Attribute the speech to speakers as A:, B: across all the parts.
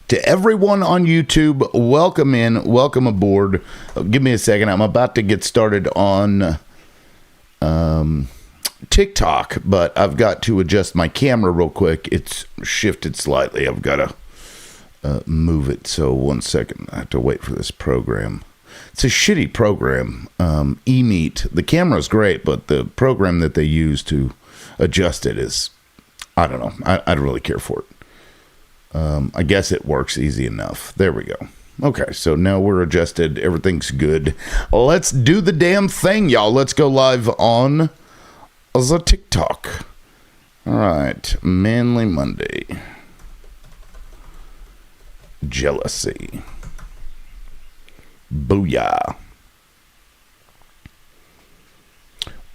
A: To everyone on YouTube, welcome in, welcome aboard. Give me a second. I'm about to get started on TikTok, but I've got to adjust my camera real quick. It's shifted slightly. I've got to move it. So 1 second. I have to wait for this program. It's a shitty program, eMeet. The camera's great, but the program that they use to adjust it is, I don't know. I don't really care for it. I guess it works easy enough. There we go. Okay, so now we're adjusted. Everything's good. Let's do the damn thing, y'all. Let's go live on the TikTok. All right, Manly Monday. Jealousy. Booyah.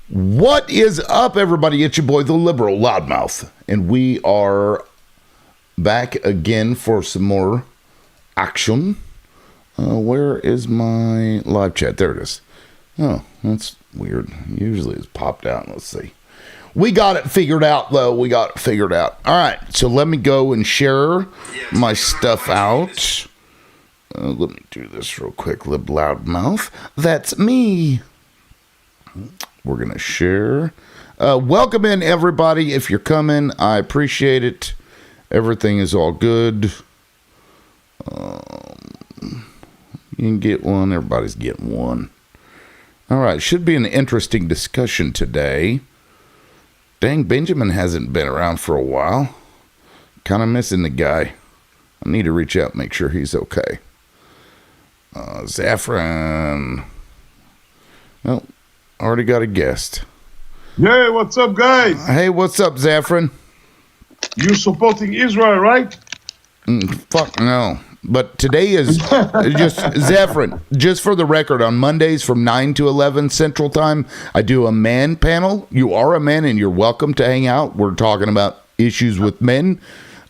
A: What is up, everybody? It's your boy, the Liberal Loudmouth, and we are back again for some more action. Where is my live chat? There it is. Oh, that's weird. Usually it's popped out. Let's see. We got it figured out, though. We got it figured out. All right, so let me go and share my stuff out. Let me do this real quick, Lib Loudmouth. That's me. We're going to share. Welcome in, everybody. If you're coming, I appreciate it. Everything is all good. You can get one. Everybody's getting one. All right. Should be an interesting discussion today. Dang, Benjamin hasn't been around for a while. Kind of missing the guy. I need to reach out and make sure he's okay. Zaffron. Well, already got a guest.
B: Yeah, what's up, guys?
A: Hey, what's up, Zaffron?
B: You supporting Israel, right?
A: Fuck no. But today is just, Zaffron, just for the record, on Mondays from 9 to 11 Central Time, I do a man panel. You are a man and you're welcome to hang out. We're talking about issues with men.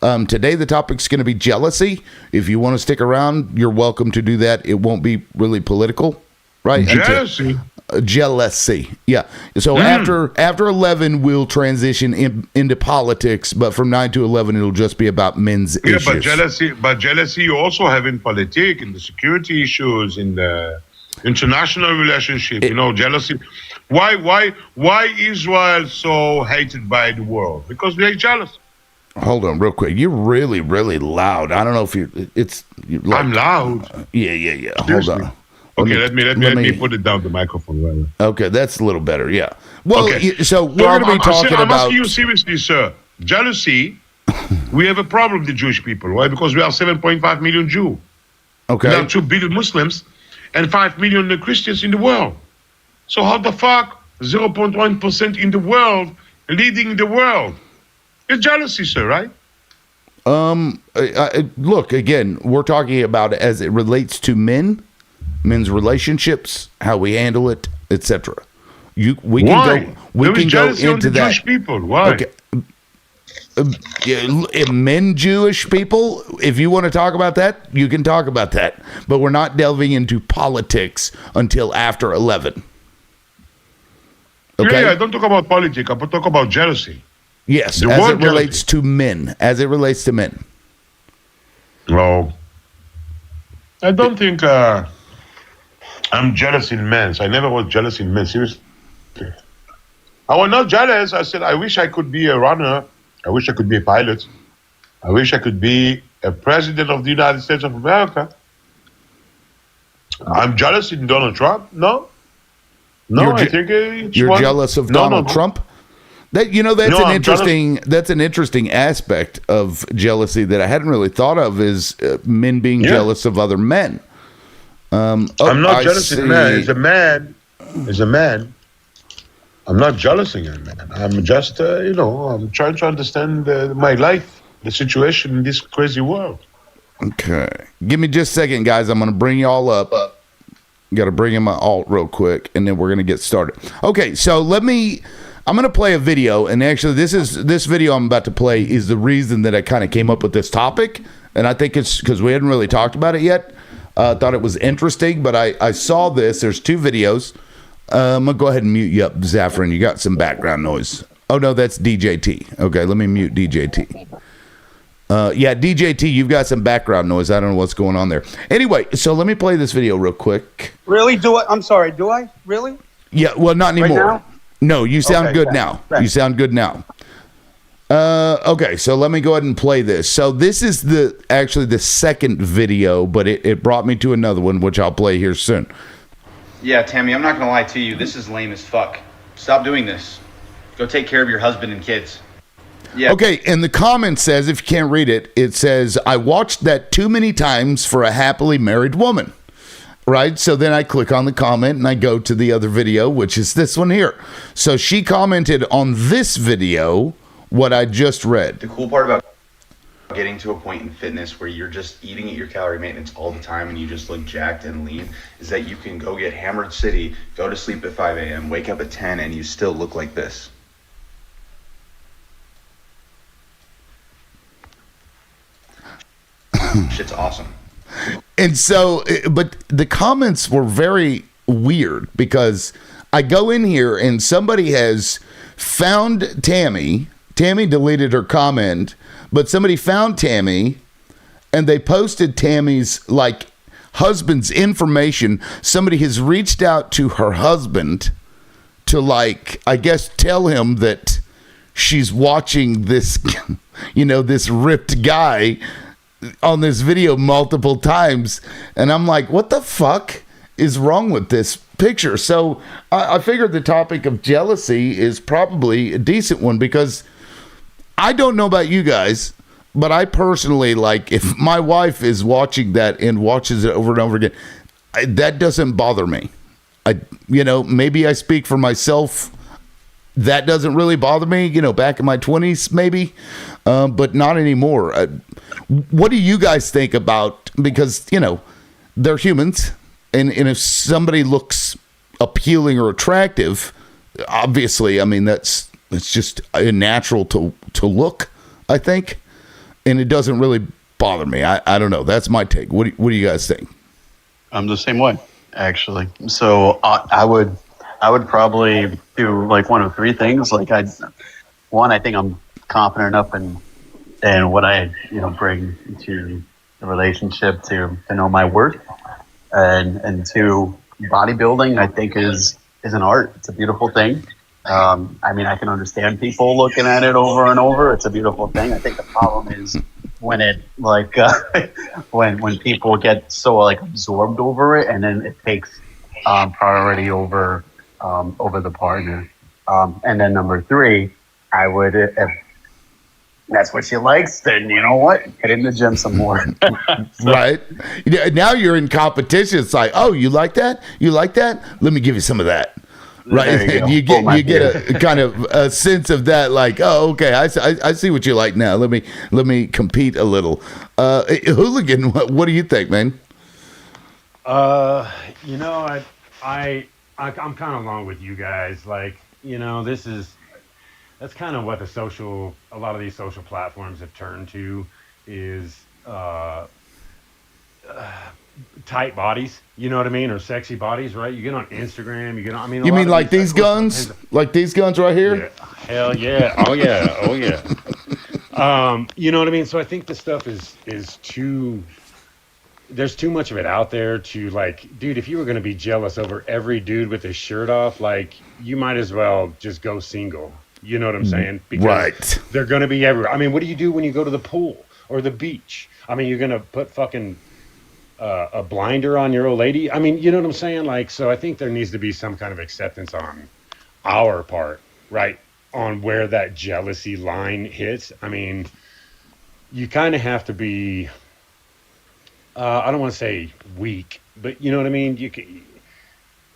A: Today, the topic's going to be jealousy. If you want to stick around, you're welcome to do that. It won't be really political, right?
B: Jealousy?
A: Jealousy, yeah. So after 11, we'll transition into politics, but from 9 to 11, it'll just be about men's issues.
B: Yeah, but jealousy you also have in politics, in the security issues, in the international relationship. You know, jealousy. Why Israel so hated by the world? Because they're jealous.
A: Hold on, real quick. You're really, really loud. I don't know if you're like,
B: I'm loud.
A: Yeah.
B: Seriously?
A: Hold on.
B: Okay, let me put it down the microphone. Right.
A: Okay, that's a little better. Yeah. Well,
B: okay.
A: So we're going to be talking
B: I'm
A: about.
B: asking you seriously, sir. Jealousy. We have a problem with the Jewish people. Why? Because we are 7.5 million Jews.
A: Okay.
B: We have 2 billion Muslims and 5 million Christians in the world. So how the fuck 0.1% in the world leading the world? It's jealousy, sir, right?
A: Look, again, we're talking about as it relates to men's relationships, how we handle it, etc. We can go into that.
B: Jewish people. Why?
A: Okay. Men, Jewish people. If you want to talk about that, you can talk about that. But we're not delving into politics until after 11.
B: Okay. Yeah, I don't talk about politics. I talk about jealousy.
A: Yes, as it relates to men. As it relates to men.
B: Well, I don't think I'm jealous in men. So I never was jealous in men. Seriously. I was not jealous. I said, I wish I could be a runner. I wish I could be a pilot. I wish I could be a president of the United States of America. I'm jealous in Donald Trump. No, I think
A: you're jealous of Donald Trump. That's an interesting aspect of jealousy that I hadn't really thought of is men being jealous of other men.
B: I'm not jealous of men. As a man, I'm not jealous of a man. I'm just, I'm trying to understand my life, the situation in this crazy world.
A: Okay. Give me just a second, guys. I'm going to bring you all up. Got to bring in my alt real quick, and then we're going to get started. Okay, so I'm going to play a video, and actually this video I'm about to play is the reason that I kind of came up with this topic, and I think it's because we hadn't really talked about it yet. Thought it was interesting, but I saw this. There's 2 videos. I'm going to go ahead and mute you up, Zaffron. You got some background noise. Oh, no, that's DJT. Okay, let me mute DJT. Yeah, DJT, you've got some background noise. I don't know what's going on there. Anyway, so let me play this video real quick.
C: Really? Do I? I'm sorry. Do I? Really?
A: Yeah, well, not anymore.
C: Right now?
A: No, you sound
C: Okay,
A: good
C: thanks.
A: now.
C: Thanks.
A: You sound good now. Okay, so let me go ahead and play this. So this is actually the second video, but it brought me to another one, which I'll play here soon.
D: Yeah, Tammy, I'm not gonna lie to you. This is lame as fuck. Stop doing this. Go take care of your husband and kids. Yeah.
A: Okay, and the comment says, if you can't read it, it says, I watched that too many times for a happily married woman. Right? So then I click on the comment and I go to the other video, which is this one here. So she commented on this video what I just read.
D: The cool part about getting to a point in fitness where you're just eating at your calorie maintenance all the time and you just look jacked and lean is that you can go get hammered city, go to sleep at 5 a.m., wake up at 10, and you still look like this. Shit's awesome.
A: And so, but the comments were very weird because I go in here and somebody has found Tammy. Tammy deleted her comment, but somebody found Tammy and they posted Tammy's like husband's information. Somebody has reached out to her husband to like, I guess, tell him that she's watching this, this ripped guy on this video multiple times, and I'm like, what the fuck is wrong with this picture? So I figured the topic of jealousy is probably a decent one because I don't know about you guys, but I personally, like, if my wife is watching that and watches it over and over again, that doesn't bother me. Maybe I speak for myself. That doesn't really bother me, back in my 20s maybe, but not anymore. What do you guys think about, because, they're humans, and if somebody looks appealing or attractive, obviously, I mean, it's just natural to look, I think, and it doesn't really bother me. I don't know. That's my take. What do you guys think?
E: I'm the same way, actually. So I would probably do like one of three things. Like I think I'm confident enough in what I bring to the relationship to know my worth, and two, bodybuilding I think is an art. It's a beautiful thing. I mean, I can understand people looking at it over and over. It's a beautiful thing. I think the problem is when it like when people get so like absorbed over it, and then it takes priority over the partner. And then number three, I would, if that's what she likes, then you know what? Get in the gym some more.
A: Right. Now you're in competition. It's like, oh, you like that? You like that? Let me give you some of that. Right. You get a kind of a sense of that, like, oh, okay, I see what you like now. Let me compete a little. Hooligan, what do you think, man?
F: I'm kind of along with you guys. Like, that's kind of what a lot of these social platforms have turned to is tight bodies, you know what I mean, or sexy bodies, right? You get on Instagram,
A: You mean like these guns? Like these guns right here?
F: Yeah, hell yeah. Oh yeah. You know what I mean? So I think this stuff is too, there's too much of it out there to like, dude, if you were going to be jealous over every dude with his shirt off, like you might as well just go single. You know what I'm saying? Because
A: right.
F: They're going to be everywhere. I mean, what do you do when you go to the pool or the beach? I mean, you're going to put fucking a blinder on your old lady? I mean, you know what I'm saying? Like, so I think there needs to be some kind of acceptance on our part, right? On where that jealousy line hits. I mean, you kind of have to be, I don't want to say weak, but you know what I mean? You can,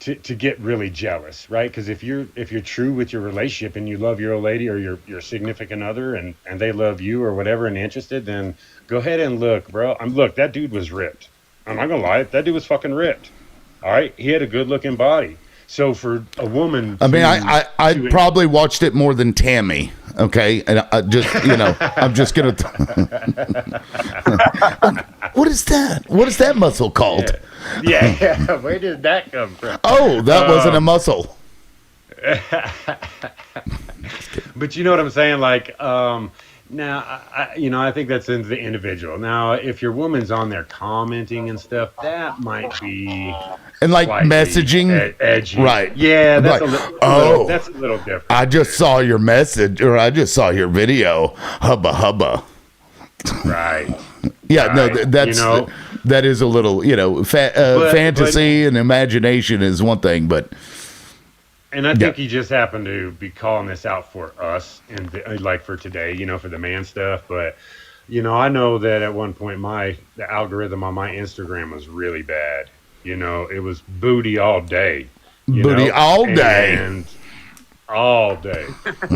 F: to get really jealous, right? Because if you're true with your relationship and you love your old lady or your significant other and they love you or whatever and interested, then go ahead and look, bro. Look, that dude was ripped. I'm not gonna lie, that dude was fucking ripped. All right, he had a good looking body. So for a woman,
A: I mean, I probably watched it more than Tammy. Okay, and I just I'm just gonna. What is that? What is that muscle called?
F: Yeah. Where did that come from?
A: Oh, that wasn't a muscle.
F: But you know what I'm saying? Like, Now, I think that's in the individual. Now, if your woman's on there commenting and stuff, that might be
A: And like
F: slightly
A: messaging,
F: edgy.
A: right?
F: Yeah, that's
A: Like,
F: that's a little different.
A: I just saw your message, or I just saw your video. Hubba hubba.
F: Right.
A: Yeah, no,
F: Right.
A: that's that is a little, fantasy and imagination is one thing, but
F: And I think he just happened to be calling this out for us and like for today, for the man stuff. But, I know that at one point the algorithm on my Instagram was really bad. It was booty all day.
A: booty all day.
F: And all day.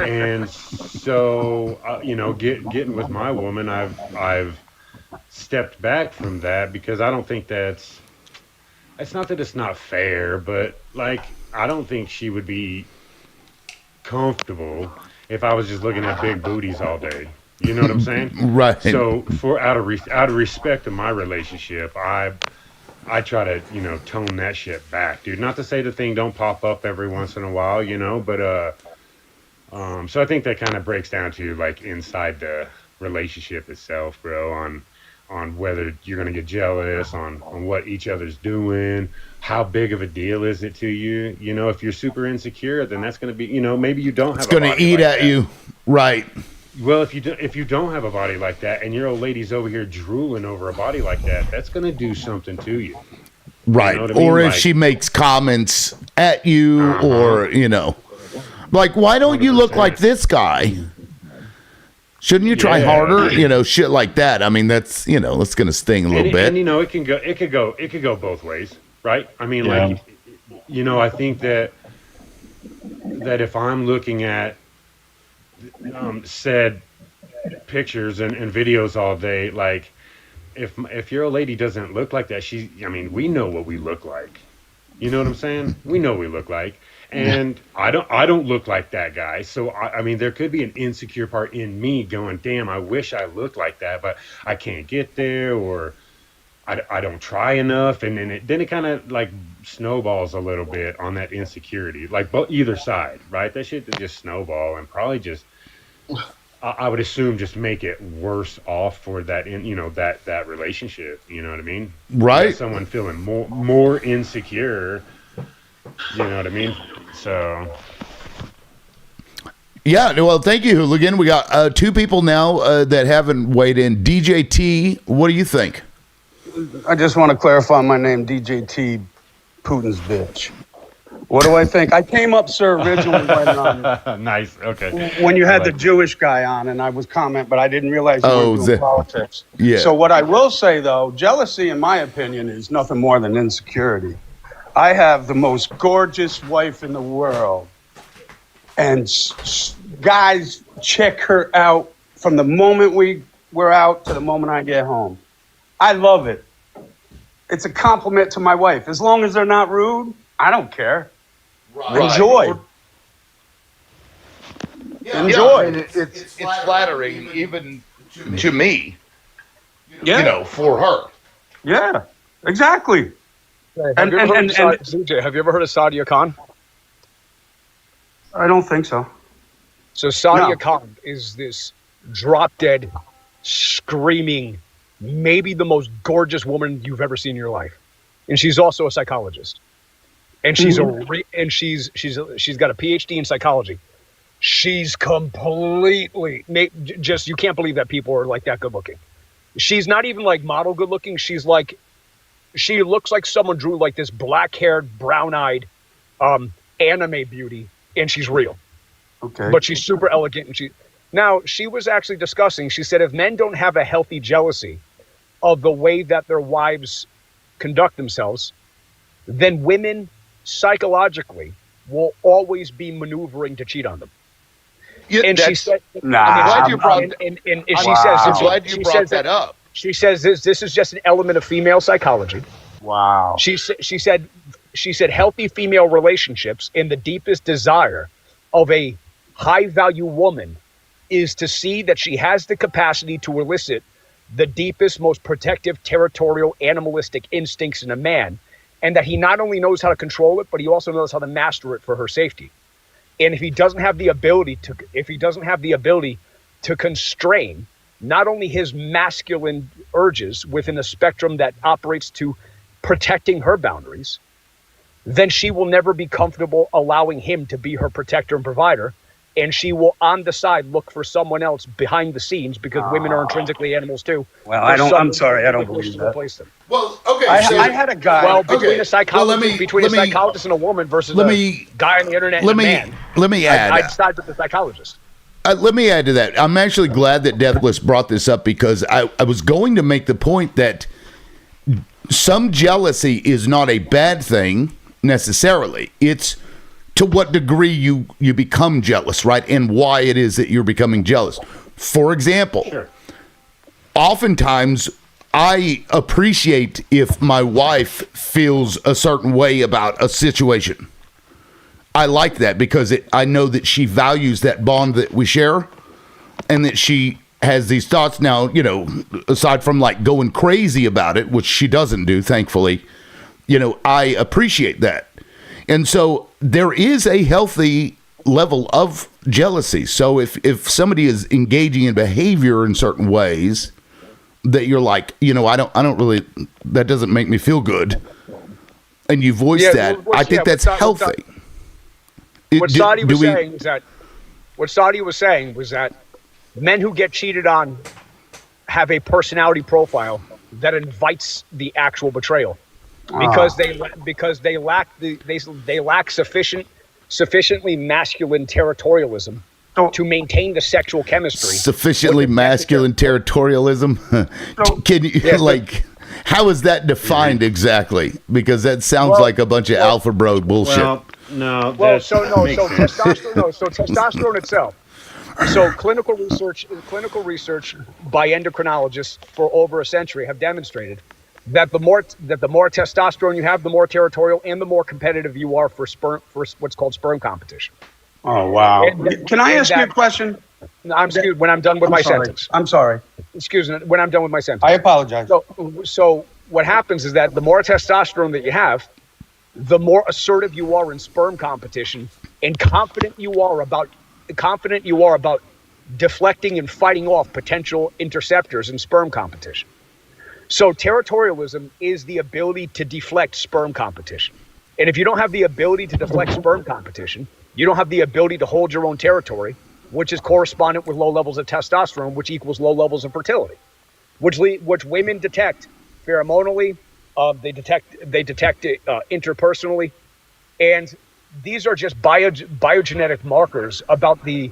F: And so, getting with my woman, I've stepped back from that because I don't think it's not that it's not fair, but like, I don't think she would be comfortable if I was just looking at big booties all day. You know what I'm saying?
A: Right.
F: So out of respect to my relationship, I try to tone that shit back, dude. Not to say the thing don't pop up every once in a while, but so I think that kind of breaks down to like inside the relationship itself, bro, on whether you're gonna get jealous on what each other's doing. How big of a deal is it to you? If you're super insecure, then that's going to be, maybe you don't have.
A: It's going to eat at you, right?
F: Well, if you don't have a body like that, and your old lady's over here drooling over a body like that, that's going to do something to you,
A: right?
F: You know what I mean?
A: Or if
F: Like,
A: she makes comments at you, or like, why don't you look
F: 100%.
A: like this guy? Shouldn't you try
F: Yeah.
A: harder? Shit like that. I mean, that's that's going to sting a little bit.
F: And it could go both ways, right? I mean,
E: Yeah.
F: like, I think that if I'm looking at said pictures and videos all day, like, if your old lady doesn't look like that, we know what we look like. You know what I'm saying? We know what we look like. And I don't look like that guy. So I mean, there could be an insecure part in me going, damn, I wish I looked like that, but I can't get there, or I don't try enough. And then it kind of like snowballs a little bit on that insecurity, like either side, right? That shit just snowball and probably just, I would assume, just make it worse off for that that relationship. You know what I mean?
A: Right.
F: You got someone feeling more insecure. You know what I mean? So
A: Yeah, well, thank you, Hooligan. We got two people now that haven't weighed in. DJT, what do you think?
C: I just want to clarify my name, DJT, Putin's bitch. What do I think? I came up, sir, originally
F: nice. Okay.
C: when you had
F: I
C: the
F: like
C: Jewish guy on, and I was comment, but I didn't realize you
A: Oh,
C: were doing politics.
A: yeah.
C: So what I will say, though, jealousy, in my opinion, is nothing more than insecurity. I have the most gorgeous wife in the world, and guys check her out from the moment we're out to the moment I get home. I love it. It's a compliment to my wife. As long as they're not rude, I don't care. Enjoy. Enjoy.
A: I mean, it's flattering, even to me,
C: Yeah.
A: for her.
C: Yeah, exactly.
G: Have you ever heard of CJ, have you ever heard of Sadia Khan?
C: I don't think so.
G: So Sadia
C: No.
G: Khan is this drop dead, screaming, maybe the most gorgeous woman you've ever seen in your life, and she's also a psychologist, and she's she's got a PhD in psychology. She's completely just, you can't believe that people are like that good looking. She's not even like model good looking. She's like, she looks like someone drew like this black haired, brown eyed anime beauty, and she's real.
C: Okay.
G: But she's super elegant. And she was actually discussing, she said, if men don't have a healthy jealousy of the way that their wives conduct themselves, then women psychologically will always be maneuvering to cheat on them.
A: Yeah,
G: And she said,
C: Nah,
A: I'm glad you
C: I'm-
A: brought.
G: and
A: I'm
G: she says,
A: I'm glad you
G: she
A: brought
G: says
A: that up.
G: She says this is just an element of female psychology.
C: Wow.
G: She said healthy female relationships, and the deepest desire of a high value woman is to see that she has the capacity to elicit the deepest, most protective, territorial, animalistic instincts in a man, and that he not only knows how to control it, but he also knows how to master it for her safety. And if he doesn't have the ability to constrain not only his masculine urges within a spectrum that operates to protecting her boundaries, then she will never be comfortable allowing him to be her protector and provider. And she will, on the side, look for someone else behind the scenes, because women are intrinsically animals too.
C: Well,
G: for
C: I'm
G: someone
C: sorry, I don't
G: to
C: believe that.
G: replace them.
A: Well, okay.
C: I had a guy.
G: Well, between a psychologist,
A: let me-
G: psychologist and a woman versus
A: let
G: a
A: me-
G: guy on the internet
A: let
G: and a
A: me
G: man,
A: let me add.
G: I'd side with the psychologist.
A: Let me add to that. I'm actually glad that Deathless brought this up, because I was going to make the point that some jealousy is not a bad thing necessarily. It's to what degree you become jealous, right? And why it is that you're becoming jealous. For example, oftentimes I appreciate if my wife feels a certain way about a situation. I like that because I know that she values that bond that we share, and that she has these thoughts. Now, you know, aside from like going crazy about it, which she doesn't do, thankfully, you know, I appreciate that. And so there is a healthy level of jealousy. So if somebody is engaging in behavior in certain ways that you're like, you know, I don't really, that doesn't make me feel good, and you voice that, I think that's healthy.
G: What Saudi was saying was that men who get cheated on have a personality profile that invites the actual betrayal, because they lack sufficiently masculine territorialism to maintain the sexual chemistry.
A: Sufficiently masculine territorialism. Can you how is that defined exactly? Because that sounds like a bunch of alpha bro bullshit.
G: Testosterone itself. So clinical research by endocrinologists for over a century have demonstrated that the more testosterone you have, the more territorial and the more competitive you are for what's called sperm competition.
C: Oh wow! Can I ask you a question?
G: When I'm done with my sentence.
C: I'm sorry.
G: Excuse me. When I'm done with my sentence.
C: I apologize.
G: So what happens is that the more testosterone that you have, the more assertive you are in sperm competition, and confident you are about deflecting and fighting off potential interceptors in sperm competition. So territorialism is the ability to deflect sperm competition. And if you don't have the ability to deflect sperm competition, you don't have the ability to hold your own territory, which is correspondent with low levels of testosterone, which equals low levels of fertility, which women detect pheromonally, they detect it interpersonally, and these are just biogenetic markers about the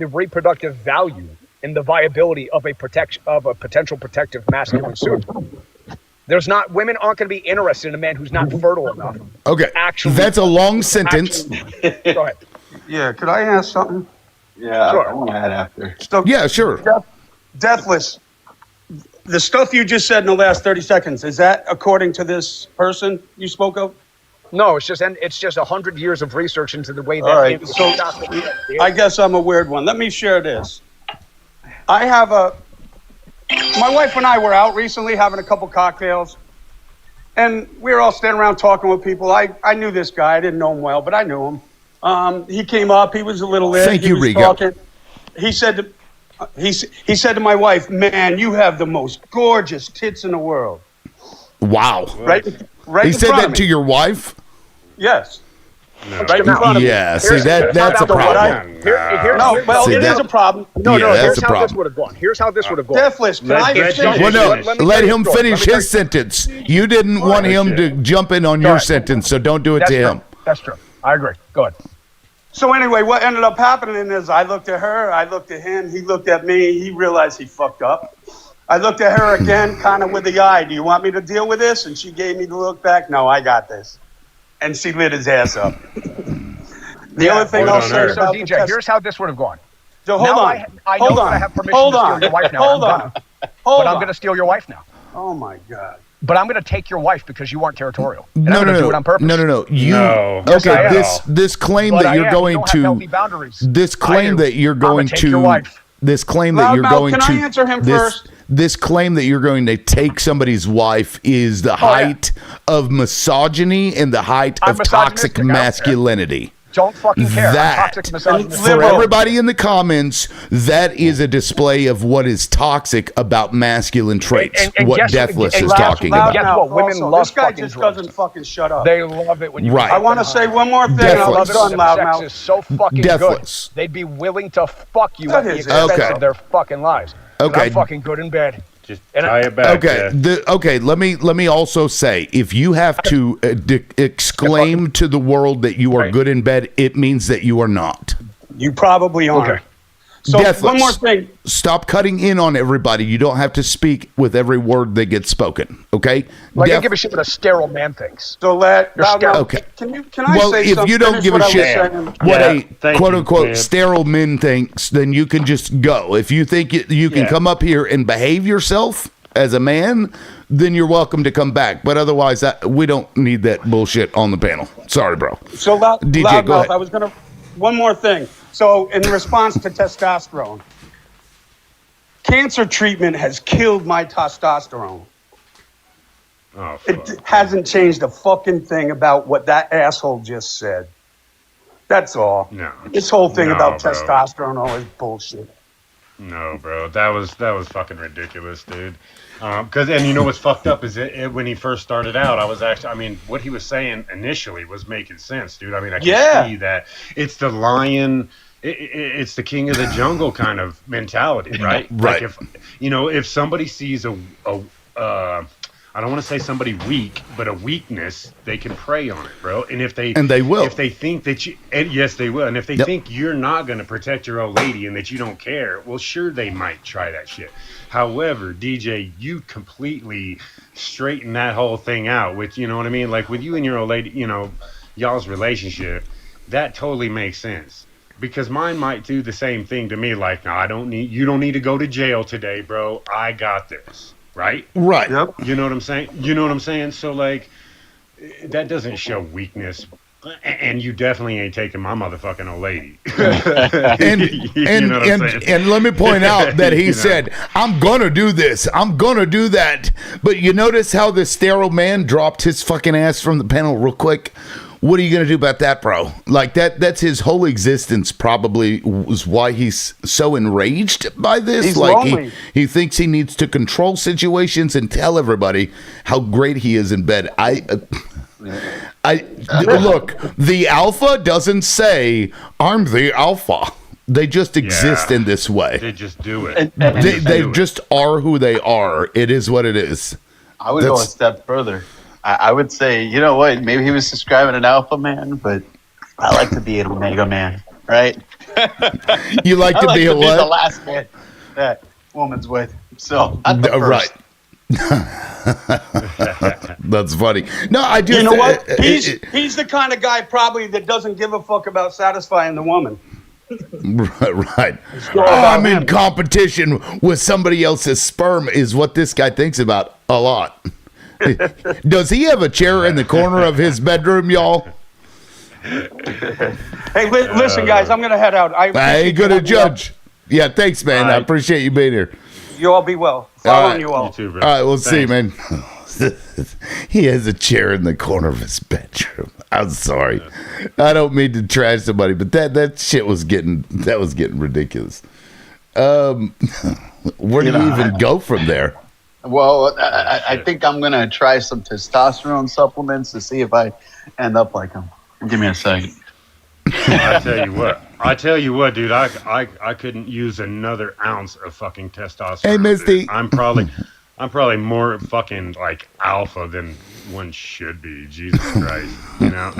G: reproductive value and the viability of a potential protective masculine suit. Women aren't going to be interested in a man who's not fertile enough.
A: Okay, that's a long sentence.
G: Go ahead.
C: Yeah, could I ask something?
E: Yeah,
G: Sure.
E: I want to add after.
C: So,
A: Yeah, sure.
C: Deathless. The stuff you just said in the last 30 seconds, is that according to this person you spoke of?
G: No, it's just 100 years of research into the way that.
C: All right, so I guess I'm a weird one. Let me share this. My wife and I were out recently having a couple cocktails, and we were all standing around talking with people. I knew this guy. I didn't know him well, but I knew him. He came up. He was a little lit.
A: Thank you,
C: He was
A: Rigo.
C: talking. He said to my wife, "Man, you have the most gorgeous tits in the world."
A: Wow.
C: Right
A: He
C: in
A: said
C: front of
A: that
C: me.
A: to your wife?
C: Yes. Right in front of me.
A: Yeah, see, that's a problem.
C: No, well,
A: See,
C: it is a problem.
A: Yeah, that's
G: here's
A: a
G: how
A: problem.
G: this would have gone. Here's how this would have gone.
C: Deathless, can I
F: Let
C: finish?
A: Well, no,
G: Let me
A: let
G: tell you
A: him
G: the story.
A: finish
G: Let me tell
A: his sentence. You didn't want him to jump in on your
G: ahead.
A: sentence, so don't do it to him.
G: That's true. I agree. Go ahead.
C: So anyway, what ended up happening is I looked at her, I looked at him, he looked at me, he realized he fucked up. I looked at her again, kind of with the eye, do you want me to deal with this? And she gave me the look back, no, I got this. And she lit his ass up. The other thing I'll say
G: So,
C: about
G: DJ, here's how this would have gone.
C: So hold
G: Now
C: on.
G: I know that I have permission to steal your wife now.
C: Hold
G: I'm
C: on.
G: gonna.
C: Hold
G: But I'm
C: on.
G: going to steal your wife now.
C: Oh my God.
G: But I'm going to take your wife because you aren't territorial. And
A: No,
G: I'm
A: no,
G: going to do
A: no,
G: it on purpose.
A: no. You
F: No.
G: Yes, I
A: okay?
G: am.
A: This claim
G: But
A: that
G: I
A: you're
G: am.
A: going
G: You don't have healthy
A: to
G: boundaries.
A: this claim
G: I do.
A: that you're
G: I'm gonna
A: going
G: take your
A: to
G: wife.
A: this claim that you're
C: Loudmouth,
A: going
C: can
A: to
C: I answer him
A: this,
C: first?
A: This claim that you're going to take somebody's wife is the height of misogyny and the height
G: I'm
A: of toxic
G: misogynistic, I don't care.
A: masculinity.
G: don't fucking care. I'm
A: That,
G: toxic, misogynist.
A: for everybody in the comments, that is a display of what is toxic about masculine traits.
G: And
A: what
G: guess-
A: Deathless
G: and
A: is
G: loud-
A: talking
G: loud-
A: about.
G: guess what? Women love
C: this guy
G: fucking
C: just
G: drugs.
C: doesn't fucking shut up.
G: They love it when you.
A: Right.
C: I want to say one more thing.
A: Definitely.
C: I was done,
G: Sex
C: loudmouth.
G: is so fucking
A: Deathless.
G: good. They'd be willing to fuck you
C: That
G: at the
C: is
G: expense
A: Okay.
G: of their fucking lives. 'Cause
A: Okay.
G: I'm fucking good in bed.
F: Just
G: And
F: tie it back.
A: Okay,
F: Jeff.
A: let me also say, if you have to exclaim to the world that you are
G: Right.
A: good in bed, it means that you are not.
C: You probably aren't.
G: Okay.
C: So
A: Deathless.
C: one more thing.
A: Stop cutting in on everybody. You don't have to speak with every word that gets spoken. Okay.
G: Like I
A: Def-
G: give a shit what a sterile man thinks.
C: So let
G: You're scared.
A: Okay.
C: Can I
A: well,
C: say
A: if
C: something?
A: you don't
C: Finish
A: give
C: what
A: a
C: I was
A: shit
C: saying?
A: what
F: Yeah,
A: a
F: thank
A: quote
F: you,
A: unquote
F: man.
A: sterile men thinks, then you can just go. If you think you can
F: Yeah.
A: come up here and behave yourself as a man, then you're welcome to come back. But otherwise, we don't need that bullshit on the panel. Sorry, bro.
C: So
A: DJ, go
C: loudmouth.
A: ahead.
C: I was gonna. One more thing. So in response to testosterone, cancer treatment has killed my testosterone.
F: Oh,
C: It
F: fuck.
C: hasn't changed a fucking thing about what that asshole just said. That's all.
F: No.
C: This whole thing
F: No,
C: about
F: bro.
C: testosterone all is bullshit.
F: No, bro, that was fucking ridiculous, dude. Because and you know what's fucked up is when he first started out, I mean, what he was saying initially was making sense, dude. I mean, I can
C: Yeah.
F: see that it's the lion, it's the king of the jungle kind of mentality, right?
A: Right.
F: Like if somebody sees I don't want to say somebody weak, but a weakness, they can prey on it, bro. And
A: they will.
F: If they think that and yes, they will. And if they
A: Yep.
F: think you're not going to protect your old lady and that you don't care, well, sure, they might try that shit. However, DJ, you completely straighten that whole thing out with, you know what I mean? Like with you and your old lady, y'all's relationship, that totally makes sense. Because mine might do the same thing to me. Like, no, you don't need to go to jail today, bro. I got this. Right?
A: Right.
C: Yep.
F: You know what I'm saying? So, like, that doesn't show weakness. And you definitely ain't taking my motherfucking old lady.
A: And
F: You know what I'm saying?
A: and let me point out that he
F: You know.
A: said, "I'm gonna do this. I'm gonna do that." But you notice how the sterile man dropped his fucking ass from the panel real quick. What are you gonna do about that, bro? Like that's his whole existence. Probably was why he's so enraged by this.
C: He's
A: like
C: lonely.
A: he thinks he needs to control situations and tell everybody how great he is in bed. Look, the alpha doesn't say I'm the alpha. They just exist
F: Yeah.
A: in this way.
F: They just do it.
A: They just are who they are. It is what it is.
E: I would go a
A: That's-
E: step further. I would say, you know what? Maybe he was describing an alpha man, but I like to be an omega man, right?
A: You like
E: I
A: to
E: like
A: be
E: to
A: a
E: be the
A: what?
E: last man that woman's with. So not the
A: Right.
E: first.
A: That's funny. No, I just
C: You know what? He's the kind of guy probably that doesn't give a fuck about satisfying the woman.
A: right.
C: all
A: I'm
C: about
A: in
C: him.
A: competition with somebody else's sperm is what this guy thinks about a lot. Does he have a chair in the corner of his bedroom, y'all?
C: Hey, listen, guys, I'm gonna head out.
A: I ain't
C: appreciate
A: gonna
C: you having me on.
A: judge. Yeah, thanks, man. I
F: right.
A: appreciate you being here.
C: You all be well. Following
A: right.
C: you all.
F: You too, bro.
A: All right, we'll see,
F: Thanks.
A: man. He has a chair in the corner of his bedroom. I'm sorry. I don't mean to trash somebody, but that shit was getting ridiculous. Where do you even go from there?
E: Well, I think I'm going to try some testosterone supplements to see if I end up like him. Give me a second.
F: I tell you what, dude. I couldn't use another ounce of fucking testosterone.
A: Hey, Misty.
F: dude. I'm probably more fucking like alpha than one should be. Jesus Christ, you know.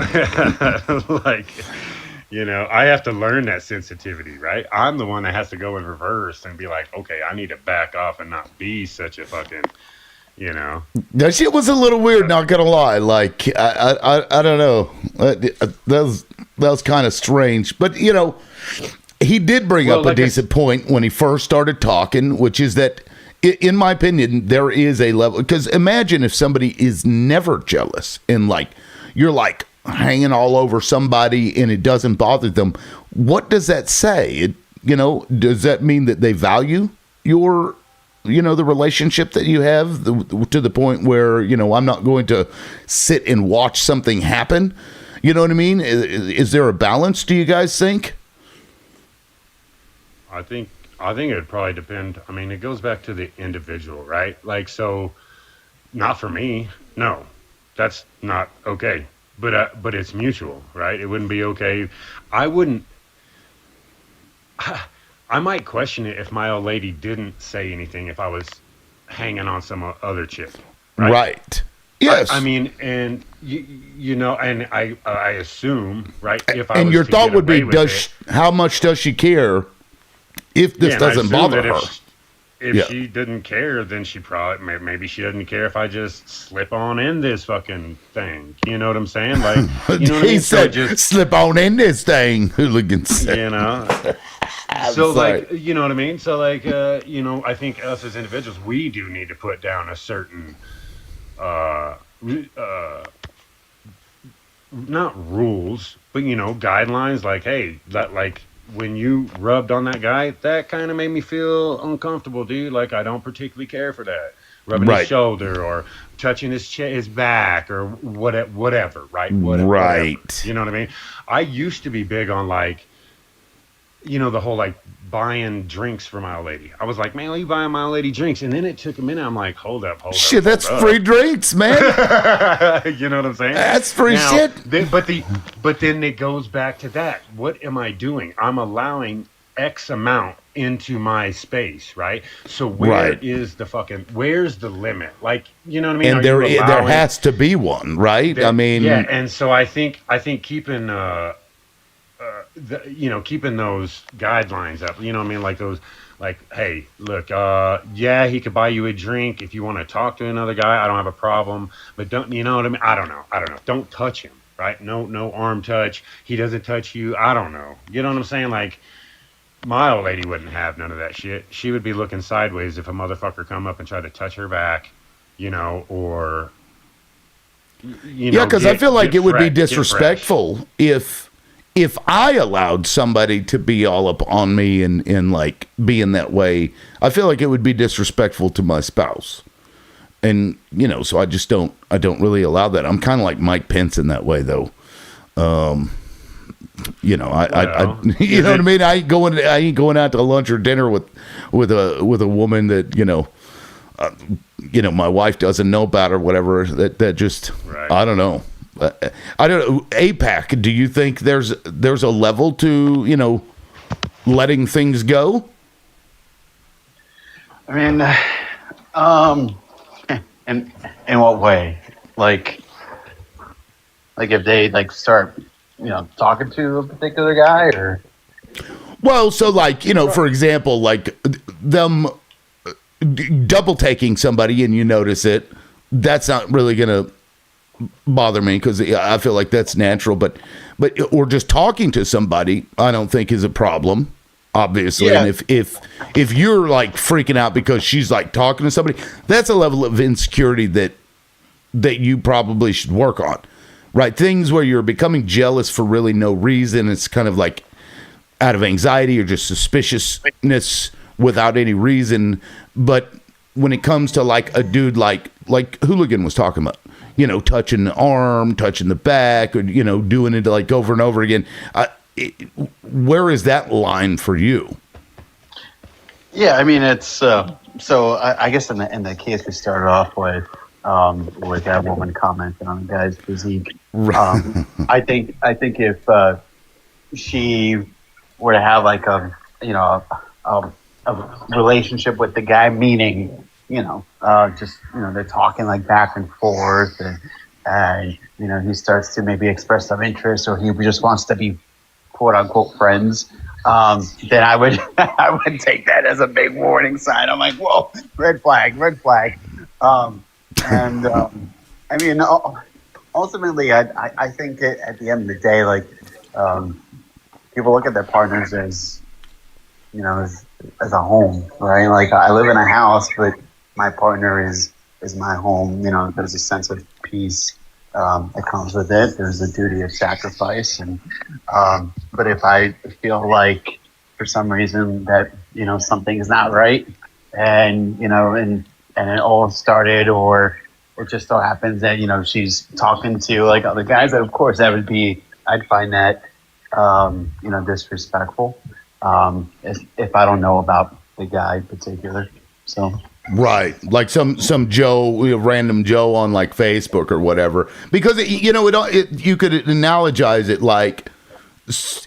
F: Like, you know, I have to learn that sensitivity, right? I'm the one that has to go in reverse and be like, okay, I need to back off and not be such a fucking, you know.
A: That shit was a little weird, not gonna lie. Like I don't know. That was kind of strange, but you know, he did bring up a
F: like
A: decent point when he first started talking, which is that, in my opinion, there is a level. Because imagine if somebody is never jealous and like you're like hanging all over somebody and it doesn't bother them. What does that say? Does that mean that they value your, the relationship that you have to the point where, I'm not going to sit and watch something happen? You know what I mean? Is there a balance, do you guys think?
F: I think it would probably depend. I mean, it goes back to the individual, right? Like, so not for me. No, that's not okay. But it's mutual, right? It wouldn't be okay. I wouldn't. I might question it if my old lady didn't say anything if I was hanging on some other chick, right?
A: Right. Yes.
F: I mean, and you know, and I assume, right? If I
A: and
F: was
A: your
F: to
A: thought
F: get
A: would be,
F: away with it,
A: how much does she care if this
F: yeah, and I
A: doesn't
F: assume
A: bother
F: that
A: her?
F: if
A: Yeah.
F: she didn't care, then she probably maybe she doesn't care if I just slip on in this fucking thing. You know what I'm saying? Like, you know what I
A: He
F: mean? So
A: said,
F: just,
A: slip on in this thing, Hooligan said.
F: you know. So
A: sorry.
F: like, you know what I mean? So like, you know, I think us as individuals, we do need to put down a certain, not rules, but you know, guidelines. Like, hey, that like when you rubbed on that guy, that kind of made me feel uncomfortable, dude. Like, I don't particularly care for that. Rubbing
A: Right.
F: his shoulder or touching his back or whatever, right? Whatever.
A: Right.
F: You know what I mean? I used to be big on like, you know, the whole like buying drinks for my old lady. I was like, man, why you buying my old lady drinks? And then it took a minute. I'm like, hold up.
A: Shit, that's
F: hold
A: free drinks, man.
F: up. You know what I'm saying?
A: That's free
F: Now,
A: shit.
F: But then it goes back to that. What am I doing? I'm allowing X amount into my space, right? So where's the limit? Like, you know what I mean?
A: And there has to be one, right? I mean,
F: yeah. And so I think keeping keeping those guidelines up, you know what I mean? Like those, like, hey, look, yeah, he could buy you a drink if you want to talk to another guy. I don't have a problem, but don't, you know what I mean? I don't know. Don't touch him, right? No arm touch. He doesn't touch you. I don't know. You know what I'm saying? Like, my old lady wouldn't have none of that shit. She would be looking sideways if a motherfucker come up and try to touch her back, you know, or, you know.
A: yeah, because I feel like it would be
F: get fresh.
A: disrespectful if I allowed somebody to be all up on me and like be in that way. I feel like it would be disrespectful to my spouse. And, you know, so I don't really allow that. I'm kind of like Mike Pence in that way, though. You know, you know what I mean? I ain't going out to lunch or dinner with a woman that, you know, my wife doesn't know about or whatever. That just,
F: Right.
A: I don't know. I don't know. APAC, do you think there's a level to, you know, letting things go?
E: I mean, in what way? Like if they like start, you know, talking to a particular guy, or
A: Well, so like, you know, for example, like them double taking somebody and you notice it, that's not really going to bother me because I feel like that's natural, but or just talking to somebody, I don't think is a problem, obviously.
C: Yeah.
A: And if you're like freaking out because she's like talking to somebody, that's a level of insecurity that you probably should work on, right? Things where you're becoming jealous for really no reason. It's kind of like out of anxiety or just suspiciousness without any reason. But when it comes to like a dude like Hooligan was talking about, you know, touching the arm, touching the back, or, you know, doing it like over and over again, where is that line for you?
E: yeah, I mean, it's so I guess in the case we started off with that woman commenting on the guy's physique. I think if she were to have like a relationship with the guy, meaning, you know, just, you know, they're talking like back and forth, and you know, he starts to maybe express some interest, or he just wants to be quote unquote friends, then I would take that as a big warning sign. I'm like, whoa, red flag. I mean, ultimately, I think at the end of the day, like, people look at their partners as, you know, as a home, right? Like, I live in a house, but my partner is my home. You know, there's a sense of peace that comes with it. There's a duty of sacrifice, and but if I feel like for some reason that, you know, something is not right, and you know, and it all started or it just so happens that she's talking to like other guys. That of course I'd find that disrespectful if I don't know about the guy in particular. So.
A: Right, like some Joe, random Joe on like Facebook or whatever. Because you could analogize it like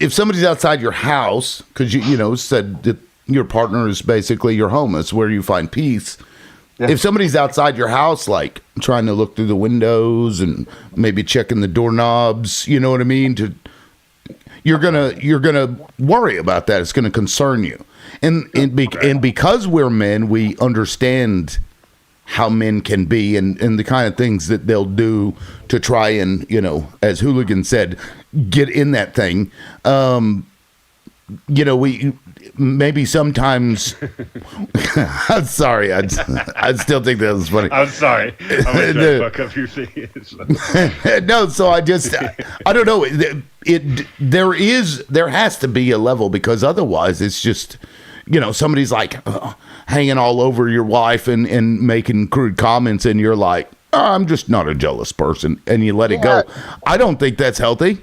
A: if somebody's outside your house, because you said that your partner is basically your home. It's where you find peace. Yeah. If somebody's outside your house, like trying to look through the windows and maybe checking the doorknobs, you know what I mean? You're gonna worry about that. It's gonna concern you. And because we're men, we understand how men can be and the kind of things that they'll do to try and, as Hooligan said, get in that thing. We maybe sometimes. I'm sorry. I still think that was funny.
F: I'm sorry. I'm going to fuck up your thing.
A: No, so I don't know. There has to be a level, because otherwise it's just, somebody's like hanging all over your wife and making crude comments, and you're like, I'm just not a jealous person, and you let it go. I don't think that's healthy.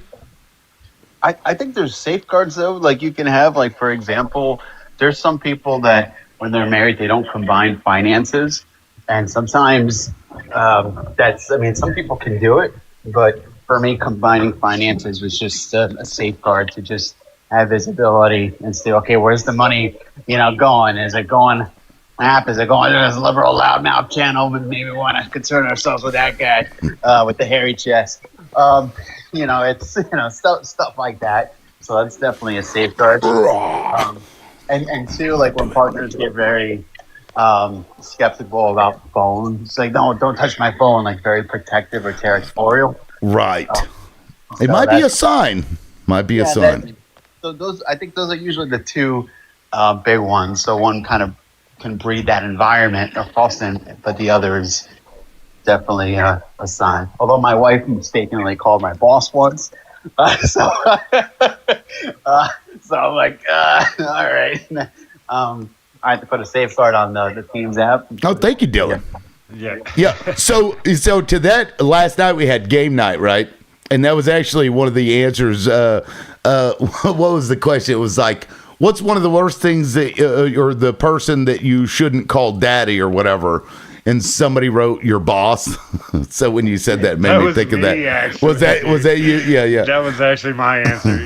E: I think there's safeguards though. Like you can have, like, for example, there's some people that when they're married, they don't combine finances. And sometimes some people can do it. But for me, combining finances was just a safeguard to just have visibility and say, okay, where's the money, going? Is it going app? Is it going to this liberal loudmouth channel? But maybe we want to concern ourselves with that guy with the hairy chest. It's stuff like that. So that's definitely a safeguard. And two, like when partners get very skeptical about phones, like don't touch my phone, like very protective or territorial.
A: Right. It might be a sign. Might be a sign.
E: I think those are usually the two big ones. So one kind of can breed that environment or foster it, but the other is definitely a sign. Although my wife mistakenly called my boss once, so I'm like, all right. I have to put a safeguard on the Teams app.
A: Oh, thank you, Dylan.
F: Yeah.
A: So to that, last night we had game night, right? And that was actually one of the answers. What was the question? It was like, what's one of the worst things that, or the person that you shouldn't call daddy or whatever? And somebody wrote your boss. So when you said that, it made me think of that.
F: Actually.
A: Was that you? Yeah.
F: That was actually my answer.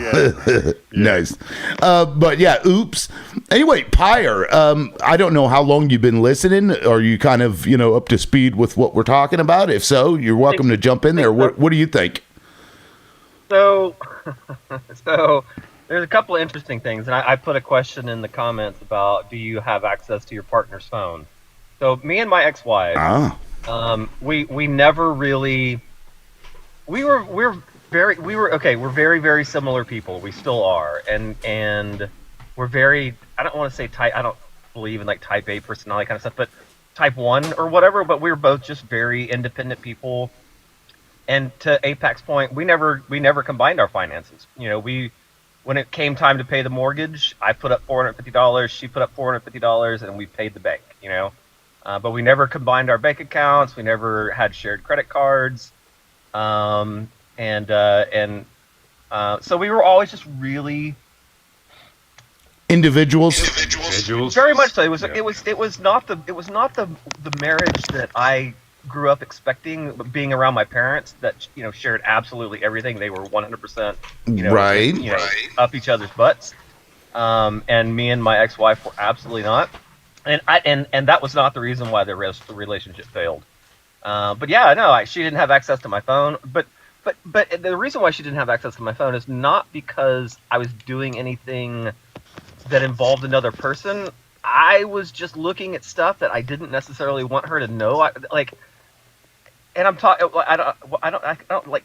F: Yeah.
A: Nice. But yeah, oops. Anyway, Pyre, I don't know how long you've been listening. Are you kind of, up to speed with what we're talking about? If so, you're welcome to jump in there. What do you think?
H: So there's a couple of interesting things. And I put a question in the comments about, do you have access to your partner's phone? So me and my ex-wife, we never really, we're very, very similar people. We still are. And we're very, I don't want to say type, I don't believe in like type A personality kind of stuff, but type 1 or whatever, but we were both just very independent people. And to APAC's point, we never combined our finances. When it came time to pay the mortgage, I put up $450, she put up $450, and we paid the bank, But we never combined our bank accounts. We never had shared credit cards. So we were always just really
A: individuals.
H: Very much so. It was not the marriage that I grew up expecting, but being around my parents that shared absolutely everything. They were 100% up each other's butts. And me and my ex-wife were absolutely not. And that was not the reason why the relationship failed. But yeah, no, she didn't have access to my phone. But the reason why she didn't have access to my phone is not because I was doing anything that involved another person. I was just looking at stuff that I didn't necessarily want her to know. And I'm talking. I don't like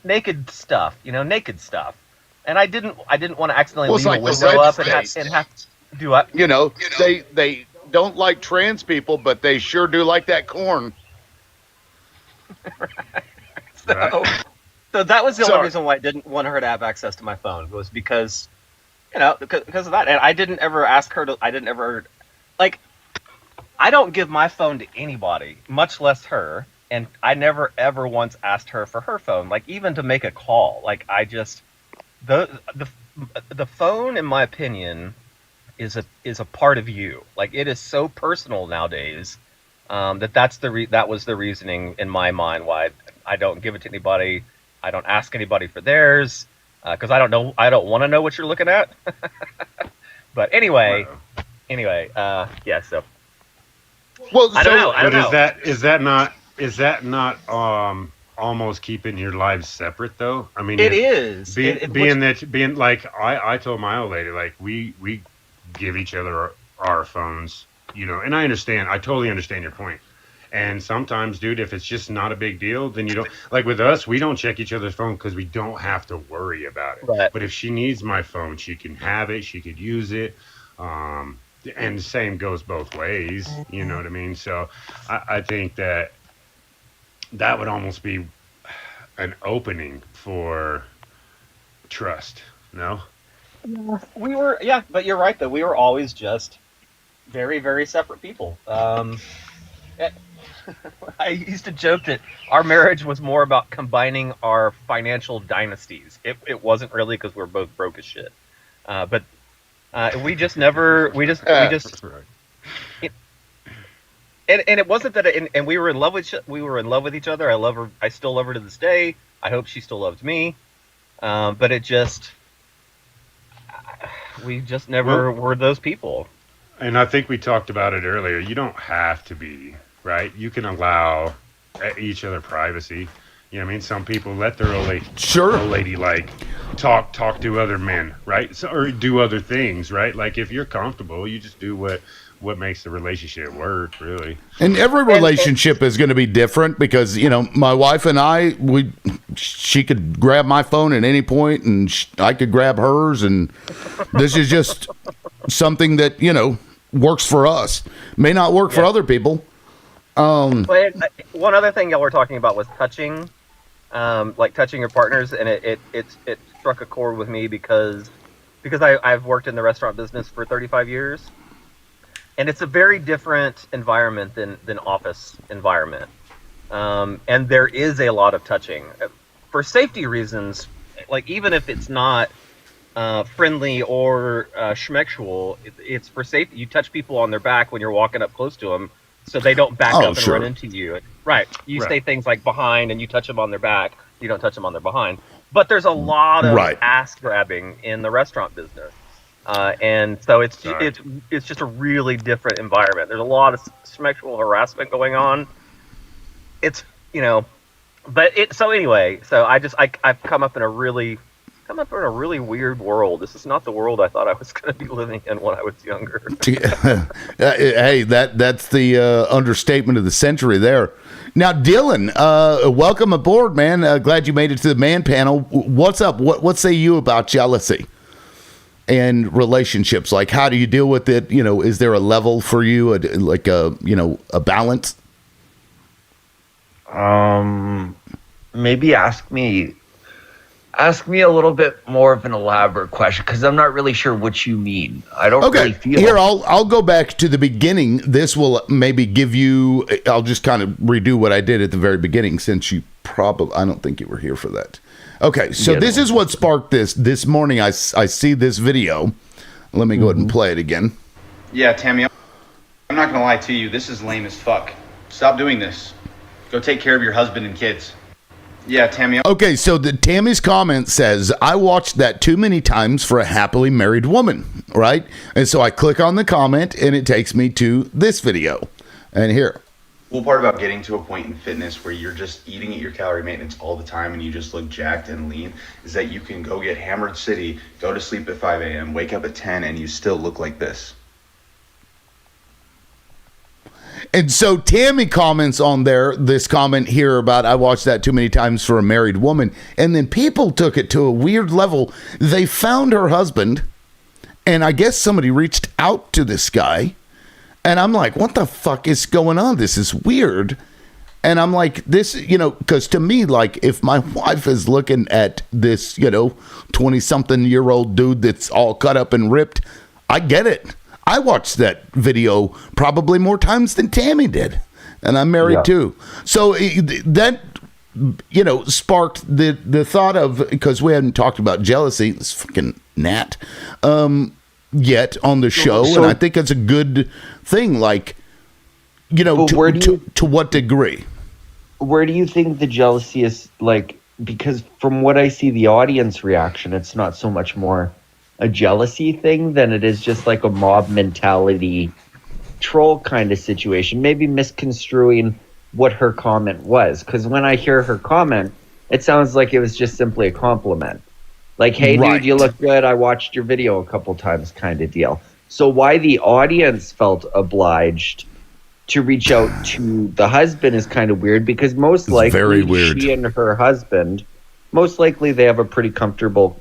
H: naked stuff. Naked stuff. And I didn't want to accidentally leave a window up and have to do what?
A: They don't like trans people, but they sure do like that corn.
H: So that was the only reason why I didn't want her to have access to my phone, was because of that. And I didn't ever ask her to. I don't give my phone to anybody, much less her. and I never ever once asked her for her phone, like even to make a call. Like I just the phone, in my opinion, is a part of you. Like it is so personal nowadays that was the reasoning in my mind why I don't give it to anybody. I don't ask anybody for theirs because I don't want to know what you're looking at. But anyway, yeah. So
A: Well,
H: I don't know. I don't know.
F: Is that not almost keeping your lives separate though? I mean,
H: It is.
F: Being like I told my old lady, like we give each other our phones, you know, and I totally understand your point. And sometimes, dude, if it's just not a big deal, then you don't, like with us, we don't check each other's phone because we don't have to worry about it.
H: Right.
F: But if she needs my phone, she can have it, she could use it. And the same goes both ways, you know what I mean? So I think that would almost be an opening for trust, no?
H: We were, yeah, but you're right though. We were always just very, very separate people. I used to joke that our marriage was more about combining our financial dynasties. It wasn't really because we're both broke as shit. But we just never, we just,
F: Right.
H: and it wasn't that, and we were in love with each other. I love her. I still love her to this day. I hope she still loves me. But we just never were those people.
F: And I think we talked about it earlier. You don't have to be, right? You can allow each other privacy. You know what I mean? Some people let their old lady like talk to other men, right? So, or do other things, right? Like if you're comfortable, you just do what makes the relationship work, really.
A: And every relationship is going to be different because, you know, my wife and I, she could grab my phone at any point and I could grab hers. And this is just something that, you know, works for us. May not work for other people.
H: But one other thing y'all were talking about was touching, like touching your partners. And it struck a chord with me because I've worked in the restaurant business for 35 years. And it's a very different environment than office environment. And there is a lot of touching. For safety reasons, like even if it's not friendly or schmexual, it's for safety. You touch people on their back when you're walking up close to them so they don't back up and run into you. Right. You say things like behind and you touch them on their back. You don't touch them on their behind. But there's a lot of ass grabbing in the restaurant business. And so it's just a really different environment. There's a lot of sexual harassment going on. It's, you know, but so anyway, so I've come up in a really weird world. This is not the world I thought I was going to be living in when I was younger.
A: Hey, that's the understatement of the century there. Now, Dylan, welcome aboard, man. Glad you made it to the man panel. What's up? What say you about jealousy and relationships? Like, how do you deal with it? You know, is there a level for you, like a balance?
I: Maybe ask me a little bit more of an elaborate question because I'm not really sure what you mean. I don't really feel.
A: Here, I'll go back to the beginning. This will maybe give you. I'll just kind of redo what I did at the very beginning, since you probably. I don't think you were here for that. Okay, so this is what sparked this. This morning, I see this video. Let me go ahead and play it again.
D: Yeah, Tammy, I'm not gonna lie to you. This is lame as fuck. Stop doing this. Go take care of your husband and kids. Yeah, Tammy.
A: Okay, so Tammy's comment says, I watched that too many times for a happily married woman, right? And so I click on the comment, and it takes me to this video. And here.
D: Cool part about getting to a point in fitness where you're just eating at your calorie maintenance all the time and you just look jacked and lean is that you can go get hammered city, go to sleep at 5 a.m., wake up at 10, and you still look like this.
A: And so Tammy comments on this comment here about, I watched that too many times for a married woman. And then people took it to a weird level. They found her husband, and I guess somebody reached out to this guy. And I'm like, what the fuck is going on? This is weird. And I'm like, this, because to me, like, if my wife is looking at this, 20-something-year-old dude that's all cut up and ripped, I get it. I watched that video probably more times than Tammy did. and I'm married
I: Yeah.
A: too. So that, sparked the thought of, because we hadn't talked about jealousy, this fucking gnat, yet on the show,
I: So-
A: and I think it's a good thing. Like,
I: But where do you-
A: to what degree?
I: Where do you think the jealousy is, like, because from what I see the audience reaction, it's not so much more a jealousy thing than it is just like a mob mentality troll kind of situation, maybe misconstruing what her comment was. Because when I hear her comment, it sounds like it was just simply a compliment. Like, hey,
A: Right.
I: dude, you look good. I watched your video a couple times kind of deal. So why the audience felt obliged to reach out to the husband is kind of weird, because most
A: It's
I: likely
A: very weird.
I: she and her husband, most likely they have a pretty comfortable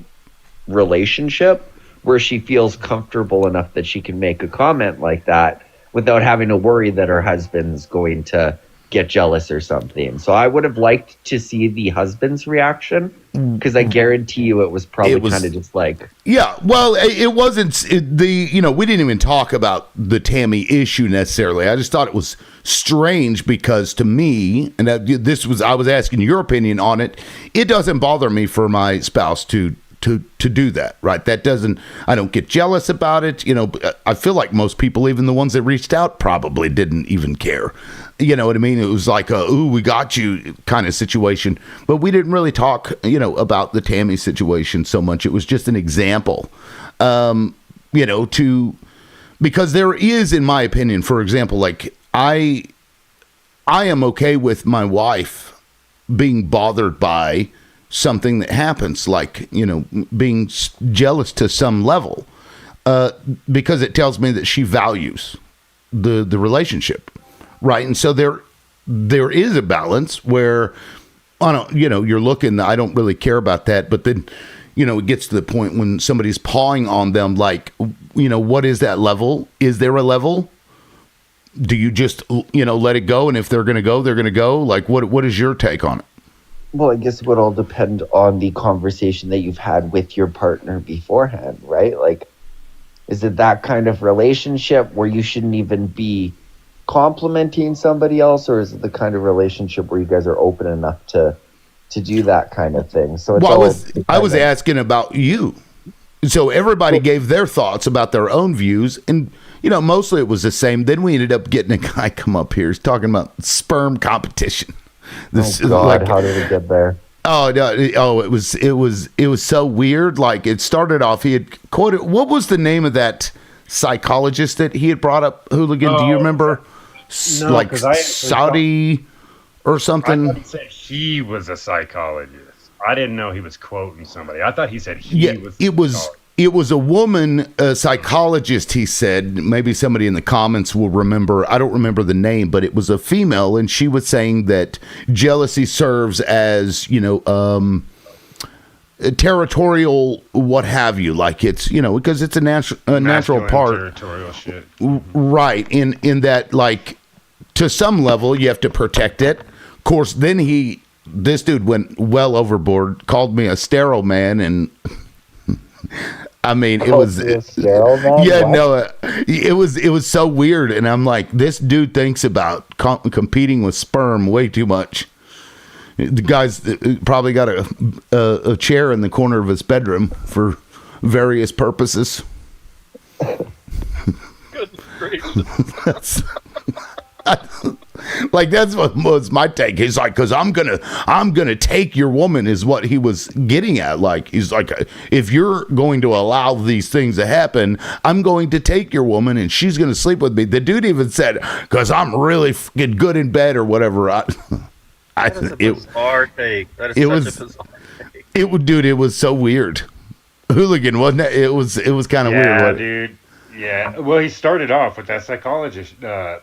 I: relationship where she feels comfortable enough that she can make a comment like that without having to worry that her husband's going to get jealous or something. So I would have liked to see the husband's reaction, because I guarantee you it was probably kind of just like,
A: Yeah, well, it wasn't we didn't even talk about the Tammy issue necessarily. I just thought it was strange because to me, and I was asking your opinion on it. It doesn't bother me for my spouse to do that, right? I don't get jealous about it. I feel like most people, even the ones that reached out, probably didn't even care. You know what I mean? It was like ooh, we got you kind of situation. But we didn't really talk, about the Tammy situation so much. It was just an example, because there is, in my opinion, for example, like I am okay with my wife being bothered by something that happens, like, being jealous to some level, because it tells me that she values the relationship. Right. And so there is a balance where, you're looking, I don't really care about that. But then, it gets to the point when somebody's pawing on them, like, what is that level? Is there a level? Do you just, let it go? And if they're going to go, they're going to go. Like, what is your take on it?
I: well, I guess it would all depend on the conversation that you've had with your partner beforehand, right? Like, is it that kind of relationship where you shouldn't even be complimenting somebody else, or is it the kind of relationship where you guys are open enough to do that kind of thing? So it's
A: I was asking about you. So everybody gave their thoughts about their own views, and mostly it was the same. Then we ended up getting a guy come up here. He's talking about sperm competition.
I: Oh God, how did it get there?
A: Oh no! Oh, it was so weird. Like, it started off. He had quoted. What was the name of that psychologist that he had brought up? Hooligan, do you remember?
F: No,
A: Like
F: 'cause I actually
A: Saudi or
F: I
A: something.
F: thought he said he was a psychologist. I didn't know he was quoting somebody. I thought he said he
A: Yeah,
F: was.
A: it was a woman, a psychologist, he said. Maybe somebody in the comments will remember. I don't remember the name, but it was a female, and she was saying that jealousy serves as, territorial, what have you. Like, it's, because it's a natural
F: masculine
A: part.
F: territorial shit.
A: Right. In that, like, to some level, you have to protect it. Of course, then this dude went well overboard, called me a sterile man, and I mean, it was, yeah, no, it was so weird. And I'm like, this dude thinks about competing with sperm way too much. The guy's probably got a chair in the corner of his bedroom for various purposes.
H: Good gracious.
A: Like, that's what was my take. He's like, because I'm gonna take your woman, is what he was getting at. Like, he's like, if you're going to allow these things to happen, I'm going to take your woman, and she's gonna sleep with me. The dude even said, because I'm really fucking good in bed or whatever.
H: That is a bizarre take. That is
A: it
H: such
A: was-
H: a bizarre take.
A: It was so weird. Hooligan, wasn't it? It was kind of weird.
F: Yeah,
A: wasn't it?
F: dude. Yeah. Well, he started off with that psychologist, the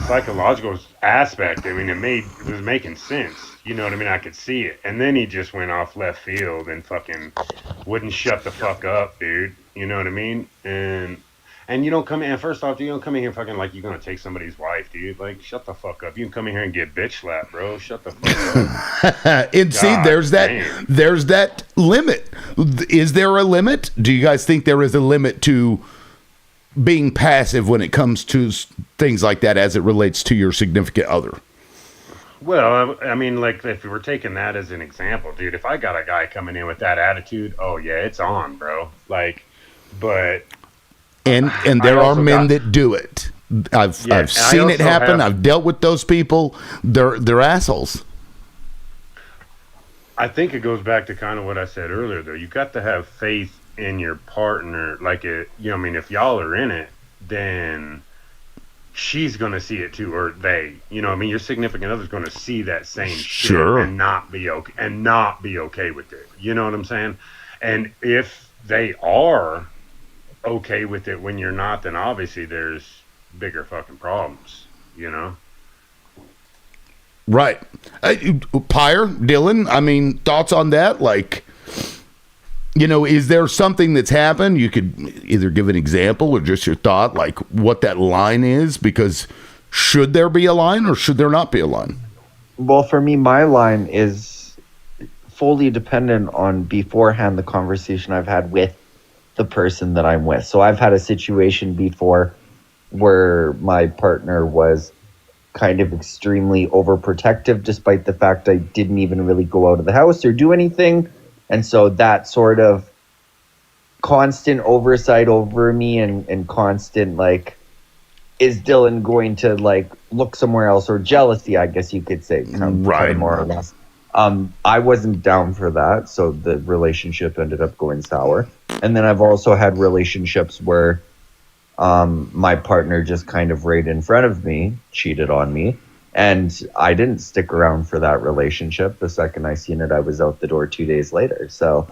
F: psychological aspect. I mean, it was making sense. You know what I mean? I could see it. And then he just went off left field and fucking wouldn't shut the fuck up, dude. You know what I mean? And you don't come in, first off, you don't come in here fucking like you're going to take somebody's wife, dude. Like, shut the fuck up. You can come in here and get bitch slapped, bro. Shut the fuck up.
A: And see,
F: God
A: there's
F: damn.
A: that limit. Is there a limit? Do you guys think there is a limit to being passive when it comes to things like that as it relates to your significant other?
F: Well, I mean, like if we were taking that as an example, dude, if I got a guy coming in with that attitude, oh yeah, it's on, bro. Like, but
A: and there are men that do it. I've seen it happen. I've dealt with those people. They're assholes.
F: I think it goes back to kind of what I said earlier, though. You got to have faith in your partner. Like, I mean, if y'all are in it, then she's going to see it too, or they. You know, I mean, your significant other's going to see that same shit and not be okay with it. You know what I'm saying? And if they are okay with it when you're not, then obviously there's bigger fucking problems. You know.
A: Right. Pyre, Dylan, I mean, thoughts on that? Like, you know, is there something that's happened? You could either give an example or just your thought, like what that line is, because should there be a line or should there not be a line?
I: Well, for me, my line is fully dependent on beforehand the conversation I've had with the person that I'm with. So I've had a situation before where my partner was kind of extremely overprotective, despite the fact I didn't even really go out of the house or do anything. And so that sort of constant oversight over me and constant, like, is Dylan going to, like, look somewhere else, or jealousy, I guess you could say, right, more or less. I wasn't down for that, so the relationship ended up going sour. And then I've also had relationships where my partner just kind of right in front of me cheated on me, and I didn't stick around for that relationship. The second I seen it, I was out the door 2 days later. So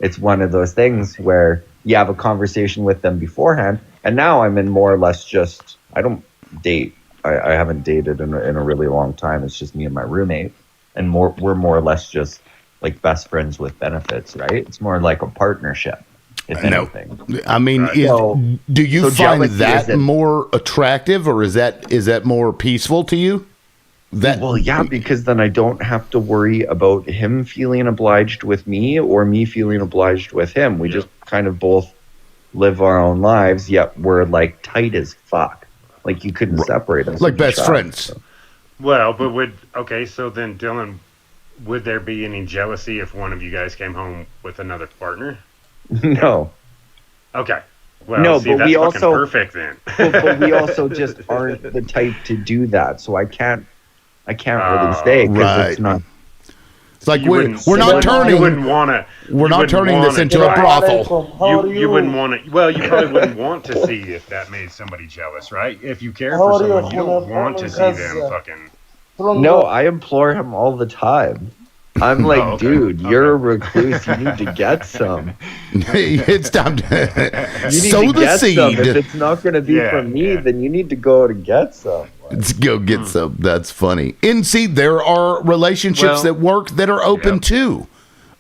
I: it's one of those things where you have a conversation with them beforehand, and now I'm in more or less just, I don't date. I haven't dated in a really long time. It's just me and my roommate, and we're more or less just like best friends with benefits, right? It's more like a partnership. If anything.
A: I mean, do you find that more attractive, or is that more peaceful to you?
I: Well, yeah, because then I don't have to worry about him feeling obliged with me or me feeling obliged with him. We just kind of both live our own lives, yet we're like tight as fuck. Like you couldn't separate us.
A: Like best friends. So.
F: Well, but so then Dylan, would there be any jealousy if one of you guys came home with another partner?
I: No.
F: Okay. Well,
I: no,
F: see,
I: but
F: that's
I: we also
F: perfect then.
I: but we also just aren't the type to do that, so I can't really say because it's not.
A: It's like we're not turning.
F: You wouldn't want to.
A: We're not turning this into a brothel.
F: You wouldn't want to. Well, you probably wouldn't want to see if that made somebody jealous, right? If you care for someone, you don't want to see them fucking.
I: No, I implore him all the time. I'm like, dude, you're a recluse. You need to get some.
A: It's time to sow the seed.
I: Some. If it's not going to be from me, then you need to go out and get some.
A: Let's go get some. That's funny. And see, there are relationships that work that are open too.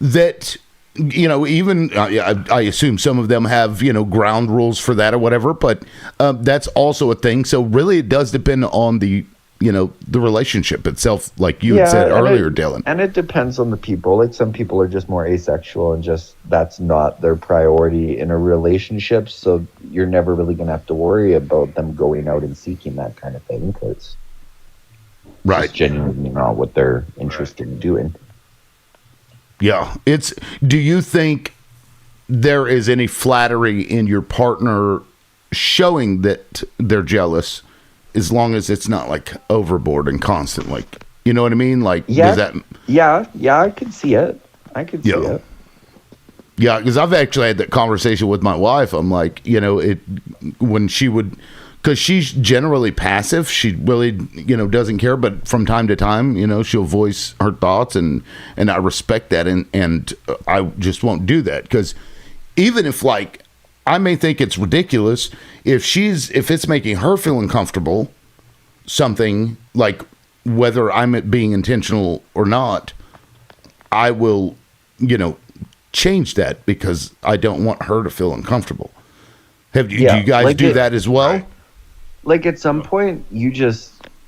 A: That, you know, even I assume some of them have, you know, ground rules for that or whatever. But that's also a thing. So really, it does depend on the relationship itself, like you had said earlier, Dylan.
I: And it depends on the people. Like some people are just more asexual and just that's not their priority in a relationship. So you're never really going to have to worry about them going out and seeking that kind of thing because it's genuinely not what they're interested in doing.
A: Yeah. Do you think there is any flattery in your partner showing that they're jealous? As long as it's not like overboard and constant, like, you know what I mean? Like, does that?
I: Yeah, I could see it. I could see it.
A: Yeah, because I've actually had that conversation with my wife. I'm like, you know, when she would, because she's generally passive. She really, you know, doesn't care. But from time to time, you know, she'll voice her thoughts, and I respect that, and I just won't do that because even if like. I may think it's ridiculous if it's making her feel uncomfortable, something like whether I'm being intentional or not, I will, you know, change that because I don't want her to feel uncomfortable. Do you guys do that as well?
I: Like at some point you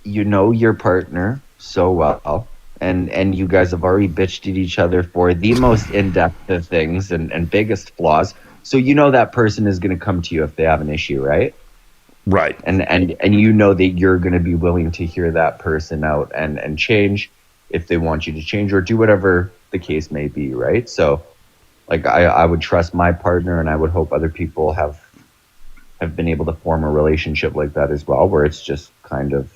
I: know your partner so well and you guys have already bitched at each other for the most in-depth of things and biggest flaws. So you know that person is going to come to you if they have an issue, right?
A: Right.
I: And you know that you're going to be willing to hear that person out and change if they want you to change or do whatever the case may be, right? So like I would trust my partner, and I would hope other people have been able to form a relationship like that as well, where it's just kind of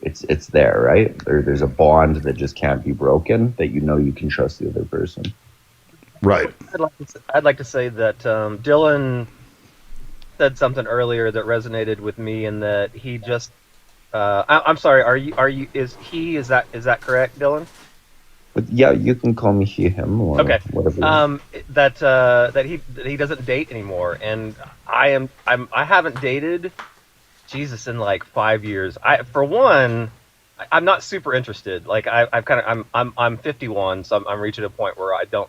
I: it's there, right? There's a bond that just can't be broken, that you know you can trust the other person.
A: Right.
H: I'd like to say that Dylan said something earlier that resonated with me, in that he just I'm sorry, is that correct, Dylan?
I: But yeah, you can call me he, him, or
H: Okay.
I: whatever.
H: That he doesn't date anymore, and I haven't dated, Jesus, in like 5 years. I'm not super interested. Like I'm 51, so I'm reaching a point where I don't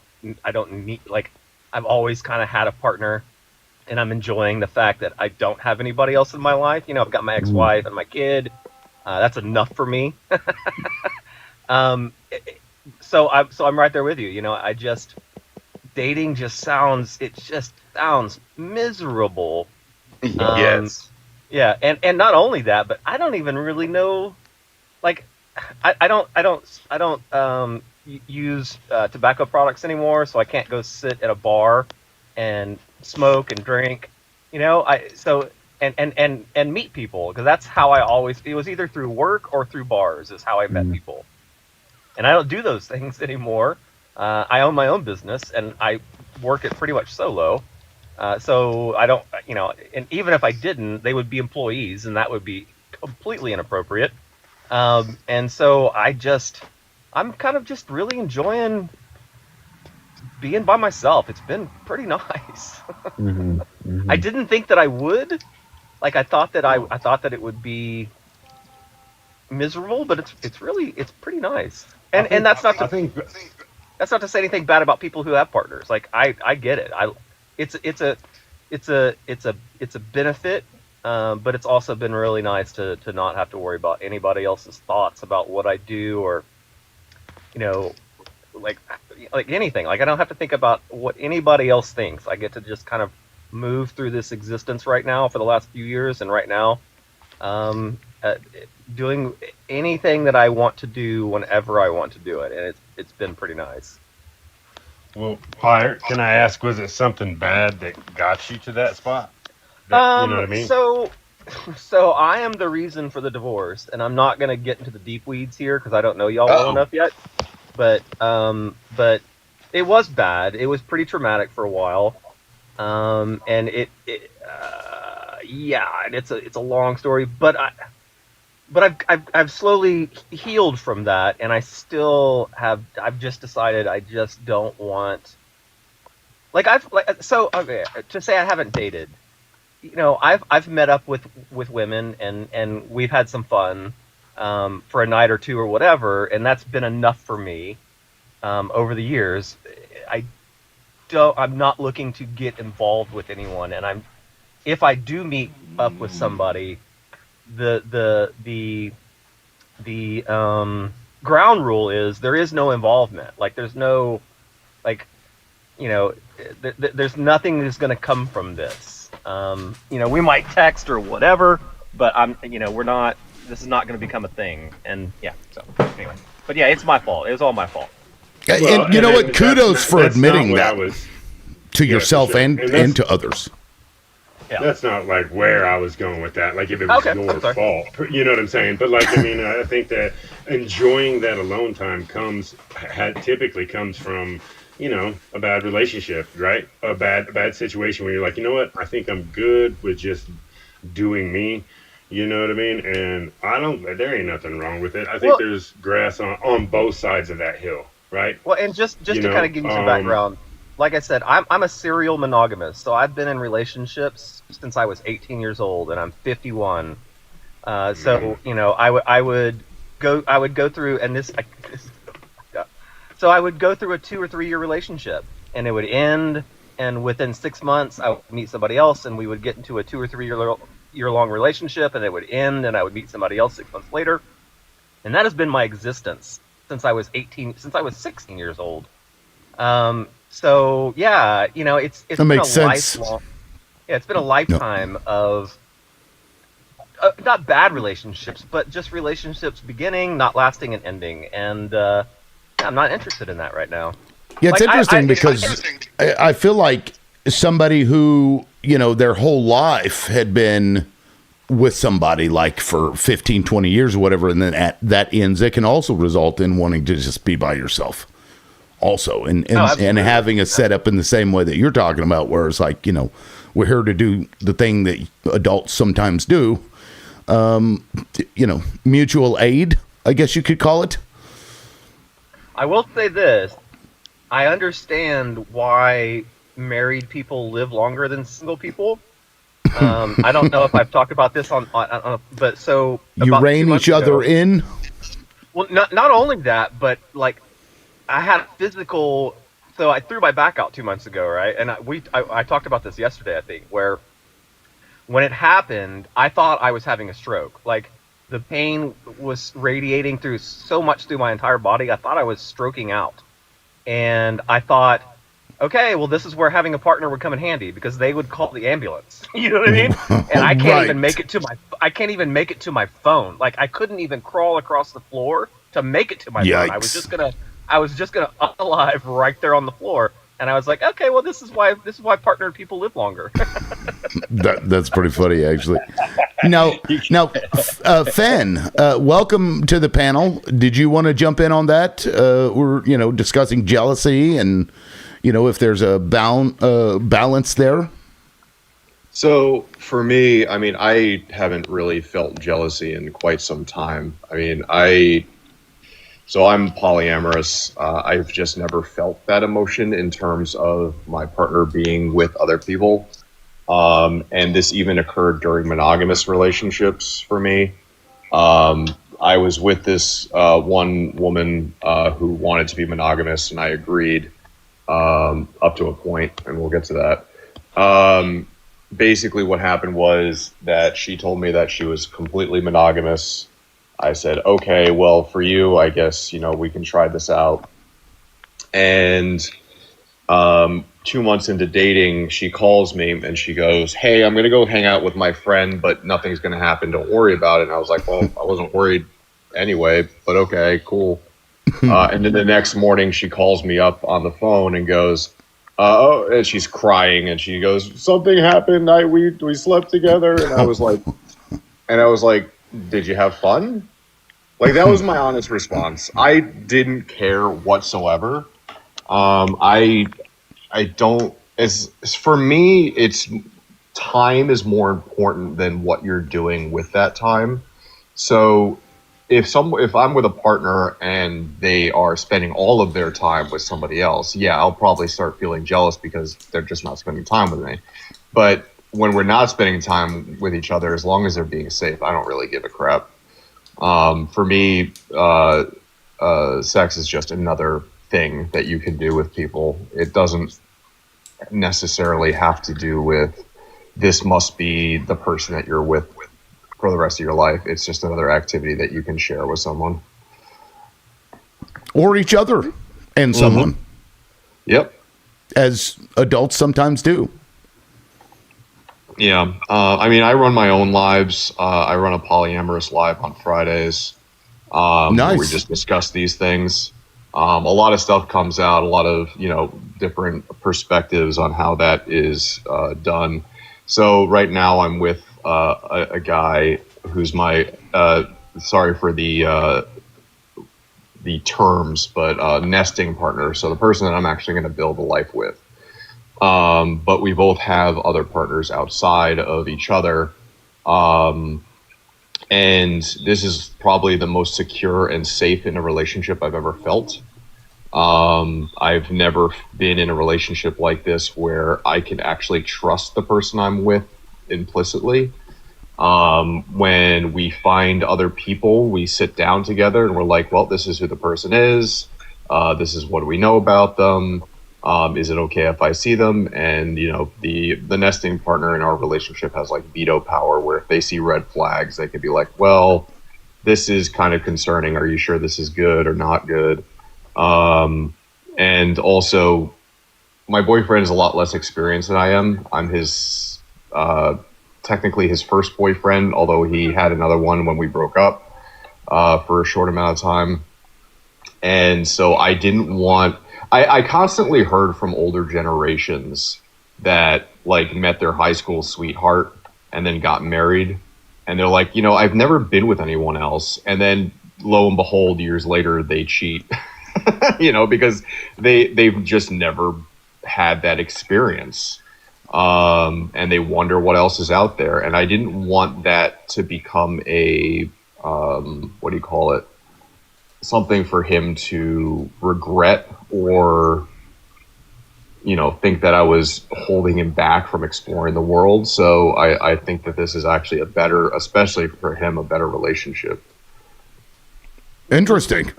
H: need, like, I've always kind of had a partner, and I'm enjoying the fact that I don't have anybody else in my life. You know, I've got my ex-wife and my kid. That's enough for me. So I'm right there with you. You know, dating just sounds miserable.
D: Yes.
H: Yeah, and not only that, but I don't even really know. Like, I don't use tobacco products anymore, so I can't go sit at a bar and smoke and drink. You know, and meet people, because that's how it was either through work or through bars is how I met people. And I don't do those things anymore. I own my own business, and I work it pretty much solo. So I don't, you know, and even if I didn't, they would be employees, and that would be completely inappropriate. And so I'm kind of just really enjoying being by myself. It's been pretty nice. I didn't think that I would. Like, I thought that it would be miserable, but it's pretty nice. And that's not to say anything bad about people who have partners. Like, I get it. It's a benefit, but it's also been really nice to not have to worry about anybody else's thoughts about what I do, or, you know, like anything. Like, I don't have to think about what anybody else thinks. I get to just kind of move through this existence right now for the last few years, and right now, doing anything that I want to do whenever I want to do it, and it's been pretty nice.
F: Well, Pyre, can I ask, was it something bad that got you to that spot? You know what I mean?
H: So I am the reason for the divorce, and I'm not going to get into the deep weeds here because I don't know y'all well enough yet. But it was bad. It was pretty traumatic for a while, and and it's a long story. But I've slowly healed from that, and I've just decided I just don't want. To say I haven't dated. You know, I've met up with women, and we've had some fun for a night or two or whatever, and that's been enough for me over the years. I'm not looking to get involved with anyone, and if I do meet up with somebody, the ground rule is there is no involvement. Like, there's no, like, you know, there's nothing that's going to come from this. You know, we might text or whatever, but this is not going to become a thing. And yeah, so anyway, but yeah, it's my fault. It was all my fault.
A: And you know what? Kudos for admitting that to yourself and to others.
F: Yeah. That's not like where I was going with that. Like, if it was your fault, you know what I'm saying? But like, I mean, I think that enjoying that alone time typically comes from, you know, a bad relationship, right? A bad situation where you're like, you know what? I think I'm good with just doing me. You know what I mean? And there ain't nothing wrong with it. I think there's grass on both sides of that hill, right?
H: Well, and just to kind of give you some background, like I said, I'm a serial monogamist. So I've been in relationships since I was 18 years old, and I'm 51. So, you know, I would go through, and so I would go through a 2 or 3 year relationship, and it would end, and within 6 months I would meet somebody else, and we would get into a 2 or 3 year long relationship, and it would end, and I would meet somebody else 6 months later. And that has been my existence since I was 16 years old. So yeah, you know, it's
A: That
H: been
A: makes
H: a
A: sense.
H: lifelong, yeah, it's been a lifetime of not bad relationships, but just relationships beginning, not lasting, and ending. And I'm not interested in that right now.
A: Yeah, it's
H: Like,
A: interesting because I feel like somebody who, you know, their whole life had been with somebody like for 15, 20 years or whatever, and then that ends, it can also result in wanting to just be by yourself also. And
H: absolutely.
A: having a setup in the same way that you're talking about, where it's like, you know, we're here to do the thing that adults sometimes do. You know, mutual aid, I guess you could call it.
H: I will say this: I understand why married people live longer than single people. I don't know if I've talked about this on but so
A: You
H: about 2
A: rein
H: months
A: each other
H: ago-
A: in.
H: Well, not only that, but like I had a physical. So I threw my back out 2 months ago, right? And I talked about this yesterday, I think, where when it happened, I thought I was having a stroke. Like the pain was radiating through so much through my entire body. I thought I was stroking out, and I thought, okay, well, this is where having a partner would come in handy because they would call the ambulance. You know what I mean? And I can't
A: Right.
H: even make it to my. I can't even make it to my phone. Like I couldn't even crawl across the floor to make it to my phone. I was
A: Yikes.
H: just gonna unalive right there on the floor. And I was like, okay, well, this is why partnered people live longer.
A: That's pretty funny, actually. Now, Fen, welcome to the panel. Did you want to jump in on that? We're, you know, discussing jealousy and, you know, if there's a balance there.
J: So for me, I mean, I haven't really felt jealousy in quite some time. I mean, so I'm polyamorous. I've just never felt that emotion in terms of my partner being with other people. And this even occurred during monogamous relationships for me. I was with this one woman who wanted to be monogamous, and I agreed up to a point, and we'll get to that. Basically, what happened was that she told me that she was completely monogamous. I said, okay, well, for you, I guess, you know, we can try this out. And 2 months into dating, she calls me and she goes, hey, I'm going to go hang out with my friend, but nothing's going to happen. Don't worry about it. And I was like, well, I wasn't worried anyway, but okay, cool. And then the next morning she calls me up on the phone and goes, and she's crying and she goes, something happened. We slept together. And I was like, did you have fun? Like, that was my honest response. I didn't care whatsoever. I don't, as for me, it's time is more important than what you're doing with that time. So if I'm with a partner and they are spending all of their time with somebody else, yeah, I'll probably start feeling jealous because they're just not spending time with me. But when we're not spending time with each other, as long as they're being safe, I don't really give a crap. For me, sex is just another thing that you can do with people. It doesn't necessarily have to do with this must be the person that you're with for the rest of your life. It's just another activity that you can share with someone.
A: Or each other and someone.
J: Yep.
A: As adults sometimes do.
J: Yeah. I mean, I run my own lives. I run a polyamorous live on Fridays.
A: Nice.
J: Where we just discuss these things. A lot of stuff comes out, a lot of, you know, different perspectives on how that is done. So right now I'm with a guy who's my, sorry for the terms, but nesting partner. So the person that I'm actually going to build a life with. But we both have other partners outside of each other. And this is probably the most secure and safe in a relationship I've ever felt. I've never been in a relationship like this where I can actually trust the person I'm with implicitly. When we find other people, we sit down together and we're like, well, this is who the person is. This is what we know about them. Is it okay if I see them? And, you know, the nesting partner in our relationship has like veto power where if they see red flags, they could be like, well, this is kind of concerning. Are you sure this is good or not good? And also my boyfriend is a lot less experienced than I am. I'm his technically his first boyfriend, although he had another one when we broke up for a short amount of time. And so I didn't want. I constantly heard from older generations that like met their high school sweetheart and then got married, and they're like, I've never been with anyone else, and then lo and behold, years later they cheat, because they've just never had that experience, and they wonder what else is out there. And I didn't want that to become a what do you call it? Something for him to regret or think that I was holding him back from exploring the world. So I think that this is actually especially for him, a better relationship.
A: Interesting.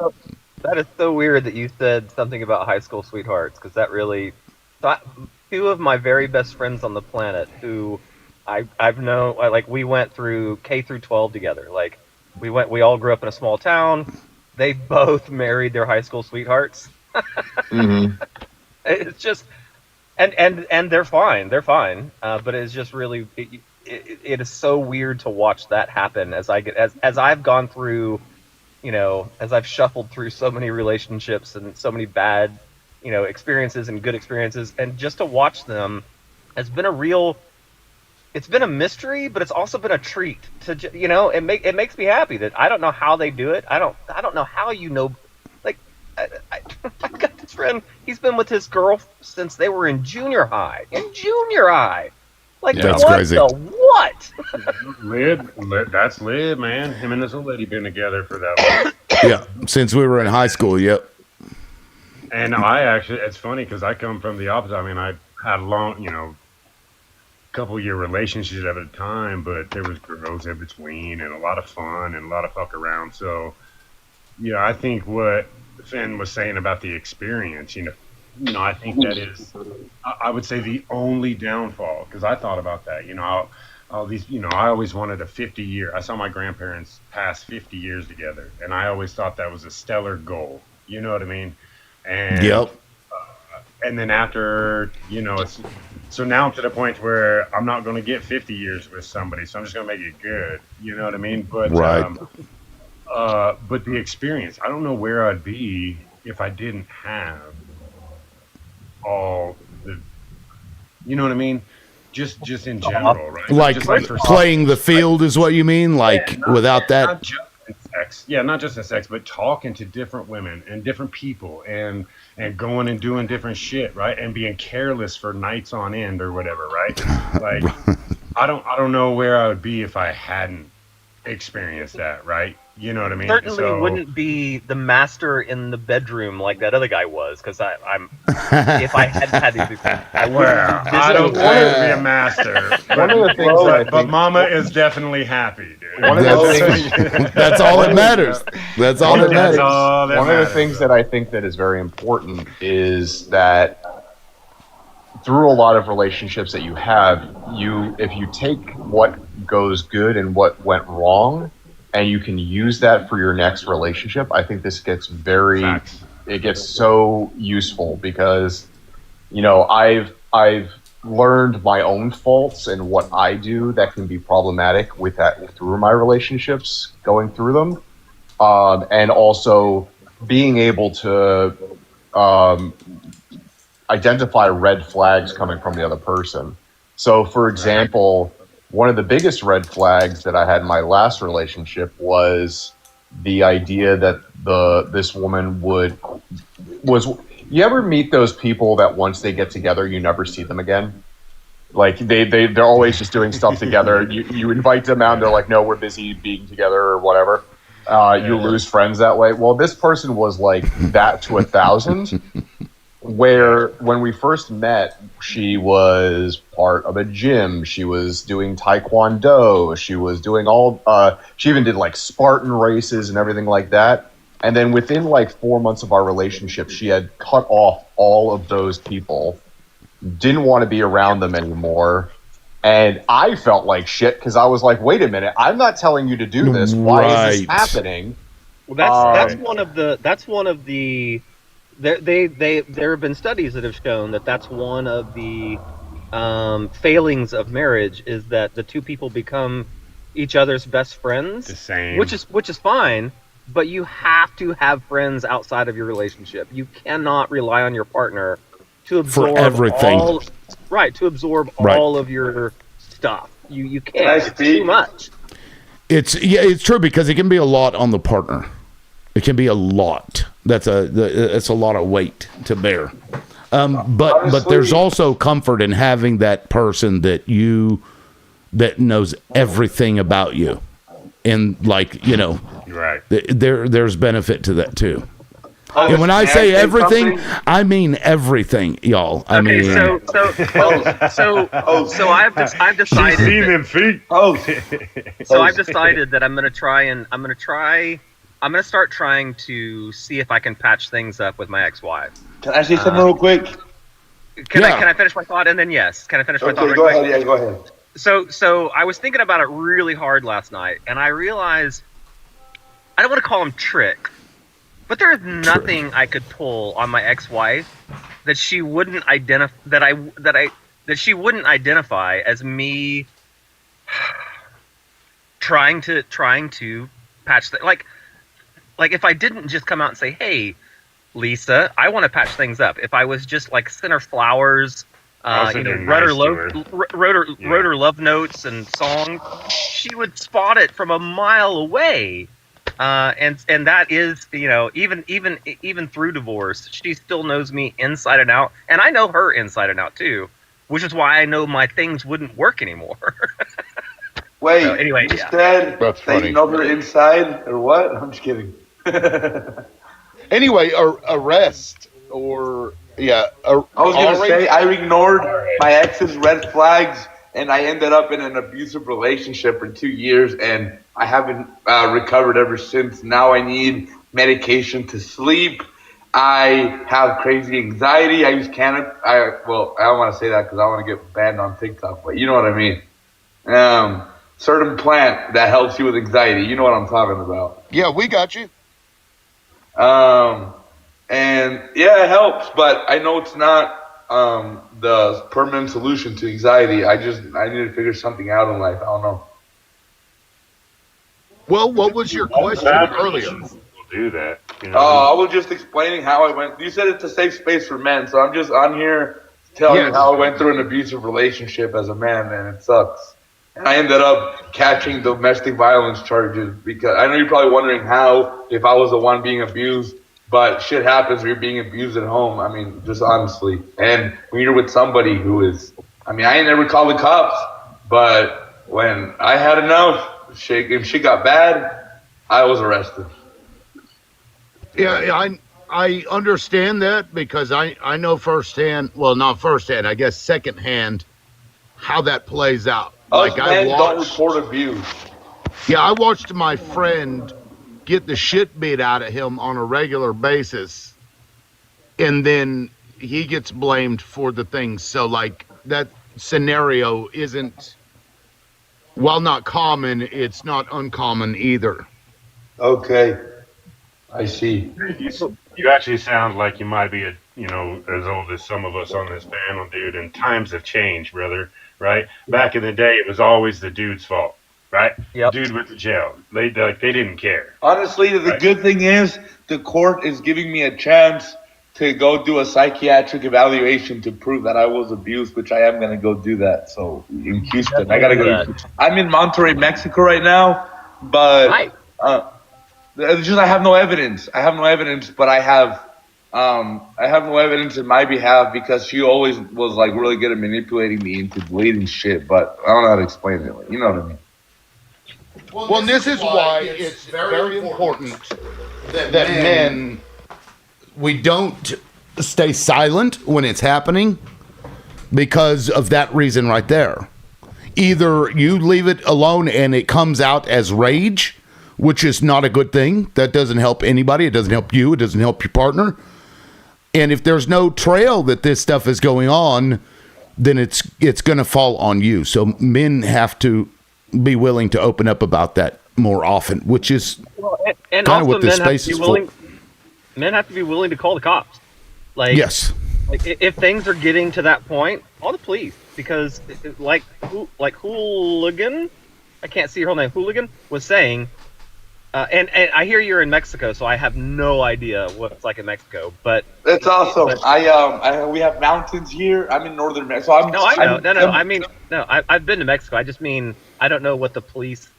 H: That is so weird that you said something about high school sweethearts, because that really, two of my very best friends on the planet who I've known, like we went through K through 12 together. Like we all grew up in a small town. They both married their high school sweethearts.
J: Mm-hmm.
H: It's just, and they're fine. They're fine. But it's just really, it is so weird to watch that happen as I've gone through, as I've shuffled through so many relationships and so many bad, experiences and good experiences, and just to watch them has been it's been a mystery, but it's also been a treat to, it makes me happy that I don't know how they do it. I don't know how, like, I've got this friend, he's been with his girl since they were in junior high. Like,
A: That's
H: what
A: crazy.
H: the what?
F: That's Lib, man. Him and this old lady been together for that long.
A: Yeah, since we were in high school, yep.
F: And it's funny because I come from the opposite. I mean, I had a long, couple-year relationship at a time, but there was girls in between and a lot of fun and a lot of fuck around. So, I think what Finn was saying about the experience, I think that is, I would say, the only downfall, because I thought about that. All these, I always wanted a 50-year. I saw my grandparents pass 50 years together, and I always thought that was a stellar goal. You know what I mean? And
A: Yep.
F: And then after, so now I'm to the point where I'm not going to get 50 years with somebody, so I'm just going to make it good. You know what I mean? But
A: Right.
F: But the experience, I don't know where I'd be if I didn't have all the, you know what I mean? Just in general, right?
A: Like
F: Just for
A: playing the field is what you mean? Like without that?
F: Not just in sex. Yeah, not just in sex, but talking to different women and different people and going and doing different shit, right? And being careless for nights on end or whatever, right? Like, I don't know where I would be if I hadn't experienced that, right? You know what I mean?
H: Certainly wouldn't be the master in the bedroom like that other guy was, because I'm if I hadn't had these experiences, I
F: don't claim to be a master.
J: One of the things
F: but Mama is definitely happy, dude.
A: That's all that matters. That's all that matters.
J: One of the things that I think that is very important is that through a lot of relationships that you have, if you take what goes good and what went wrong, and you can use that for your next relationship, I think this gets it gets so useful because, I've learned my own faults and what I do that can be problematic with that through my relationships, going through them, and also being able to identify red flags coming from the other person. So, for example, one of the biggest red flags that I had in my last relationship was the idea that this woman you ever meet those people that once they get together, you never see them again? Like they're always just doing stuff together. You invite them out and they're like, no, we're busy being together or whatever. You lose friends that way. Well, this person was like that to 1,000. Where when we first met, she was part of a gym. She was doing Taekwondo. She was doing she even did like Spartan races and everything like that. And then within like 4 months of our relationship, she had cut off all of those people, didn't want to be around them anymore. And I felt like shit because I was like, wait a minute, I'm not telling you to do this. Why is this happening?
H: Well, that's one of the there have been studies that have shown that that's one of the failings of marriage, is that the two people become each other's best friends.
F: The same.
H: Which is fine, but you have to have friends outside of your relationship. You cannot rely on your partner to absorb
A: everything.
H: to absorb
A: Right.
H: all of your stuff. You can't. It's too much.
A: It's true, because it can be a lot on the partner. It can be a lot. That's a lot of weight to bear. But there's also comfort in having that person that knows everything about you, and
F: Right.
A: there's benefit to that too. And when I say everything, I mean everything, y'all. I mean,
H: so I've decided.
F: Seen them feet.
H: So I've decided that I'm gonna start trying to see if I can patch things up with my ex-wife.
K: Can I say something real quick?
H: Can I finish my thought, and then yes, can I finish my thought?
K: Okay, go ahead. Yeah, go ahead.
H: So I was thinking about it really hard last night, and I realized I don't want to call them tricks, but there is nothing I could pull on my ex-wife that she wouldn't identify as me trying to patch like if I didn't just come out and say, "Hey, Lisa, I want to patch things up." If I was just like send her flowers, wrote her love notes and songs, she would spot it from a mile away. And that is, even through divorce, she still knows me inside and out, and I know her inside and out too, which is why I know my things wouldn't work anymore.
K: Wait,
H: So, anyway,
K: you
H: yeah.
K: said
A: That's
K: that
A: funny.
K: you know her inside or what? I'm just kidding.
A: anyway, arrest or
K: I was gonna say I ignored my ex's red flags, and I ended up in an abusive relationship for 2 years, and I haven't recovered ever since. Now I need medication to sleep. I have crazy anxiety. I use cannabis. I don't want to say that because I want to get banned on TikTok, but you know what I mean. Certain plant that helps you with anxiety. You know what I'm talking about.
A: Yeah, we got you.
K: And yeah, it helps, but I know it's not the permanent solution to anxiety. I need to figure something out in life. I don't know.
A: Well, what was your question earlier?
F: We'll do that.
K: I was just explaining how I went. You said it's a safe space for men, so I'm just on here telling you how I went through an abusive relationship as a man, and it sucks. And I ended up catching domestic violence charges because I know you're probably wondering how, if I was the one being abused, but shit happens when you're being abused at home. I mean, just honestly. And when you're with somebody who is, I ain't never called the cops, but when I had enough, and shit got bad, I was arrested.
L: Yeah, I understand that because I know firsthand, well, not firsthand, I guess secondhand, how that plays out.
K: Us men don't report abuse.
L: Yeah, I watched my friend get the shit beat out of him on a regular basis, and then he gets blamed for the things. So, like, that scenario isn't, while not common, it's not uncommon either.
K: Okay. I see.
F: You actually sound like you might be as old as some of us on this panel, dude. And times have changed, brother. Right? Back in the day, it was always the dude's fault. Right?
H: Yep.
F: Dude went to jail. They didn't care.
K: Honestly, the good thing is the court is giving me a chance to go do a psychiatric evaluation to prove that I was abused, which I am going to go do that. So in Houston, I got to go. I'm in Monterrey, Mexico right now, but it's just I have no evidence. But I have no evidence in my behalf because she always was like really good at manipulating me into deleting shit. But I don't know how to explain it. You know what I mean?
A: Well, this is why it's very important that men, we don't stay silent when it's happening because of that reason right there. Either you leave it alone and it comes out as rage, which is not a good thing. That doesn't help anybody. It doesn't help you. It doesn't help your partner. And if there's no trail that this stuff is going on, then it's going to fall on you. So men have to be willing to open up about that more often, which is
H: and
A: kind of
H: also
A: what this space is for.
H: Men have to be willing to call the cops. Like,
A: Yes.
H: like if things are getting to that point, call the police because, like Hooligan, I can't see her whole name. Hooligan was saying, and I hear you're in Mexico, so I have no idea what it's like in Mexico. But
K: It's awesome.
H: but-
K: We have mountains here. I'm in northern Mexico. So
H: no, I know. No. I mean, no. I've been to Mexico. I just mean I don't know what the police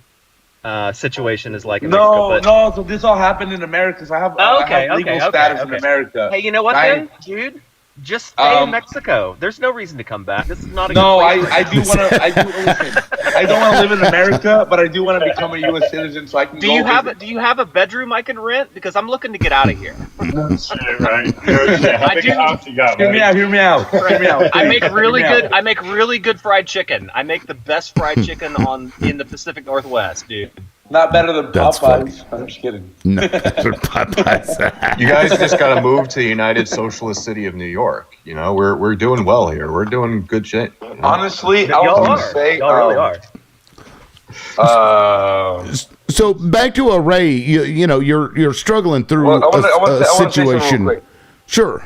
H: situation is like in Mexico. But
K: No. So this all happened in America. So I have legal status in America.
H: hey, you know what,
K: I-
H: then, dude? Just stay in Mexico. There's no reason to come back. This is not a
K: No,
H: good place
K: I
H: right
K: do want to. Listen. I don't want to live in America, but I do want to become a U.S. citizen so I can.
H: Do you have a bedroom I can rent? Because I'm looking to get out of here.
F: Shit, right? How big a house you got,
K: Hear me out. Hear me out. Hear me out.
G: I make really
K: Hear me
G: good. I make really good fried chicken. I make the best fried chicken in the Pacific Northwest, dude.
K: Not better than
A: That's
K: Popeyes. I'm just kidding.
A: No, Popeyes.
J: You guys just got to move to the United Socialist City of New York. You know, we're doing well here. We're doing good shit. You know?
K: Honestly, I
H: Y'all
K: was
H: are.
K: gonna say,
H: Y'all really are.
A: So back to Ray, you know you're struggling through
K: Well, I wanna
A: a
K: say something real
A: situation.
K: quick.
A: Sure.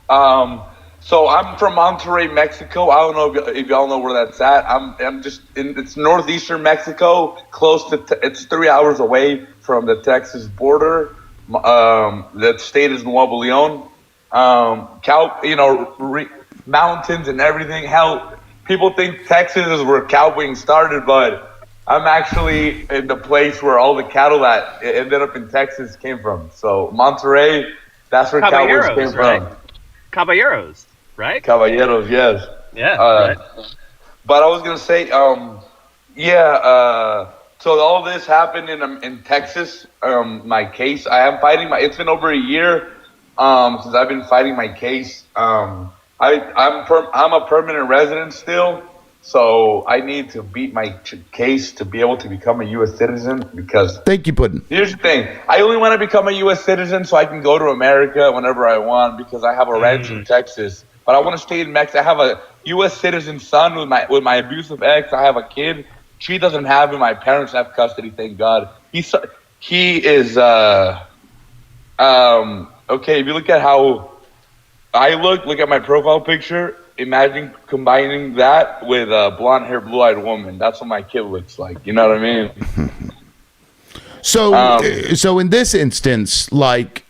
K: So I'm from Monterrey, Mexico. I don't know if y'all know where that's at. I'm just it's northeastern Mexico, close to it's 3 hours away from the Texas border. The state is Nuevo Leon. Mountains and everything. Hell, people think Texas is where cowboying started, but I'm actually in the place where all the cattle that ended up in Texas came from. So Monterrey, that's where cowboys came
H: right?
K: from.
H: Caballeros, right?
K: Caballeros, yes.
H: Yeah. Right.
K: But I was gonna say, so all this happened in Texas. My case, I am fighting it's been over a year since I've been fighting my case. I'm a permanent resident still, so I need to beat my case to be able to become a U.S. citizen because.
A: Thank you, Puddin'.
K: Here's the thing. I only want to become a U.S. citizen so I can go to America whenever I want because I have a ranch in Texas. But I want to stay in Mexico. I have a U.S. citizen son with my abusive ex. I have a kid. She doesn't have him. My parents have custody, thank God. He is, okay, if you look at how I look at my profile picture, imagine combining that with a blonde-haired, blue-eyed woman. That's what my kid looks like. You know what I mean?
A: So in this instance, like,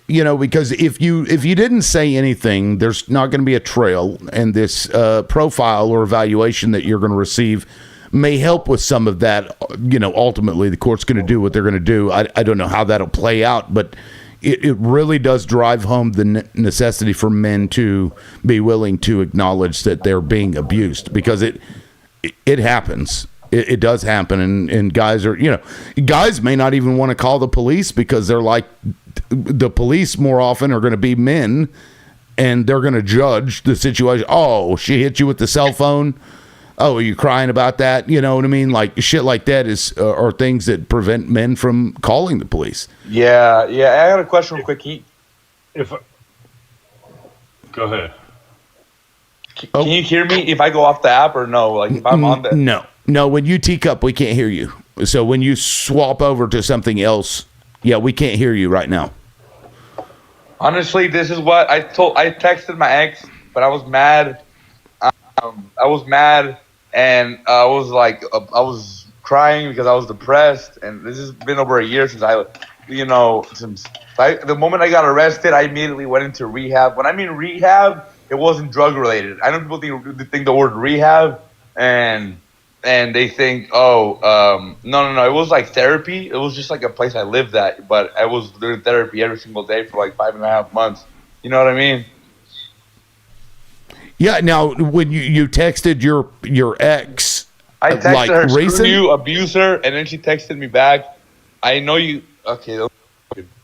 A: you know, because if you didn't say anything, there's not going to be a trail, and this profile or evaluation that you're going to receive may help with some of that. You know, ultimately the court's going to do what they're going to do. I don't know how that'll play out, but it really does drive home the necessity for men to be willing to acknowledge that they're being abused, because it happens. It does happen, and guys are, you know, guys may not even want to call the police because they're like, the police more often are going to be men, and they're going to judge the situation. Oh, she hit you with the cell phone. Oh, are you crying about that? You know what I mean? Like shit like that are things that prevent men from calling the police.
K: Yeah. I got a question real quick.
F: Go ahead.
K: Can you hear me if I go off the app or no? Like if I'm on the
A: No. When you teacup, we can't hear you. So when you swap over to something else, yeah, we can't hear you right now.
K: Honestly, this is what I texted my ex, but I was mad. And I was like, I was crying because I was depressed. And this has been over a year since the moment I got arrested, I immediately went into rehab. When I mean rehab, it wasn't drug related. I know people think the word rehab and they think, no, it was like therapy. It was just like a place I lived at, but I was doing therapy every single day for like 5.5 months. You know what I mean?
A: Yeah. Now, when you texted your ex,
K: I texted
A: like
K: her, "Screw
A: recent?
K: you, abuse her," and then she texted me back. I know you. Okay,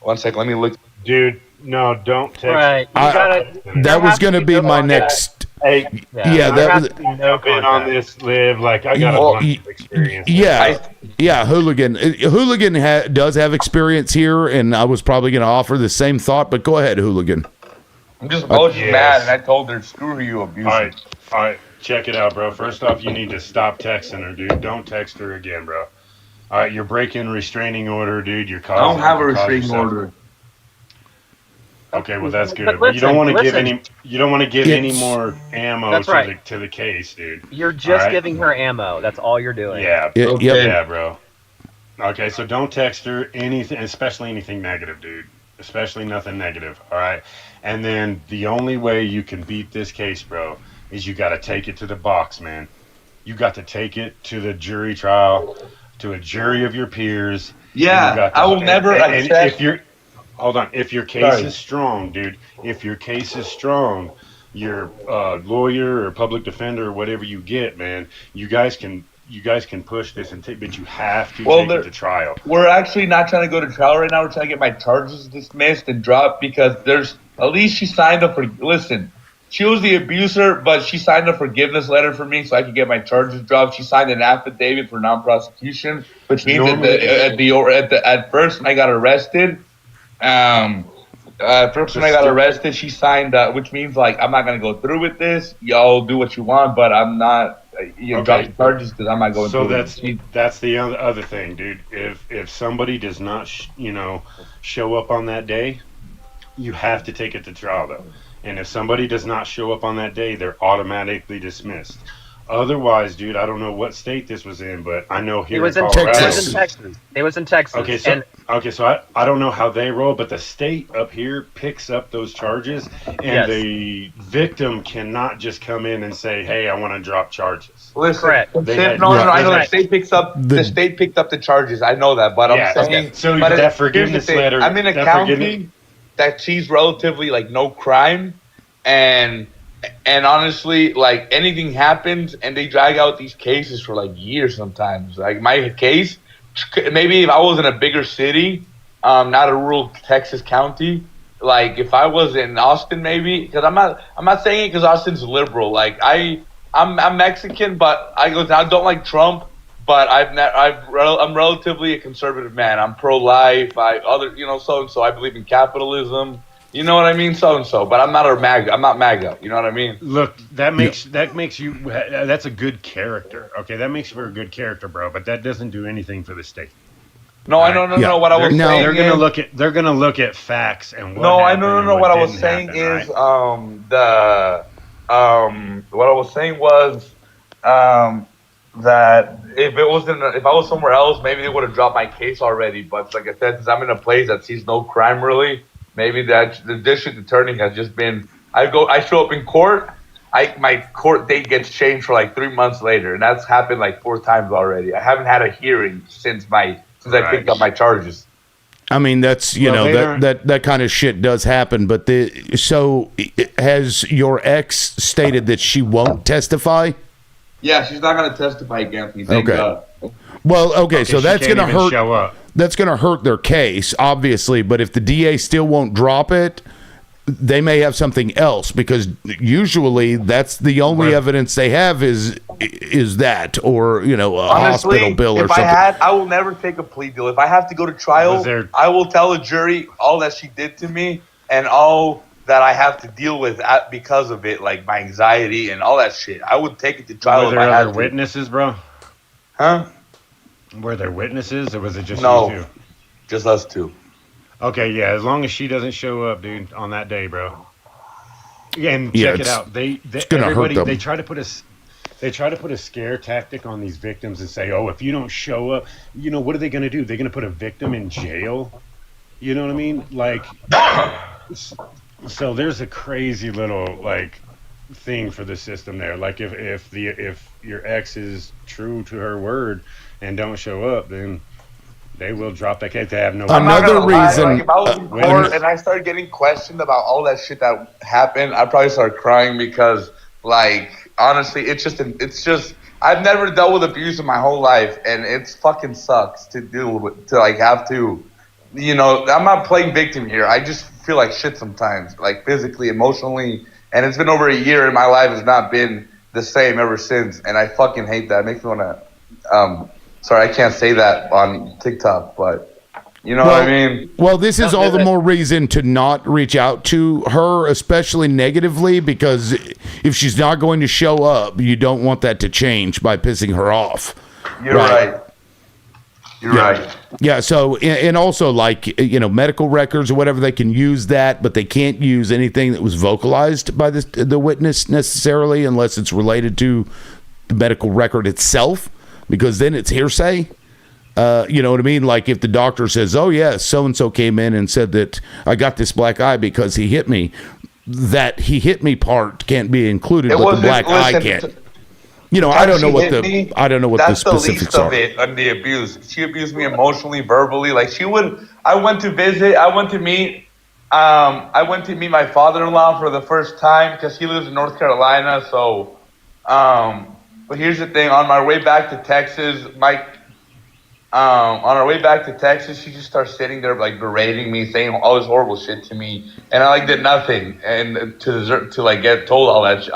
K: 1 second. Let me look.
F: Dude, no, don't text.
H: Right.
A: That was going to be my next.
F: Hey,
A: that was.
F: I've been on this live. Like, I got a bunch of experience.
A: Yeah, Hooligan. Hooligan does have experience here, and I was probably going to offer the same thought, but go ahead, Hooligan.
K: I was just mad, and I told her, "Screw you, abuse her."
F: All right. Check it out, bro. First off, you need to stop texting her, dude. Don't text her again, bro. All right, you're breaking restraining order, dude. You're causing.
K: I don't have a restraining order.
F: Okay, well that's good.
H: But
F: But you don't want to give
H: listen.
F: any. You don't want to give any
A: It's-
F: more ammo
H: That's right.
F: to the case, dude.
H: You're just
F: Alright.
H: giving her ammo. That's all you're doing.
F: Yeah.
A: Yep.
F: Yeah, bro. Okay, so don't text her anything, especially anything negative, dude. Especially nothing negative. All right. And then the only way you can beat this case, bro, is you got to take it to the box, man. You got to take it to the jury trial, to a jury of your peers.
K: Yeah,
F: You got to-
K: I will never
F: and
K: accept.
F: if you're, hold on, if your case
K: Sorry.
F: is strong, dude, if your case is strong, your lawyer or public defender or whatever you get, man, you guys can push this and take, but you have to
K: Well,
F: take
K: there-
F: it to trial.
K: We're actually not trying to go to trial right now. We're trying to get my charges dismissed and dropped because there's at least she signed up for. Listen, she was the abuser, but she signed a forgiveness letter for me so I could get my charges dropped. She signed an affidavit for non-prosecution, which means at first when I got arrested, she signed, which means like I'm not gonna go through with this. Y'all do what you want, but I'm not. Drop the charges because I'm not going
F: So
K: through.
F: that's the other thing, dude. If somebody does not show up on that day, you have to take it to trial though. And if somebody does not show up on that day, they're automatically dismissed. Otherwise, dude, I don't know what state this was in, but I know here
H: It was
F: in
H: in
F: Colorado.
H: Texas. It was in Texas.
F: Okay, so I don't know how they roll, but the state up here picks up those charges, and
H: Yes.
F: the victim cannot just come in and say, "Hey, I want to drop charges."
K: Listen,
H: Correct.
K: no,
F: They had-
K: I know
H: Right.
K: the state picks up
A: The-
K: the state picked up the charges. I know that, but
F: Yeah,
K: I'm saying.
F: okay. So
K: but
F: that
K: here's the
F: forgiveness
K: thing.
F: letter-
K: I'm in a
F: that
K: county
F: forgiveness-
K: that sees relatively like no crime, and honestly, like anything happens, and they drag out these cases for like years sometimes. Like my case, maybe if I was in a bigger city, not a rural Texas county. Like if I was in Austin, maybe because I'm not saying it because Austin's liberal. Like I'm Mexican, but I don't like Trump. But I'm relatively a conservative man. I'm pro-life. So and so. I believe in capitalism. You know what I mean? So and so. But I'm not MAGA. I'm not MAGA. You know what I mean?
F: Look, that makes you. That's a good character. Okay, that makes you for a good character, bro. But that doesn't do anything for the state.
K: No, I know. No. What I was saying
F: They're gonna
K: is,
F: look at facts and what.
K: No, I
F: happened
K: know.
F: and
K: No. What I was
F: didn't
K: saying
F: happen,
K: is
F: right?
K: what I was saying was that if I was somewhere else, maybe they would have dropped my case already. But like I said, since I'm in a place that sees no crime really, maybe that the district attorney has just been. I show up in court. My court date gets changed for like 3 months later, and that's happened like 4 times already. I haven't had a hearing since I picked up my charges.
A: I mean, that's
F: Well, they aren't-
A: that kind of shit does happen. But has your ex stated that she won't testify?
K: Yeah, she's not gonna testify against me. Thank
A: Okay.
K: God.
A: Well, okay, so
F: She
A: that's
F: can't
A: gonna
F: even
A: hurt.
F: Show up.
A: That's gonna hurt their case, obviously. But if the DA still won't drop it, they may have something else because usually that's the only evidence they have is that or a hospital bill or
K: if
A: something.
K: I will never take a plea deal. If I have to go to trial,
F: Was there-
K: I will tell the jury all that she did to me and all that I have to deal with because of it, like my anxiety and all that shit. I would take it to trial
F: Were
K: if
F: there
K: I
F: other
K: had to.
F: witnesses, bro?
K: Huh?
F: Were there witnesses, or was it just
K: No.
F: you two?
K: Just us two.
F: Okay, yeah. As long as she doesn't show up, dude, on that day, bro. Yeah, and
A: Yeah,
F: check it
A: it's-
F: out. They
A: gonna hurt
F: everybody
A: them.
F: they try to put a scare tactic on these victims and say, oh, if you don't show up, what are they gonna do? They're gonna put a victim in jail. You know what I mean? Like, so there's a crazy little thing for the system there. Like if your ex is true to her word and don't show up, then they will drop that case. They have no.
K: I'm not
A: Another
K: gonna lie,
A: reason-
K: like, if I was in
F: when-
K: court and I started getting questioned about all that shit that happened, I'd probably start crying because, honestly, it's just. I've never dealt with abuse in my whole life, and it fucking sucks to deal with. Have to, I'm not playing victim here. I just feel like shit sometimes, like physically, emotionally, and it's been over a year, and my life has not been the same ever since, and I fucking hate that. It makes me want to. Sorry, I can't say that on TikTok, but you know what I mean?
A: Well, this is all the more reason to not reach out to her, especially negatively, because if she's not going to show up, you don't want that to change by pissing her off.
K: You're right. You're right.
A: Yeah. So, and also like, medical records or whatever, they can use that, but they can't use anything that was vocalized by the witness necessarily, unless it's related to the medical record itself, because then it's hearsay. You know what I mean? Like if the doctor says, "Oh yeah, so and so came in and said that I got this black eye because he hit me," that he hit me part can't be included, but the black eye can't. I don't know what the specifics are.
K: That's the least of it on the abuse. She abused me emotionally, verbally. Like I went to visit. I went to meet my father-in-law for the first time because he lives in North Carolina. So, but here's the thing: on my way back to Texas, she just starts sitting there like berating me, saying all this horrible shit to me, and I did nothing, and to get told all that shit.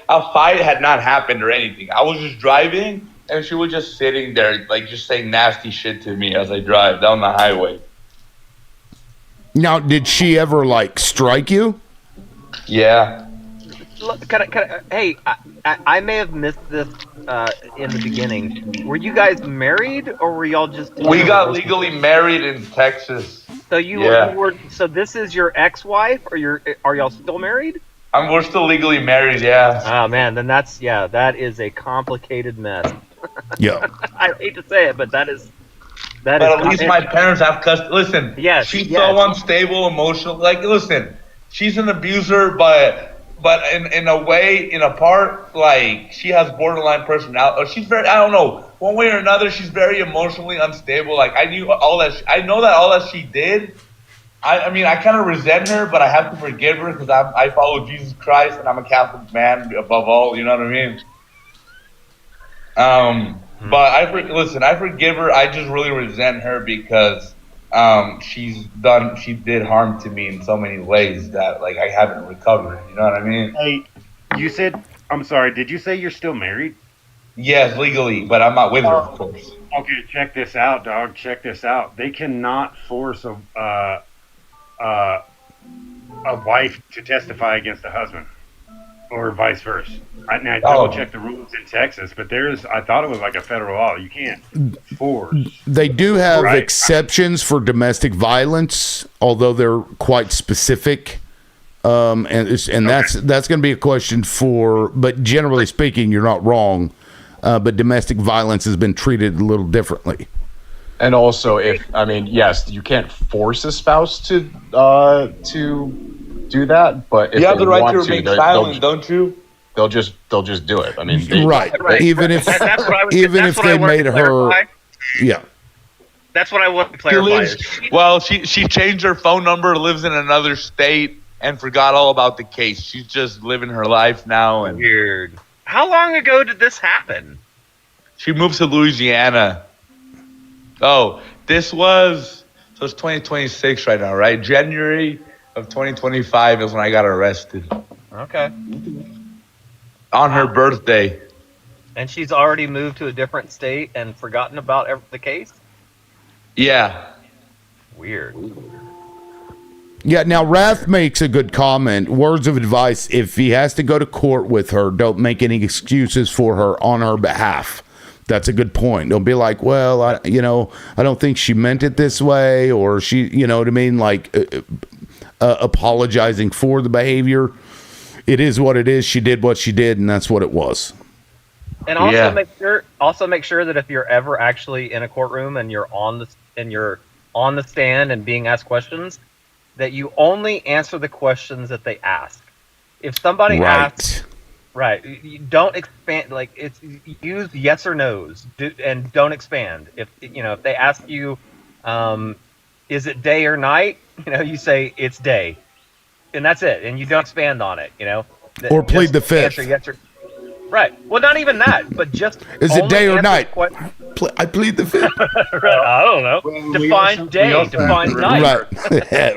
K: A fight had not happened or anything. I was just driving, and she was just sitting there, just saying nasty shit to me as I drive down the highway.
A: Now, did she ever strike you?
K: Yeah.
H: Look, hey, I may have missed this in the beginning. Were you guys married, or were y'all just?
K: We got legally married in Texas.
H: So you were. So this is your ex-wife, or are y'all still married?
K: We're still legally married, yeah.
H: Oh man, then that is a complicated mess.
A: Yeah.
H: I hate to say it, but that is.
K: But at least my parents have custody. Listen, she's so unstable emotionally. Listen, she's an abuser, but in a way, in a part, she has borderline personality. Or she's very, I don't know, one way or another, she's very emotionally unstable. I knew all that. I know that all that she did. I mean, I kind of resent her, but I have to forgive her because I follow Jesus Christ and I'm a Catholic man above all. You know what I mean? But I forgive her. I just really resent her because she did harm to me in so many ways that I haven't recovered. You know what I mean?
F: Hey, you said, I'm sorry, did you say you're still married?
K: Yes, legally, but I'm not with her, of course.
F: Okay, check this out, dog. Check this out. They cannot force a wife to testify against a husband, or vice versa. I double checked the rules in Texas, but I thought it was a federal law. You can't force.
A: They do have exceptions for domestic violence, although they're quite specific. And that's going to be a question but generally speaking, you're not wrong. But domestic violence has been treated a little differently.
J: And also, yes, you can't force a spouse to do that, but if
K: you have
J: they
K: the right
J: want
K: to remain silent, don't you?
J: They'll just do it. I mean,
A: even if they made her, yeah.
H: That's what I want to clarify.
K: She changed her phone number, lives in another state, and forgot all about the case. She's just living her life now. And
H: weird. How long ago did this happen?
K: She moved to Louisiana. Oh, it's 2026 right now, right? January of 2025 is when I got arrested.
H: Okay.
K: On her birthday.
H: And she's already moved to a different state and forgotten about the case?
K: Yeah.
H: Weird.
A: Yeah, now Wrath makes a good comment. Words of advice: if he has to go to court with her, don't make any excuses for her on her behalf. That's a good point. Don't be like, well, I don't think she meant it this way, or she, you know what I mean? Apologizing for the behavior. It is what it is. She did what she did, and that's what it was.
H: And also make sure that if you're ever actually in a courtroom and you're on the stand and being asked questions, that you only answer the questions that they ask. If somebody asks, you don't expand. Use yes or no's, and don't expand. If they ask you, is it day or night? You say it's day, and that's it. And you don't expand on it.
A: Or plead the fifth.
H: Yes or, right. Well, not even that, but just
A: is it day or night? I plead the fifth.
H: I don't know. Define day. Define night.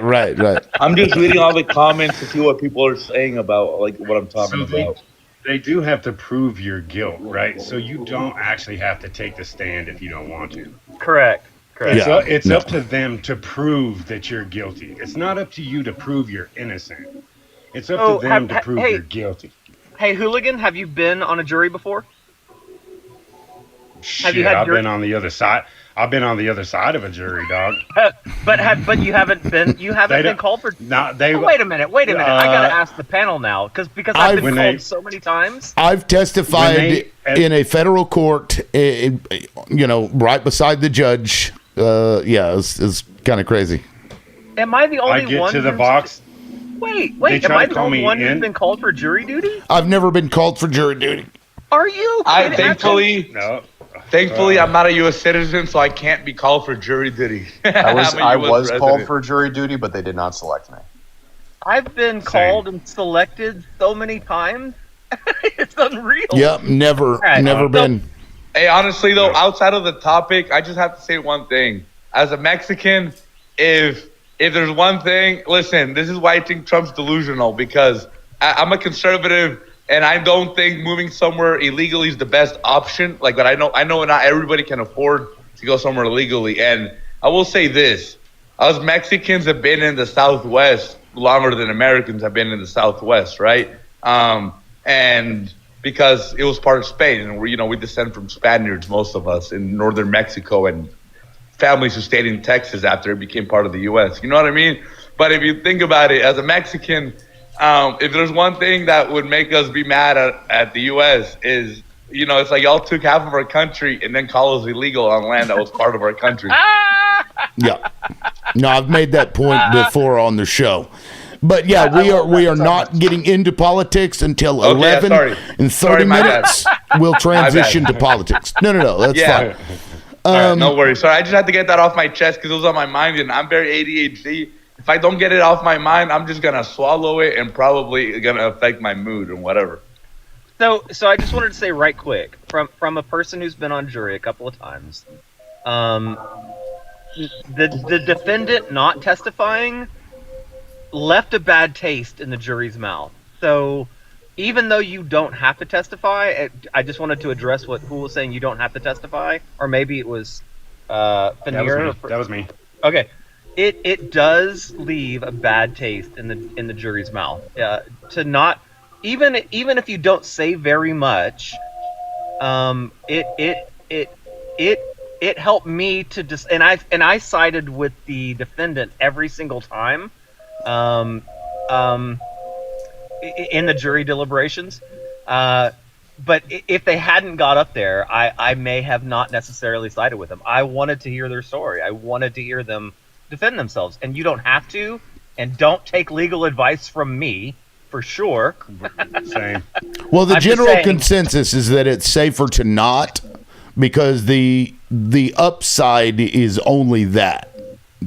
A: Right.
K: I'm just reading all the comments to see what people are saying about what I'm talking about.
F: They do have to prove your guilt, right? So you don't actually have to take the stand if you don't want to.
H: Correct.
F: It's up to them to prove that you're guilty. It's not up to you to prove you're innocent. It's up to them to prove you're guilty.
H: Hey, Hooligan, have you been on a jury before?
F: Shit,
H: you had
F: I've
H: jury?
F: been on the other side. I've been on the other side of a jury, dog.
H: But you haven't been
F: They
H: been
F: don't-
H: called for.
F: Not they.
H: Oh, wait a minute. I gotta
F: Uh,
H: ask the panel now because I've been
F: When
H: called
F: they-
H: so many times.
A: I've testified
F: When they-
A: in a federal court, right beside the judge. It's kind of crazy.
H: Am I the only
F: I get
H: one?
F: to the
H: who's-
F: box.
H: Wait.
F: They
H: Am
F: try
H: I
F: to
H: the
F: call
H: only
F: me
H: one who's
F: in.
H: been called for jury duty?
A: I've never been called for jury duty.
H: Are you?
K: I
H: kidding?
K: thankfully, I'm not a U.S. citizen, so I can't be called for jury duty.
J: I was
K: I'm a
J: I
K: US
J: was called
K: resident.
J: for jury duty, but they did not select me.
H: I've been called and selected so many times. It's unreal.
A: Yep, never been.
K: Hey, honestly though, outside of the topic, I just have to say one thing. As a Mexican, if there's one thing, listen, this is why I think Trump's delusional, because I'm a conservative and I don't think moving somewhere illegally is the best option. But I know not everybody can afford to go somewhere illegally. And I will say this, us Mexicans have been in the Southwest longer than Americans have been in the Southwest, right? And because it was part of Spain, and we descend from Spaniards, most of us, in northern Mexico, and families who stayed in Texas after it became part of the U.S. You know what I mean? But if you think about it, as a Mexican, if there's one thing that would make us be mad at the U.S. is, it's like y'all took half of our country and then call us illegal on land that was part of our country.
A: Yeah. No, I've made that point before on the show. But yeah, we are not getting into politics until 11 and 30
K: my
A: minutes. We'll transition to politics. No, that's fine.
K: All right, no worries. Sorry, I just had to get that off my chest because it was on my mind, and I'm very ADHD. If I don't get it off my mind, I'm just gonna swallow it and probably gonna affect my mood and whatever.
H: So I just wanted to say right quick, from a person who's been on jury a couple of times, the defendant not testifying left a bad taste in the jury's mouth. So even though you don't have to testify, I just wanted to address what who was saying you don't have to testify, or maybe it was Fanir.
F: That was me.
H: Okay, it does leave a bad taste in the jury's mouth. To not even if you don't say very much, it helped me to just and I sided with the defendant every single time. In the jury deliberations, but if they hadn't got up there, I may have not necessarily sided with them. I wanted to hear their story. I wanted to hear them defend themselves, and you don't have to, and don't take legal advice from me for sure.
F: Same.
A: Well, the
H: I'm just
A: general
H: saying-
A: consensus is that it's safer to not, because the upside is only that.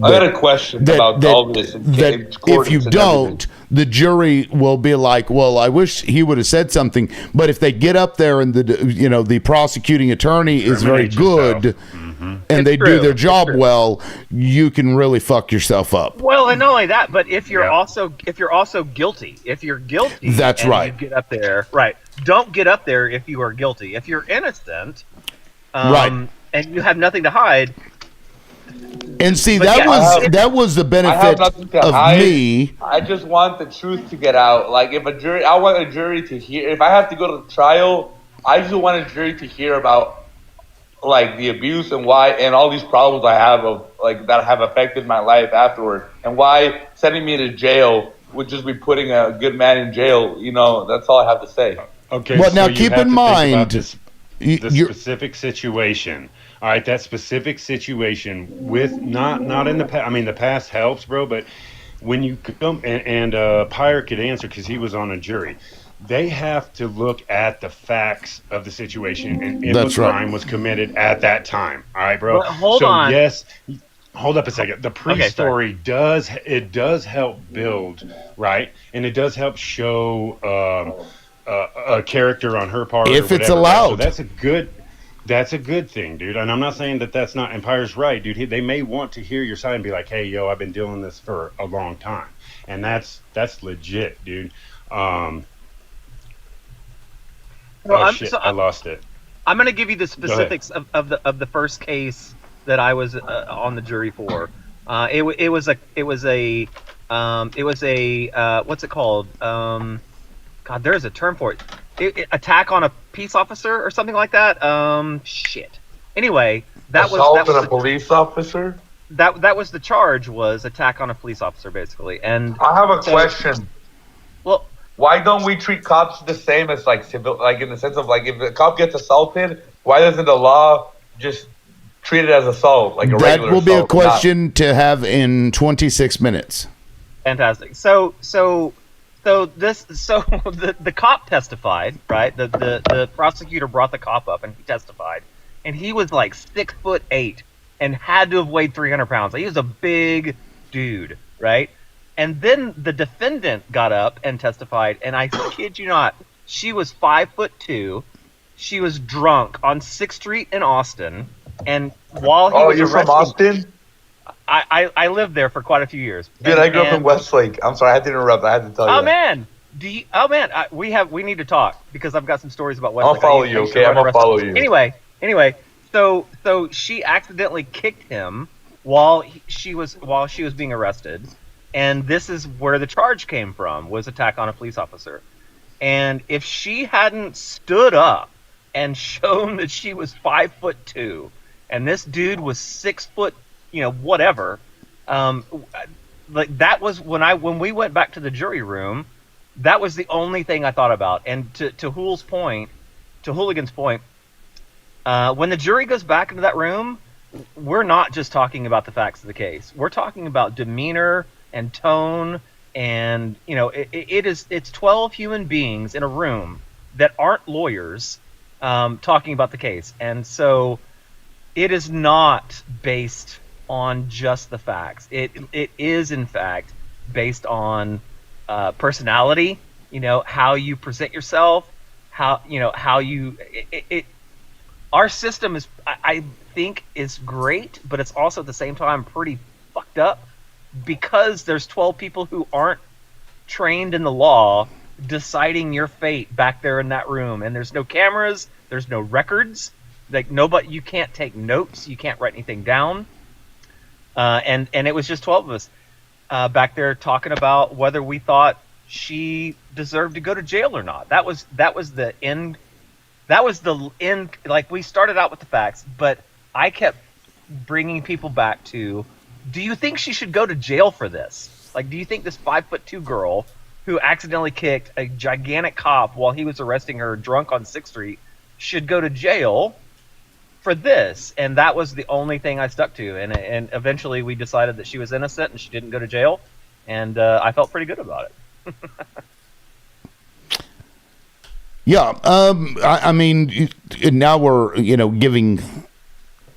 K: I got a question about all this.
A: That if you don't, the jury will be like, well, I wish he would have said something. But if they get up there and the prosecuting attorney is very good and they do their job well, you can really fuck yourself up.
H: Well, and not only that, but if you're also guilty,
A: That's
H: and
A: right.
H: You get up there, right? Don't get up there if you are guilty. If you're innocent,
A: Right.
H: and you have nothing to hide.
A: And see,
H: But
A: that was the
K: I have
A: benefit
K: nothing to
A: of
K: hide.
A: me.
K: I just want the truth to get out. Like I want a jury to hear. If I have to go to trial, I just want a jury to hear about like the abuse and why, and all these problems I have that have affected my life afterward, and why sending me to jail would just be putting a good man in jail. That's all I have to say.
F: Okay.
A: But
F: so
A: now
F: you
A: keep
F: have
A: in
F: to think about
A: mind,
F: this- the specific situation. All right, that specific situation with not in the past. I mean, the past helps, bro. But when you come and Pyre could answer because he was on a jury, they have to look at the facts of the situation and if
A: That's
F: a
A: right.
F: crime was committed at that time. All right, bro.
H: But hold on.
F: Yes. Hold up a second. The pre-story does help build, right, and it does help show a character on her part.
A: If
F: or
A: it's
F: whatever, right?
A: allowed.
F: So that's a good thing, dude. And I'm not saying that that's not. Empire's right, dude. They may want to hear your side and be like, "Hey, yo, I've been doing this for a long time," and that's legit, dude.
H: Well,
F: I lost it.
H: I'm going to give you the specifics of the first case that I was on the jury for. It was a what's it called? There's a term for it. Attack on a peace officer or something like that. Anyway, that
K: assault
H: was
K: on a police officer.
H: that was the charge, was attack on a police officer, basically. And
K: I have a
H: so-
K: question.
H: Well,
K: Why don't we treat cops the same as like civil, like in the sense of like if a cop gets assaulted, why doesn't the law just treat it as assault, like a
A: That
K: regular
A: will be a
K: assault, not-
A: question to have in 26 minutes.
H: fantastic. So the cop testified, right? The prosecutor brought the cop up and he testified, and he was like 6'8" and had to have weighed 300 pounds. Like, he was a big dude, right? And then the defendant got up and testified, and I kid you not, she was 5'2". She was drunk on 6th Street in Austin, and while he
K: Oh,
H: was
K: you're from
H: arrested,
K: Austin?
H: I lived there for quite a few years.
K: Dude, I grew up in Westlake. I'm sorry, I had to interrupt. I had to tell you.
H: Oh
K: that.
H: man, we need to talk because I've got some stories about Westlake.
K: I'll follow
H: I
K: you,
H: used to
K: okay?
H: run
K: I'm gonna
H: a restaurant.
K: follow you.
H: Anyway, so she accidentally kicked him while she was being arrested, and this is where the charge came from, was attack on a police officer. And if she hadn't stood up and shown that she was 5'2", and this dude was 6 foot, whatever, like that was when we went back to the jury room, that was the only thing I thought about. And to Hooligan's point, when the jury goes back into that room, we're not just talking about the facts of the case. We're talking about demeanor and tone, and it's 12 human beings in a room that aren't lawyers talking about the case, and so it is not based on just the facts. It is in fact based on personality. How you present yourself, how you. Our system is, I think, is great, but it's also at the same time pretty fucked up because there's 12 people who aren't trained in the law deciding your fate back there in that room, and there's no cameras, there's no records, like nobody, you can't take notes, you can't write anything down, and it was just 12 of us back there talking about whether we thought she deserved to go to jail or not. That was the end. That was the end. Like, we started out with the facts, but I kept bringing people back to, do you think she should go to jail for this? Like, do you think this 5'2" girl who accidentally kicked a gigantic cop while he was arresting her drunk on 6th Street should go to jail for this? And that was the only thing I stuck to. And eventually we decided that she was innocent and she didn't go to jail. And I felt pretty good about it.
A: Yeah, I mean, now we're giving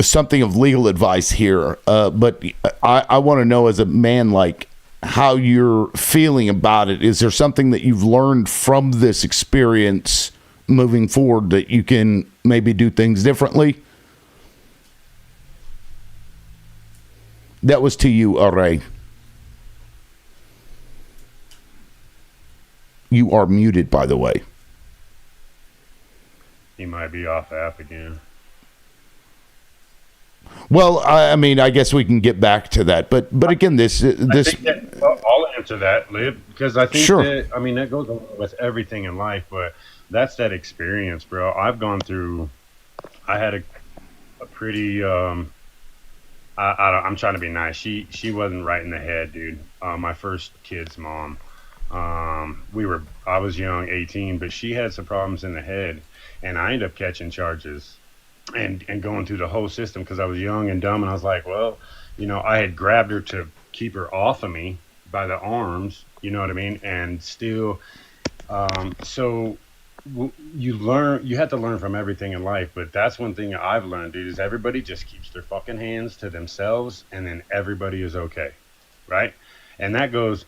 A: something of legal advice here, but I want to know, as a man, like, how you're feeling about it. Is there something that you've learned from this experience moving forward that you can maybe do things differently? That was to you, Ray. You are muted, by the way.
F: He might be off app again.
A: Well, I mean, I guess we can get back to that, but again, this.
F: I'll answer that, Lib, because I think
A: Sure.
F: that, I mean, that goes along with everything in life, but that's that experience, bro. I've gone through. I had a pretty. I'm trying to be nice. She wasn't right in the head, dude. My first kid's mom. I was young, 18, but she had some problems in the head, and I ended up catching charges and going through the whole system because I was young and dumb, and I was like, well, I had grabbed her to keep her off of me by the arms, you know what I mean? And still, you have to learn from everything in life, but that's one thing I've learned, dude, is everybody just keeps their fucking hands to themselves, and then everybody is okay, right? And that goes,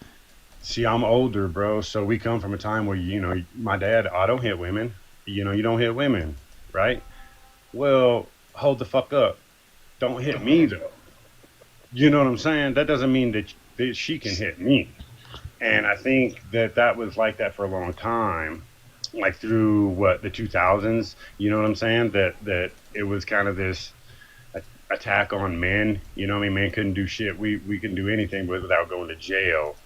F: see, I'm older, bro, so we come from a time where, my dad, I don't hit women, you don't hit women, right? Well, hold the fuck up. Don't hit me, though. You know what I'm saying? That doesn't mean that she can hit me. And I think that was like that for a long time, like through the 2000s. You know what I'm saying? That it was kind of this attack on men. You know what I mean? Men couldn't do shit. We can do anything without going to jail.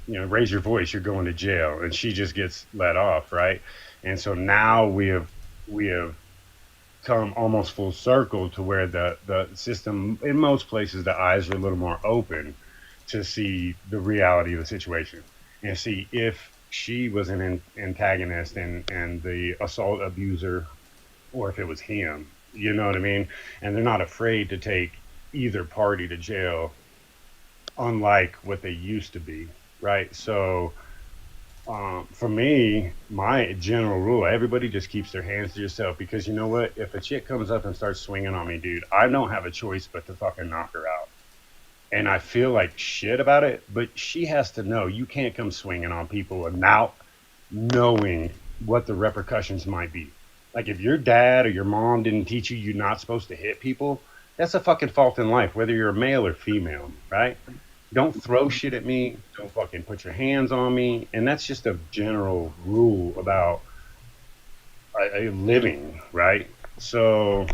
F: Raise your voice, you're going to jail. And she just gets let off, right? And so now we have come almost full circle to where the system, in most places, the eyes are a little more open to see the reality of the situation and see if she was an antagonist and the assault abuser, or if it was him. You know what I mean? And they're not afraid to take either party to jail, unlike what they used to be, right? So for me, my general rule, everybody just keeps their hands to yourself, because you know what? If a chick comes up and starts swinging on me, dude, I don't have a choice but to fucking knock her out. And I feel like shit about it, but she has to know you can't come swinging on people without knowing what the repercussions might be. Like, if your dad or your mom didn't teach you you're not supposed to hit people, that's a fucking fault in life, whether you're a male or female, right? Don't throw shit at me. Don't fucking put your hands on me. And that's just a general rule about living, right? So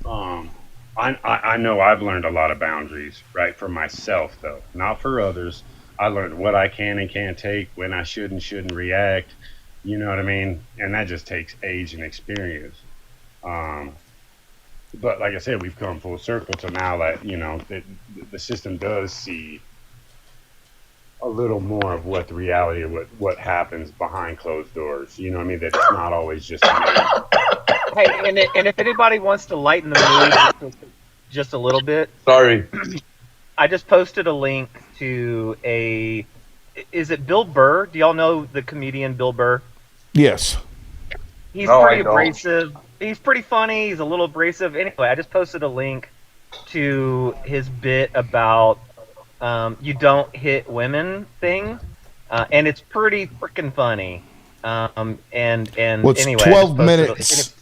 F: I know I've learned a lot of boundaries, right, for myself, though, not for others. I learned what I can and can't take, when I should and shouldn't react. You know what I mean? And that just takes age and experience. But like I said, we've come full circle to now that, you know, the system does see a little more of what the reality of what happens behind closed doors. You know what I mean? That it's not always just me.
H: Hey, and if anybody wants to lighten the mood just a little bit,
K: Sorry.
H: I just posted a link to is it Bill Burr? Do y'all know the comedian Bill Burr?
A: Yes.
H: He's
K: No,
H: pretty
K: I don't.
H: abrasive. He's pretty funny. He's a little abrasive. Anyway, I just posted a link to his bit about you don't hit women thing, and it's pretty freaking funny. And
A: Well, it's
H: anyway, I just
A: 12
H: posted
A: minutes,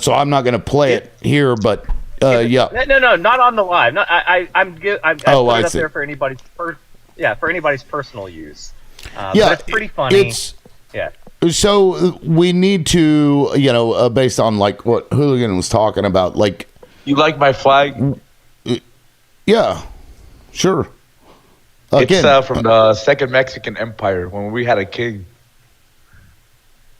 A: so I'm not going to play it here, but yeah.
H: No, not on the live. No, I'm good. I put
A: Oh, I
H: it up
A: see.
H: there for anybody's for anybody's personal use.
A: Yeah,
H: but it's pretty funny. Yeah.
A: So we need to, you know, based on like what Hooligan was talking about, like,
K: You like my flag?
A: yeah, sure.
K: It's from the Second Mexican Empire when we had a king.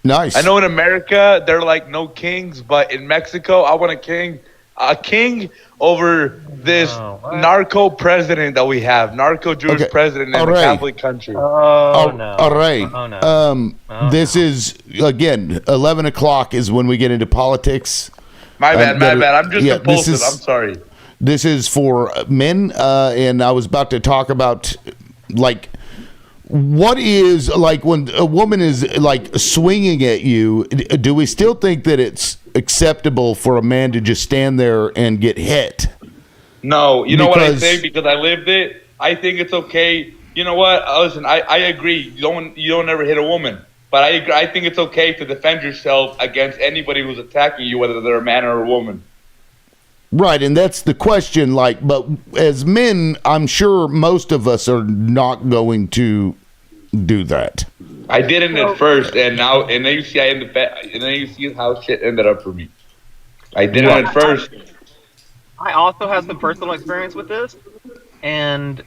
A: Nice.
K: I know in America they're like no kings, but in Mexico I want a king over this narco president that we have, narco Jewish
A: Okay.
K: president in
A: All
K: a
A: right.
K: Catholic country.
A: All right. This is, again, 11 o'clock is when we get into politics.
K: My bad. I'm just impulsive. I'm sorry.
A: This is for men, and I was about to talk about, like, what is, like, when a woman is, like, swinging at you, do we still think that it's acceptable for a man to just stand there and get hit?
K: No, you know what I
A: Because-
K: say because I lived it. I think it's okay. You know what? Listen, I agree. You don't ever hit a woman, but I think it's okay to defend yourself against anybody who's attacking you, whether they're a man or a woman.
A: Right, and that's the question, like, but as men, I'm sure most of us are not going to do that.
K: I didn't at first, and then you see and then you see how shit ended up for me. I didn't at first.
H: I also have some personal experience with this, and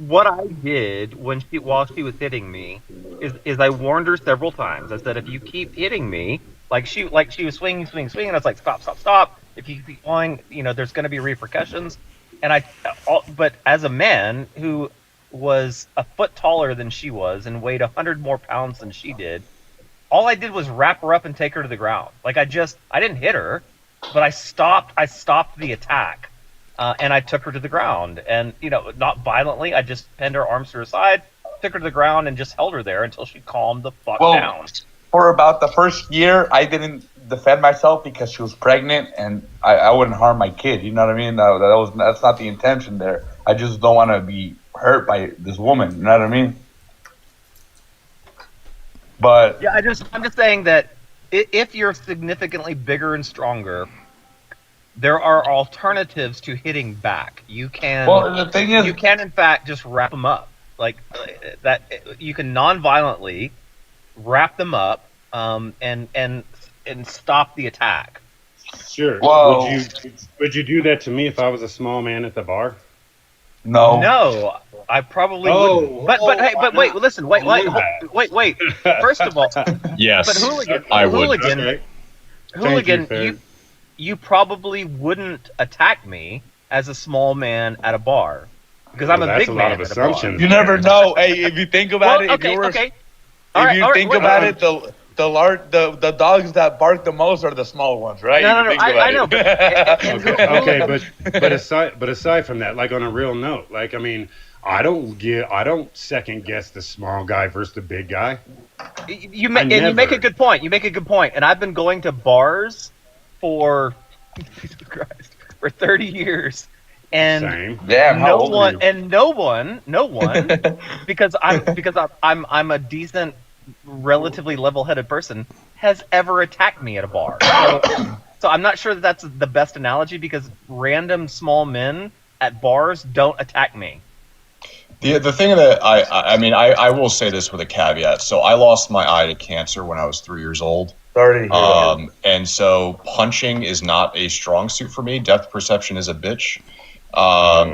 H: what I did while she was hitting me is I warned her several times. I said, if you keep hitting me, like she was swinging, and I was like, stop. If you keep going, you know, there's going to be repercussions. And but as a man who was a foot taller than she was and weighed 100 more pounds than she did, all I did was wrap her up and take her to the ground. Like I didn't hit her, but I stopped the attack, and I took her to the ground. And, you know, not violently. I just pinned her arms to her side, took her to the ground, and just held her there until she calmed the fuck down.
K: For about the first year, I didn't defend myself because she was pregnant, and I wouldn't harm my kid. You know what I mean? That's not the intention there. I just don't want to be hurt by this woman. You know what I mean? But
H: yeah, I'm just saying that if you're significantly bigger and stronger, there are alternatives to hitting back. You can.
K: Well, the thing is,
H: you can in fact just wrap them up like that. You can non-violently wrap them up and stop the attack.
F: Sure.
K: Whoa.
F: Would you do that to me if I was a small man at the bar?
K: No,
H: I probably wouldn't. But hey, but wait, listen, wait. First of all,
J: Yes,
H: but hooligan,
J: I would.
H: hooligan,
F: Okay.
H: Hooligan, you probably wouldn't attack me as a small man at a bar because I'm a big man at a bar.
K: You never know. Hey, if you think about it,
H: okay.
K: If you think about it, the dogs that bark the most are the small ones, right?
H: No, I know.
F: But aside from that, like on a real note, like I mean, I don't second guess the small guy versus the big guy.
H: You make a good point. And I've been going to bars for Jesus Christ for 30 years. And
F: Same.
K: Damn, how old are you?
H: no one because I'm a decent, relatively level-headed person has ever attacked me at a bar. So I'm not sure that that's the best analogy because random small men at bars don't attack me.
J: The thing that I will say this with a caveat. So I lost my eye to cancer when I was 3 years old.
K: Sorry to hear that.
J: And so punching is not a strong suit for me. Depth perception is a bitch.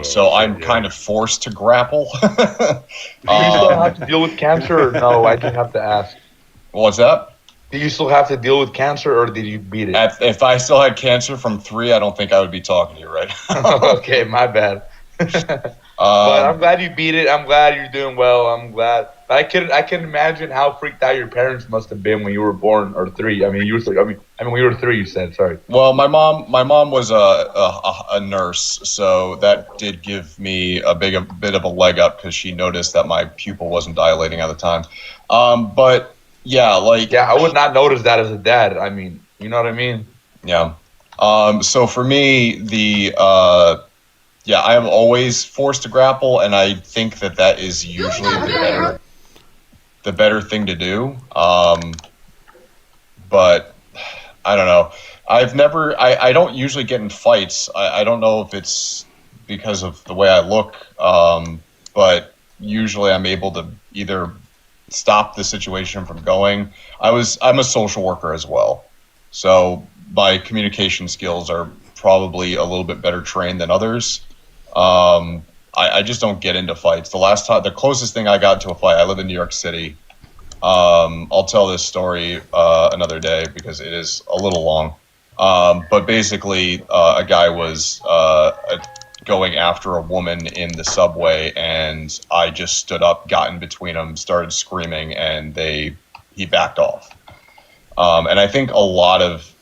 J: So I'm kind of forced to grapple.
K: Do you still have to deal with cancer or no? I just have to ask.
J: What's that?
K: Do you still have to deal with cancer or did you beat it?
J: If I still had cancer from 3, I don't think I would be talking to you right now.
K: Okay, my bad. But I'm glad you beat it. I'm glad you're doing well. I'm glad. I can imagine how freaked out your parents must have been when you were born, or 3. I mean, when you were 3, you said. Sorry.
J: Well, my mom was a nurse, so that did give me a bit of a leg up because she noticed that my pupil wasn't dilating at the time. But yeah, I would not notice that as a dad. I mean, you know what I mean? Yeah. So for me, I am always forced to grapple, and I think that is usually the better thing to do. But I don't know. I don't usually get in fights. I don't know if it's because of the way I look, but usually I'm able to either stop the situation from going. I'm a social worker as well, so my communication skills are probably a little bit better trained than others. I just don't get into fights. The closest thing I got to a fight, I live in New York City. I'll tell this story another day because it is a little long. But basically, a guy was going after a woman in the subway, and I just stood up, got in between them, started screaming, and he backed off. And I think a lot of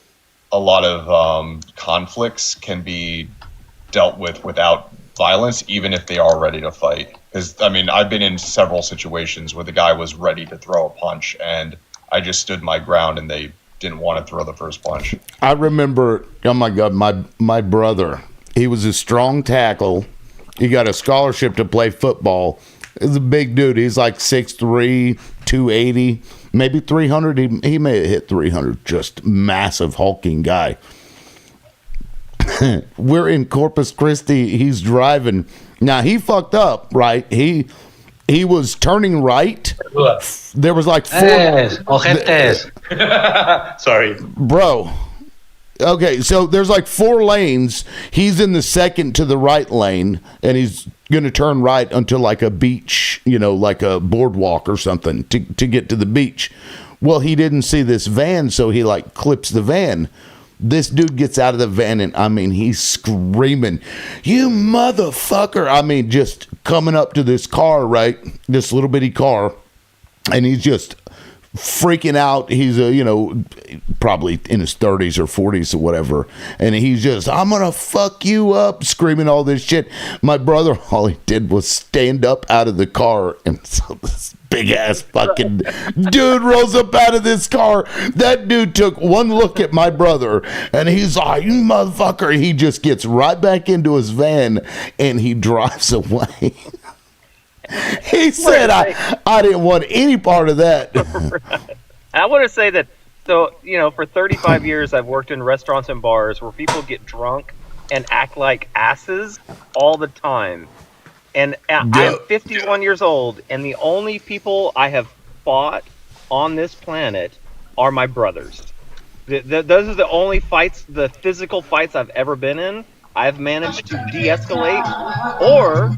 J: conflicts can be dealt with without violence, even if they are ready to fight. Because I mean, I've been in several situations where the guy was ready to throw a punch, and I just stood my ground, and they didn't want to throw the first punch.
A: I remember, oh my God, my brother. He was a strong tackle. He got a scholarship to play football. He's a big dude. He's like 6'3", 280, maybe 300. He may have hit 300. Just massive, hulking guy. We're in Corpus Christi. He's driving. Now, he fucked up, right? He was turning right. There was like 4...
K: Sorry.
A: Bro. Okay, so there's like 4 lanes. He's in the second to the right lane, and he's going to turn right until like a beach, like a boardwalk or something to get to the beach. Well, he didn't see this van, so he like clips the van. This dude gets out of the van, and I mean, he's screaming, "You motherfucker!" I mean, just coming up to this car, right? This little bitty car, and he's just freaking out. He's probably in his 30s or 40s or whatever, and he's just, "I'm gonna fuck you up," screaming all this shit. My brother, all he did was stand up out of the car, and so this big ass fucking dude rolls up out of this car. That dude took one look at my brother, and he's like, "You motherfucker!" He just gets right back into his van, and he drives away. He said, I didn't want any part of that.
H: I want to say that, so, for 35 years, I've worked in restaurants and bars where people get drunk and act like asses all the time. And I'm 51 years old, and the only people I have fought on this planet are my brothers. Those are the only fights, the physical fights I've ever been in. I've managed to de-escalate, or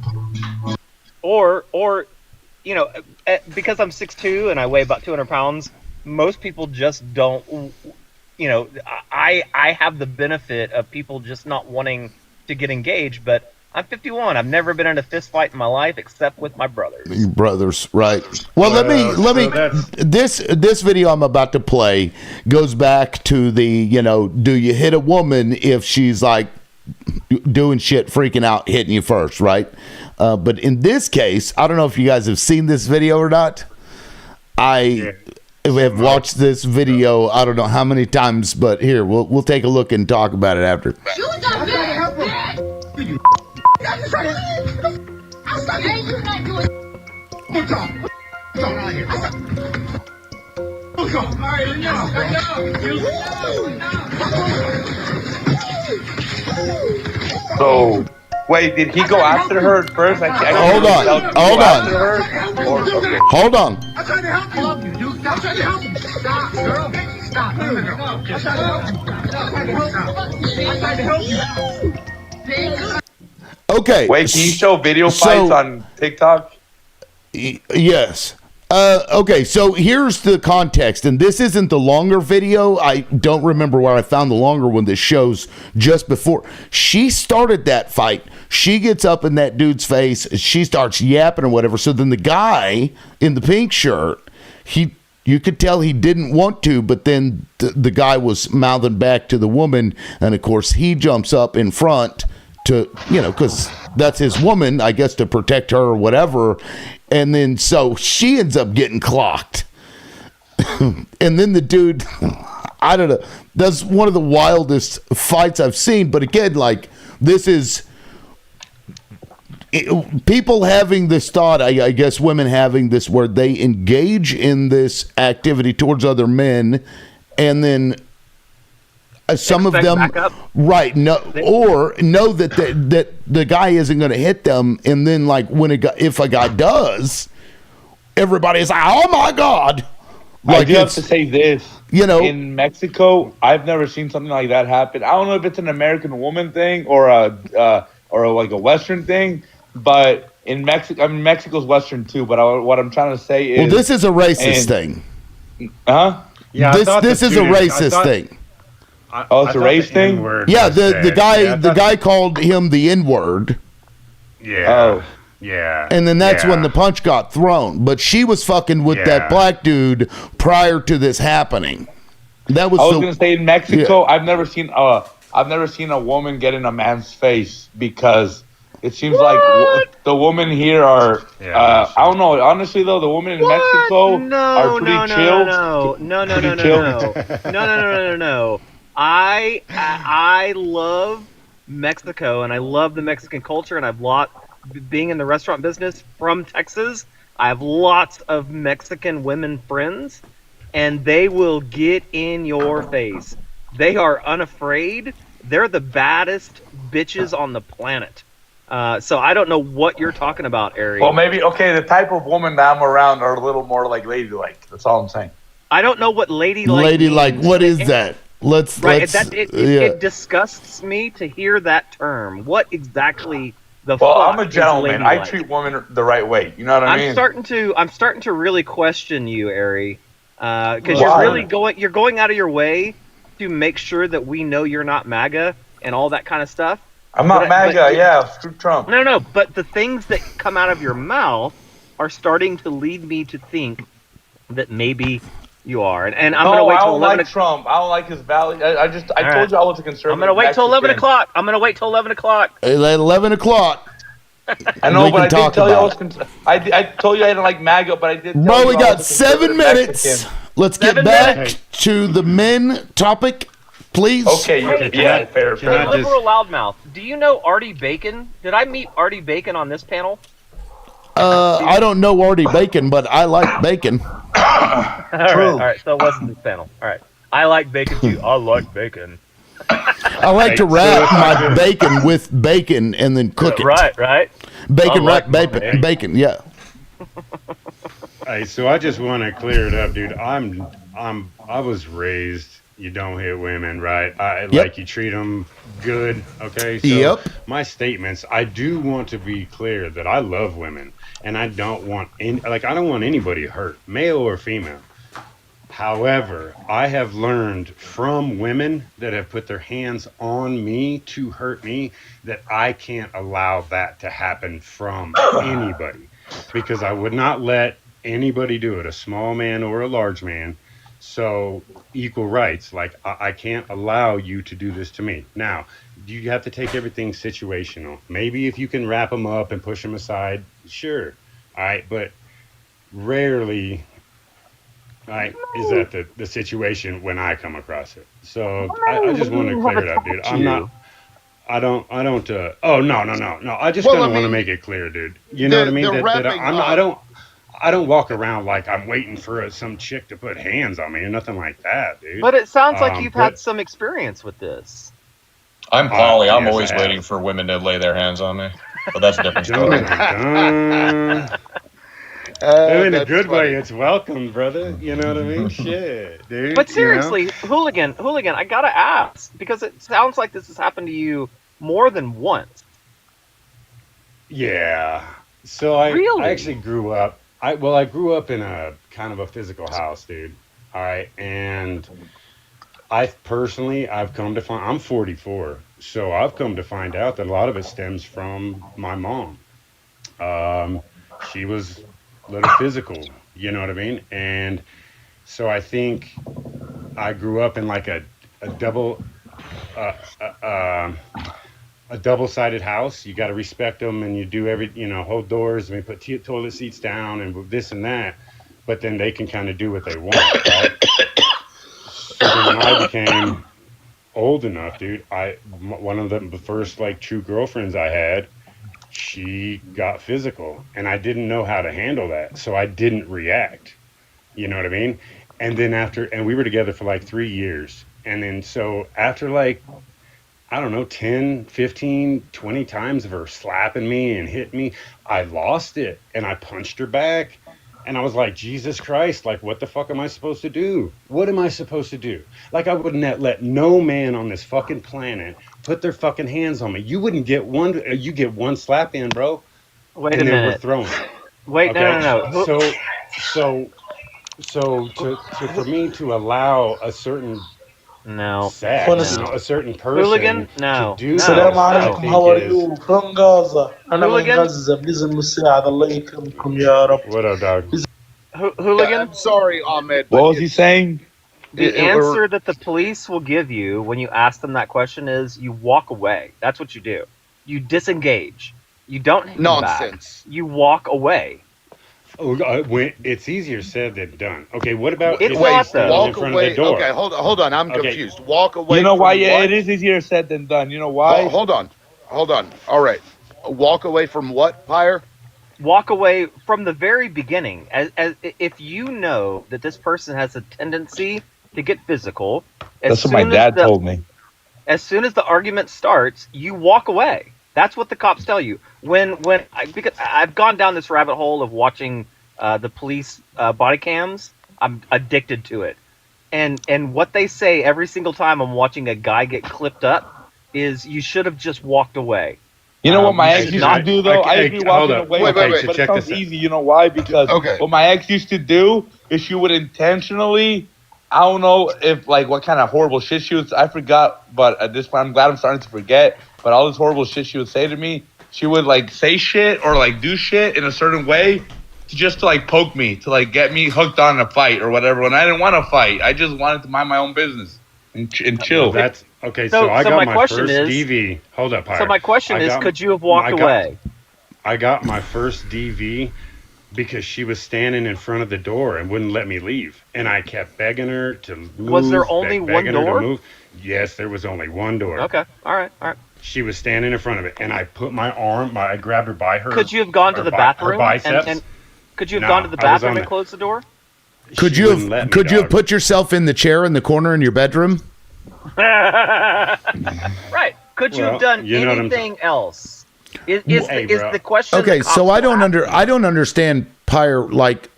H: because I'm 6'2" and I weigh about 200 pounds, most people just don't I have the benefit of people just not wanting to get engaged, but I'm 51. I've never been in a fist fight in my life except with my brothers.
A: Your brothers, right? Well, let me. This video I'm about to play goes back to the do you hit a woman if she's like doing shit, freaking out, hitting you first, right? But in this case, I don't know if you guys have seen this video or not. I have watched this video I don't know how many times, but here we'll take a look and talk about it after.
K: So, wait, did he go after her at first?
A: Hold on. Hold on.
M: I'm trying to help you, dude. I'm trying to help you. Stop, girl. Stop. No. I'm trying to help you.
A: Okay.
K: Wait, can you show video fights on TikTok?
A: Yes. Okay, so here's the context, and this isn't the longer video. I don't remember where I found the longer one that shows just before. She started that fight. She gets up in that dude's face. She starts yapping or whatever. So then the guy in the pink shirt, you could tell he didn't want to, but then the guy was mouthing back to the woman, and of course he jumps up in front to, because that's his woman, I guess, to protect her or whatever. And then so she ends up getting clocked. And then the dude, I don't know, that's one of the wildest fights I've seen. But again, like, this is people having this thought, I guess women having this, where they engage in this activity towards other men, and then some
H: Expect
A: of them, right? No, or know that the guy isn't going to hit them, and then like if a guy does, everybody's like, "Oh my god!" Like,
K: I do have to say this. In Mexico, I've never seen something like that happen. I don't know if it's an American woman thing or like a Western thing, but in Mexico, I mean Mexico's Western too. But what I'm trying to say is,
A: well, this is a racist thing.
K: Huh?
F: Yeah,
A: this is a racist thing.
K: Oh, it's a race thing?
A: Yeah, the guy called him the N-word.
F: Yeah.
K: Oh.
F: Yeah.
A: And then that's when the punch got thrown. But she was fucking with that black dude prior to this happening. That was.
K: I was gonna say in Mexico, I've never seen a woman get in a man's face, because it seems like the women here are. I don't know. Honestly, though, the women in Mexico are pretty chill.
H: No. I love Mexico, and I love the Mexican culture, and being in the restaurant business from Texas, I have lots of Mexican women friends, and they will get in your face. They are unafraid. They're the baddest bitches on the planet. So I don't know what you're talking about, Ari.
K: Well, maybe, the type of woman that I'm around are a little more like ladylike. That's all I'm saying.
H: I don't know what ladylike
A: Ladylike,
H: means.
A: what is that?
H: It disgusts me to hear that term. What exactly the
K: Well,
H: fuck
K: I'm a gentleman.
H: is
K: I
H: ladylike?
K: treat women the right way. You know what I mean?
H: I'm starting to really question you, Ari, because
K: Why?
H: you're going out of your way to make sure that we know you're not MAGA and all that kind of stuff.
K: I'm not MAGA, screw Trump.
H: No, but the things that come out of your mouth are starting to lead me to think that maybe you are. And I'm going to wait till 11 o'clock.
K: Trump. I don't like his value. I told you I was a conservative.
H: I'm going to wait till 11 o'clock. 11 o'clock.
A: At 11 o'clock.
K: I know, but I did tell you I told you I didn't like MAGA, but I did tell
A: Bro,
K: you
A: we
K: I
A: got
K: was a
A: 7 minutes.
K: Mexican.
A: Let's get back to the men topic, please.
K: Okay, fair.
H: Liberal loudmouth. Do you know Artie Bacon? Did I meet Artie Bacon on this panel?
A: I don't know Artie Bacon, but I like bacon.
H: All right. So it wasn't this panel. All right. I like bacon too. I like bacon.
A: I like to wrap my bacon with bacon and then cook it.
H: Right.
A: Bacon wrap bacon. Yeah.
F: Hey, so I just want to clear it up, dude. I was raised, you don't hit women, right? Like you treat them good, okay? So my statements, I do want to be clear that I love women, and I don't want anybody hurt, male or female. However, I have learned from women that have put their hands on me to hurt me that I can't allow that to happen from anybody, because I would not let anybody do it, a small man or a large man. So equal rights, like I can't allow you to do this to me. Now, you have to take everything situational. Maybe if you can wrap them up and push them aside, sure. All right, but rarely is that the situation when I come across it. So I just want to clear it up, dude. I don't oh no. I just
L: Well,
F: kind
L: I
F: of want to
L: mean,
F: make it clear, dude. You know what I mean?
L: the
F: That
L: wrapping
F: I'm
L: up.
F: I don't walk around like I'm waiting for some chick to put hands on me or nothing like that, dude.
H: But it sounds like you've had
F: But
H: some experience with this.
N: I'm Polly. I'm
F: yes, I
N: always waiting
F: have.
N: for women to lay their hands on me, but that's a different
F: Dun,
N: story.
F: dun, dun. In a
L: That's
F: good way,
L: funny.
F: it's welcome, brother. You know what I mean? Shit, dude.
H: But
F: You know?
H: seriously, hooligan, I gotta ask because it sounds like this has happened to you more than once.
F: Yeah. So I
H: Really?
F: actually grew up. I grew up in a kind of a physical house, dude. All right, and I've come to find I'm 44, so I've come to find out that a lot of it stems from my mom. Um, she was a little physical, you know what I mean? And so I think I grew up in like a double uh, uh, um, a double-sided house. You got to respect them, and you do hold doors, and we put toilet seats down, and this and that. But then they can kind of do what they want, right? So then when I became old enough, dude, one of the first like true girlfriends I had, she got physical, and I didn't know how to handle that, so I didn't react. You know what I mean? And then and we were together for like 3 years, and then so after like I don't know, 10, 15, 20 times of her slapping me and hitting me, I lost it and I punched her back. And I was like, Jesus Christ, like, what the fuck am I supposed to do? What am I supposed to do? Like, I wouldn't let no man on this fucking planet put their fucking hands on me. You wouldn't get you get one slap in, bro.
H: Wait a
F: And then we're
H: minute.
F: throwing.
H: Wait,
F: Okay.
H: no.
F: So for me to allow a certain
H: No.
F: sex, a certain
H: Hooligan?
F: person
H: No.
F: to do
O: السلام
F: this, I
O: عليكم.
F: think
O: How are
F: is
O: you? From Gaza. أنا من
H: Hooligan?
O: غزة. بليز المساعدة. الله يكرمكم يا رب.
F: what up, dog?
H: Hooligan?
L: I'm sorry, Ahmed.
P: What was he saying?
H: The answer that the police will give you when you ask them that question is you walk away. That's what you do. You disengage. You don't hang
L: Nonsense.
H: back. You walk away.
F: Oh, it's easier said than done. Okay, what about
H: It's
F: if
H: not,
F: I
H: though.
F: stand in
L: Walk
F: front
L: away.
F: of the door?
L: Okay, hold on. I'm
F: Okay.
L: confused. Walk away.
P: You know
L: from
P: why? Yeah,
L: what?
P: it is easier said than done. You know why?
L: Hold on. All right. Walk away from what, Pyre?
H: Walk away from the very beginning. As if you know that this person has a tendency to get physical,
P: That's what my dad told me.
H: as soon as the argument starts, you walk away. That's what the cops tell you. Because I've gone down this rabbit hole of watching the police body cams. I'm addicted to it, and what they say every single time I'm watching a guy get clipped up is you should have just walked away.
P: You know what my
H: you
P: ex
H: should
P: used
H: not-
P: to do though? I agree
F: hold
P: walking
F: up.
P: away,
L: Wait,
P: but
L: so
P: it
F: check
P: sounds
F: this out.
P: easy. You know why? Because
L: Okay.
P: what my ex used to do is she would intentionally, I don't know if like what kind of horrible shit she would, I forgot, but at this point I'm glad I'm starting to forget, but all this horrible shit she would say to me, she would like say shit or like do shit in a certain way to like poke me, to like get me hooked on a fight or whatever. And I didn't want to fight. I just wanted to mind my own business and chill.
F: That's okay.
H: So-
F: So I
H: so
F: got
H: my
F: my
H: question
F: first
H: is-
F: DV. Hold up, Pyre.
H: So my question
F: I
H: is,
F: got-
H: could you have walked away?
F: I got my first DV because she was standing in front of the door and wouldn't let me leave, and I kept begging her to move.
H: Was there only one
F: begging her to
H: door?
F: move. Yes, there was only one door.
H: Okay, all right.
F: She was standing in front of it, and I put I grabbed her by her.
H: Could you have gone to
F: her
H: the
F: bi-
H: bathroom
F: Her biceps.
H: and could you have
F: No,
H: gone to the
F: I was
H: bathroom
F: on
H: and
F: the-
H: closed the door?
A: Could
F: She
A: you
F: wouldn't let
A: have
F: me,
A: could you have
F: dog.
A: put yourself in the chair in the corner in your bedroom?
H: Right. Could you
F: Well,
H: have done
F: you know what I'm
H: anything else? Is
F: Hey, bro.
H: the question?
A: Okay,
H: the
A: so
H: cops
A: I don't
H: will ask you.
A: I don't understand, Pyre, like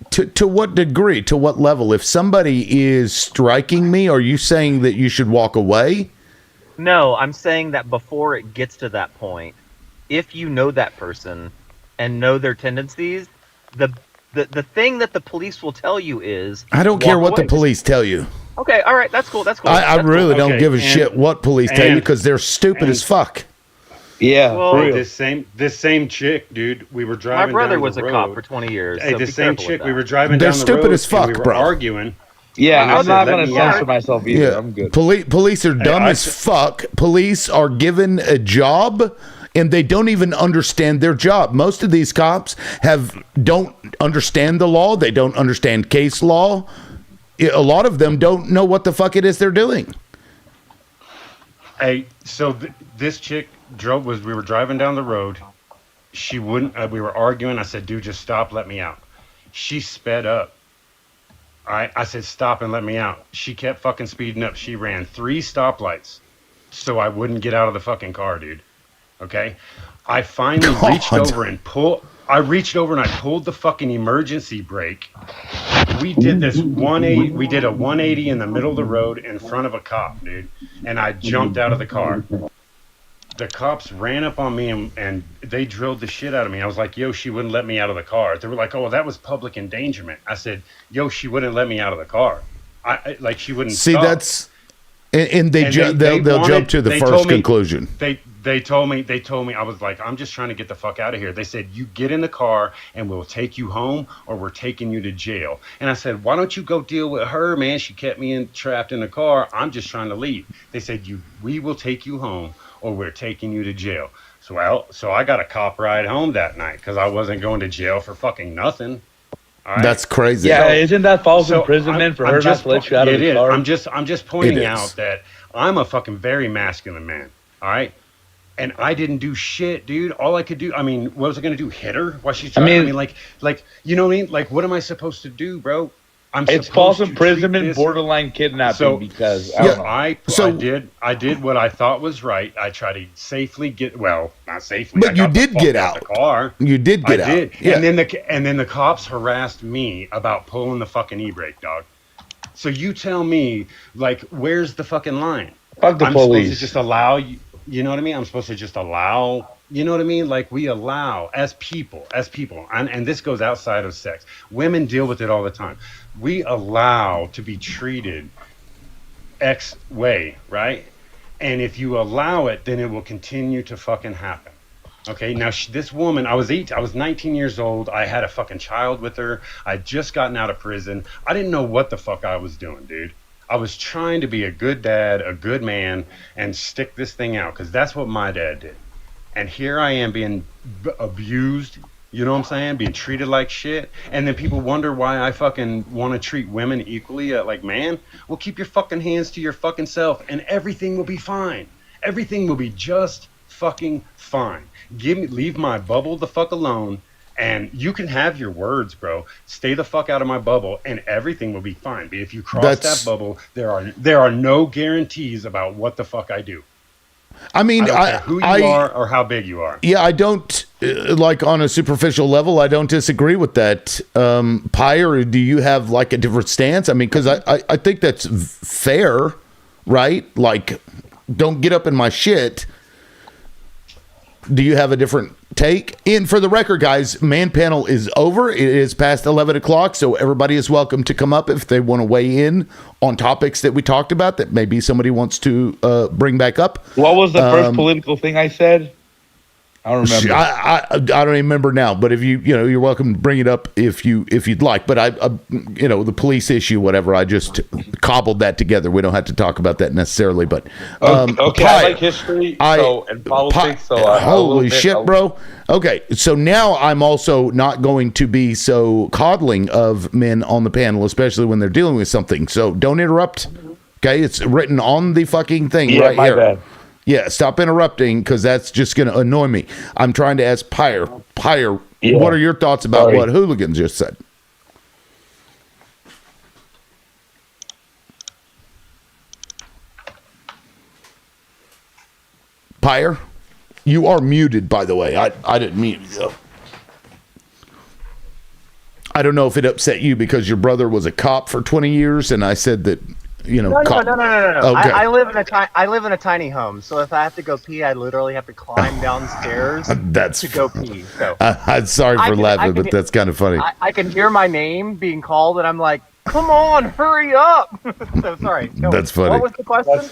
A: to what degree, to what level. If somebody is striking me, are you saying that you should walk away?
H: No, I'm saying that before it gets to that point, if you know that person and know their tendencies, the the thing that the police will tell you is
A: I don't care
H: walk
A: what the
H: away.
A: police tell you.
H: Okay, all right, that's cool. That's cool.
A: I
H: That's
A: really
H: cool.
A: don't give a shit what police tell you
F: and-
A: because they're stupid as fuck.
O: Yeah,
H: Well,
O: for real.
F: This same chick, dude. We were
H: My
F: driving.
H: brother
F: down
H: was
F: the
H: a cop
F: road.
H: for 20 years.
F: Hey,
H: so
F: the
H: be
F: same
H: careful with
F: chick. We
H: that.
F: were driving
A: They're
F: down the
A: stupid
F: road
A: as fuck,
F: and we were
A: bro.
F: arguing.
O: Yeah,
F: And I
O: I'm
F: said,
O: not
F: "Let
O: gonna
F: me
O: censor
F: out."
O: myself either. I'm good.
A: Police are dumb
F: I
A: as fuck. Police are given a job and they don't even understand their job. Most of these cops don't understand the law. They don't understand case law. A lot of them don't know what the fuck it is they're doing.
F: Hey, so this chick we were driving down the road. She wouldn't, we were arguing. I said, dude, just stop, let me out. She sped up. All right. I said, stop and let me out. She kept fucking speeding up. She ran 3 stoplights so I wouldn't get out of the fucking car, dude. Okay. I finally reached over and pulled the fucking emergency brake. We did this 180. We did a 180 in the middle of the road in front of a cop, dude. And I jumped out of the car. The cops ran up on me and they drilled the shit out of me. I was like, yo, she wouldn't let me out of the car. They were like, oh, well, that was public endangerment. I said, yo, she wouldn't let me out of the car. Like she wouldn't
A: See,
F: stop.
A: that's and they'll
F: wanted-
A: jump to the
F: they
A: first
F: told me-
A: conclusion.
F: They told me, I was like, I'm just trying to get the fuck out of here. They said, you get in the car and we'll take you home or we're taking you to jail. And I said, why don't you go deal with her, man? She kept me trapped in the car. I'm just trying to leave. They said, we will take you home or we're taking you to jail. So I got a cop ride home that night because I wasn't going to jail for fucking nothing. All right?
A: That's crazy.
O: Yeah, isn't that false
F: So
O: imprisonment for
F: I'm
O: her not
F: just
O: to let you out of
F: it
O: the
F: is.
O: car?
F: I'm just pointing
A: It is.
F: out that I'm a fucking very masculine man. All right. And I didn't do shit, dude. All I could do, I mean, what was I gonna do? Hit her while she's driving? I mean, like, you know what I mean? Like, what am I supposed to do, bro?
O: It's false imprisonment, borderline kidnapping. Because I don't know.
F: I did what I thought was right. I tried to safely not safely.
A: But
F: I
A: you
F: got the
A: did
F: fuck
A: get
F: out
A: out.
F: the car.
A: You did get out.
F: I did.
A: Yeah.
F: And then the cops harassed me about pulling the fucking e-brake, dog. So you tell me, like, where's the fucking line?
O: Fuck the
F: I'm supposed
O: police.
F: to just allow you. You know what I mean? I'm supposed to just allow. You know what I mean? Like we allow as people, and this goes outside of sex. Women deal with it all the time. We allow to be treated X way, right? And if you allow it, then it will continue to fucking happen. Okay, now this woman, I was 19 years old. I had a fucking child with her. I'd just gotten out of prison. I didn't know what the fuck I was doing, dude. I was trying to be a good dad, a good man, and stick this thing out because that's what my dad did. And here I am being abused, you know what I'm saying? Being treated like shit. And then people wonder why I fucking want to treat women equally like man. Well, keep your fucking hands to your fucking self and everything will be fine. Everything will be just fucking fine. Leave my bubble the fuck alone. And you can have your words, bro. Stay the fuck out of my bubble, and everything will be fine. But if you cross that bubble, there are no guarantees about what the fuck I do.
A: I mean,
F: I don't care who you are or how big you are.
A: Yeah, I don't like on a superficial level. I don't disagree with that. Pyre, do you have like a different stance? I mean, because I think that's fair, right? Like, don't get up in my shit. Do you have a different take? And for the record, guys, man panel is over. It is past 11 o'clock, so everybody is welcome to come up if they want to weigh in on topics that we talked about that maybe somebody wants to bring back up.
O: What was the first political thing I said? I don't remember.
A: I don't remember now, but if you're welcome to bring it up if you'd like. But I the police issue, whatever. I just cobbled that together. We don't have to talk about that necessarily. But
O: okay, I like history and politics.
A: Holy shit, bro. Okay, so now I'm also not going to be so coddling of men on the panel, especially when they're dealing with something. So don't interrupt. Okay, it's written on the fucking thing right
O: my
A: here.
O: bad.
A: Yeah, stop interrupting because that's just going to annoy me. I'm trying to ask Pyre,
O: Yeah.
A: what are your thoughts about
O: Sorry.
A: what Hooligan just said? Pyre, you are muted, by the way. I didn't mute you, though. I don't know if it upset you because your brother was a cop for 20 years, and I said that
Q: No.
A: Okay.
Q: I live in a tiny home, so if I have to go pee, I literally have to climb downstairs to go pee. So
A: I'm sorry for laughing, but that's kind of funny.
Q: I can hear my name being called, and I'm like, "Come on, hurry up!" So sorry.
A: That's funny.
Q: What was the question?
F: That's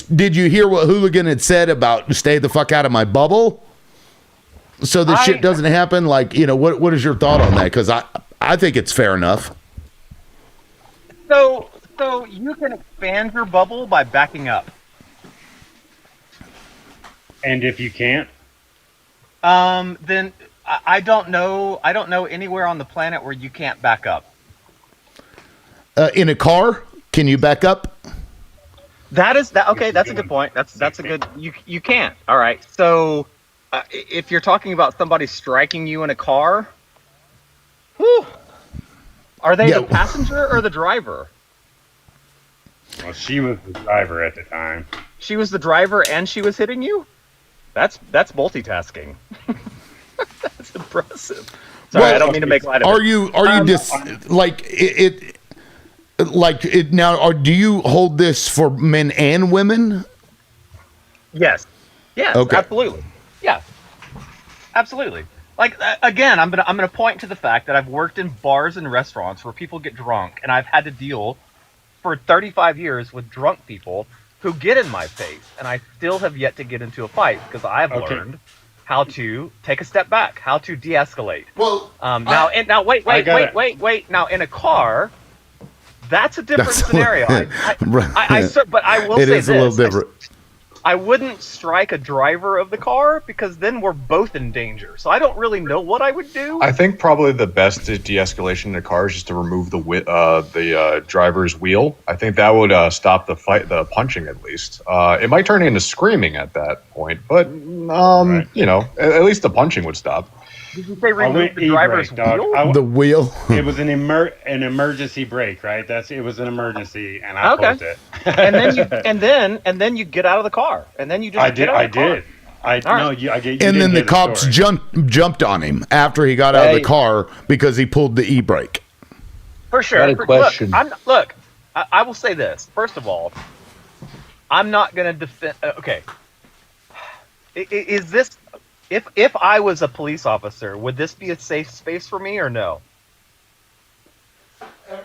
F: funny.
A: Did you hear what Hooligan had said about stay the fuck out of my bubble? So this shit doesn't happen. Like, what is your thought on that? Because I think it's fair enough.
Q: So you can expand your bubble by backing up.
F: And if you can't,
Q: then I don't know. I don't know anywhere on the planet where you can't back up.
A: In a car, can you back up?
Q: Okay, that's a good point. That's a good. You can't. All right. So if you're talking about somebody striking you in a car, whew, are they the passenger or the driver?
F: Well, she was the driver at the time.
Q: She was the driver and she was hitting you? That's multitasking. That's impressive. Sorry, I don't mean to make light of it.
A: Are you now? Or do you hold this for men and women?
Q: Yes. Yes.
A: Okay.
Q: Absolutely. Yeah. Absolutely. Like again, I'm gonna point to the fact that I've worked in bars and restaurants where people get drunk, and I've had to deal for 35 years with drunk people who get in my face, and I still have yet to get into a fight because I've learned how to take a step back, how to de-escalate.
A: Well,
Q: wait. Now in a car, that's a different scenario. But I will say this:
A: it is a little different.
Q: I wouldn't strike a driver of the car because then we're both in danger. So I don't really know what I would do.
J: I think probably the best de-escalation in a car is just to remove the driver's wheel. I think that would stop the punching at least. It might turn into screaming at that point, but at least the punching would stop.
Q: Did you say remove the driver's wheel?
A: The wheel.
F: It was an emergency brake, right? It was an emergency, and I pulled it.
Q: and then you get out of the car, and then you just get out of the car.
A: And then the cops jumped on him after he got out of the car because he pulled the e-brake.
Q: For sure.
N: Got a question.
Q: Look, I will say this. First of all, I'm not going to defend. Okay, is this? If I was a police officer, would this be a safe space for me or no?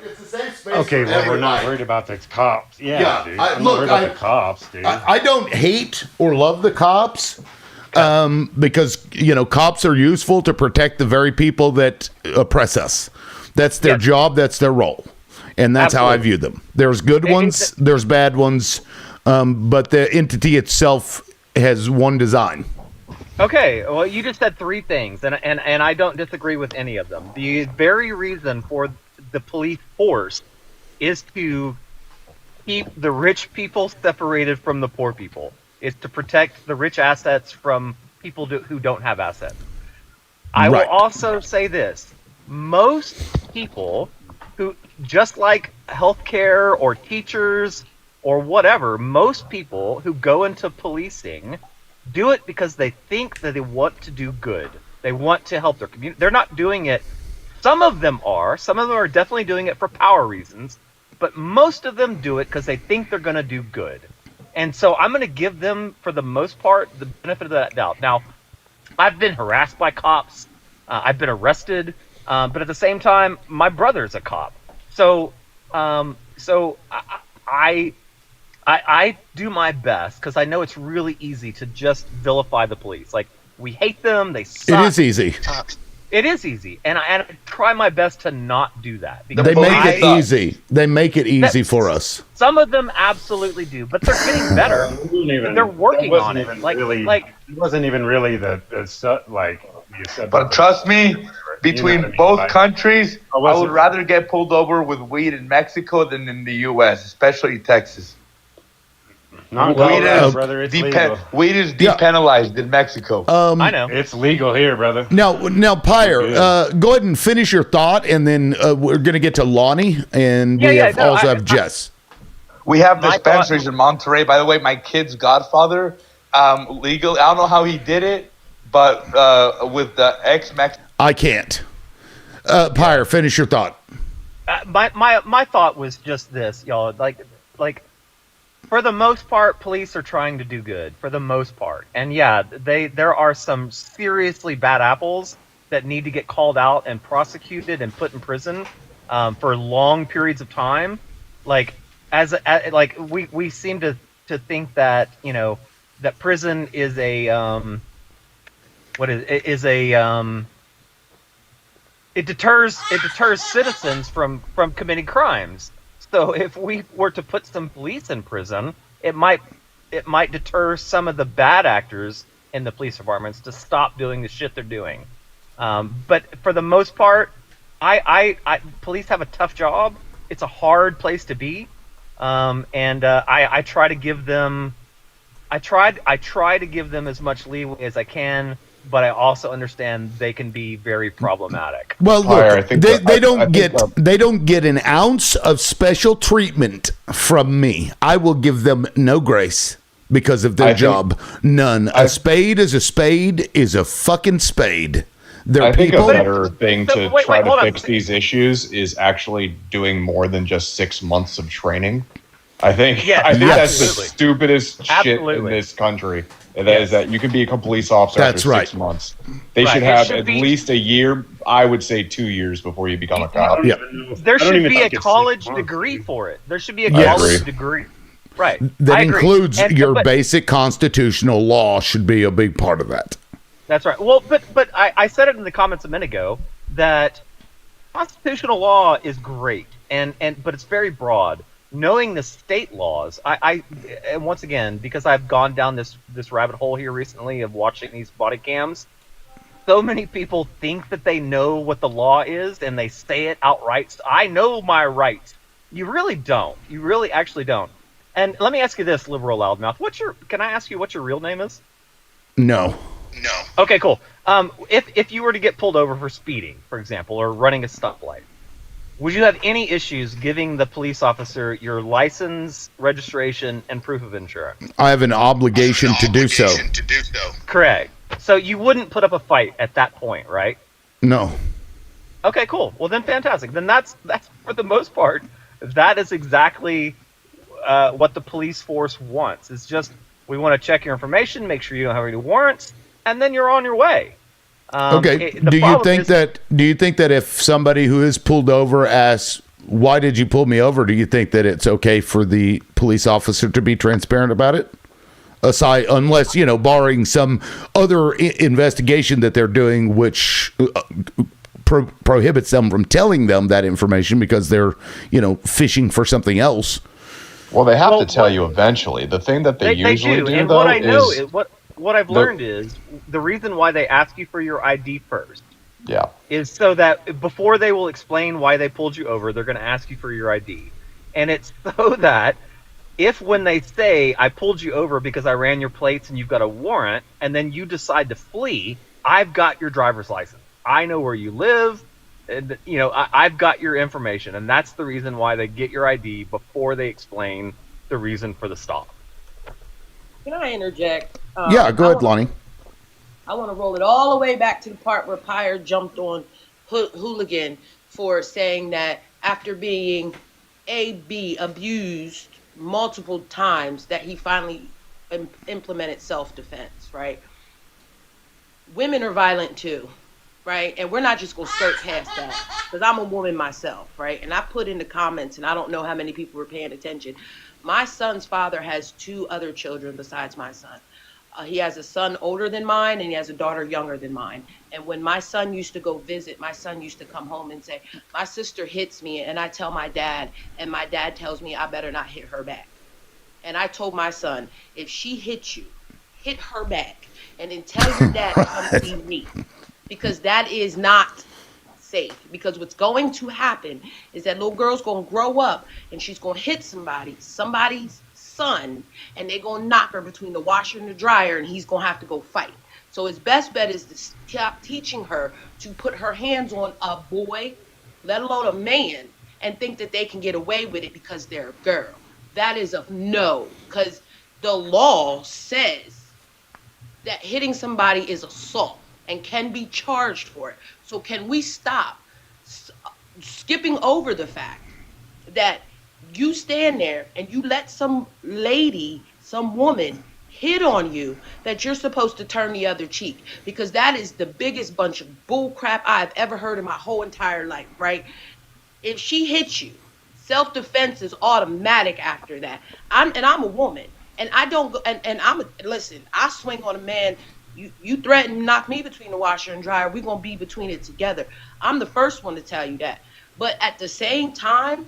A: It's a safe space.
F: Okay, well, we're not worried about the cops. Yeah, dude. I'm not worried about the cops, dude.
A: I don't hate or love the cops because, cops are useful to protect the very people that oppress us. That's their job. That's their role. And that's how I view them. There's good ones. There's bad ones. But the entity itself has one design.
Q: Okay, well, you just said three things, and I don't disagree with any of them. The very reason for the police force is to keep the rich people separated from the poor people. It's to protect the rich assets from people who don't have assets. I will also say this. Most people who, just like healthcare or teachers or whatever, most people who go into policing do it because they think that they want to do good. They want to help their community. They're not doing it. Some of them are definitely doing it for power reasons, but most of them do it because they think they're going to do good. And so I'm going to give them, for the most part, the benefit of that doubt. Now, I've been harassed by cops. I've been arrested. But at the same time, my brother's a cop. So I do my best because I know it's really easy to just vilify the police. Like, we hate them. They suck.
A: It is easy.
Q: It is easy. And I try my best to not do that.
A: They make it easy. They make it easy for us.
Q: Some of them absolutely do, but they're getting better. They're working on it. It
F: wasn't even really the you said.
K: But trust me, between both countries, I would rather get pulled over with weed in Mexico than in the U.S., especially Texas.
F: Brother, it's legal.
K: Weed is depenalized in Mexico.
Q: I know.
F: It's legal here, brother.
A: Now, Pyre, go ahead and finish your thought, and then we're going to get to Lonnie, and we also have Jess.
K: We have dispensaries in Monterrey. By the way, my kid's godfather, legal. I don't know how he did it, but with the ex-Mexican.
A: I can't. Pyre, finish your thought.
Q: My thought was just this, y'all. Like for the most part, police are trying to do good for the most part, and yeah, there are some seriously bad apples that need to get called out and prosecuted and put in prison for long periods of time. Like like we seem to think that that prison is a it deters citizens from committing crimes. So if we were to put some police in prison, it might deter some of the bad actors in the police departments to stop doing the shit they're doing. But for the most part, police have a tough job. It's a hard place to be, and I try to give them. I try to give them as much leeway as I can, but I also understand they can be very problematic.
A: Well, look, they don't get an ounce of special treatment from me. I will give them no grace because of their job. None. A spade is a fucking spade.
J: I think a better thing to try to fix these issues is actually doing more than just 6 months of training. I think that's the stupidest shit in this country. And that is that you can be a police officer after 6 months. They should have at least a year, I would say 2 years before you become a cop.
Q: There should be a college degree for it. There should be a college degree. Right.
A: That includes your basic constitutional law should be a big part of that.
Q: That's right. Well, but I said it in the comments a minute ago that constitutional law is great, but it's very broad. Knowing the state laws, and once again, because I've gone down this rabbit hole here recently of watching these body cams, so many people think that they know what the law is, and they say it outright. I know my rights. You really don't. You really actually don't. And let me ask you this, liberal loudmouth. Can I ask you what your real name is?
A: No.
Q: Okay, cool. If you were to get pulled over for speeding, for example, or running a stoplight, would you have any issues giving the police officer your license, registration, and proof of insurance?
A: I have an obligation to do so.
Q: Correct. So you wouldn't put up a fight at that point, right?
A: No.
Q: Okay, cool. Well, then fantastic. Then that's for the most part, that is exactly what the police force wants. It's just we want to check your information, make sure you don't have any warrants, and then you're on your way.
A: Okay. Do you think that if somebody who is pulled over asks, "Why did you pull me over?" do you think that it's okay for the police officer to be transparent about it? Unless, barring some other investigation that they're doing, which prohibits them from telling them that information because they're, fishing for something else.
J: Well, they have to tell you eventually. The thing that they usually do,
Q: and
J: though,
Q: what I know is what I've learned is the reason why they ask you for your ID first.
J: Yeah.
Q: Is so that before they will explain why they pulled you over, they're going to ask you for your ID. And it's so that if when they say, I pulled you over because I ran your plates and you've got a warrant, and then you decide to flee, I've got your driver's license. I know where you live. And, I've got your information. And that's the reason why they get your ID before they explain the reason for the stop.
R: Can I interject?
A: Yeah, go ahead, Lonnie.
R: I want to roll it all the way back to the part where Pyre jumped on Hooligan for saying that after being abused multiple times, that he finally implemented self-defense, right? Women are violent too, right? And we're not just going to skirt past that, because I'm a woman myself, right? And I put in the comments, and I don't know how many people were paying attention. My son's father has 2 other children besides my son. He has a son older than mine, and he has a daughter younger than mine. And when my son used to go visit, my son used to come home and say, my sister hits me, and I tell my dad, and my dad tells me I better not hit her back. And I told my son, if she hits you, hit her back, and then tell your dad to come see me, because that is not safe. Because what's going to happen is that little girl's going to grow up, and she's going to hit somebody's son, and they're going to knock her between the washer and the dryer, and he's going to have to go fight. So his best bet is to stop teaching her to put her hands on a boy, let alone a man, and think that they can get away with it because they're a girl. That is a no, because the law says that hitting somebody is assault and can be charged for it. So can we stop skipping over the fact that you stand there and you let some lady, some woman hit on you, that you're supposed to turn the other cheek, because that is the biggest bunch of bull crap I've ever heard in my whole entire life, right? If she hits you, self-defense is automatic after that. I'm a woman, and I don't go, and listen, I swing on a man. You threaten to knock me between the washer and dryer, we're gonna be between it together. I'm the first one to tell you that. But at the same time,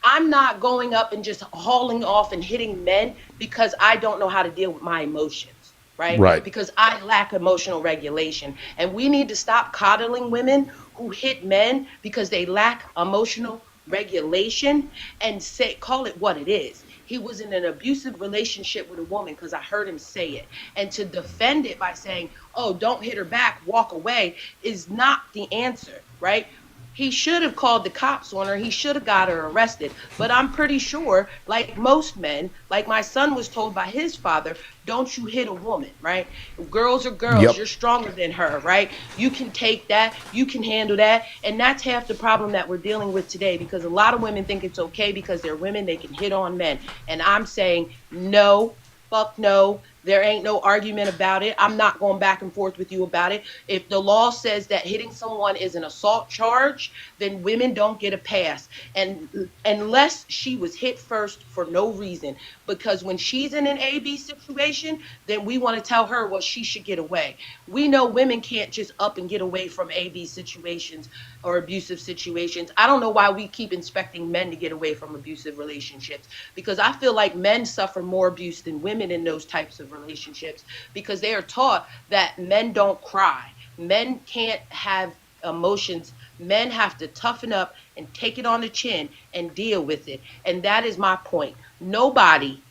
R: I'm not going up and just hauling off and hitting men because I don't know how to deal with my emotions, right?
A: Right.
R: Because I lack emotional regulation. And we need to stop coddling women who hit men because they lack emotional regulation and call it what it is. He was in an abusive relationship with a woman, because I heard him say it. And to defend it by saying, oh, don't hit her back, walk away, is not the answer, right? He should have called the cops on her. He should have got her arrested. But I'm pretty sure, like most men, like my son was told by his father, don't you hit a woman, right? Girls are girls.
A: Yep.
R: You're stronger than her, right? You can take that. You can handle that. And that's half the problem that we're dealing with today, because a lot of women think it's okay because they're women, they can hit on men. And I'm saying, no, fuck no. There ain't no argument about it. I'm not going back and forth with you about it. If the law says that hitting someone is an assault charge, then women don't get a pass. And unless she was hit first for no reason, because when she's in an AB situation, then we want to tell her, well, she should get away. We know women can't just up and get away from AB situations or abusive situations. I don't know why we keep expecting men to get away from abusive relationships, because I feel like men suffer more abuse than women in those types of relationships, because they are taught that men don't cry. Men can't have emotions. Men have to toughen up and take it on the chin and deal with it. And that is my point. Nobody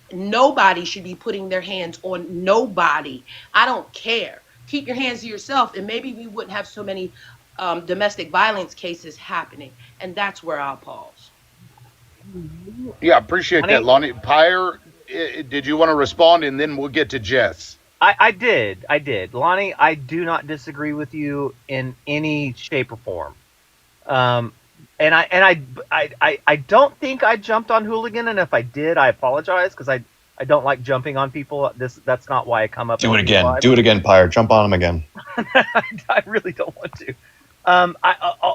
R: should be putting their hands on nobody. I don't care. Keep your hands to yourself, and maybe we wouldn't have so many domestic violence cases happening. And that's where I'll pause.
L: Yeah, appreciate that, Lonnie. Pyre, did you want to respond, and then we'll get to Jess?
Q: I did. Lonnie, I do not disagree with you in any shape or form. And I don't think I jumped on Hooligan, and if I did, I apologize, because I don't like jumping on people. That's not why I come up.
J: Do it again. Do it again, Pyre. Jump on him again.
Q: I really don't want to.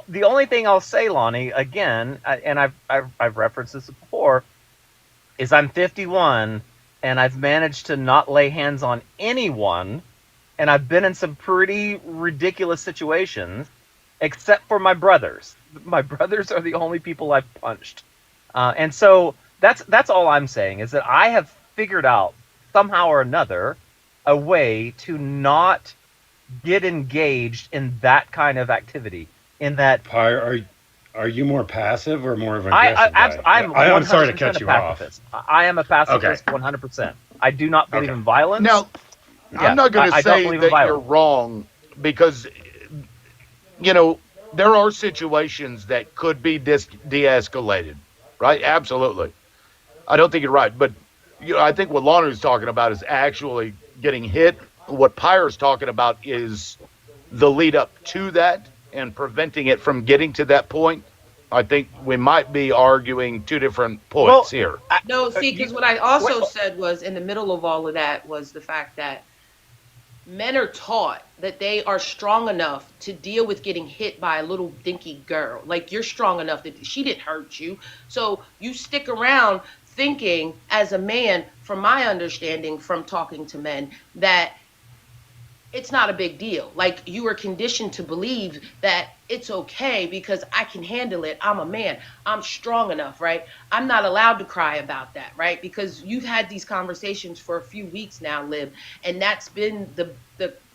Q: The only thing I'll say, Lonnie, again, and I've referenced this before, is I'm 51 and I've managed to not lay hands on anyone, and I've been in some pretty ridiculous situations, except for my brothers. My brothers are the only people I've punched, and so that's all I'm saying, is that I have figured out somehow or another a way to not get engaged in that kind of activity. In that,
F: Pyre, are you more passive or more of an aggressive guy? I'm sorry to cut you off.
Q: I am a pacifist, 100%. I do not believe in violence.
L: Now, I'm not going to say that you're wrong, because, there are situations that could be de-escalated, right? Absolutely. I don't think you're right. But I think what Lonnie's talking about is actually getting hit. What Pyre's talking about is the lead up to that and preventing it from getting to that point. I think we might be arguing two different points here.
R: No, see, because what I also said was, in the middle of all of that, was the fact that men are taught that they are strong enough to deal with getting hit by a little dinky girl. Like, you're strong enough that she didn't hurt you. So you stick around thinking, as a man, from my understanding from talking to men, that it's not a big deal. Like, you are conditioned to believe that it's okay because I can handle it. I'm a man. I'm strong enough, right? I'm not allowed to cry about that, right? Because you've had these conversations for a few weeks now, Lib, and that's been the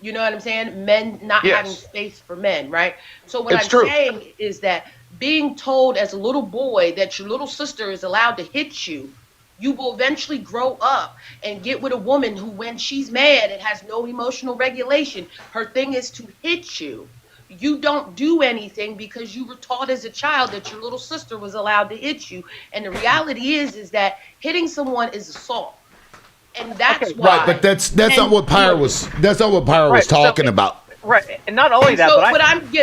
R: you know what I'm saying? Men not having space for men, right? So what I'm saying is that being told as a little boy that your little sister is allowed to hit you, you will eventually grow up and get with a woman who, when she's mad and has no emotional regulation, her thing is to hit you. You don't do anything because you were taught as a child that your little sister was allowed to hit you. And the reality is that hitting someone is assault. And that's why.
A: Right, but that's not what Pyre was. That's not what Pyre was talking about.
Q: Right, and not only that,
R: so
Q: but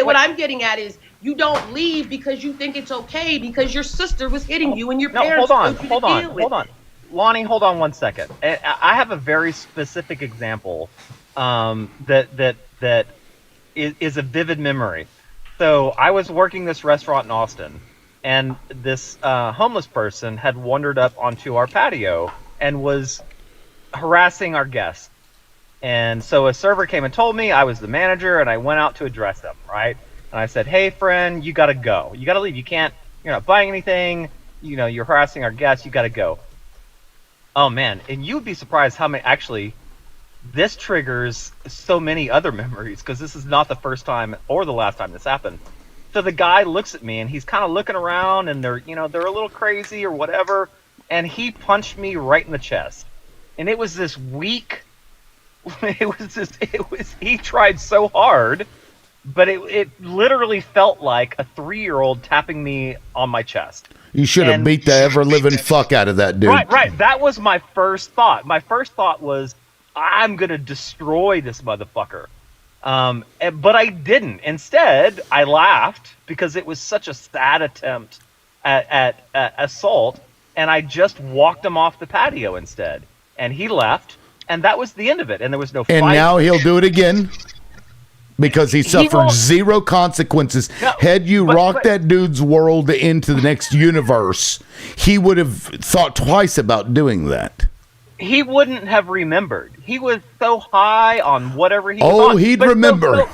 R: what I'm getting at is You don't leave because you think it's okay because your sister was hitting you and your
Q: No,
R: parents
Q: hold on,
R: told you
Q: hold
R: to
Q: on,
R: deal with
Q: hold on. Lonnie, hold on 1 second. I have a very specific example that is a vivid memory. So I was working this restaurant in Austin, and this homeless person had wandered up onto our patio and was harassing our guests. And so a server came and told me, I was the manager, and I went out to address them, right? And I said, hey, friend, you got to go. You got to leave. You're not buying anything. You're harassing our guests. You got to go. Oh, man. And you'd be surprised how many, actually, this triggers so many other memories, because this is not the first time or the last time this happened. So the guy looks at me, and he's kind of looking around, and they're a little crazy or whatever, and he punched me right in the chest. And it was this weak... he tried so hard, but it literally felt like a 3-year-old tapping me on my chest.
A: You should have beat the ever-living fuck out of that dude.
Q: Right. That was my first thought. My first thought was, I'm going to destroy this motherfucker. But I didn't. Instead, I laughed because it was such a sad attempt at assault, and I just walked him off the patio instead. And he left. And that was the end of it, and there was no fight.
A: And now he'll do it again because he suffered zero consequences.
Q: No,
A: Had you rocked that dude's world into the next universe, he would have thought twice about doing that.
Q: He wouldn't have remembered. He was so high on whatever he was on.
A: He'd remember.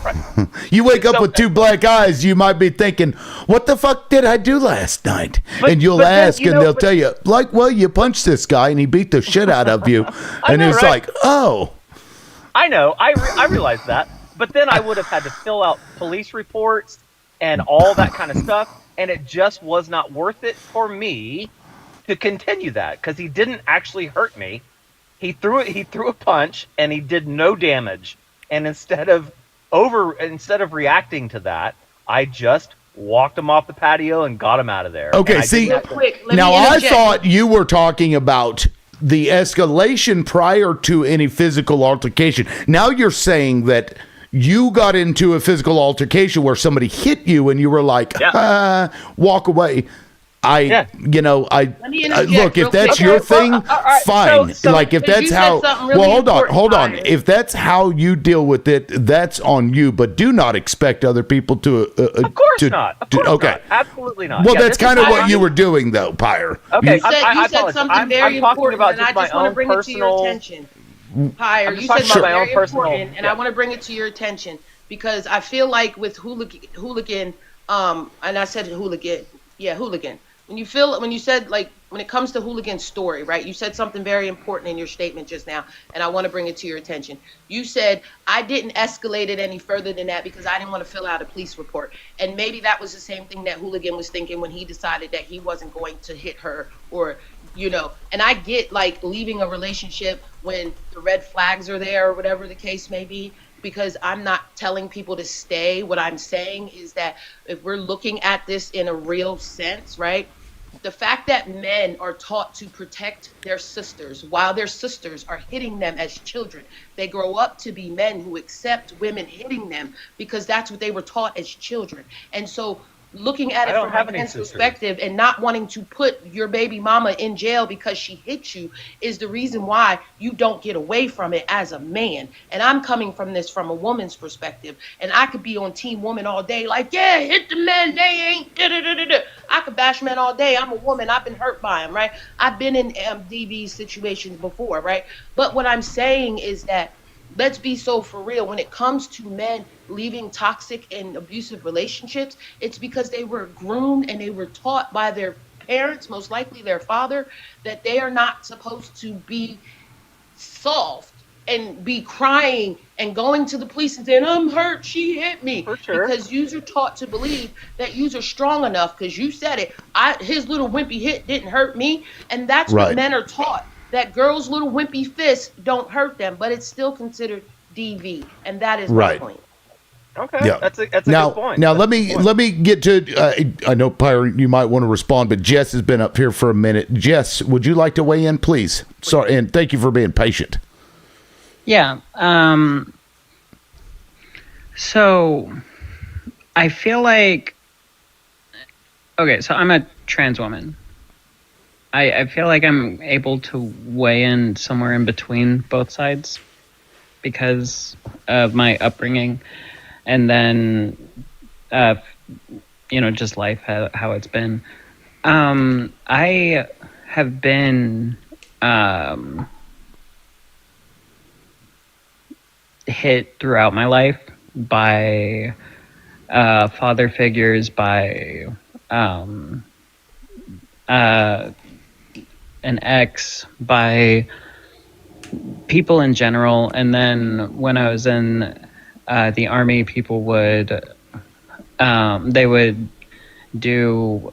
A: You wake up with 2 black eyes, you might be thinking, what the fuck did I do last night? And you'll ask, and they'll tell you, well, you punched this guy, and he beat the shit out of you. And it's like, oh.
Q: I know. I realized that. But then I would have had to fill out police reports and all that kind of stuff, and it just was not worth it for me to continue that, because he didn't actually hurt me. He threw a punch, and he did no damage. And instead of reacting to that, I just walked him off the patio and got him out of there.
A: Okay, see, now I thought you were talking about the escalation prior to any physical altercation. Now you're saying that you got into a physical altercation where somebody hit you and you were like, walk away. Look, if that's your thing, fine. So like, if that's how, really hold on. If that's how you deal with it, that's on you. But do not expect other people to.
Q: Of course not. Of course not. Absolutely not.
A: Well, that's kind of what you were doing, though, Pyre.
R: Okay, you said something very important, and I just want to bring it to your attention. Pyre, you said something very important, and I want to bring it to your attention because I feel like with hooligan, and I said hooligan. When you said, like, when it comes to hooligan's story, right? You said something very important in your statement just now, and I want to bring it to your attention. You said, I didn't escalate it any further than that because I didn't want to fill out a police report. And maybe that was the same thing that hooligan was thinking when he decided that he wasn't going to hit her or, and I get, like, leaving a relationship when the red flags are there or whatever the case may be, because I'm not telling people to stay. What I'm saying is that if we're looking at this in a real sense, right? The fact that men are taught to protect their sisters while their sisters are hitting them as children, they grow up to be men who accept women hitting them because that's what they were taught as children. And so looking at it from a man's perspective and not wanting to put your baby mama in jail because she hit you is the reason why you don't get away from it as a man. And I'm coming from this from a woman's perspective, and I could be on team woman all day, like, yeah, hit the men, they ain't da-da-da-da-da. I could bash men all day. I'm a woman. I've been hurt by them, right? I've been in DV situations before, right? But what I'm saying is that let's be so for real. When it comes to men leaving toxic and abusive relationships, it's because they were groomed and they were taught by their parents, most likely their father, that they are not supposed to be soft and be crying and going to the police and saying, I'm hurt, she hit me. For sure. Because yous are taught to believe that yous are strong enough, because you said it, his little wimpy hit didn't hurt me. And that's what men are taught. That girls' little wimpy fists don't hurt them, but it's still considered DV, and that is my point.
Q: Okay, yeah. That's a good point.
A: Now let me get to. I know Pyre, you might want to respond, but Jess has been up here for a minute. Jess, would you like to weigh in, please? Sorry, and thank you for being patient.
S: Yeah. So I feel like Okay, so I'm a trans woman. I feel like I'm able to weigh in somewhere in between both sides because of my upbringing, and then, just life, how it's been. I have been hit throughout my life by father figures, by an ex, by people in general. And then when I was in the Army, people would they would do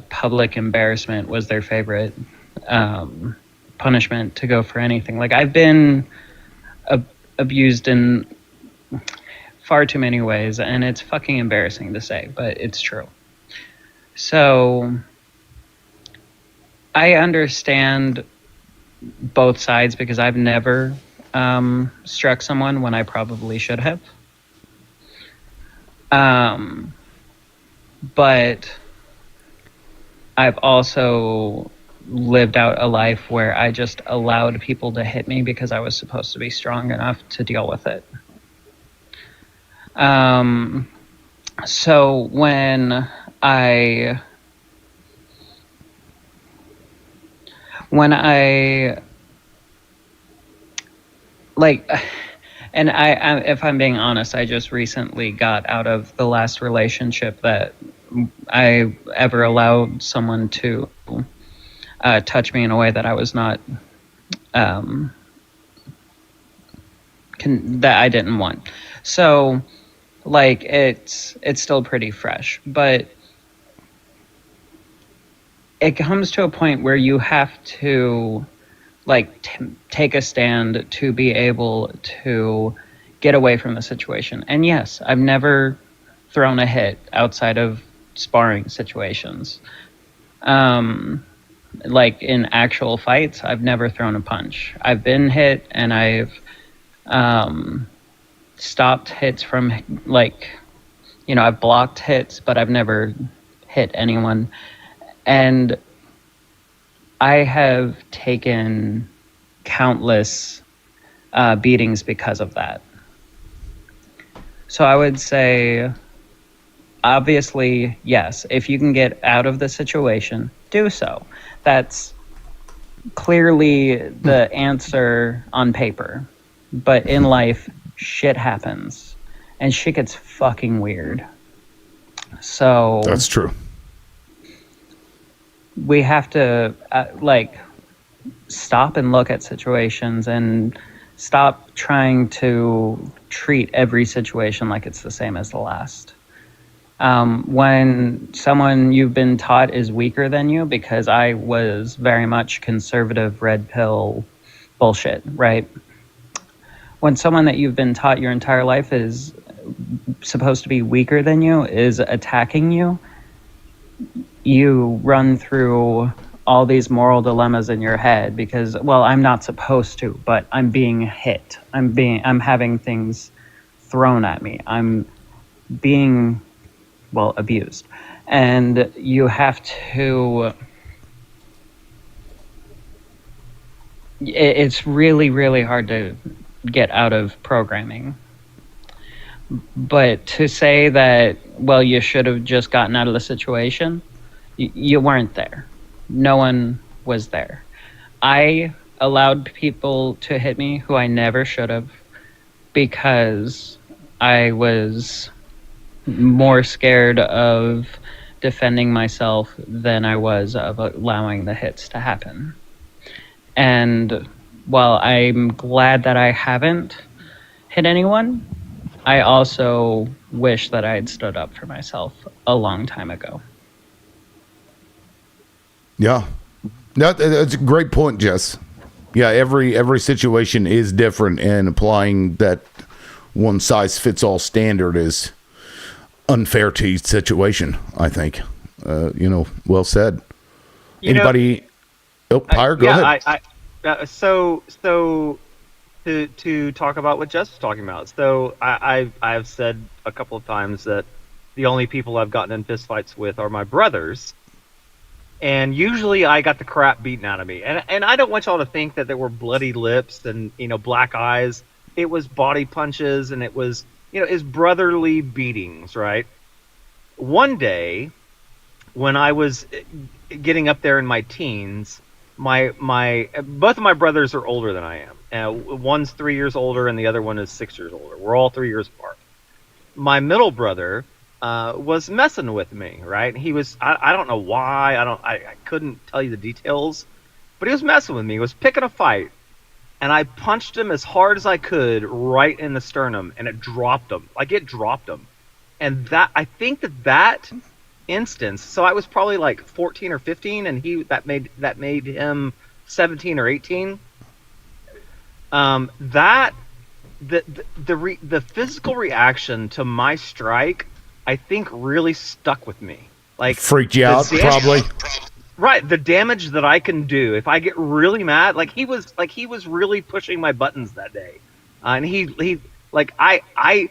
S: public embarrassment was their favorite punishment to go for anything. Like, I've been abused in far too many ways, and it's fucking embarrassing to say, but it's true. So I understand both sides because I've never struck someone when I probably should have. But I've also lived out a life where I just allowed people to hit me because I was supposed to be strong enough to deal with it. So when I like, and I, if I'm being honest, I just recently got out of the last relationship that I ever allowed someone to touch me in a way that I was not, that I didn't want. So, like, it's still pretty fresh, but it comes to a point where you have to, like, take a stand to be able to get away from the situation. And yes, I've never thrown a hit outside of sparring situations. Like, in actual fights, I've never thrown a punch. I've been hit, and I've stopped hits from, like, I've blocked hits, but I've never hit anyone. And I have taken countless beatings because of that. So I would say, obviously, yes, if you can get out of the situation, do so. That's clearly the answer on paper. But in life, shit happens. And shit gets fucking weird. So...
A: That's true.
S: We have to, stop and look at situations and stop trying to treat every situation like it's the same as the last. When someone you've been taught is weaker than you, because I was very much conservative red pill bullshit, right? When someone that you've been taught your entire life is supposed to be weaker than you, is attacking you, you run through all these moral dilemmas in your head because, well, I'm not supposed to, but I'm being hit. I'm having things thrown at me. I'm being, abused. And you have to, it's really, really hard to get out of programming. But to say that, well, you should have just gotten out of the situation, you weren't there. No one was there. I allowed people to hit me who I never should have because I was more scared of defending myself than I was of allowing the hits to happen. And while I'm glad that I haven't hit anyone, I also wish that I had stood up for myself a long time ago.
A: Yeah. No, that's a great point, Jess. Yeah, every situation is different, and applying that one size fits all standard is unfair to each situation, I think. Well said. Anybody? Pyre, go ahead.
Q: So to talk about what Jess was talking about. So I've said a couple of times that the only people I've gotten in fistfights with are my brothers. And usually I got the crap beaten out of me. And I don't want y'all to think that there were bloody lips and, black eyes. It was body punches, and it was, it's brotherly beatings, right? One day, when I was getting up there in my teens, both of my brothers are older than I am. One's 3 years older, and the other one is 6 years older. We're all 3 years apart. My middle brother was messing with me, right? He was, I don't know why, I couldn't tell you the details, but he was messing with me. He was picking a fight, and I punched him as hard as I could right in the sternum, and it dropped him. And I think that instance, so I was probably like 14 or 15, and that made him 17 or 18. The physical reaction to my strike, I think, really stuck with me. Like,
A: freaked you out, probably.
Q: Right, the damage that I can do if I get really mad. Like he was really pushing my buttons that day, and he like I.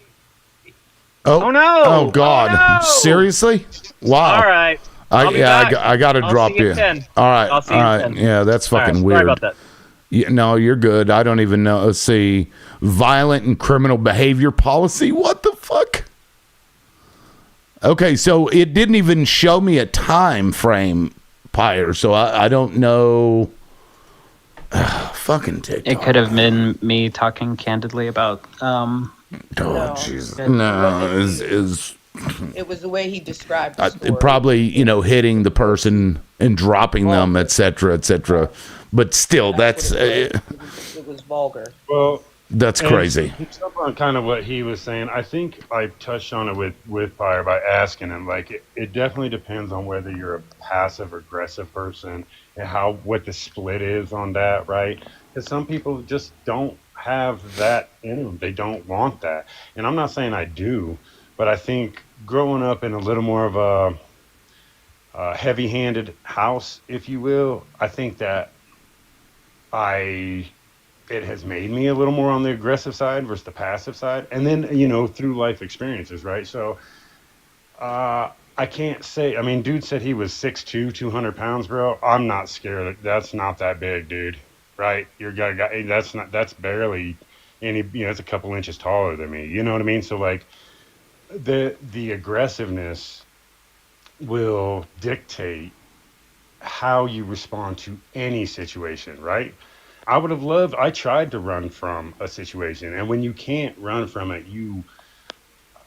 Q: Oh no!
A: Oh God!
Q: Oh, no!
A: Seriously? Wow!
Q: All right.
A: I got to drop you. All right.
Q: I'll see you at 10.
A: Yeah, that's fucking
Q: Sorry
A: weird.
Q: about that.
A: Yeah, no, you're good. I don't even know. Let's see. Violent and criminal behavior policy. What the fuck? Okay, so it didn't even show me a time frame, Pyre. So I don't know. Fucking TikTok.
S: It could have been me talking candidly about.
A: Oh Jesus! No, is.
R: It was the way he described the story.
A: Probably, hitting the person and dropping them, etc., etc. But still, that's
R: it was vulgar.
F: Well,
A: that's crazy.
F: On kind of what he was saying, I think I touched on it with Pyre by asking him. Like, it definitely depends on whether you're a passive or aggressive person and what the split is on that, right? Because some people just don't have that in them. They don't want that, and I'm not saying I do, but I think growing up in a little more of a heavy-handed house, if you will, I think that it has made me a little more on the aggressive side versus the passive side. And then, through life experiences, right? So I can't say, dude said he was 6'2", 200 pounds, bro. I'm not scared. That's not that big, dude. Right? That's barely any, it's a couple inches taller than me. You know what I mean? So like the aggressiveness will dictate how you respond to any situation, right? I tried to run from a situation, and when you can't run from it,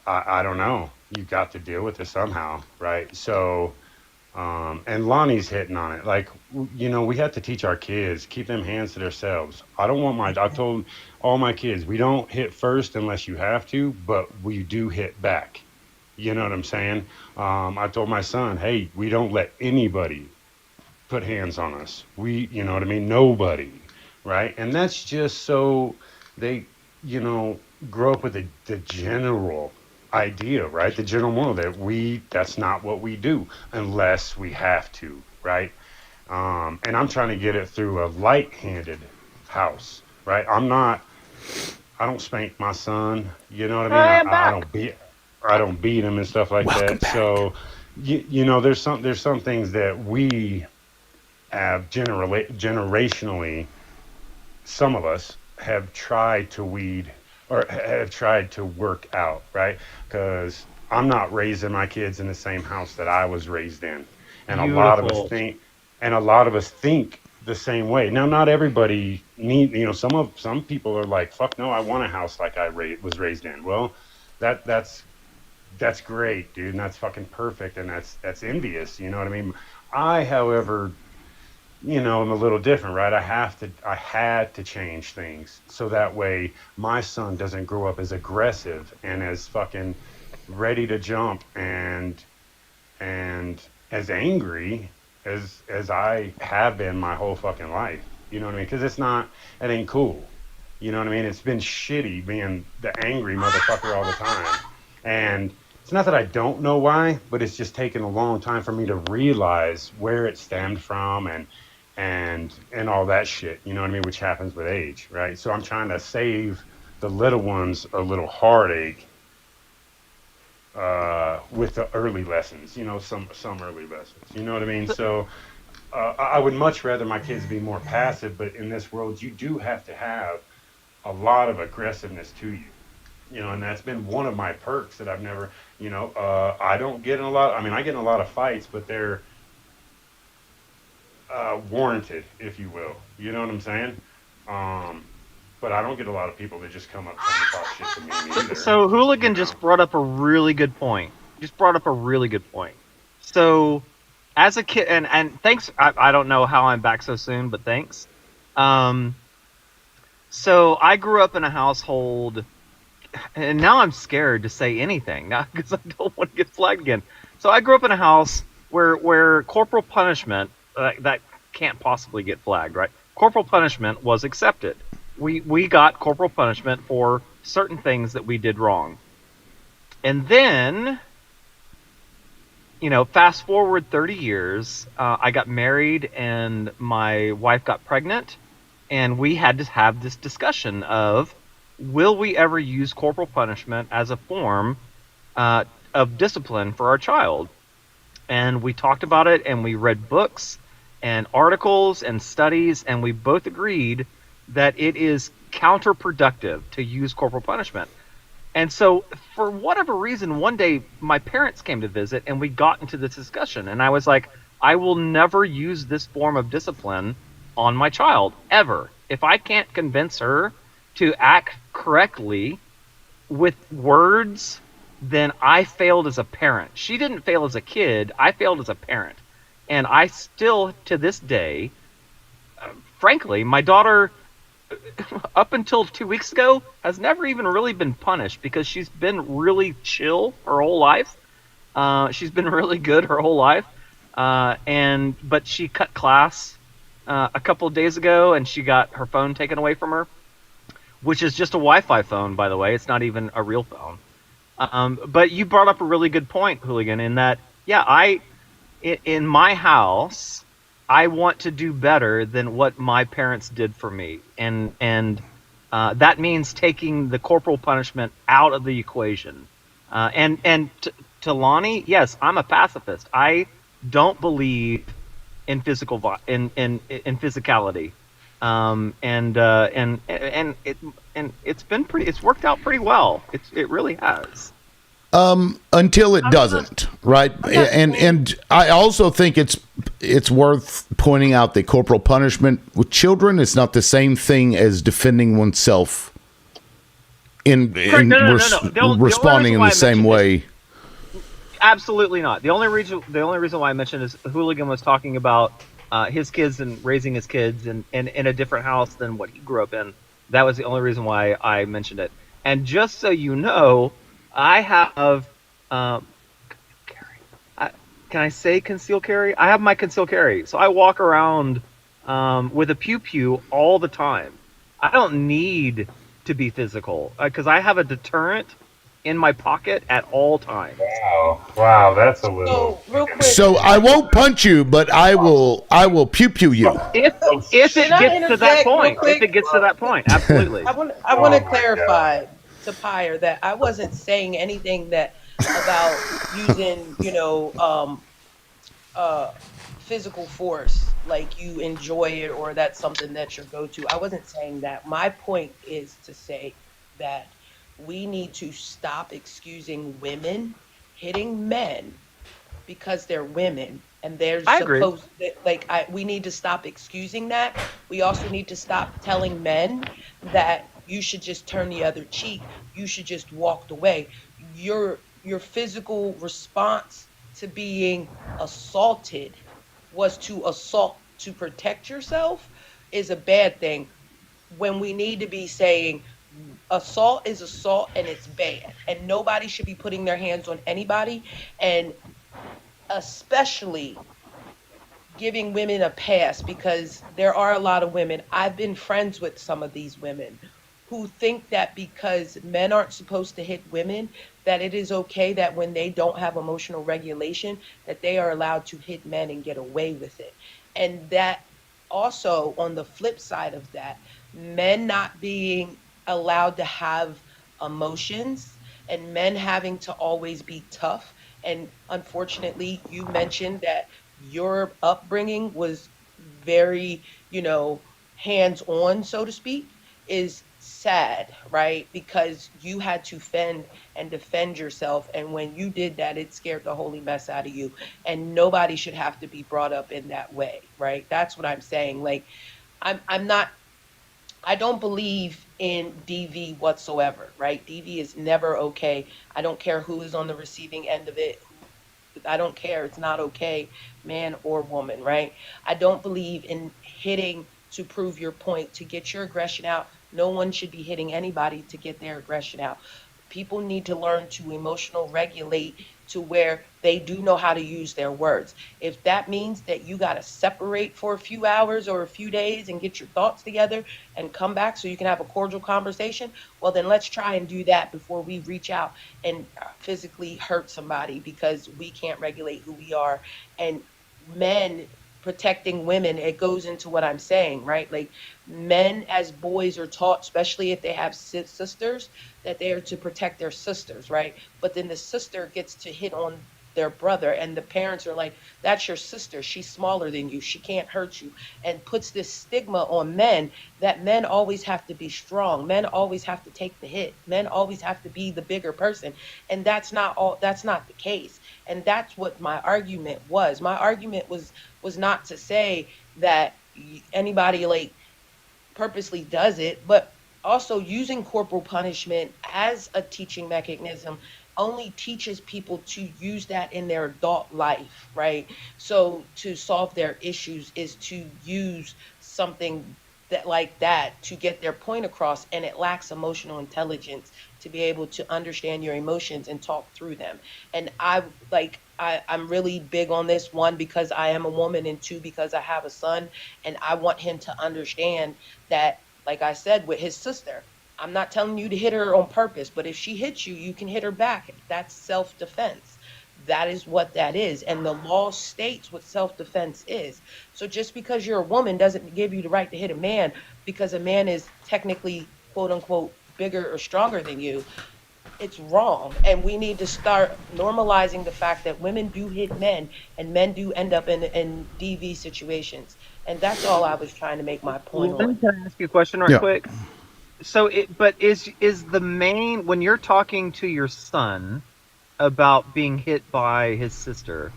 F: I don't know, you got to deal with it somehow, right? So, and Lonnie's hitting on it. Like, we have to teach our kids, keep them hands to themselves. I told all my kids, we don't hit first unless you have to, but we do hit back. You know what I'm saying? I told my son, hey, we don't let anybody put hands on us. You know what I mean? Nobody, right? And that's just so they, grow up with the general idea, right? The general moral that's not what we do unless we have to, right? And I'm trying to get it through a light-handed house, right? I don't spank my son, you know what I mean? I don't beat him and stuff like that. Back. So, there's some things that we have generationally, some of us have tried to weed or have tried to work out, right? Because I'm not raising my kids in the same house that I was raised in, and a lot of us think the same way. Now, not everybody some people are like, fuck no, I want a house like I was raised in. Well, that's great, dude, and that's fucking perfect, and that's envious. You know what I mean? I, however, I'm a little different, right? I had to change things so that way my son doesn't grow up as aggressive and as fucking ready to jump and as angry as I have been my whole fucking life. You know what I mean? Because it ain't cool. You know what I mean? It's been shitty being the angry motherfucker all the time. And it's not that I don't know why, but it's just taken a long time for me to realize where it stemmed from and all that shit, you know what I mean, which happens with age, right? So I'm trying to save the little ones a little heartache with the early lessons, some early lessons. You know what I mean? So I would much rather my kids be more passive, but in this world, you do have to have a lot of aggressiveness to you. And that's been one of my perks that I've never, I don't get in a lot. I mean, I get in a lot of fights, but they're warranted, if you will. You know what I'm saying? But I don't get a lot of people that just come up trying to talk shit to me either.
Q: So Hooligan just brought up a really good point. So, as a kid, and thanks. I don't know how I'm back so soon, but thanks. So I grew up in a household, and now I'm scared to say anything now because I don't want to get flagged again. So I grew up in a house where corporal punishment that can't possibly get flagged, right? Corporal punishment was accepted. We got corporal punishment for certain things that we did wrong. And then, fast forward 30 years, I got married and my wife got pregnant, and we had to have this discussion of, will we ever use corporal punishment as a form of discipline for our child? And we talked about it, and we read books and articles and studies, and we both agreed that it is counterproductive to use corporal punishment. And so, for whatever reason, one day my parents came to visit, and we got into this discussion, and I was like, I will never use this form of discipline on my child, ever. If I can't convince her to act correctly with words, then I failed as a parent. She didn't fail as a kid, I failed as a parent. And I still, to this day, frankly, my daughter, up until 2 weeks ago, has never even really been punished because she's been really chill her whole life. She's been really good her whole life. But she cut class a couple of days ago, and she got her phone taken away from her, which is just a Wi-Fi phone, by the way. It's not even a real phone. But you brought up a really good point, Hooligan, in that, in my house, I want to do better than what my parents did for me. And that means taking the corporal punishment out of the equation. And to Lonnie, yes, I'm a pacifist. I don't believe in physicality. It's worked out pretty well. It really has.
A: Until it doesn't, right? And I also think it's worth pointing out that corporal punishment with children is not the same thing as defending oneself in responding in the same way.
Q: Absolutely not. The only reason why I mentioned is Hooligan was talking about his kids and raising his kids in a different house than what he grew up in. That was the only reason why I mentioned it. And just so you know, I have can I say concealed carry? I have my concealed carry. So I walk around with a pew all the time. I don't need to be physical because I have a deterrent in my pocket at all times.
F: Wow, that's a little.
A: So I won't punch you, but I will pew you.
Q: If it gets to that point. If it gets to that point, absolutely.
R: I want to clarify to Pyre that I wasn't saying anything that about using, physical force, like you enjoy it or that's something that's your go-to. I wasn't saying that. My point is to say that we need to stop excusing women hitting men because they're women and they're supposed to, we need to stop excusing that. We also need to stop telling men that you should just turn the other cheek. You should just walk away. Your physical response to being assaulted was to assault to protect yourself is a bad thing, when we need to be saying assault is assault and it's bad and nobody should be putting their hands on anybody, and especially giving women a pass, because there are a lot of women, I've been friends with some of these women who think that because men aren't supposed to hit women, that it is okay that when they don't have emotional regulation, that they are allowed to hit men and get away with it. And that also, on the flip side of that, men not being allowed to have emotions and men having to always be tough. And unfortunately, you mentioned that your upbringing was very, hands on, so to speak, is sad, right? Because you had to fend and defend yourself. And when you did that, it scared the holy mess out of you. And nobody should have to be brought up in that way, right? That's what I'm saying. Like, I'm not, I don't believe in DV whatsoever, right? DV is never okay. I don't care who is on the receiving end of it. I don't care. It's not okay, man or woman, right? I don't believe in hitting to prove your point, to get your aggression out. No one should be hitting anybody to get their aggression out. People need to learn to emotional regulate to where they do know how to use their words. If that means that you got to separate for a few hours or a few days and get your thoughts together and come back so you can have a cordial conversation, well, then let's try and do that before we reach out and physically hurt somebody because we can't regulate who we are. And men protecting women, it goes into what I'm saying, right? Like, men as boys are taught, especially if they have sisters, that they are to protect their sisters, right? But then the sister gets to hit on their brother, and the parents are like, that's your sister, she's smaller than you, she can't hurt you, and puts this stigma on men that men always have to be strong, men always have to take the hit, men always have to be the bigger person. And that's not the case. And that's what my argument was. My argument was not to say that anybody like purposely does it, but also using corporal punishment as a teaching mechanism only teaches people to use that in their adult life, right? So to solve their issues is to use something that to get their point across, and it lacks emotional intelligence to be able to understand your emotions and talk through them. And I'm really big on this, one, because I am a woman, and two, because I have a son, and I want him to understand that, like I said, with his sister, I'm not telling you to hit her on purpose, but if she hits you, you can hit her back. That's self-defense. That is what that is. And the law states what self-defense is. So just because you're a woman doesn't give you the right to hit a man because a man is technically, quote unquote, bigger or stronger than you. It's wrong. And we need to start normalizing the fact that women do hit men and men do end up in DV situations. And that's all I was trying to make my point on.
Q: Can I ask you a question right quick? So, is the main, when you're talking to your son about being hit by his sister,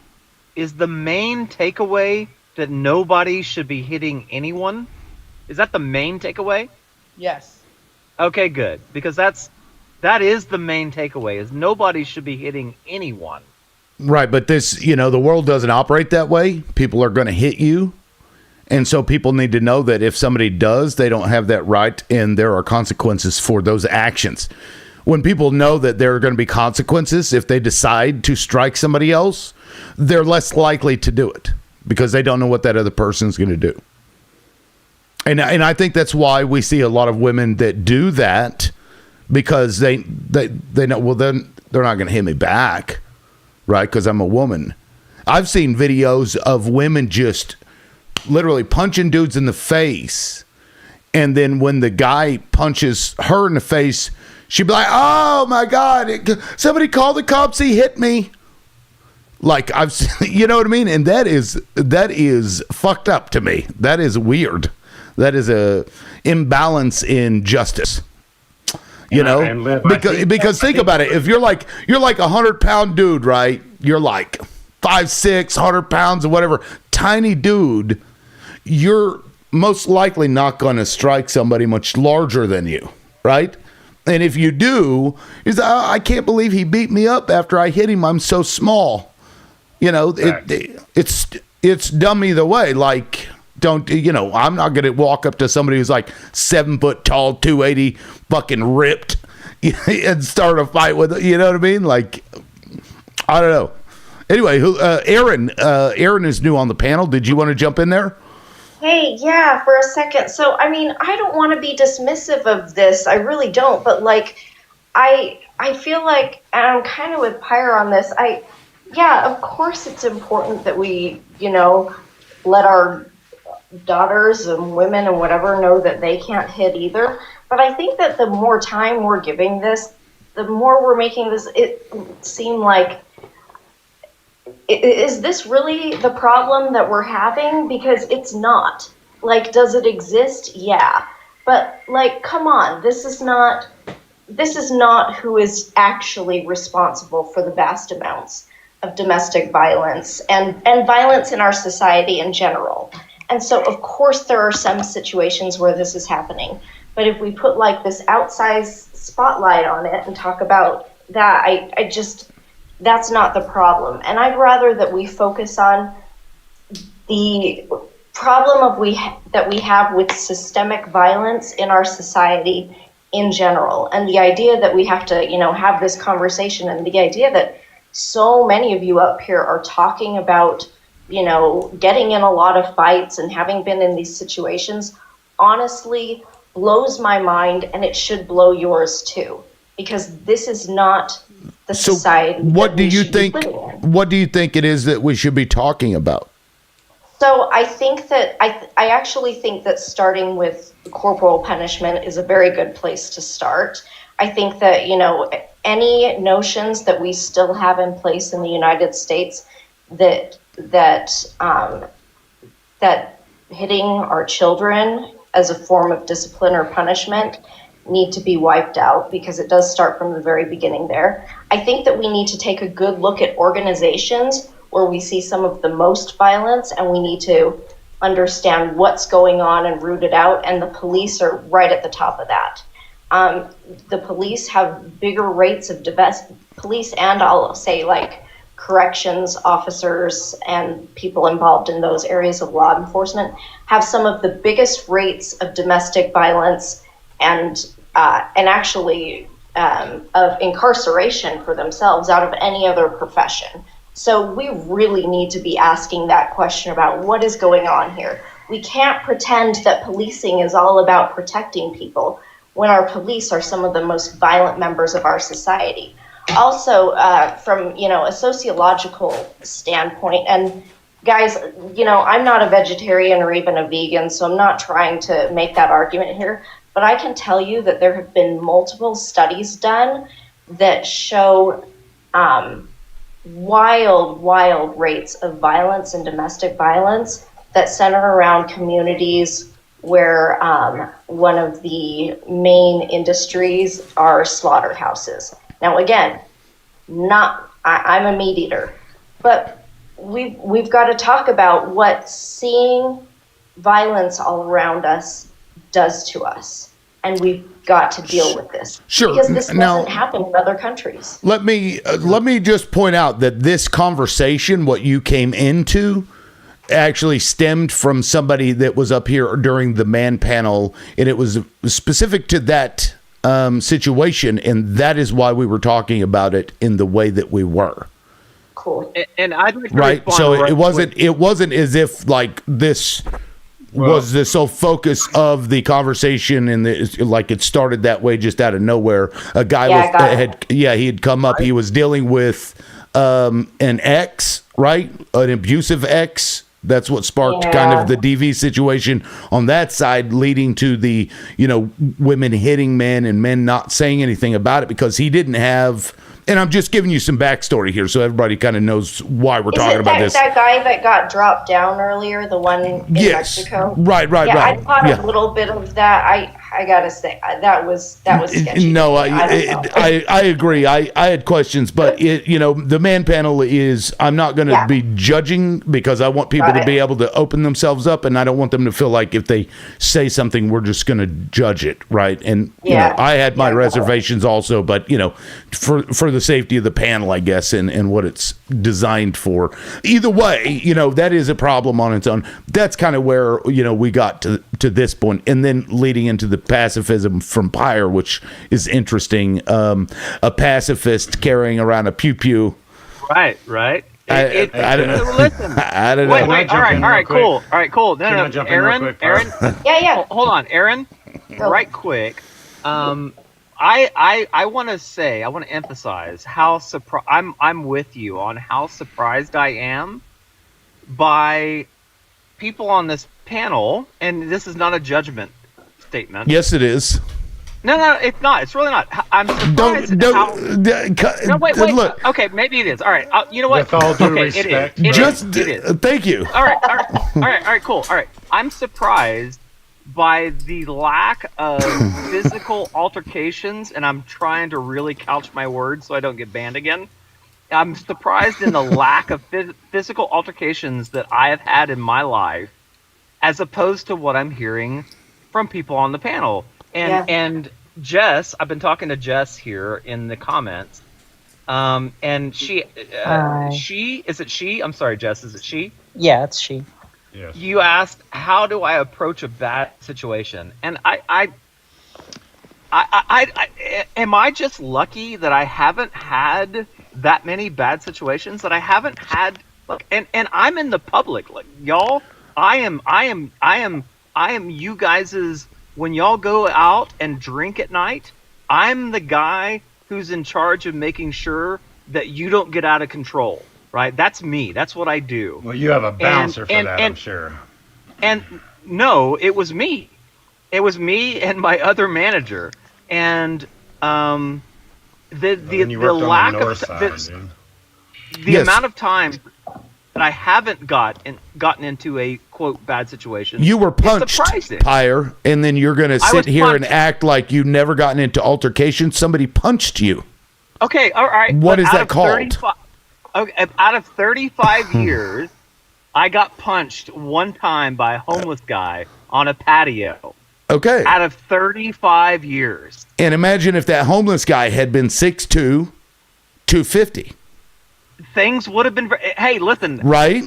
Q: is the main takeaway that nobody should be hitting anyone? Is that the main takeaway?
R: Yes.
Q: Okay, good. Because that is the main takeaway, is nobody should be hitting anyone.
A: Right, but this, the world doesn't operate that way. People are going to hit you. And so people need to know that if somebody does, they don't have that right, and there are consequences for those actions. When people know that there are going to be consequences if they decide to strike somebody else, they're less likely to do it because they don't know what that other person's going to do. And I think that's why we see a lot of women that do that, because they know, well, then they're not going to hit me back, right? Because I'm a woman. I've seen videos of women just literally punching dudes in the face, and then when the guy punches her in the face, she'd be like, "Oh my God, somebody call the cops, he hit me." Like, I've seen, you know what I mean? And that is fucked up to me. That is weird. That is a imbalance in justice. Because think about it. If you're like 100-pound dude, right? You're like 5'6", 100 pounds or whatever, tiny dude, you're most likely not going to strike somebody much larger than you, right? And if you do, I can't believe he beat me up after I hit him. I'm so small. It's dumb either way. Like, I'm not going to walk up to somebody who's like 7 foot tall, 280, fucking ripped, and start a fight with it. You know what I mean? Like, I don't know. Anyway, Aaron is new on the panel. Did you want to jump in there?
T: Hey, yeah, for a second. So, I mean, I don't want to be dismissive of this. I really don't. But, I feel like, and I'm kind of with Pyre on this, of course it's important that we, let our daughters and women and whatever know that they can't hit either. But I think that the more time we're giving this, the more we're making this it seem like, is this really the problem that we're having? Because it's not. Like, does it exist? Yeah. But, like, come on, this is not who is actually responsible for the vast amounts of domestic violence and violence in our society in general. And so, of course, there are some situations where this is happening. But if we put, like, this outsized spotlight on it and talk about that, I just, that's not the problem. And I'd rather that we focus on the problem that we have with systemic violence in our society in general, and the idea that we have to, have this conversation, and the idea that so many of you up here are talking about, getting in a lot of fights and having been in these situations, honestly blows my mind, and it should blow yours too, because this is not the society.
A: What do you think? What do you think it is that we should be talking about?
T: So I think that I actually think that starting with corporal punishment is a very good place to start. I think that, any notions that we still have in place in the United States that hitting our children as a form of discipline or punishment need to be wiped out, because it does start from the very beginning there. I think that we need to take a good look at organizations where we see some of the most violence, and we need to understand what's going on and root it out, and the police are right at the top of that. The police have bigger rates of police, and I'll say like corrections officers and people involved in those areas of law enforcement have some of the biggest rates of domestic violence and actually of incarceration for themselves out of any other profession. So we really need to be asking that question about what is going on here. We can't pretend that policing is all about protecting people when our police are some of the most violent members of our society. Also, from a sociological standpoint, and guys, I'm not a vegetarian or even a vegan, so I'm not trying to make that argument here, but I can tell you that there have been multiple studies done that show wild rates of violence and domestic violence that center around communities where one of the main industries are slaughterhouses. Now, again, I'm a meat eater, but we've got to talk about what seeing violence all around us does to us, and we've got to deal with this.
A: Sure.
T: Because this doesn't happen in other countries.
A: Let me just point out that this conversation, what you came into, actually stemmed from somebody that was up here during the man panel, and it was specific to that situation, and that is why we were talking about it in the way that we were.
T: Cool.
Q: And I'd like to
A: right. So
Q: respond
A: it wasn't as if like this was the sole focus of the conversation, and like it started that way just out of nowhere. A guy he had come up. He was dealing with an ex, right? An abusive ex. That's what sparked kind of the DV situation on that side, leading to the, women hitting men and men not saying anything about it because he didn't have. And I'm just giving you some backstory here so everybody kind of knows why we're talking about this.
T: That guy that got dropped down earlier, the one in Mexico?
A: Right.
T: I caught a little bit of that. I gotta say that was sketchy.
A: No, I agree. I had questions, but the man panel is. I'm not going to be judging because I want people to be able to open themselves up, and I don't want them to feel like if they say something, we're just going to judge it, right? And I had my reservations also, but for the safety of the panel, I guess, and what it's designed for. Either way, that is a problem on its own. That's kind of where we got to this point, and then leading into the pacifism from Pyre, which is interesting. A pacifist carrying around a pew-pew.
Q: Right.
A: I don't know.
Q: Listen.
A: I don't know.
Q: Wait. All right, cool. No, Aaron.
T: Yeah.
Q: Hold on, Aaron. Right quick. I want to emphasize how I'm with you on how surprised I am by people on this panel, and this is not a judgment statement.
A: Yes, it is.
Q: No, it's not. It's really not. I'm surprised wait.
A: Look.
Q: Okay, maybe it is. All right. You know what?
F: With all due respect.
Q: It is.
A: Thank you.
Q: All right, cool. All right. I'm surprised by the lack of physical altercations, and I'm trying to really couch my words so I don't get banned again. I'm surprised in the lack of physical altercations that I have had in my life, as opposed to what I'm hearing from people on the panel. And Jess, I've been talking to Jess here in the comments, and she, is it she? I'm sorry, Jess, is it she?
U: Yeah, it's she.
F: Yes.
Q: You asked, how do I approach a bad situation? And I am I just lucky that I haven't had that many bad situations, that I haven't had, look, and I'm in the public, like, y'all, I am you guys's, when y'all go out and drink at night, I'm the guy who's in charge of making sure that you don't get out of control, right? That's me. That's what I do.
F: Well, you have a bouncer for that, I'm sure.
Q: And no, it was me. It was me and my other manager. And the lack of the amount of time that I haven't gotten into a quote bad situation.
A: You were punched, Pyre, and then you're going to sit here and act like you've never gotten into altercation. Somebody punched you.
Q: Okay, all right.
A: What is that called?
Q: Out of 35 years, I got punched one time by a homeless guy on a patio.
A: Okay.
Q: Out of 35 years.
A: And imagine if that homeless guy had been 6'2", 250.
Q: Things would have been. Hey, listen.
A: Right.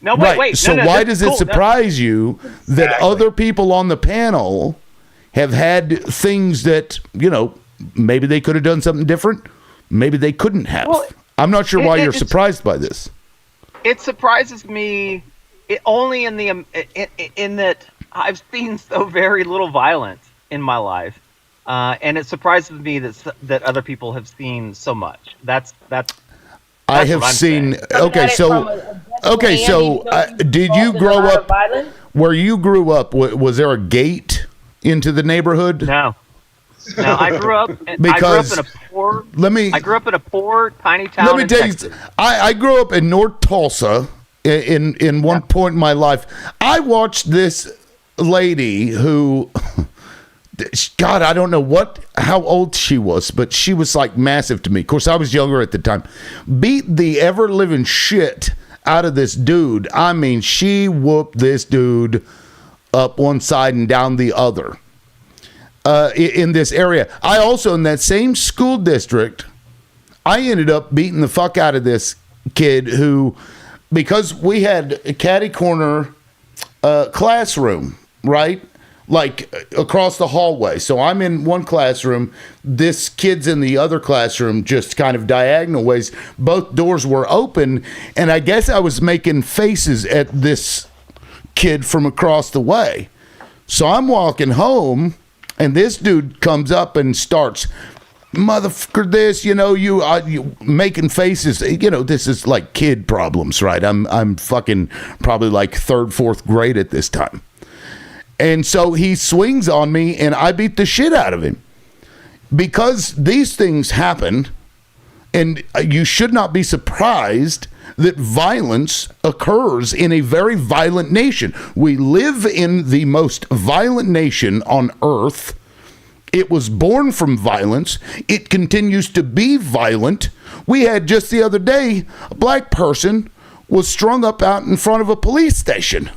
Q: Wait.
A: So why does it surprise you that other people on the panel have had things that, maybe they could have done something different, maybe they couldn't have? Well, I'm not sure why you're surprised by this.
Q: It surprises me only in that I've seen so very little violence in my life, and it surprises me that other people have seen so much. That's
A: I have seen. Okay, so did you grow up where you grew up? Was there a gate into the neighborhood?
Q: No, I grew up. I grew up in a poor, tiny town.
A: Let me tell you, I grew up in North Tulsa. In one point in my life, I watched this lady who. God, I don't know how old she was, but she was like massive to me. Of course, I was younger at the time. Beat the ever living shit out of this dude. I mean, she whooped this dude up one side and down the other in this area. I also, in that same school district, I ended up beating the fuck out of this kid who, because we had a catty corner classroom, right? Like across the hallway. So I'm in one classroom. This kid's in the other classroom, just kind of diagonal ways. Both doors were open. And I guess I was making faces at this kid from across the way. So I'm walking home, and this dude comes up and starts, motherfucker, this, you making faces. This is like kid problems, right? I'm fucking probably like 3rd, 4th grade at this time. And so he swings on me, and I beat the shit out of him. Because these things happen, and you should not be surprised that violence occurs in a very violent nation. We live in the most violent nation on earth. It was born from violence. It continues to be violent. We had just the other day, a black person was strung up out in front of a police station.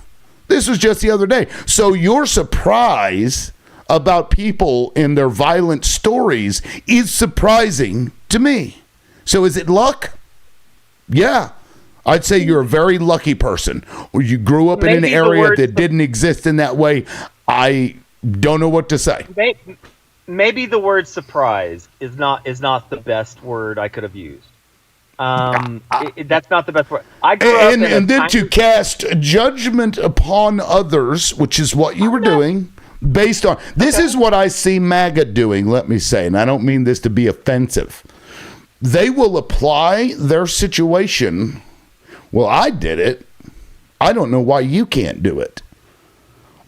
A: This was just the other day. So your surprise about people and their violent stories is surprising to me. So is it luck? Yeah. I'd say you're a very lucky person. Or you grew up in an area that didn't exist in that way. I don't know what to say.
Q: Maybe the word surprise is not the best word I could have used. That's not the best word. I grew up
A: and then to cast judgment upon others, which is what you were doing, based on this is what I see MAGA doing. Let me say, and I don't mean this to be offensive. They will apply their situation. Well, I did it. I don't know why you can't do it.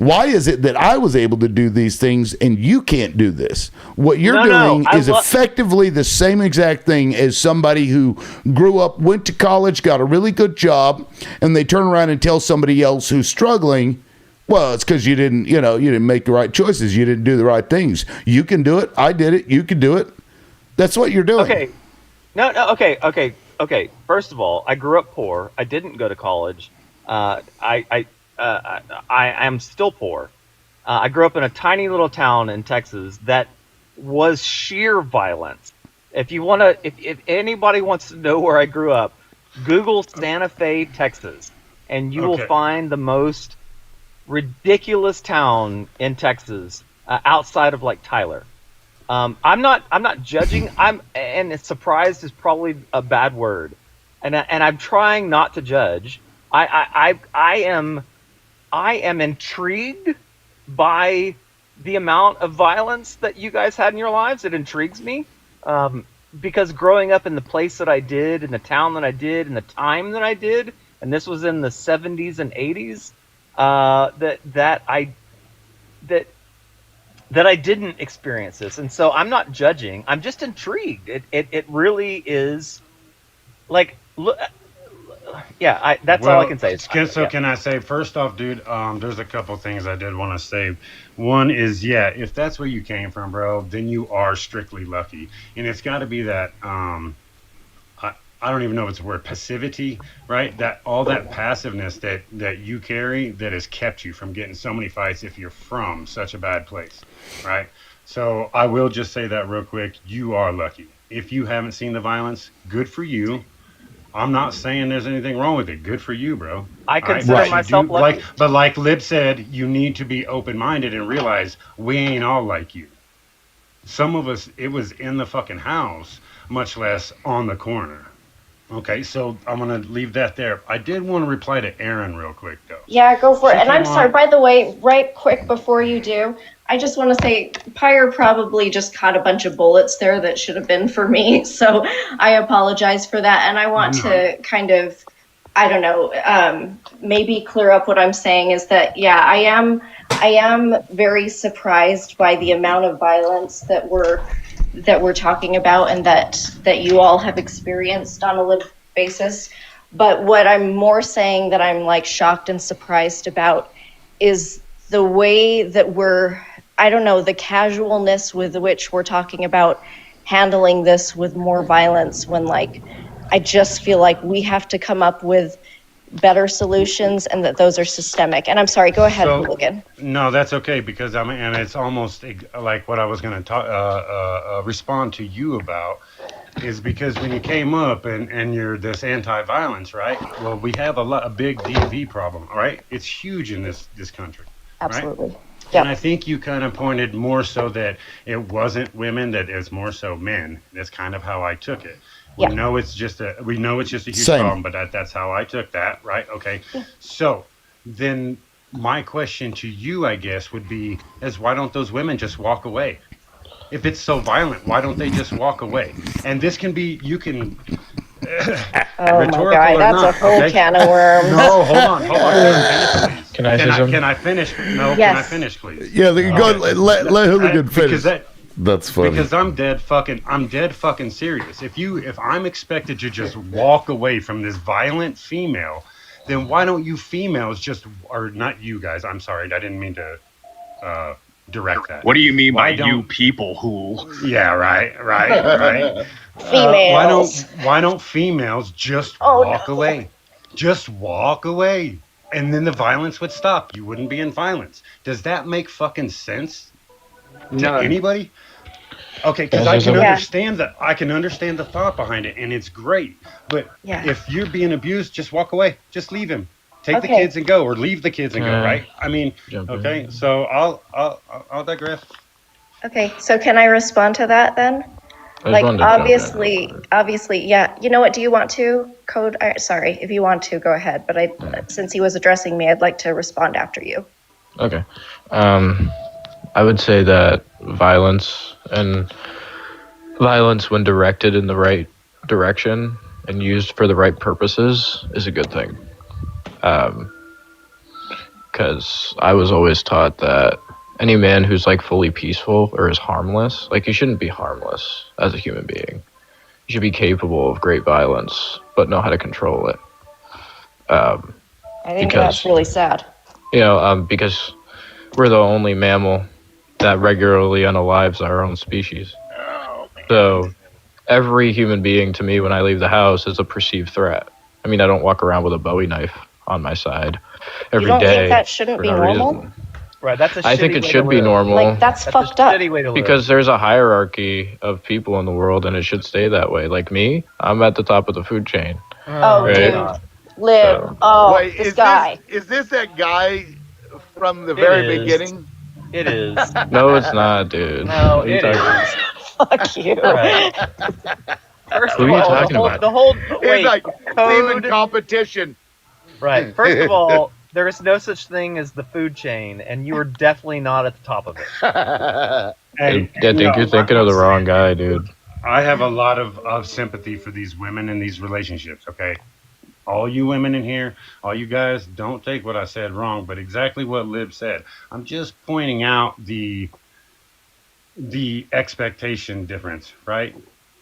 A: Why is it that I was able to do these things and you can't do this? What you're doing is effectively the same exact thing as somebody who grew up, went to college, got a really good job, and they turn around and tell somebody else who's struggling, well, it's because you didn't make the right choices. You didn't do the right things. You can do it. I did it. You can do it. That's what you're doing.
Q: Okay. No. Okay. First of all, I grew up poor. I didn't go to college. I am still poor. I grew up in a tiny little town in Texas that was sheer violence. If anybody wants to know where I grew up, Google Santa Fe, Texas, and you will find the most ridiculous town in Texas outside of like Tyler. I'm not judging. And surprised is probably a bad word, and I'm trying not to judge. I am intrigued by the amount of violence that you guys had in your lives. It intrigues me because growing up in the place that I did, in the town that I did, in the time that I did, and this was in the 70s and 80s, that I didn't experience this, and so I'm not judging. I'm just intrigued. It really is, like, look. Yeah, that's all I can say.
F: Can I say, first off, dude, there's a couple things I did want to say. One is, if that's where you came from, bro, then you are strictly lucky. And it's got to be that, I don't even know if it's a word, passivity, right? That all that passiveness that you carry that has kept you from getting so many fights if you're from such a bad place, right? So I will just say that real quick. You are lucky. If you haven't seen the violence, good for you. I'm not saying there's anything wrong with it. Good for you, bro.
Q: I consider myself lucky.
F: But like Lib said, you need to be open-minded and realize we ain't all like you. Some of us, it was in the fucking house, much less on the corner. Okay, so I'm going to leave that there. I did want to reply to Aaron real quick, though.
T: Yeah, go for it. And I'm sorry, by the way, right quick before you do, I just want to say Pyre probably just caught a bunch of bullets there that should have been for me. So I apologize for that. And I want to kind of, I don't know, maybe clear up what I'm saying is that, I am very surprised by the amount of violence that we're talking about and that you all have experienced on a live basis. But what I'm more saying that I'm like shocked and surprised about is the way that the casualness with which we're talking about handling this with more violence when I just feel like we have to come up with better solutions and that those are systemic. And I'm sorry, go ahead, Hooligan.
F: No, that's okay, because and it's almost like what I was going to respond to you about is because when you came up and you're this anti-violence, right? Well, we have a big DV problem, right? It's huge in this country.
T: Absolutely.
F: Right? And I think you kind of pointed more so that it wasn't women, that it's more so men. That's kind of how I took it. We know it's just a huge problem, but that's how I took that, right? Okay. Yeah. So then my question to you, I guess, would be is why don't those women just walk away? If it's so violent, why don't they just walk away? And this can be, you can
T: oh my God, that's a whole can of worms.
F: No, hold on.
N: Can I
F: finish? No, yes. Can I finish, please?
A: Yeah, go let Hooligan finish. That's funny.
F: Because I'm dead fucking serious. If I'm expected to just walk away from this violent female, then why don't you females just, or not you guys, I'm sorry, I didn't mean to direct that.
O: What do you mean by you people who?
F: Yeah, right.
T: Females.
F: Why don't females just walk away? Just walk away. And then the violence would stop. You wouldn't be in violence. Does that make fucking sense to anybody? Okay, because I can understand the thought behind it, and it's great. But if you're being abused, just walk away. Just leave him. Take the kids and go, or leave the kids and go. Right? I mean, okay. So I'll digress.
T: Okay, so can I respond to that then? Like obviously, yeah. You know what? Do you want to code? Sorry, if you want to, go ahead. But since he was addressing me, I'd like to respond after you.
N: Okay. I would say that violence when directed in the right direction and used for the right purposes is a good thing. because I was always taught that any man who's like fully peaceful or is harmless, like you shouldn't be harmless as a human being. You should be capable of great violence, but know how to control it.
T: I think that's really sad.
N: Because we're the only mammal that regularly unalives our own species. So every human being to me when I leave the house is a perceived threat. I mean, I don't walk around with a Bowie knife on my side every day.
T: You don't think that shouldn't be normal?
N: Reason.
Q: Right, that's a
N: I think it should be normal.
T: Like, that's fucked up.
N: Because there's a hierarchy of people in the world, and it should stay that way. Like me, I'm at the top of the food chain.
T: Oh,
N: right?
T: dude. Liv. Oh,
L: Wait,
T: this guy.
L: Is this that guy from the very beginning?
Q: It is.
N: No, it's not, dude.
Q: No,
N: What are you
Q: it
N: talking
Q: is.
T: Fuck you.
Q: Right. First
N: Who
Q: of
N: are you
Q: all,
N: talking about?
Q: the whole
L: It's
Q: wait,
L: like
Q: code,
L: semen competition.
Q: right. First of all, there is no such thing as the food chain, and you are definitely not at the top of it.
N: I think you're thinking of the wrong guy, dude.
F: I have a lot of sympathy for these women in these relationships, okay? All you women in here, all you guys, don't take what I said wrong, but exactly what Lib said. I'm just pointing out the expectation difference, right?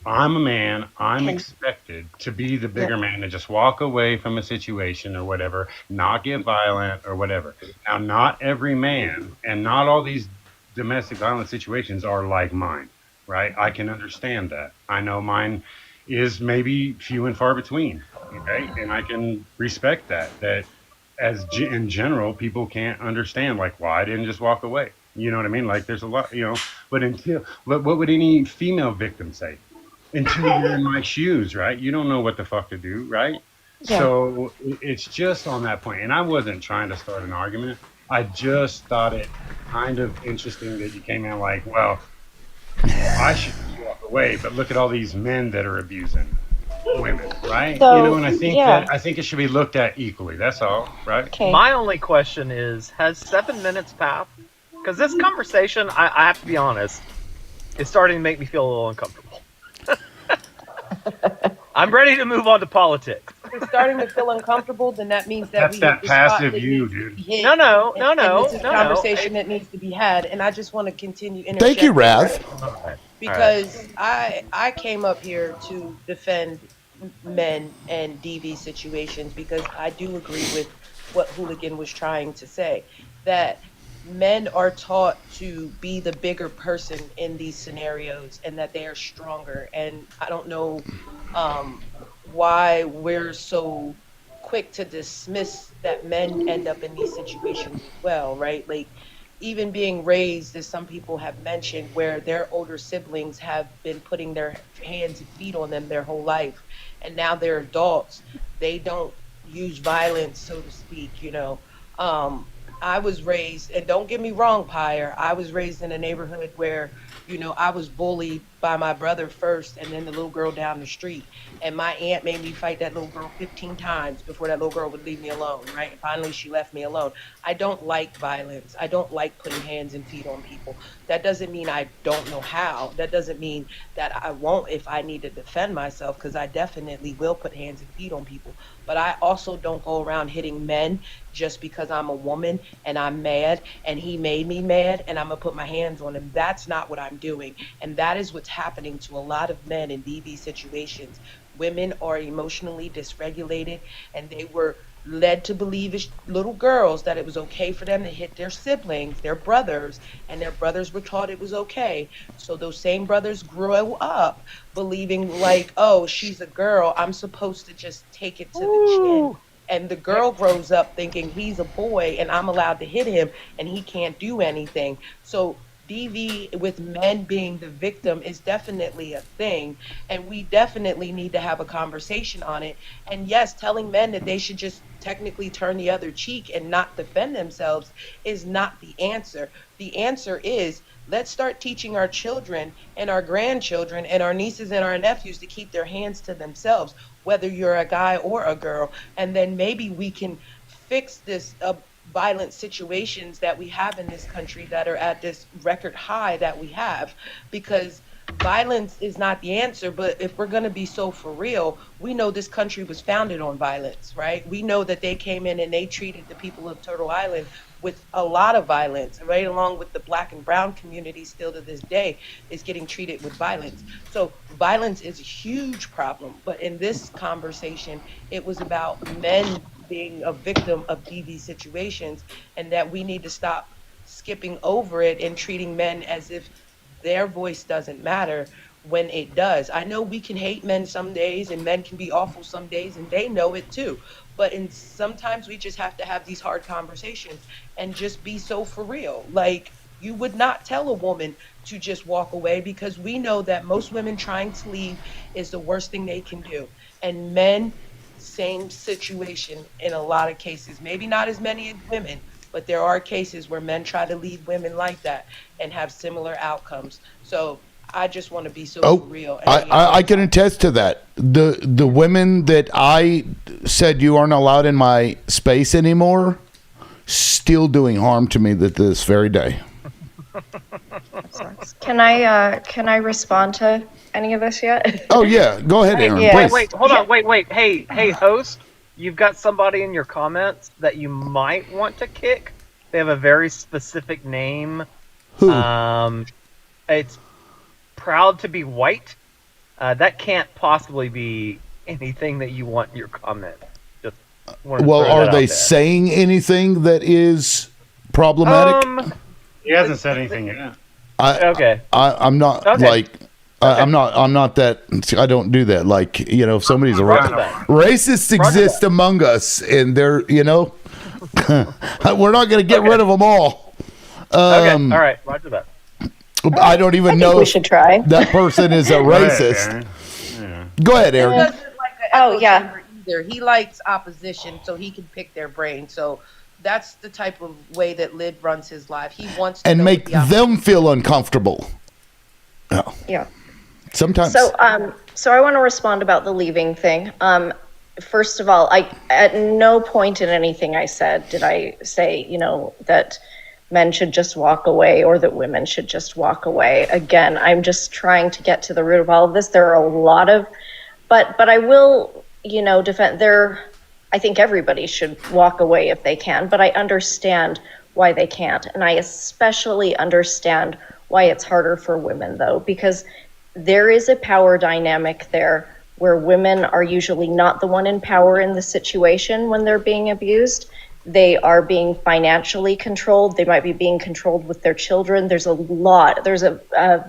F: I'm a man. I'm expected to be the bigger man and just walk away from a situation or whatever, not get violent or whatever. Now, not every man and not all these domestic violence situations are like mine, right? I can understand that. I know mine is maybe few and far between, okay? And I can respect that in general, people can't understand, like, why I didn't just walk away. You know what I mean? Like, there's a lot, but what would any female victim say? Until you're in my shoes, right? You don't know what the fuck to do, right? Yeah. So it's just on that point. And I wasn't trying to start an argument. I just thought it kind of interesting that you came in like, well, I should walk away, but look at all these men that are abusing women, right?
T: So,
F: and I think it should be looked at equally. That's all, right?
T: Okay.
Q: My only question is, has 7 minutes passed? Because this conversation, I have to be honest, is starting to make me feel a little uncomfortable. I'm ready to move on to politics.
R: If it's starting to feel uncomfortable, then that means that
F: That's that passive you, dude.
Q: No.
R: This is a conversation that needs to be had, and I just want to continue.
A: Thank you, Raz.
R: Because I came up here to defend men and DV situations because I do agree with what Hooligan was trying to say, that men are taught to be the bigger person in these scenarios and that they are stronger. And I don't know why we're so quick to dismiss that men end up in these situations as well, right? Like, even being raised, as some people have mentioned, where their older siblings have been putting their hands and feet on them their whole life, and now they're adults. They don't use violence, so to speak, I was raised, and don't get me wrong, Pyre, I was raised in a neighborhood where, I was bullied by my brother first and then the little girl down the street. And my aunt made me fight that little girl 15 times before that little girl would leave me alone, right? Finally, she left me alone. I don't like violence. I don't like putting hands and feet on people. That doesn't mean I don't know how. That doesn't mean that I won't if I need to defend myself, because I definitely will put hands and feet on people. But I also don't go around hitting men just because I'm a woman and I'm mad and he made me mad and I'm going to put my hands on him. That's not what I'm doing. And that is what's happening to a lot of men in DV situations. Women are emotionally dysregulated, and they were led to believe as little girls that it was okay for them to hit their siblings, their brothers, and their brothers were taught it was okay. So those same brothers grew up believing like, oh, she's a girl, I'm supposed to just take it to the chin. And the girl grows up thinking he's a boy and I'm allowed to hit him and he can't do anything. So DV with men being the victim is definitely a thing, and we definitely need to have a conversation on it. And yes, telling men that they should just technically turn the other cheek and not defend themselves is not the answer. The answer is, let's start teaching our children and our grandchildren and our nieces and our nephews to keep their hands to themselves, whether you're a guy or a girl. And then maybe we can fix this violent situations that we have in this country that are at this record high that we have. Because violence is not the answer, but if we're going to be so for real, we know this country was founded on violence, right? We know that they came in and they treated the people of Turtle Island with a lot of violence, right along with the black and brown community still to this day is getting treated with violence. So violence is a huge problem, but in this conversation, it was about men being a victim of DV situations, and that we need to stop skipping over it and treating men as if their voice doesn't matter when it does. I know we can hate men some days and men can be awful some days, and they know it too. But sometimes we just have to have these hard conversations and just be so for real. Like, you would not tell a woman to just walk away, because we know that most women trying to leave is the worst thing they can do. And men, same situation in a lot of cases. Maybe not as many as women, but there are cases where men try to leave women like that and have similar outcomes. So I just want to be so for real.
A: I can attest to that. The women that I said you aren't allowed in my space anymore, still doing harm to me this very day.
T: Can I respond to any of this yet?
A: Oh yeah, go ahead, Aaron.
T: Yeah.
A: Please.
Q: Wait, hold on, wait. Hey, host, you've got somebody in your comments that you might want to kick. They have a very specific name.
A: Who?
Q: It's proud to be white. That can't possibly be anything that you want in your comment. Just
A: Well, are they saying anything that is problematic?
F: He hasn't said anything yet.
A: I'm not I'm not that. I don't do that. Like, you know, if somebody's racists exist among us, and they're, you know, we're not going to get rid of them all.
Q: Okay, all right, roger that.
A: I don't even know
T: we should try.
A: that person is a racist. Go ahead, Aaron.
R: He doesn't like an echo chamber either. He likes opposition so he can pick their brain. So that's the type of way that Lid runs his life. He wants to
A: And
R: know
A: make
R: what the
A: them feel uncomfortable.
T: Yeah.
A: Sometimes.
T: So I want to respond about the leaving thing. First of all, I at no point in anything I said did I say, you know, that men should just walk away or that women should just walk away. Again, I'm just trying to get to the root of all of this. There are a lot of, but I will, you know, defend I think everybody should walk away if they can, but I understand why they can't. And I especially understand why it's harder for women, though, because there is a power dynamic there where women are usually not the one in power in the situation when they're being abused. They are being financially controlled. They might be being controlled with their children. There's a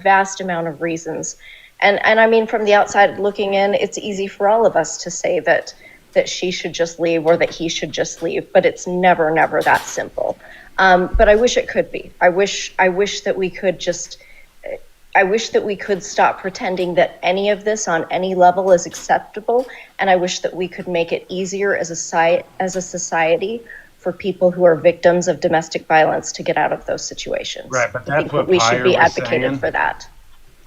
T: vast amount of reasons. And I mean, from the outside looking in, it's easy for all of us to say that she should just leave or that he should just leave, but it's never that simple. But I wish it could be. I wish that we could stop pretending that any of this on any level is acceptable, and I wish that we could make it easier as a society for people who are victims of domestic violence to get out of those situations.
F: Right, but
T: I
F: that's
T: think
F: what
T: we should
F: Pyre
T: be
F: was
T: advocating
F: saying.
T: for that.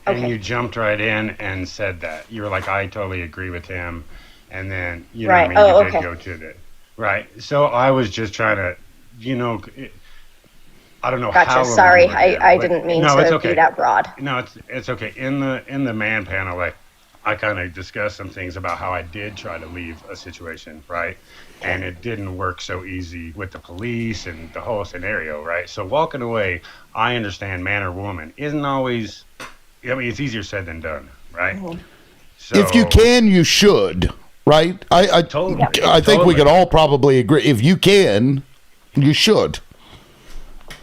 F: And you jumped right in and said that. You were like, I totally agree with him. And then, you know,
T: Right.
F: what I mean,
T: Oh,
F: you
T: okay.
F: did go to it. Right. So I was just trying to, you know, I don't know
T: Gotcha.
F: how.
T: Sorry,
F: long we were there,
T: I
F: but-
T: didn't mean
F: No, it's
T: to
F: okay.
T: be that broad.
F: No, it's okay. In the man panel, I kind of discussed some things about how I did try to leave a situation, right? And it didn't work so easy with the police and the whole scenario, right? So walking away, I understand, man or woman, isn't always. I mean, it's easier said than done, right? So,
A: If you can, you should, right? I think we could all probably agree. If you can, you should.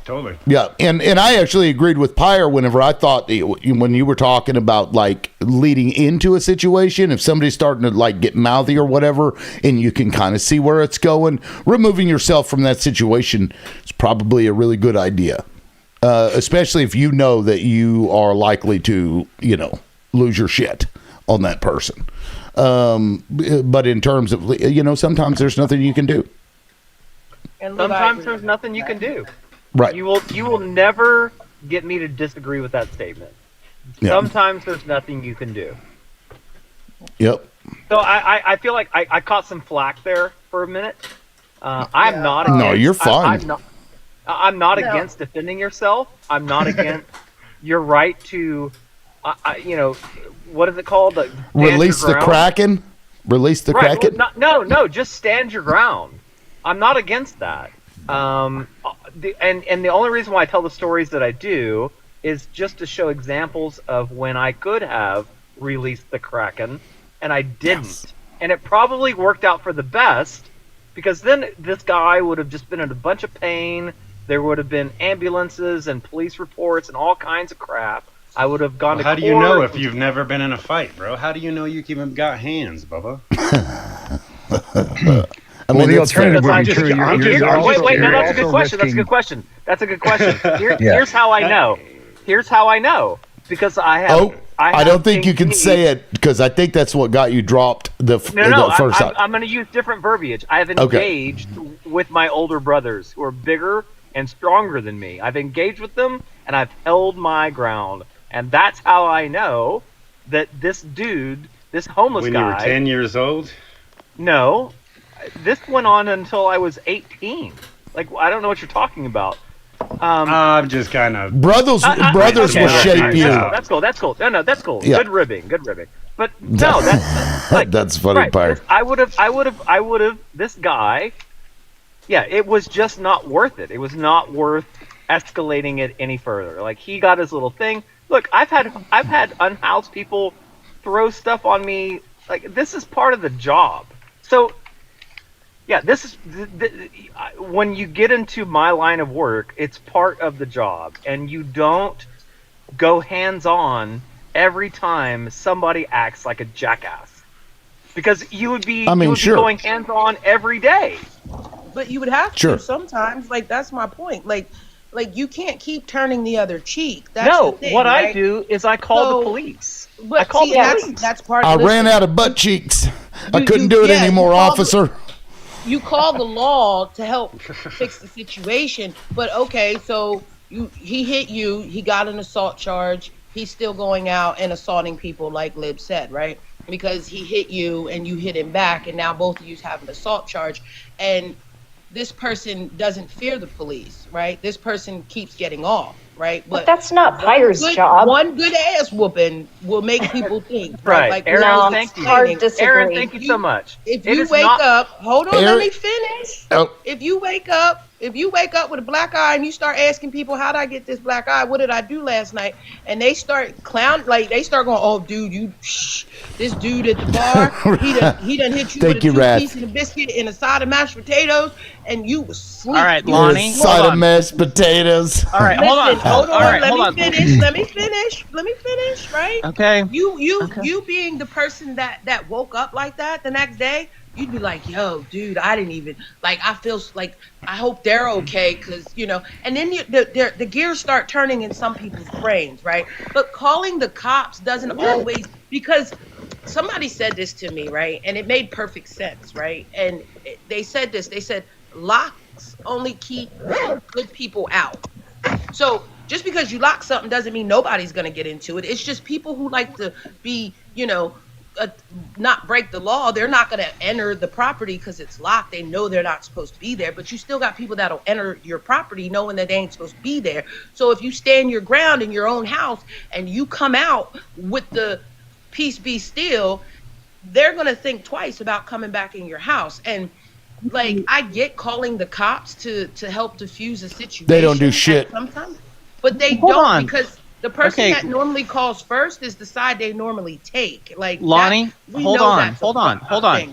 F: Totally.
A: Yeah, and I actually agreed with Pyre whenever I thought when you were talking about like leading into a situation, if somebody's starting to like get mouthy or whatever, and you can kind of see where it's going, removing yourself from that situation is probably a really good idea, especially if you know that you are likely to, you know, lose your shit on that person. But in terms of, you know, sometimes there's nothing you can do.
Q: Sometimes there's nothing you can do.
A: Right.
Q: You will never get me to disagree with that statement.
A: Yeah.
Q: Sometimes there's nothing you can do.
A: Yep.
Q: So I feel like I caught some flack there for a minute. I'm not against,
A: No, you're fine.
Q: I'm not against defending yourself. I'm not against your right to what is it called?
A: Release the Kraken. Release the Kraken.
Q: Well, no, just stand your ground. I'm not against that. And the only reason why I tell the stories that I do is just to show examples of when I could have released the Kraken and I didn't. Yes. And it probably worked out for the best, because then this guy would have just been in a bunch of pain. There would have been ambulances and police reports and all kinds of crap. I would have gone to court.
F: How do you know if you've never been in a fight, bro? How do you know you even got hands, Bubba?
U: I mean, the alternative would be true.
Q: Wait, no, that's a good question. That's a good question. Here's how I know. Here's how I know. Because I have...
A: I don't think you can say it, because I think that's what got you dropped the first time.
Q: I'm going to use different verbiage. I have engaged with my older brothers who are bigger and stronger than me. I've engaged with them, and I've held my ground. And that's how I know that this dude, this homeless guy...
F: When you were 10 years old?
Q: No. This went on until I was 18. Like, I don't know what you're talking about.
F: I'm just kind of...
A: Brothers will shape you.
Q: That's cool. No, that's cool. Yeah. Good ribbing. But no, that's... Like,
A: that's funny, Pyre.
Q: I would have... This guy... Yeah, it was just not worth it. It was not worth escalating it any further. Like, he got his little thing. Look, I've had unhoused people throw stuff on me. Like, this is part of the job. So... Yeah, this is when you get into my line of work, it's part of the job, and you don't go hands-on every time somebody acts like a jackass, because you would be be going hands-on every day.
R: But you would have to sometimes. Like, that's my point. Like you can't keep turning the other cheek. That's the thing,
Q: what
R: right?
Q: I do is I call the police.
R: But
Q: I call the police.
R: That's part.
A: I ran out of butt cheeks. I couldn't do it anymore, officer.
R: You call the law to help fix the situation, but okay, so he hit you, he got an assault charge, he's still going out and assaulting people, like Lib said, right? Because he hit you and you hit him back, and now both of you have an assault charge, and this person doesn't fear the police, right? This person keeps getting off, right?
T: But that's not Pyre's job.
R: One good ass whooping will make people think,
Q: right?
R: Like,
Q: Aaron, thank you. Aaron, thank you so much.
R: If you wake up, hold on, let me finish. Oh. If you wake up with a black eye and you start asking people, how'd I get this black eye? What did I do last night? And they start they start going, oh, dude, this dude at the bar, he done hit you with a 2-piece and a biscuit and a side of mashed potatoes, and you was asleep.
Q: All right, Lonnie.
A: Side of mashed potatoes.
Q: All right, hold on.
R: Let me finish, right?
Q: Okay.
R: You being the person that woke up like that the next day, you'd be like, yo, dude, I didn't even, I feel like, I hope they're okay, because, and then the gears start turning in some people's brains, right? But calling the cops doesn't always, because somebody said this to me, right? And it made perfect sense, right? And they said locks only keep good people out. So just because you lock something doesn't mean nobody's going to get into it. It's just people who like to be, not break the law. They're not going to enter the property because it's locked. They know they're not supposed to be there, but you still got people that'll enter your property knowing that they ain't supposed to be there. So if you stand your ground in your own house and you come out with the peace be still, they're going to think twice about coming back in your house. And I get calling the cops to help diffuse a situation.
A: They don't do shit
R: sometimes, but they don't, because the person that normally calls first is the side they normally take.
Q: Lonnie, hold on.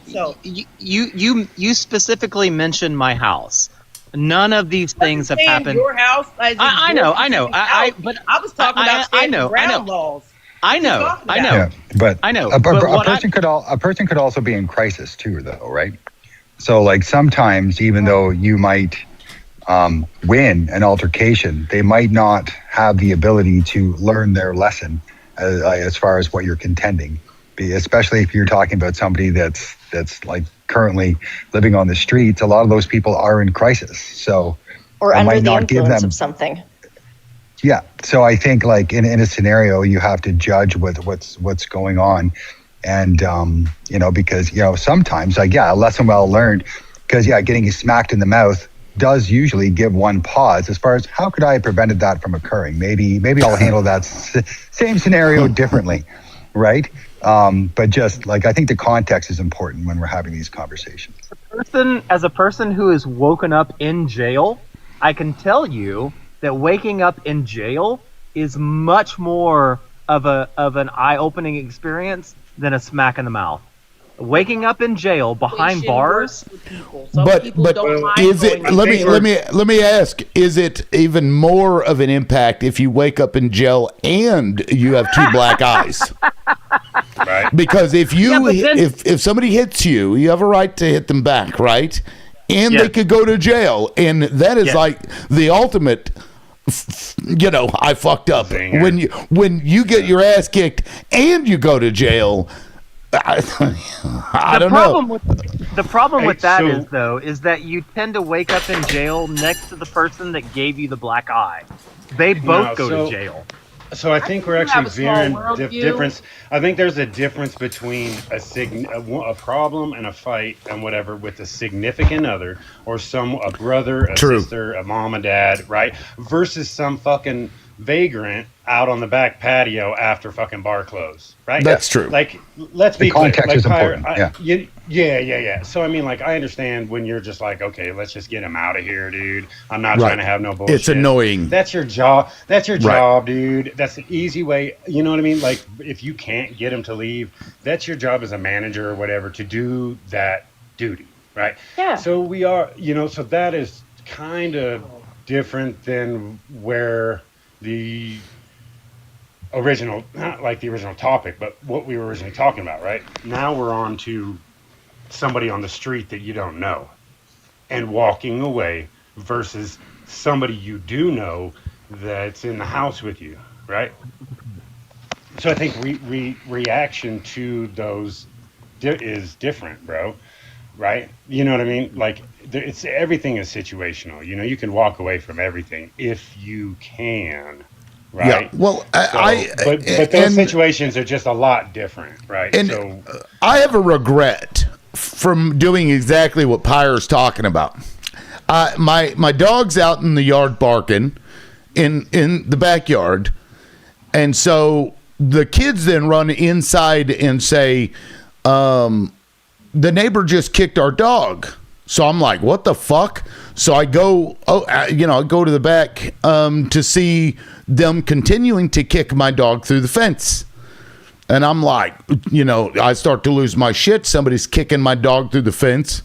Q: So you specifically mentioned my house. None of these things have happened.
R: Your house.
Q: I know.
R: But I was talking about standing ground laws.
Q: I know.
U: Yeah, but
Q: I know.
U: A person could also be in crisis too, though, right? So, sometimes, even though you might win an altercation, they might not have the ability to learn their lesson as far as what you're contending. Especially if you're talking about somebody that's currently living on the streets. A lot of those people are in crisis, so
T: or under the influence of something.
U: Yeah, so I think in a scenario you have to judge with what's going on, and because sometimes a lesson well learned, because getting smacked in the mouth does usually give one pause as far as how could I have prevented that from occurring? Maybe I'll handle that same scenario differently, right? But just like I think the context is important when we're having these conversations.
Q: As a person who is woken up in jail, I can tell you that waking up in jail is much more of an eye-opening experience than a smack in the mouth. Waking up in jail behind bars,
A: but is it? Let me ask: is it even more of an impact if you wake up in jail and you have two black eyes?
F: Right.
A: Because if somebody hits you, you have a right to hit them back, right? And they could go to jail, and that is like the ultimate. I fucked up. When you get your ass kicked and you go to jail. I don't know.
Q: The problem with that is that you tend to wake up in jail next to the person that gave you the black eye. They both go to jail.
F: So I think we're actually veering difference. I think there's a difference between a problem and a fight and whatever with a significant other or a brother, a sister, a mom and dad, right? Versus some fucking vagrant out on the back patio after fucking bar close, right?
A: That's true.
F: Like, let's be clear.
U: Context is important.
F: Yeah. So I mean, like, I understand when you're just like, okay, let's just get him out of here, dude. I'm not trying to have no bullshit.
A: It's annoying.
F: That's your job. That's your job, dude. That's the easy way. You know what I mean? Like, if you can't get him to leave, that's your job as a manager or whatever to do that duty, right?
T: Yeah.
F: So we are, so that is kind of different than where the original, not like the original topic, but what we were originally talking about, right? Now we're on to somebody on the street that you don't know and walking away versus somebody you do know that's in the house with you, right? So I think reaction to those is different, bro, right? You know what I mean? Like, everything is situational. You can walk away from everything if you can, right?
A: Yeah. Well,
F: but those situations are just a lot different, right?
A: And
F: so
A: I have a regret from doing exactly what Pyre's talking about. My dog's out in the yard barking in the backyard, and so the kids then run inside and say, the neighbor just kicked our dog. So I'm like, what the fuck? So I go, I go to the back to see them continuing to kick my dog through the fence. And I'm like, I start to lose my shit. Somebody's kicking my dog through the fence.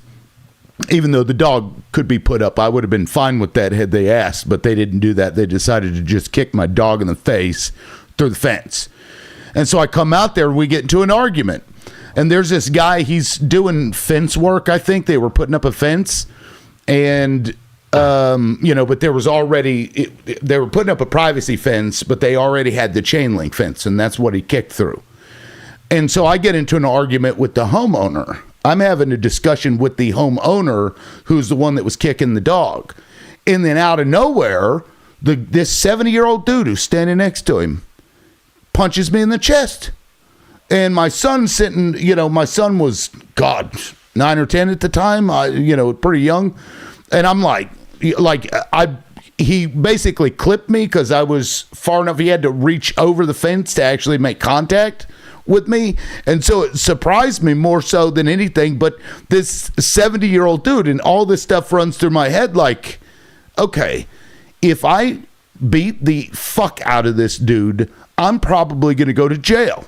A: Even though the dog could be put up, I would have been fine with that had they asked. But they didn't do that. They decided to just kick my dog in the face through the fence. And so I come out there and we get into an argument. And there's this guy, he's doing fence work, I think. They were putting up a fence. And, but there was already, they were putting up a privacy fence, but they already had the chain link fence. And that's what he kicked through. And so I get into an argument with the homeowner. I'm having a discussion with the homeowner, who's the one that was kicking the dog. And then out of nowhere, this 70-year-old dude who's standing next to him punches me in the chest. And my son's sitting, my son was, 9 or 10 at the time, pretty young. And I'm like, he basically clipped me because I was far enough. He had to reach over the fence to actually make contact with me. And so it surprised me more so than anything. But this 70-year-old dude, and all this stuff runs through my head like, okay, if I beat the fuck out of this dude, I'm probably going to go to jail,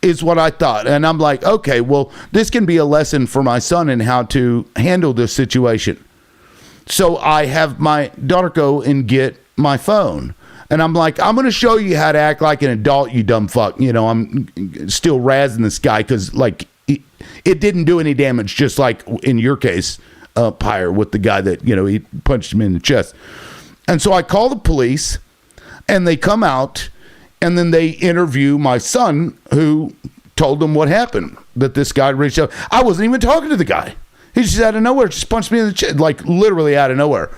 A: is what I thought. And I'm like, okay, well, this can be a lesson for my son in how to handle this situation. So I have my daughter go and get my phone. And I'm like, I'm going to show you how to act like an adult, you dumb fuck. I'm still razzing this guy because, it didn't do any damage, just like in your case, Pyre, with the guy that, he punched him in the chest. And so I call the police, and they come out, and then they interview my son, who told them what happened, that this guy reached out. I wasn't even talking to the guy. He just out of nowhere just punched me in the chest, literally out of nowhere.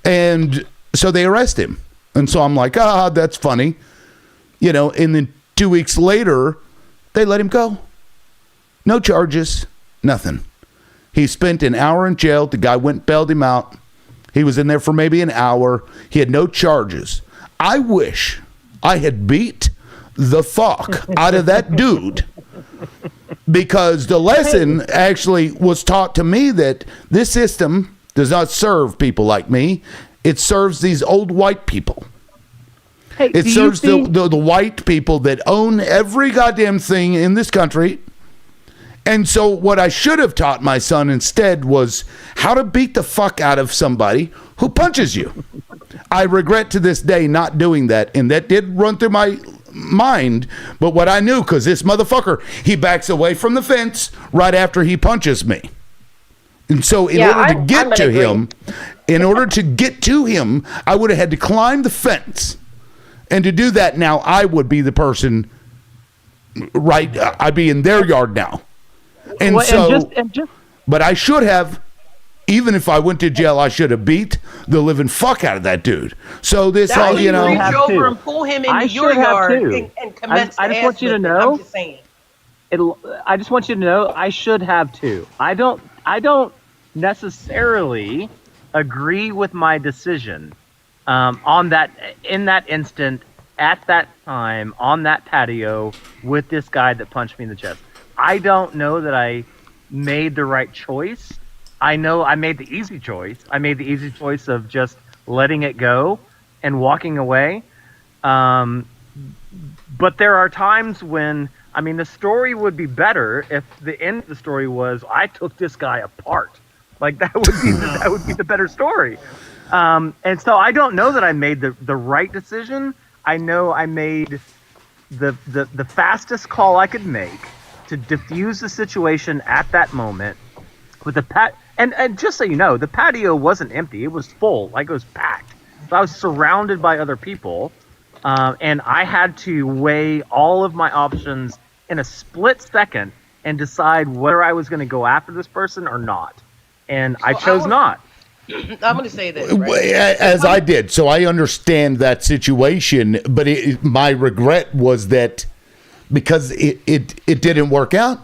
A: And so they arrest him. And so I'm like, that's funny. And then 2 weeks later, they let him go. No charges, nothing. He spent an hour in jail. The guy went and bailed him out. He was in there for maybe an hour. He had no charges. I wish I had beat the fuck out of that dude, because the lesson actually was taught to me that this system does not serve people like me. It serves these old white people.
B: Hey,
A: it serves the white people that own every goddamn thing in this country. And so what I should have taught my son instead was how to beat the fuck out of somebody who punches you. I regret to this day not doing that, and that did run through my mind. But what I knew, because this motherfucker, he backs away from the fence right after he punches me. And so in order to get to him, I would have had to climb the fence. And to do that now, I would be the person, right? I'd be in their yard now. And but I should have, even if I went to jail, I should have beat the living fuck out of that dude. So this all,
R: reach over and pull him into your yard and commence
B: I just want you to know. I'm just saying. I just want you to know I should have too. I don't necessarily agree with my decision on that, in that instant, at that time, on that patio with this guy that punched me in the chest. I don't know that I made the right choice. I know I made the easy choice. I made the easy choice of just letting it go and walking away. But there are times when, I mean, the story would be better if the end of the story was I took this guy apart. Like that would be the better story. And so I don't know that I made the right decision. I know I made the fastest call I could make to diffuse the situation at that moment with the and just so you know, the patio wasn't empty. It was full, like it was packed. So I was surrounded by other people, and I had to weigh all of my options in a split second and decide whether I was going to go after this person or not. And I chose not.
R: I'm going to say this, right?
A: As I did. So I understand that situation, but my regret was that because it didn't work out.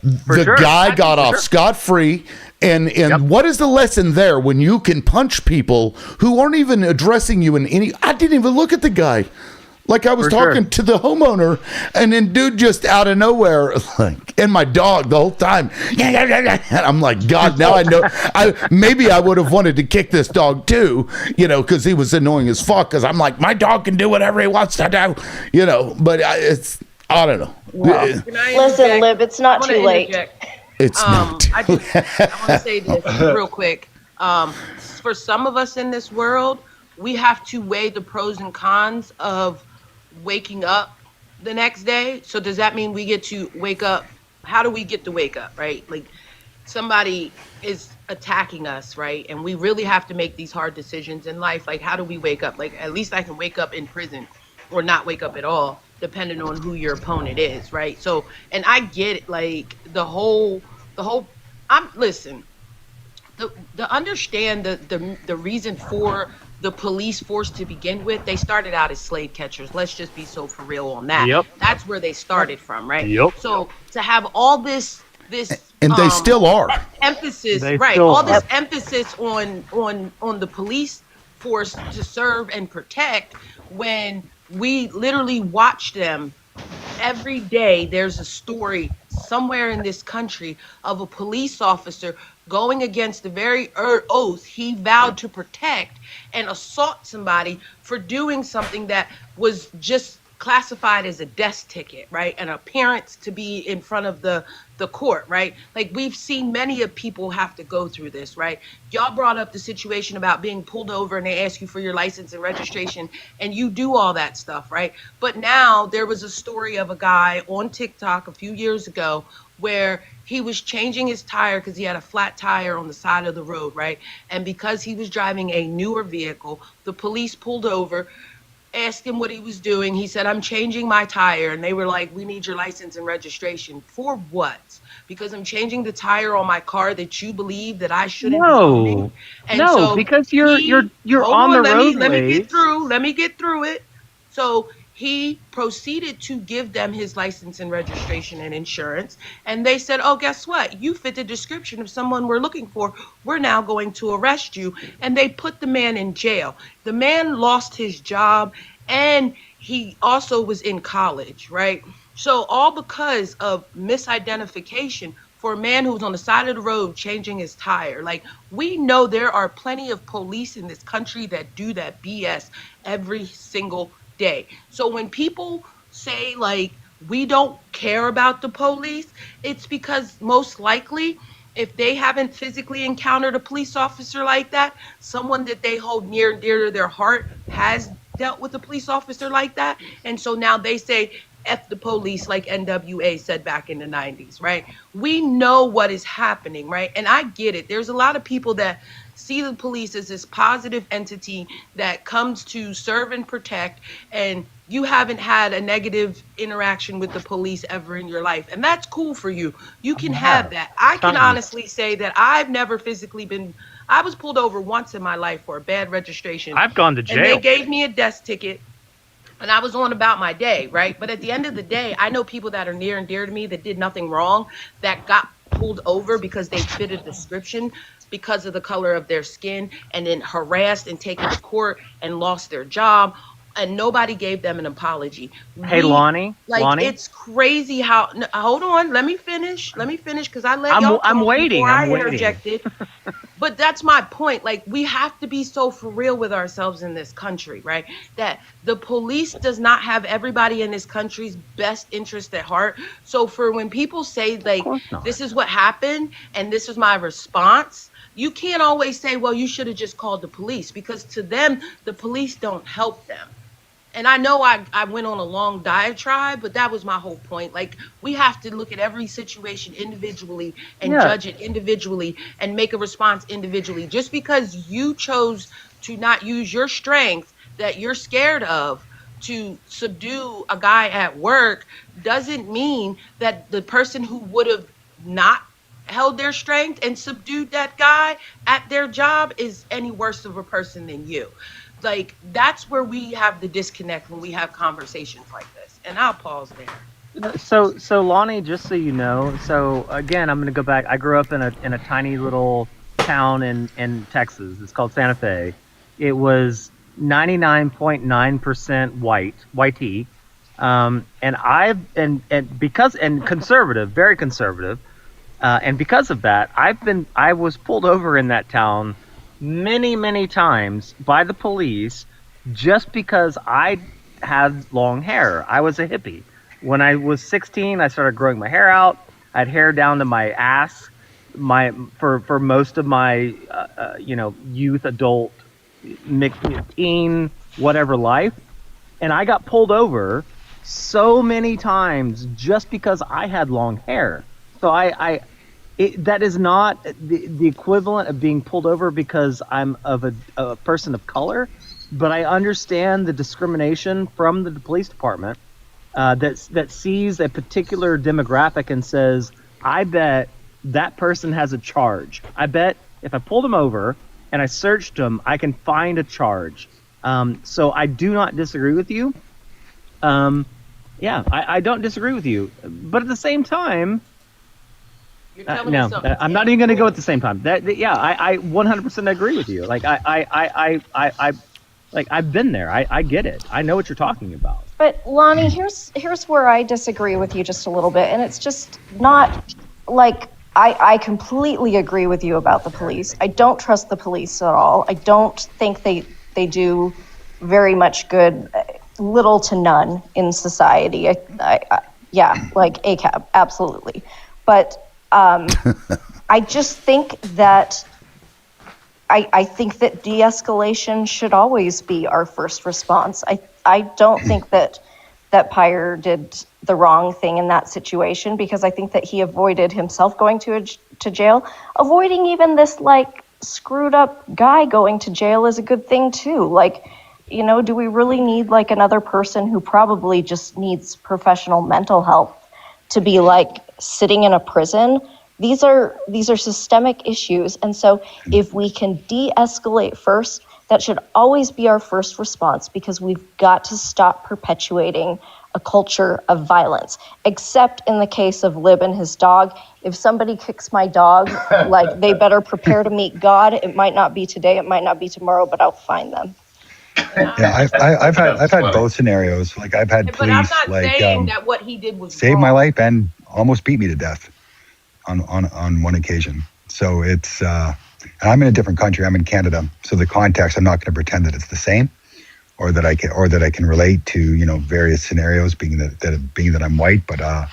A: The guy got off scot-free. And what is the lesson there when you can punch people who aren't even addressing you in any... I didn't even look at the guy. Like I was talking to the homeowner, and then dude just out of nowhere, like, and my dog the whole time. And I'm like, God, now I know. Maybe I would have wanted to kick this dog too, because he was annoying as fuck. Because I'm like, my dog can do whatever he wants to do, But I don't know.
T: Well, listen, Lib, it's not too late.
A: It's not.
R: I want to say this real quick. For some of us in this world, we have to weigh the pros and cons of waking up the next day. So does that mean we get to wake up? How do we get to wake up, right? Like somebody is attacking us, right? And we really have to make these hard decisions in life. Like, how do we wake up? Like, at least I can wake up in prison or not wake up at all, depending on who your opponent is, right? So, and I get it, like the whole, listen, to understand the reason for the police force to begin with, they started out as slave catchers. Let's just be so for real on that.
B: Yep.
R: That's where they started from, right?
B: Yep.
R: So to have all this
A: and they still are
R: emphasis, right? All this emphasis on the police force to serve and protect, when we literally watch them every day. There's a story somewhere in this country of a police officer going against the very oath he vowed to protect and assault somebody for doing something that was just classified as a death ticket, right? An appearance to be in front of the court, right? Like we've seen many of people have to go through this, right? Y'all brought up the situation about being pulled over and they ask you for your license and registration and you do all that stuff, right? But now there was a story of a guy on TikTok a few years ago where he was changing his tire because he had a flat tire on the side of the road, right? And because he was driving a newer vehicle, the police pulled over, asked him what he was doing. He said, I'm changing my tire. And they were like, we need your license and registration. For what? Because I'm changing the tire on my car that you believe that I shouldn't be owning. And so
B: because you're on the roadway.
R: Let me get through it. So he proceeded to give them his license and registration and insurance. And they said, oh, guess what? You fit the description of someone we're looking for. We're now going to arrest you. And they put the man in jail. The man lost his job, and he also was in college, right? So all because of misidentification for a man who was on the side of the road changing his tire. Like, we know there are plenty of police in this country that do that BS every single day. So when people say, like, we don't care about the police, it's because most likely, if they haven't physically encountered a police officer like that, someone that they hold near and dear to their heart has dealt with a police officer like that. And so now they say, F the police, like NWA said back in the 90s, right? We know what is happening, right? And I get it. There's a lot of people that see the police as this positive entity that comes to serve and protect, and you haven't had a negative interaction with the police ever in your life. And that's cool for you. You can have that. I can honestly say that I've never physically been, I was pulled over once in my life for a bad registration.
B: I've gone to jail.
R: And they gave me a desk ticket. And I was on about my day, right? But at the end of the day, I know people that are near and dear to me that did nothing wrong, that got pulled over because they fit a description because of the color of their skin, and then harassed and taken to court and lost their job, and nobody gave them an apology.
B: Hey, Lonnie.
R: Like,
B: Lonnie?
R: it's crazy how. No, hold on, let me finish, because I let y'all talk
B: I'm waiting.
R: before
B: I'm
R: I
B: waiting.
R: interjected. But that's my point. Like, we have to be so for real with ourselves in this country, right? That the police does not have everybody in this country's best interest at heart. So for when people say, like, this is what happened and this was my response, you can't always say, well, you should have just called the police, because to them, the police don't help them. And I know I went on a long diatribe, but that was my whole point. Like, we have to look at every situation individually and judge it individually and make a response individually. Just because you chose to not use your strength that you're scared of to subdue a guy at work doesn't mean that the person who would have not held their strength and subdued that guy at their job is any worse of a person than you. Like, that's where we have the disconnect when we have conversations like this. And I'll pause there.
B: So Lonnie, just so you know, so again, I'm going to go back. I grew up in a tiny little town in Texas. It's called Santa Fe. It was 99.9% white, and conservative, very conservative, and because of that, I was pulled over in that town many times by the police just because I had long hair. I was a hippie. When I was 16, I started growing my hair out. I had hair down to my ass. For most of my youth, adult, mixed teen, whatever life, and I got pulled over so many times just because I had long hair. So that is not the equivalent of being pulled over because I'm of a person of color, but I understand the discrimination from the police department that sees a particular demographic and says, I bet that person has a charge. I bet if I pulled him over and I searched him, I can find a charge. So I do not disagree with you. I don't disagree with you. But at the same time, no, I'm not even going to go at the same time. I 100% agree with you. Like, I've been there. I get it. I know what you're talking about.
T: But Lonnie, here's where I disagree with you just a little bit, and it's just not like I completely agree with you about the police. I don't trust the police at all. I don't think they do very much good, little to none in society. Like ACAB, absolutely. But I just think that I think that de-escalation should always be our first response. I don't think that Pyre did the wrong thing in that situation, because I think that he avoided himself going to jail. Avoiding even this like screwed up guy going to jail is a good thing too. Like, do we really need like another person who probably just needs professional mental health to be like sitting in a prison? These are systemic issues. And so if we can de-escalate first, That should always be our first response, because we've got to stop perpetuating a culture of violence, except in the case of Lib and his dog. If somebody kicks my dog, like, they better prepare to meet God. It might not be today, it might not be tomorrow, but I'll find them.
U: Yeah, I've had both scenarios. Like, I've had
R: But I'm
U: police
R: not
U: like
R: saying that what he did was
U: saved
R: wrong.
U: my life and almost beat me to death on one occasion. So it's and I'm in a different country. I'm in Canada, so the context, I'm not going to pretend that it's the same, or that I can relate to, you know, various scenarios, being that I'm white. But I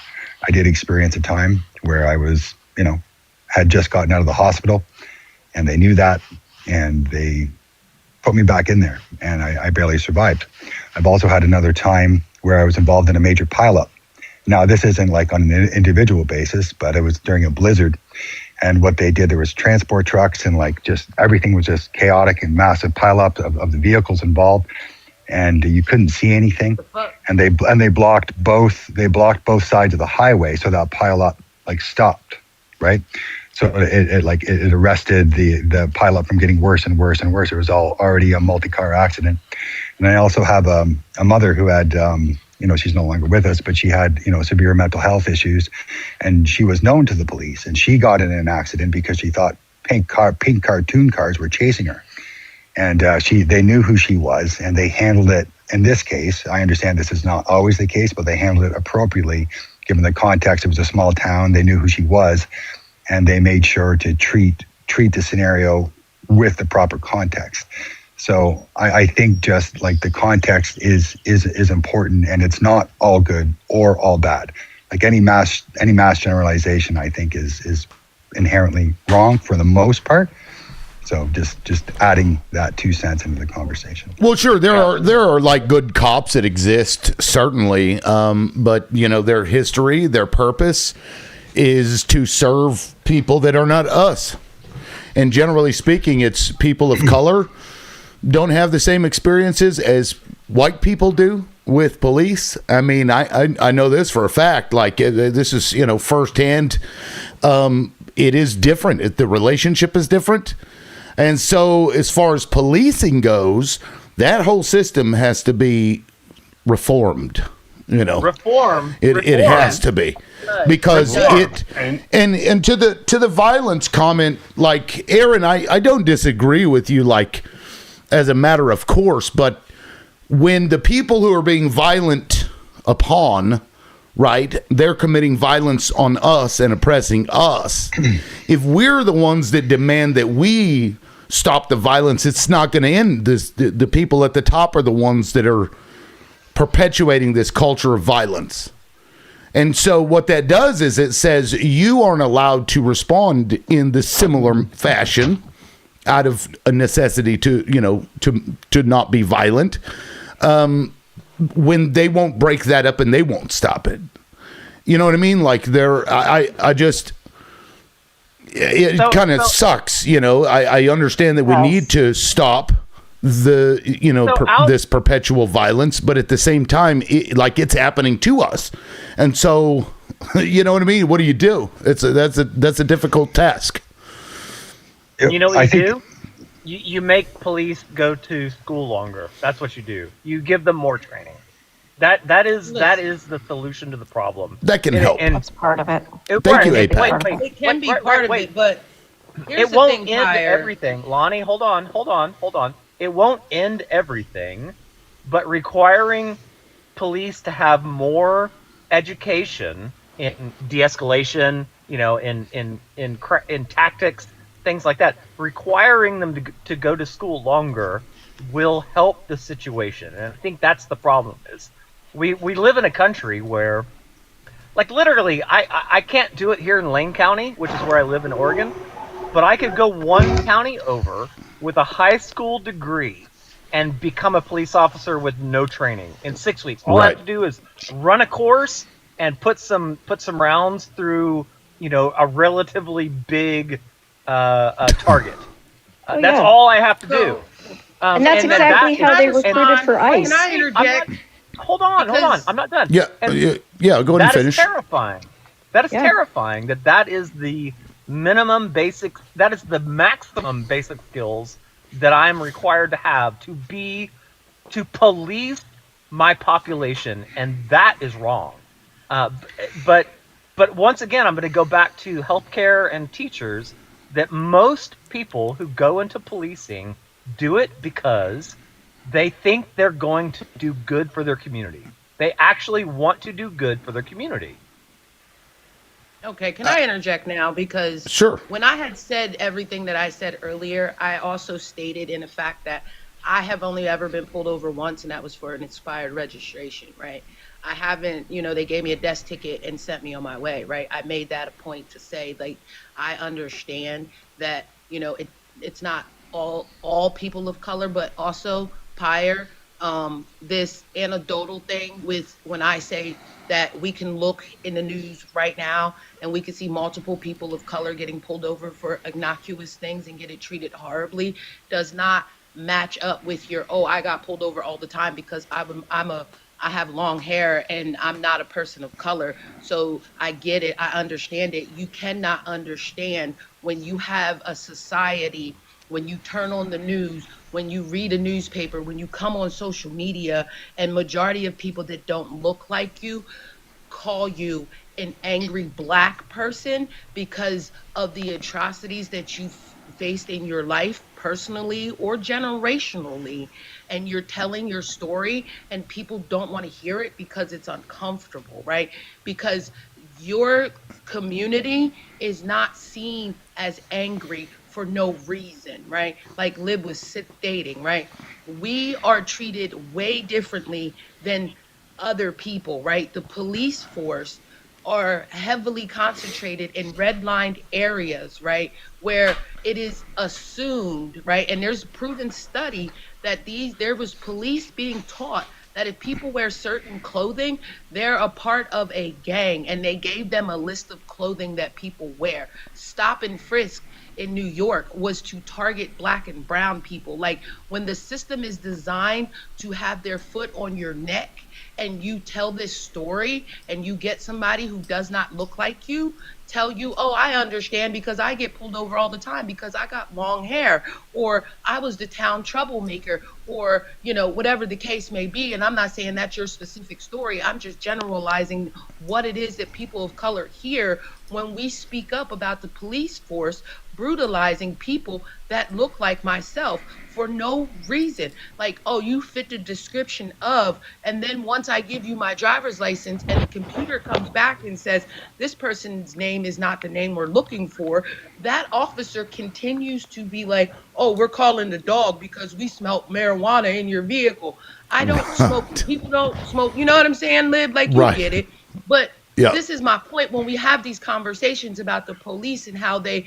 U: did experience a time where I was, you know, had just gotten out of the hospital, and they knew that, and they put me back in there, and I barely survived. I've also had another time where I was involved in a major pileup. Now, this isn't like on an individual basis, but it was during a blizzard. And what they did, there was transport trucks, and like just everything was just chaotic and massive pileup of the vehicles involved, and you couldn't see anything. And they blocked both sides of the highway, so that pileup like stopped, right? So it arrested the pileup from getting worse and worse and worse. It was already a multi-car accident. And I also have a mother who had, you know, she's no longer with us, but she had, you know, severe mental health issues, and she was known to the police, and she got in an accident because she thought pink cartoon cars were chasing her. And they knew who she was, and they handled it. In this case, I understand this is not always the case, but they handled it appropriately, given the context. It was a small town. They knew who she was, and they made sure to treat the scenario with the proper context. So I think just like the context is important, and it's not all good or all bad. Like any mass generalization, I think is inherently wrong for the most part. So just adding that 2 cents into the conversation.
A: Well, sure, there are like good cops that exist, certainly, but you know, their history, their purpose is to serve people that are not us, and generally speaking, it's people of color don't have the same experiences as white people do with police. I mean, I know this for a fact. Like, this is, you know, firsthand. It is different. The relationship is different. And so as far as policing goes, that whole system has to be reformed. You know, it has to be, because and to the violence comment, like, Aaron, I don't disagree with you, like, as a matter of course, but when the people who are being violent upon, right, they're committing violence on us and oppressing us, if we're the ones that demand that we stop the violence, it's not going to end. The people at the top are the ones that are perpetuating this culture of violence. And so what that does is it says you aren't allowed to respond in the similar fashion out of a necessity to, you know, to not be violent, when they won't break that up and they won't stop it. You know what I mean? Like, it kind of sucks. You know, I understand that we need to stop the, you know, this perpetual violence, but at the same time, it's happening to us. And so, you know what I mean? What do? That's a difficult task.
Q: You know what you do? You make police go to school longer. That's what you do. You give them more training. That is the solution to the problem.
A: That can help.
Q: And
T: that's part of it.
A: Thank you, APAC.
R: It can be part of it, but here's
Q: it
R: the
Q: won't
R: thing,
Q: end
R: Pyre.
Q: everything. Lonnie, hold on. It won't end everything, but requiring police to have more education in de-escalation, you know, in tactics, things like that, requiring them to go to school longer will help the situation. And I think that's the problem. Is we live in a country where, like, literally, I can't do it here in Lane County, which is where I live in Oregon, but I could go one county over with a high school degree and become a police officer with no training in 6 weeks. All I have to do is run a course and put some rounds through, you know, a relatively big target. That's all I have to do.
T: And that's exactly how they recruited for ICE.
R: Can I interject?
Q: Hold on. I'm not done.
A: Yeah, go ahead and finish.
Q: That is terrifying. That is terrifying. That is the minimum basic. That is the maximum basic skills that I'm required to have to police my population, and that is wrong. But once again, I'm going to go back to healthcare and teachers. That most people who go into policing do it because they think they're going to do good for their community. They actually want to do good for their community.
R: Okay, can I interject now? Because
A: sure.
R: When I had said everything that I said earlier, I also stated in the fact that I have only ever been pulled over once, and that was for an expired registration, right? I haven't, they gave me a desk ticket and sent me on my way, right? I made that a point to say, like, I understand that, it's not all people of color, but also Pyre, this anecdotal thing with when I say that we can look in the news right now and we can see multiple people of color getting pulled over for innocuous things and getting treated horribly does not match up with your, I got pulled over all the time because I have long hair and I'm not a person of color. So I get it. I understand it. You cannot understand when you have a society, when you turn on the news, when you read a newspaper, when you come on social media, and majority of people that don't look like you call you an angry Black person because of the atrocities that you faced in your life personally or generationally, and you're telling your story and people don't want to hear it because it's uncomfortable, right? Because your community is not seen as angry for no reason, right? Like Lib was stating, right? We are treated way differently than other people, right? The police force are heavily concentrated in redlined areas, right? Where it is assumed, right? And there's a proven study that there was police being taught that if people wear certain clothing, they're a part of a gang, and they gave them a list of clothing that people wear. Stop and frisk in New York was to target Black and brown people. Like, when the system is designed to have their foot on your neck and you tell this story and you get somebody who does not look like you tell you, I understand because I get pulled over all the time because I got long hair, or I was the town troublemaker, or, whatever the case may be. And I'm not saying that's your specific story. I'm just generalizing what it is that people of color hear when we speak up about the police force brutalizing people that look like myself for no reason. Like, you fit the description of, and then once I give you my driver's license and the computer comes back and says, this person's name is not the name we're looking for, that officer continues to be like, we're calling the dog because we smelled marijuana in your vehicle. I don't smoke. People don't smoke. You know what I'm saying, Lib? Like, you get it. But this is my point when we have these conversations about the police and how they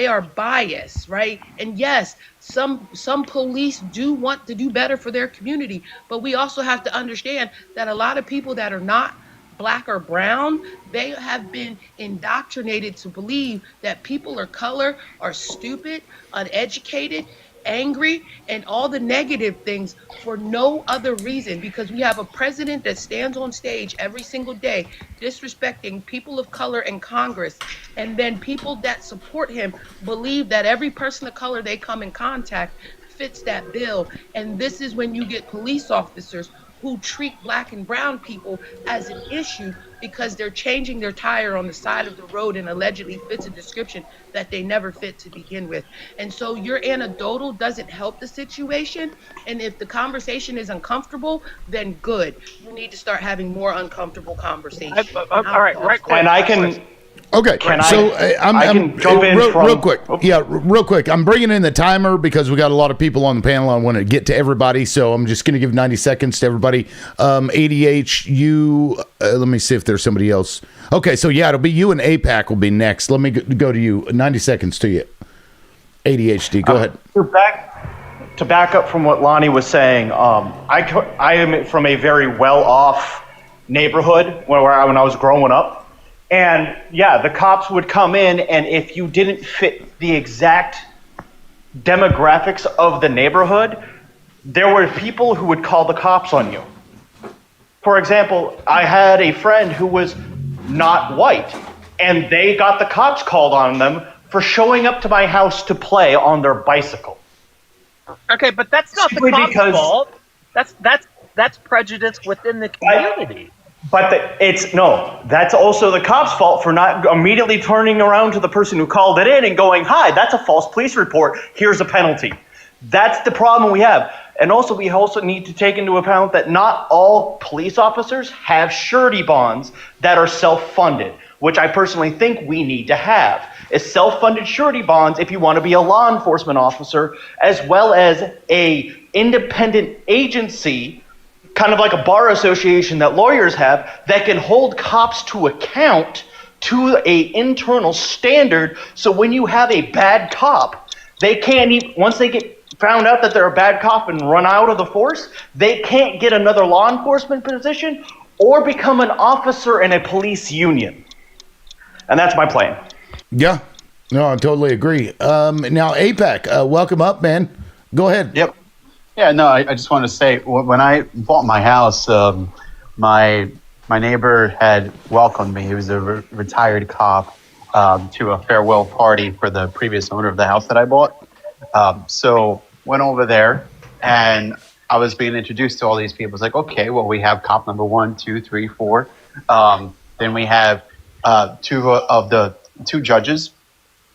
R: are biased, right? And yes, some police do want to do better for their community, but we also have to understand that a lot of people that are not Black or brown, they have been indoctrinated to believe that people of color are stupid, uneducated, angry, and all the negative things for no other reason, because we have a president that stands on stage every single day disrespecting people of color in Congress, and then people that support him believe that every person of color they come in contact fits that bill. And this is when you get police officers who treat Black and brown people as an issue because they're changing their tire on the side of the road and allegedly fits a description that they never fit to begin with. And so your anecdotal doesn't help the situation. And if the conversation is uncomfortable, then good. You need to start having more uncomfortable conversations.
Q: All right, right quick.
C: And I can...
A: Okay,
C: so
A: I'm
C: jump in
A: real quick. Yeah, real quick. I'm bringing in the timer because we got a lot of people on the panel. I want to get to everybody, so I'm just going to give 90 seconds to everybody. ADH, you. Let me see if there's somebody else. Okay, so yeah, it'll be you and APAC will be next. Let me go to you. 90 seconds to you. ADHD, go ahead.
C: To back up from what Lonnie was saying, I am from a very well-off neighborhood when I was growing up. And yeah, the cops would come in, and if you didn't fit the exact demographics of the neighborhood, there were people who would call the cops on you. For example, I had a friend who was not white, and they got the cops called on them for showing up to my house to play on their bicycle.
B: Okay, but that's not
C: Simply
B: the cop's
C: because-
B: fault. That's prejudice within the community.
C: But that's also the cop's fault for not immediately turning around to the person who called it in and going, "Hi, that's a false police report. Here's a penalty." That's the problem we have. And also, we also need to take into account that not all police officers have surety bonds that are self-funded, which I personally think we need to have. Is self-funded surety bonds if you want to be a law enforcement officer, as well as a independent agency, kind of like a bar association that lawyers have, that can hold cops to account to a internal standard. So when you have a bad cop, they can't even, once they get found out that they're a bad cop and run out of the force, they can't get another law enforcement position or become an officer in a police union. And that's my plan.
A: Yeah, no, I totally agree. Now, APAC, welcome up, man. Go ahead.
E: Yep. Yeah, no, I just want to say, when I bought my house, my neighbor had welcomed me. He was a retired cop to a farewell party for the previous owner of the house that I bought. So went over there, and I was being introduced to all these people. It's like, okay, well, we have cop number 1, 2, 3, 4. Then we have two judges,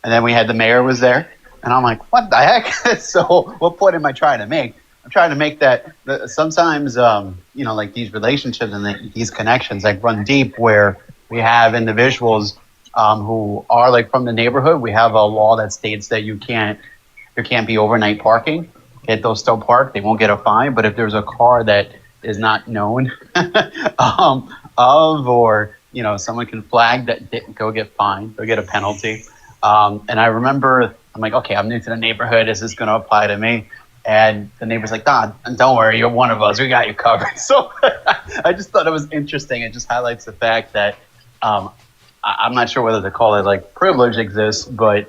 E: and then we had the mayor was there. And I'm like, what the heck? So what point am I trying to make? I'm trying to make that sometimes, like these relationships and these connections like run deep, where we have individuals who are like from the neighborhood. We have a law that states that there can't be overnight parking. If they'll still park, they won't get a fine. But if there's a car that is not known or someone can flag that, go get fined, go get a penalty. And I remember, I'm like, okay, I'm new to the neighborhood. Is this going to apply to me? And the neighbor's like, "Don, don't worry, you're one of us. We got you covered." So I just thought it was interesting. It just highlights the fact that I'm not sure whether to call it like privilege exists, but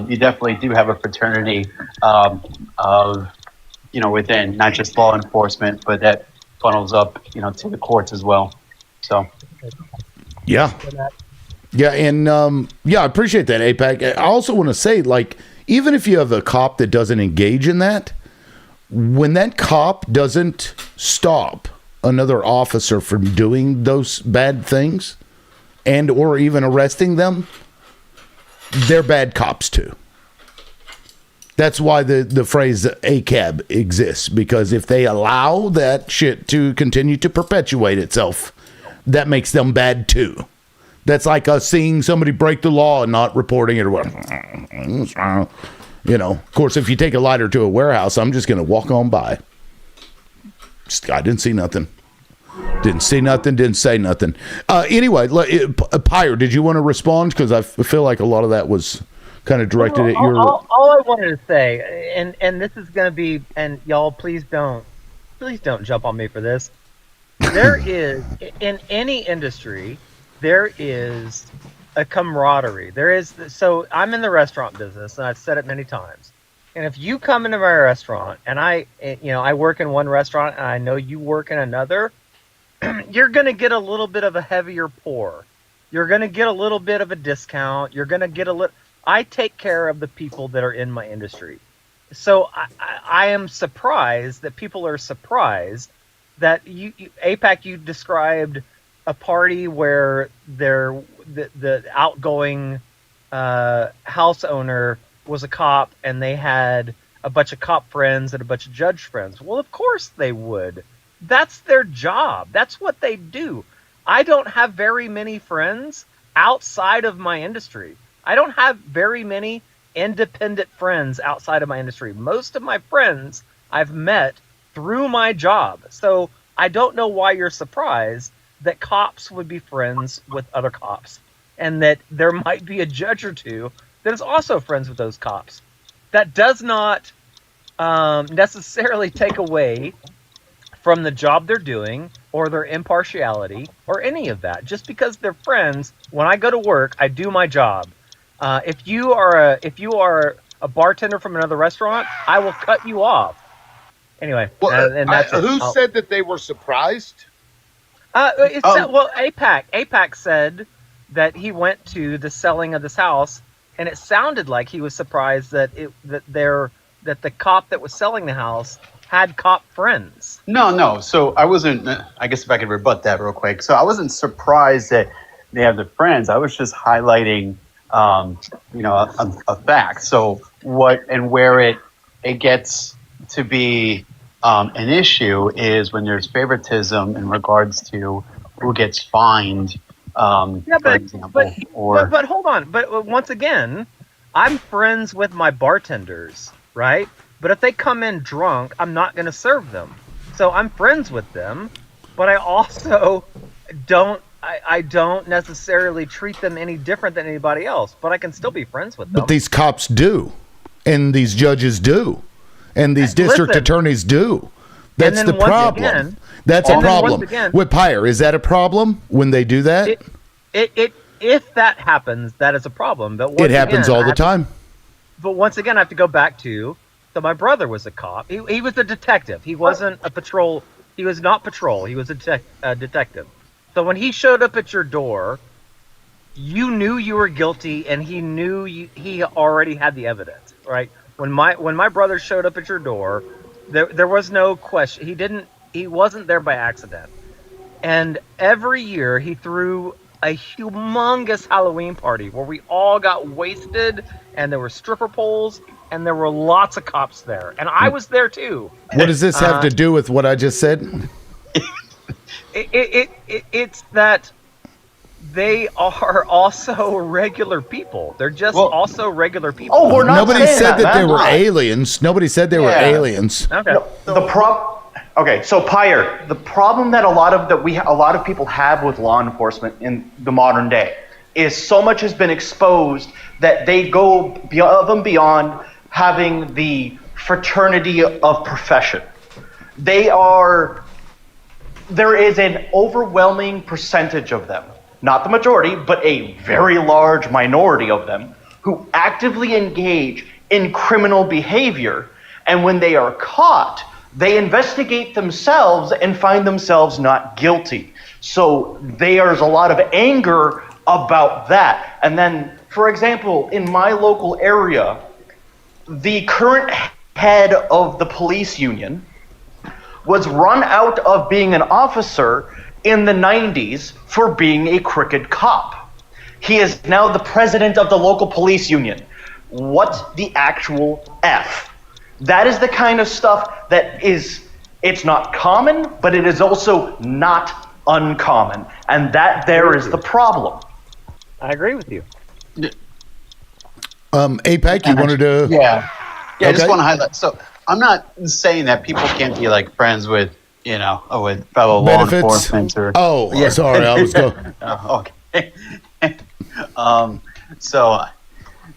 E: you definitely do have a fraternity of, within not just law enforcement, but that funnels up, to the courts as well. So.
A: Yeah. Yeah, and I appreciate that, APAC. I also want to say, like, even if you have a cop that doesn't engage in that, when that cop doesn't stop another officer from doing those bad things and or even arresting them, they're bad cops too. That's why the phrase ACAB exists, because if they allow that shit to continue to perpetuate itself, that makes them bad too. That's like us seeing somebody break the law and not reporting it or whatever. Of course, if you take a lighter to a warehouse, I'm just going to walk on by. I didn't see nothing. Didn't see nothing, didn't say nothing. Anyway, Pyre, did you want to respond? Because I feel like a lot of that was kind of directed at your...
B: All I wanted to say, and this is going to be, and y'all, please don't jump on me for this. There is, in any industry, there is a camaraderie. So I'm in the restaurant business, and I've said it many times. And if you come into my restaurant, and I work in one restaurant, and I know you work in another, you're going to get a little bit of a heavier pour. You're going to get a little bit of a discount. You're going to get a little... I take care of the people that are in my industry. So I am surprised that people are surprised that APAC, you described a party where the outgoing house owner was a cop, and they had a bunch of cop friends and a bunch of judge friends. Well, of course they would. That's their job. That's what they do. I don't have very many friends outside of my industry. I don't have very many independent friends outside of my industry. Most of my friends I've met through my job. So I don't know why you're surprised that cops would be friends with other cops, and that there might be a judge or two that is also friends with those cops. That does not necessarily take away from the job they're doing or their impartiality or any of that. Just because they're friends, when I go to work, I do my job. If you are a bartender from another restaurant, I will cut you off. Anyway, and that's
L: who said that they were surprised?
B: APAC said that he went to the selling of this house, and it sounded like he was surprised that
Q: that the cop that was selling the house had cop friends.
E: No. So I wasn't. I guess if I could rebut that real quick. So I wasn't surprised that they have the friends. I was just highlighting, a fact. So what and where it gets to be an issue is when there's favoritism in regards to who gets fined. For example,
Q: but hold on. But once again, I'm friends with my bartenders, right? But if they come in drunk, I'm not going to serve them. So I'm friends with them, but I also don't. I don't necessarily treat them any different than anybody else. But I can still be friends with them.
A: But these cops do, and these judges do, and these district attorneys do. That's the problem.
Q: Again,
A: that's a problem with Pyre. Is that a problem when they do that?
Q: If that happens, that is a problem. But
A: it happens all the time.
Q: But once again, I have to go back to. So my brother was a cop. He was a detective. He wasn't a patrol. He was not patrol. He was a detective. So when he showed up at your door, you knew you were guilty, and he knew he already had the evidence, right? When my brother showed up at your door, there was no question. He wasn't there by accident. And every year he threw a humongous Halloween party where we all got wasted, and there were stripper poles, and there were lots of cops there, and I was there too.
A: What does this have to do with what I just said?
Q: It's that they are also regular people. They're just also regular people.
C: Oh, we're not.
A: Nobody said that they were aliens. Nobody said they were aliens.
Q: Okay.
C: No, Okay, so Pyre, the problem that a lot of people have with law enforcement in the modern day is so much has been exposed that they go above and beyond having the fraternity of profession. There is an overwhelming percentage of them, not the majority, but a very large minority of them, who actively engage in criminal behavior, and when they are caught, they investigate themselves and find themselves not guilty. So there's a lot of anger about that. And then, for example, in my local area, the current head of the police union was run out of being an officer in the 90s for being a crooked cop. He is now the president of the local police union. What the actual F? That is the kind of stuff that it's not common, but it is also not uncommon. And that there is the problem.
Q: I agree with you.
A: APEC, you wanted to...
E: Yeah, I just want to highlight. So I'm not saying that people can't be like friends with, with fellow
A: benefits?
E: Law enforcement or...
A: Oh, sorry, I was going...
E: Okay. So...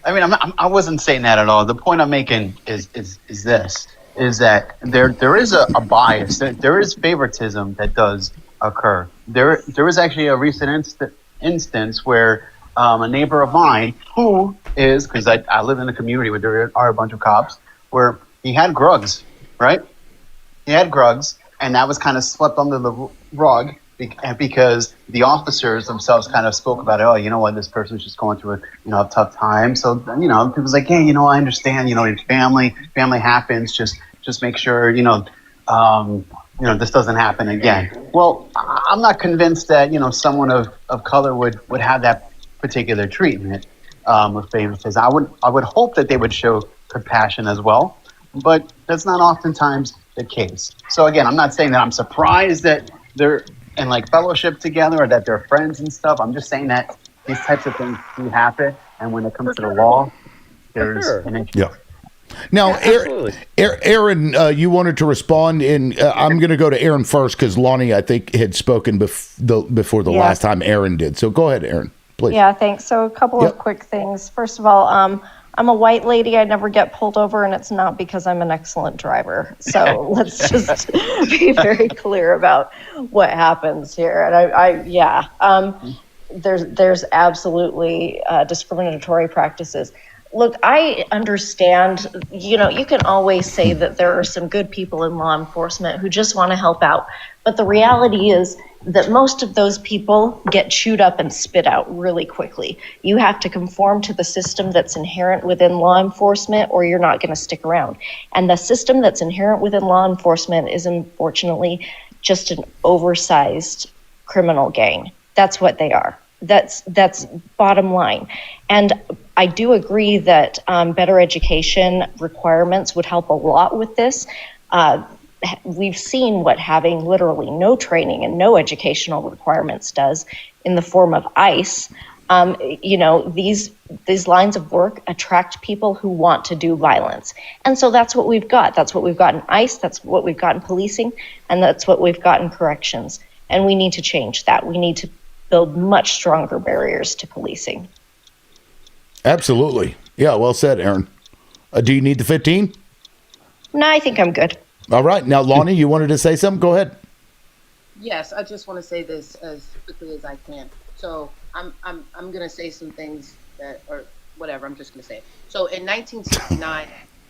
E: I mean, I wasn't saying that at all. The point I'm making is that there is a bias. There is favoritism that does occur. There was actually a recent instance where a neighbor of mine, who is, because I live in a community where there are a bunch of cops, where he had drugs, right? He had drugs, and that was kind of swept under the rug because the officers themselves kind of spoke about it. Oh, you know what? This person's just going through a tough time. So, people's like, hey, I understand, his family happens. Just make sure, this doesn't happen again. Well, I'm not convinced that, someone of color would have that particular treatment with favoritism. I would hope that they would show compassion as well, but that's not oftentimes the case. So again, I'm not saying that I'm surprised that they're in fellowship together or that they're friends and stuff. I'm just saying that these types of things do happen, and when it comes to the law, there's an issue.
A: Yeah. Now, Aaron, you wanted to respond, and I'm going to go to Aaron first because Lonnie, I think, had spoken before the last time Aaron did. So go ahead, Aaron, please.
T: Yeah, thanks. So a couple of quick things. First of all, I'm a white lady. I never get pulled over, and it's not because I'm an excellent driver. So let's just be very clear about what happens here. And there's absolutely discriminatory practices. Look, I understand, you can always say that there are some good people in law enforcement who just want to help out. But the reality is that most of those people get chewed up and spit out really quickly. You have to conform to the system that's inherent within law enforcement, or you're not going to stick around. And the system that's inherent within law enforcement is unfortunately just an oversized criminal gang. That's what they are. That's bottom line. And I do agree that better education requirements would help a lot with this. We've seen what having literally no training and no educational requirements does in the form of ICE. These lines of work attract people who want to do violence. And so that's what we've got. That's what we've got in ICE. That's what we've got in policing. And that's what we've got in corrections. And we need to change that. We need to build much stronger barriers to policing.
A: Absolutely. Yeah, well said, Aaron. Do you need the 15?
T: No, I think I'm good.
A: All right. Now, Lonnie, you wanted to say something? Go ahead.
R: Yes, I just want to say this as quickly as I can. So I'm going to say some things that, or whatever, I'm just going to say it. So in 1969,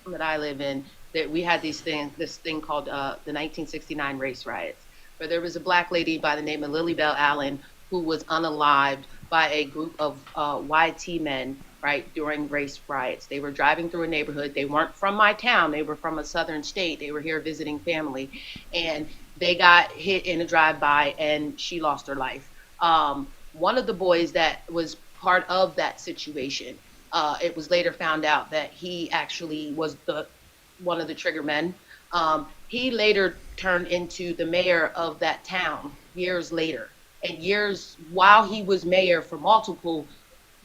R: that I live in, that we had this thing called the 1969 race riots, where there was a black lady by the name of Lily Bell Allen who was unalived by a group of YT men, right, during race riots. They were driving through a neighborhood. They weren't from my town. They were from a southern state. They were here visiting family. And they got hit in a drive-by, and she lost her life. One of the boys that was part of that situation, it was later found out that he actually was one of the trigger men. He later turned into the mayor of that town years later. And while he was mayor for multiple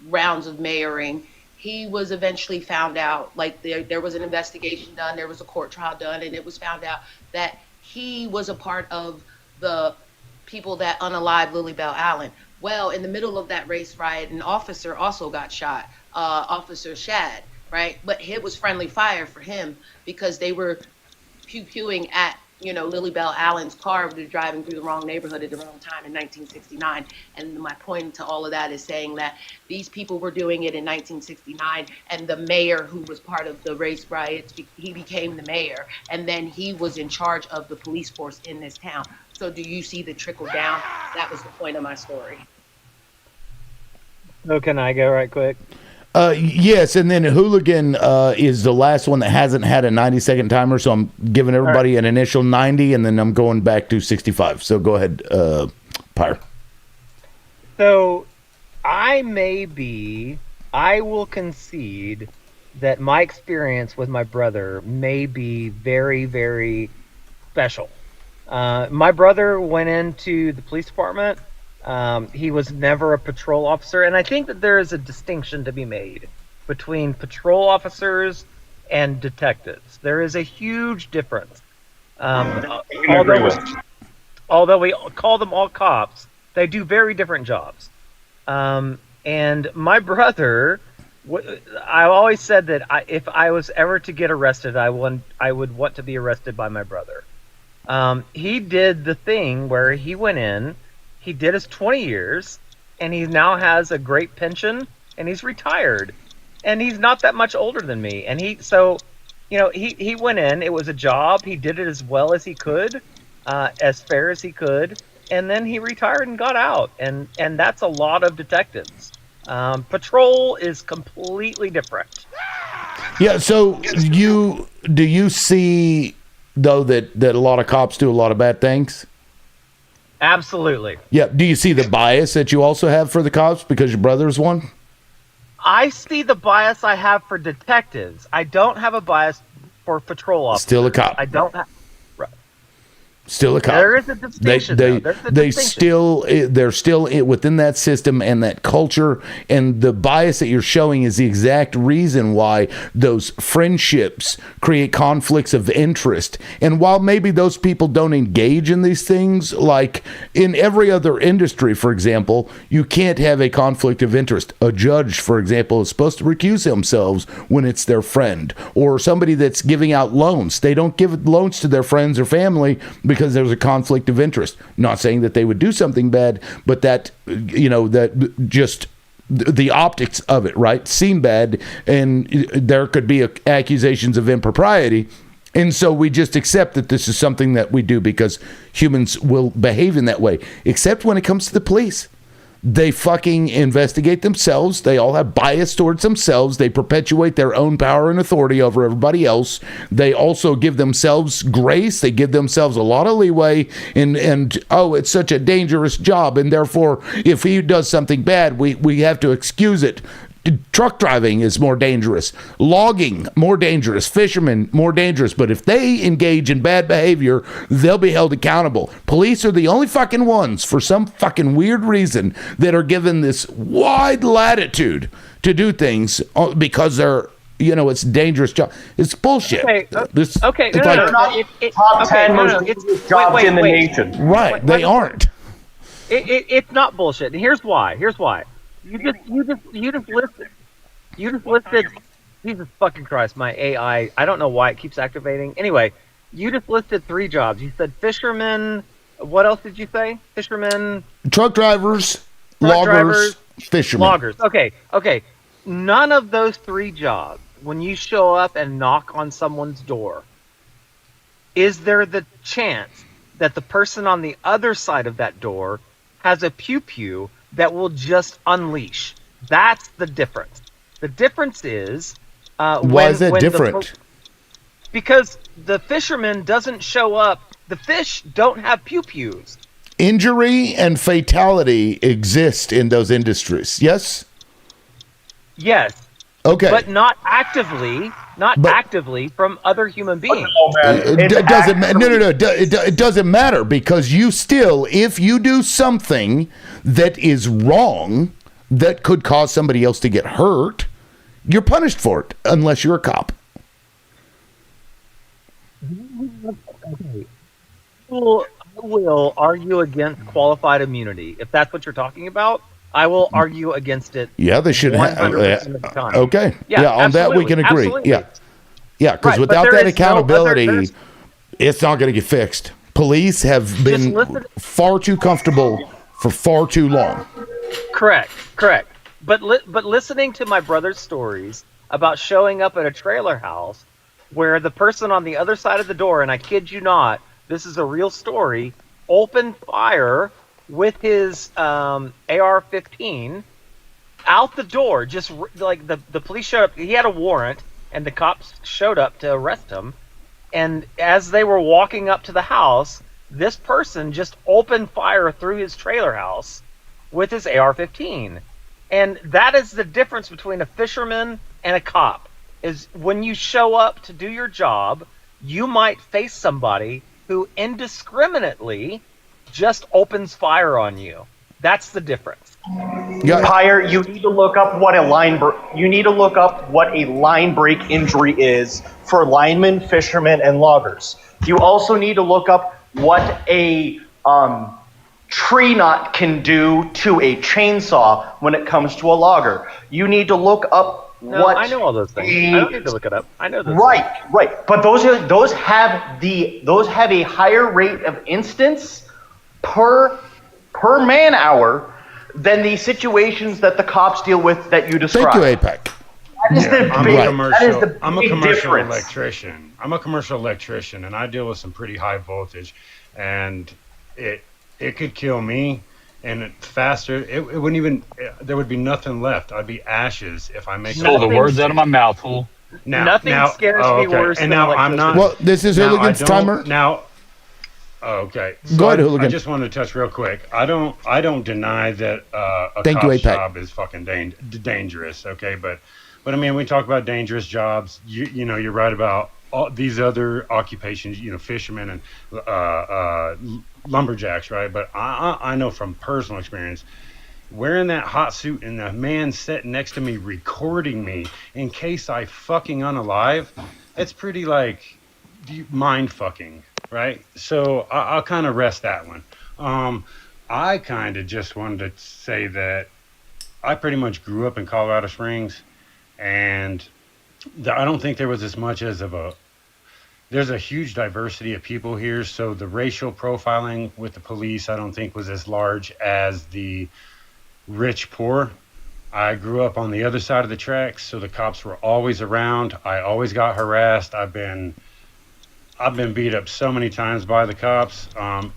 R: rounds of mayoring, he was eventually found out, like there was an investigation done, there was a court trial done, and it was found out that he was a part of the people that unalived Lily Bell Allen. Well, in the middle of that race riot, an officer also got shot, Officer Shad, right? But it was friendly fire for him because they were pew-pewing at Lily Bell Allen's car, was driving through the wrong neighborhood at the wrong time in 1969. And my point to all of that is saying that these people were doing it in 1969, and the mayor who was part of the race riots, he became the mayor, and then he was in charge of the police force in this town. So do you see the trickle down? That was the point of my story.
Q: So can I go right quick?
A: Yes, and then Hooligan is the last one that hasn't had a 90-second timer, so I'm giving everybody an initial 90, and then I'm going back to 65. So go ahead, Pyre.
Q: So I will concede that my experience with my brother may be very, very special. My brother went into the police department. He was never a patrol officer, and I think that there is a distinction to be made between patrol officers and detectives. There is a huge difference. Although we call them all cops, they do very different jobs. And my brother, I always said that if I was ever to get arrested, I would want to be arrested by my brother. He did the thing where he went in, he did his 20 years, and he now has a great pension, and he's retired. And he's not that much older than me. And he went in, it was a job, he did it as well as he could, as fair as he could, and then he retired and got out. And that's a lot of detectives. Patrol is completely different.
A: Yeah, so do you see, though, that a lot of cops do a lot of bad things?
Q: Absolutely.
A: Yeah. Do you see the bias that you also have for the cops because your brother's one?
Q: I see the bias I have for detectives. I don't have a bias for patrol officers.
A: Still a cop.
Q: I don't have.
A: Still a cop.
Q: There is a distinction.
A: They're still within that system and that culture, and the bias that you're showing is the exact reason why those friendships create conflicts of interest. And while maybe those people don't engage in these things, like in every other industry, for example, you can't have a conflict of interest. A judge, for example, is supposed to recuse themselves when it's their friend, or somebody that's giving out loans. They don't give loans to their friends or family because there's a conflict of interest. Not saying that they would do something bad, but that, that just the optics of it, right, seem bad, and there could be accusations of impropriety. And so we just accept that this is something that we do because humans will behave in that way, except when it comes to the police. They fucking investigate themselves. They all have bias towards themselves. They perpetuate their own power and authority over everybody else. They also give themselves grace. They give themselves a lot of leeway. And it's such a dangerous job. And therefore, if he does something bad, we have to excuse it. Truck driving is more dangerous. Logging, more dangerous. Fishermen, more dangerous. But if they engage in bad behavior, they'll be held accountable. Police are the only fucking ones, for some fucking weird reason, that are given this wide latitude to do things because they're, it's a dangerous job. It's bullshit.
B: Okay,
C: Top 10 most dangerous jobs in the nation.
A: Right, they aren't.
B: It's not bullshit. And here's why. You just listed. Jesus fucking Christ, my AI. I don't know why it keeps activating. Anyway, you just listed 3 jobs. You said fishermen. What else did you say? Fishermen.
A: Truck drivers, loggers, fishermen.
B: Loggers. Okay. None of those 3 jobs, when you show up and knock on someone's door, is there the chance that the person on the other side of that door has a pew-pew that will just unleash? That's the difference. The difference is
A: why is that different?
B: Because the fisherman doesn't show up. The fish don't have pew-pews.
A: Injury and fatality exist in those industries. Yes.
B: Yes.
A: Okay.
B: But not actively from other human beings.
A: It doesn't matter. No. It doesn't matter, because you still, if you do something that is wrong, that could cause somebody else to get hurt, you're punished for it, unless you're a cop.
B: Okay. Well, I will argue against qualified immunity. If that's what you're talking about, I will argue against it.
A: Yeah, they should have. Okay. Yeah, on that we can agree.
B: Absolutely.
A: Yeah, because without that accountability, it's not going to get fixed. Police have been far too comfortable for far too long.
B: Correct. But listening to my brother's stories about showing up at a trailer house where the person on the other side of the door, and I kid you not, this is a real story, opened fire with his AR-15 out the door, just like the police showed up. He had a warrant, and the cops showed up to arrest him. And as they were walking up to the house, this person just opened fire through his trailer house with his AR-15. And that is the difference between a fisherman and a cop, is when you show up to do your job, you might face somebody who indiscriminately just opens fire on you. That's the difference.
C: Pyre, you need to look up what a line break injury is for linemen, fishermen, and loggers. You also need to look up what a tree knot can do to a chainsaw when it comes to a logger. You need to look up what.
B: I know all those things. I don't need to look it up. I know those.
C: Right. But those have a higher rate of instance per man hour than the situations that the cops deal with that you described.
A: Thank you, APEC.
F: I'm a commercial electrician. I'm a commercial electrician, and I deal with some pretty high voltage, and it could kill me, and faster. It wouldn't even. There would be nothing left. I'd be ashes if I make.
N: Pull the words out of my mouth, fool.
B: Nothing scares me worse than
F: I'm not.
A: Well, this is Hooligan's timer.
F: Okay.
A: Go ahead, Hooligan.
F: I just wanted to touch real quick. I don't deny that a cop's job is fucking dangerous. Okay, but I mean, we talk about dangerous jobs. You know, you're right about all these other occupations. You know, fishermen and lumberjacks, right? But I know from personal experience, wearing that hot suit and the man sitting next to me recording me in case I fucking unalive, it's pretty like mind fucking. Right, so I'll kind of rest that one. I kind of just wanted to say that I pretty much grew up in Colorado Springs, and I don't think there was as much as there's a huge diversity of people here, so the racial profiling with the police I don't think was as large as the rich poor. I grew up on the other side of the tracks, so the cops were always around. I always got harassed. I've been beat up so many times by the cops.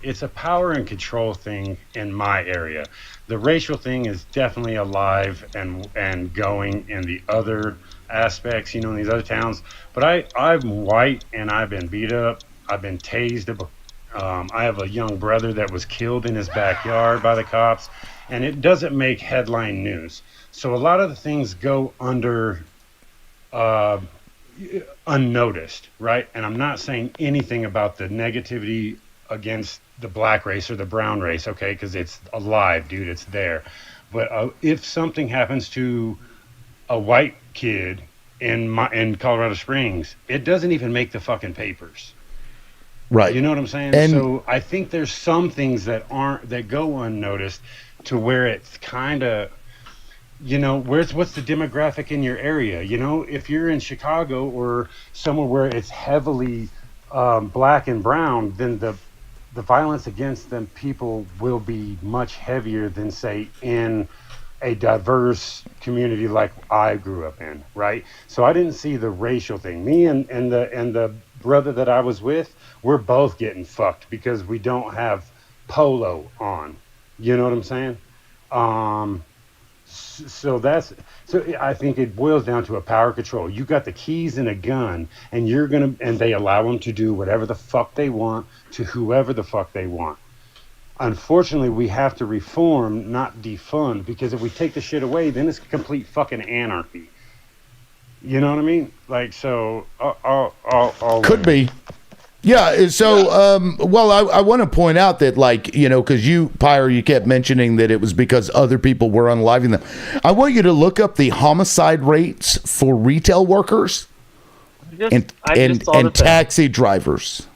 F: It's a power and control thing in my area. The racial thing is definitely alive and going in the other aspects, in these other towns. But I'm white and I've been beat up. I've been tased. I have a young brother that was killed in his backyard by the cops, and it doesn't make headline news. So a lot of the things go under unnoticed, right? And I'm not saying anything about the negativity against the black race or the brown race, okay? Because it's alive, dude. It's there. But if something happens to a white kid in Colorado Springs, it doesn't even make the fucking papers.
A: Right.
F: You know what I'm saying?
A: And
F: so I think there's some things that go unnoticed, to where it's kind of, what's the demographic in your area? If you're in Chicago or somewhere where it's heavily black and brown, then the violence against them people will be much heavier than, say, in a diverse community like I grew up in, right? So I didn't see the racial thing. Me and the brother that I was with, we're both getting fucked because we don't have polo on. You know what I'm saying? So I think it boils down to a power control. You got the keys and a gun, and they allow them to do whatever the fuck they want to whoever the fuck they want. Unfortunately, we have to reform, not defund, because if we take the shit away, then it's complete fucking anarchy. You know what I mean? Like, so I'll
A: could be. Yeah, so, I want to point out that, because you, Pyre, you kept mentioning that it was because other people were unaliving them. I want you to look up the homicide rates for retail workers and taxi drivers.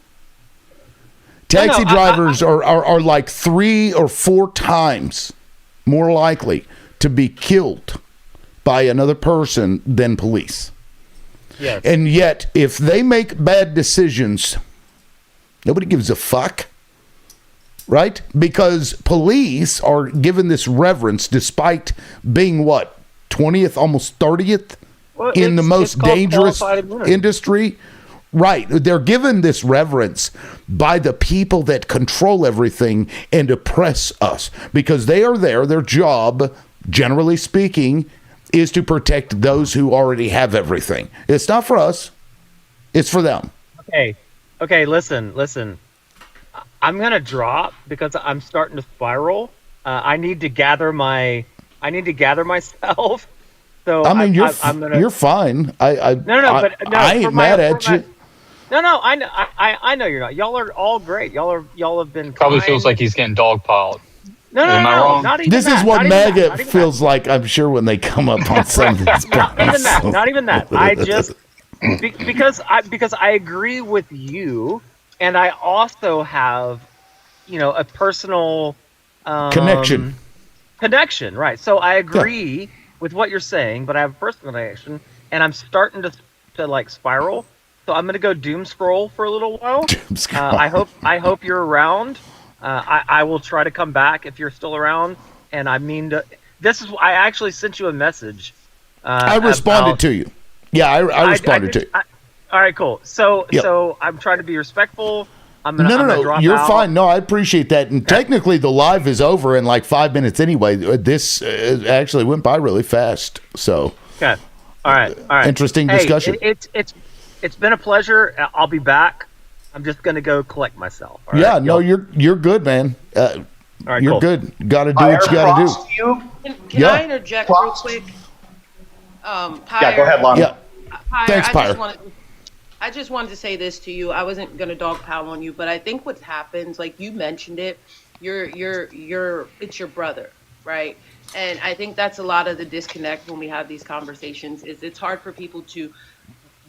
A: Taxi drivers are like 3 or 4 times more likely to be killed by another person than police.
B: Yes.
A: And yet, if they make bad decisions, nobody gives a fuck, right? Because police are given this reverence despite being, 20th, almost 30th in the most dangerous industry? Right. They're given this reverence by the people that control everything and oppress us, because they are there. Their job, generally speaking, is to protect those who already have everything. It's not for us. It's for them.
B: Okay, listen. I'm gonna drop because I'm starting to spiral. I need to gather myself. So
A: you're fine. I ain't mad at you.
B: No, I know you're not. Y'all are all great. Y'all have been
N: probably
B: kind.
N: feels like he's getting dogpiled.
B: No, not even
A: this
B: that.
A: is what
B: not
A: MAGA feels like, I'm sure, when they come up on some of these points.
B: Not even that. I just because I agree with you, and I also have, a personal
A: connection,
B: right? So I agree with what you're saying, but I have a personal connection, and I'm starting to like spiral. So I'm gonna go doom scroll for a little while. I hope you're around. I will try to come back if you're still around. And I mean to. I actually sent you a message.
A: I responded to you. Yeah, I responded to you.
B: All right, cool. So I'm trying to be respectful. I'm gonna drop
A: you're
B: out.
A: fine. No, I appreciate that. And technically, the live is over in like 5 minutes anyway. This actually went by really fast. So
B: okay, all right.
A: Interesting discussion.
B: It's been a pleasure. I'll be back. I'm just gonna go collect myself. All
A: yeah,
B: right?
A: no, you're good, man.
B: All right,
A: you're
B: cool.
A: good. Got to do what you got to
R: do. Can I interject real quick? Pyre,
C: go ahead, Lonnie.
A: Yeah. Thanks, Pyre.
R: I just wanted to say this to you. I wasn't gonna dogpile on you, but I think what happens, like you mentioned it, it's your brother, right? And I think that's a lot of the disconnect when we have these conversations. Is it's hard for people to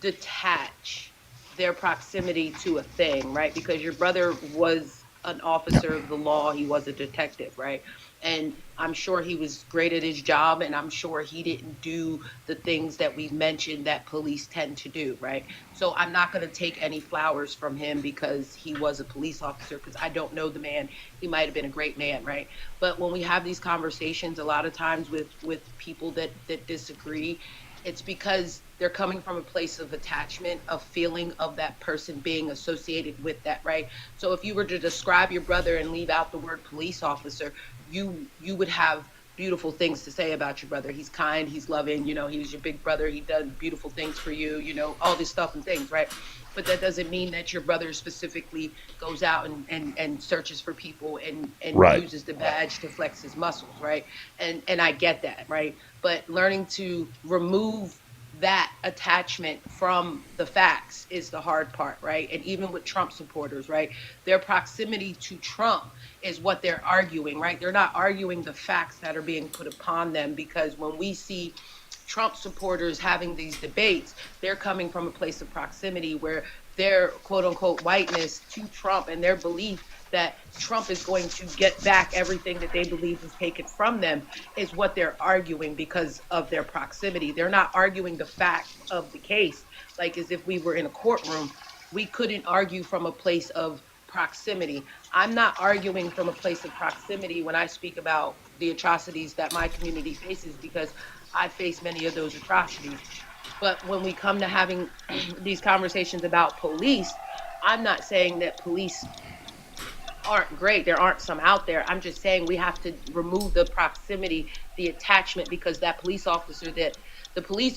R: detach their proximity to a thing, right? Because your brother was an officer of the law. He was a detective, right? And I'm sure he was great at his job, and I'm sure he didn't do the things that we've mentioned that police tend to do, right? So I'm not going to take any flowers from him because he was a police officer, because I don't know the man. He might have been a great man, right? But when we have these conversations, a lot of times with people that disagree, it's because they're coming from a place of attachment, of feeling of that person being associated with that, right? So if you were to describe your brother and leave out the word police officer, you would have beautiful things to say about your brother. He's kind, he's loving, he was your big brother, he done beautiful things for you, all this stuff and things, right? But that doesn't mean that your brother specifically goes out and searches for people and
A: right.
R: uses the badge to flex his muscles, right? And I get that, right? But learning to remove that attachment from the facts is the hard part, right? And even with Trump supporters, right? Their proximity to Trump is what they're arguing, right? They're not arguing the facts that are being put upon them, because when we see Trump supporters having these debates, they're coming from a place of proximity where their quote unquote whiteness to Trump and their belief that Trump is going to get back everything that they believe was taken from them is what they're arguing because of their proximity. They're not arguing the facts of the case. Like as if we were in a courtroom, we couldn't argue from a place of proximity. I'm not arguing from a place of proximity when I speak about the atrocities that my community faces, because I face many of those atrocities. But when we come to having these conversations about police, I'm not saying that police aren't great. There aren't some out there. I'm just saying we have to remove the proximity, the attachment, because the police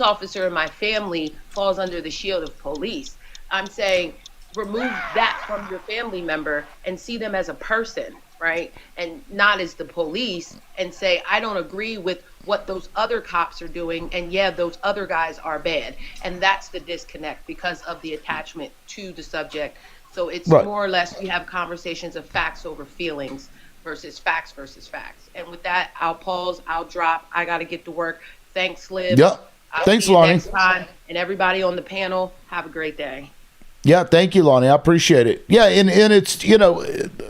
R: officer in my family falls under the shield of police. I'm saying remove that from your family member and see them as a person, right? And not as the police, and say, I don't agree with what those other cops are doing, and yeah, those other guys are bad. And that's the disconnect because of the attachment to the subject. So it's
A: right.
R: More or less we have conversations of facts over feelings versus facts. And with that, I'll pause, I'll drop. I got to get to work. Thanks, Liv.
A: Yeah. Thanks, Lonnie.
R: Next time. And everybody on the panel, have a great day.
A: Yeah, thank you, Lonnie. I appreciate it. Yeah, and it's,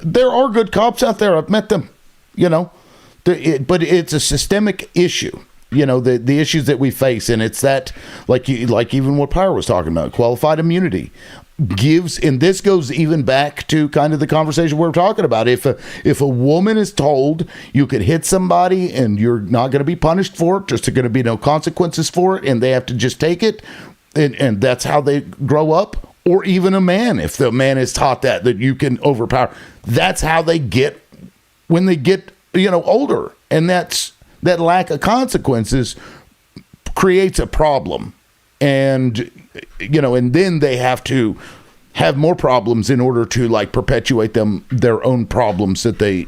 A: there are good cops out there. I've met them, but it's a systemic issue. The issues that we face, and it's that, like even what Pyre was talking about, qualified immunity gives, and this goes even back to kind of the conversation we're talking about. If a woman is told you could hit somebody and you're not going to be punished for it, just going to be no consequences for it, and they have to just take it, and that's how they grow up. Or even a man, if the man is taught that you can overpower, that's how they get when they get older, and that lack of consequences creates a problem. And and then they have to have more problems in order to perpetuate their own problems that they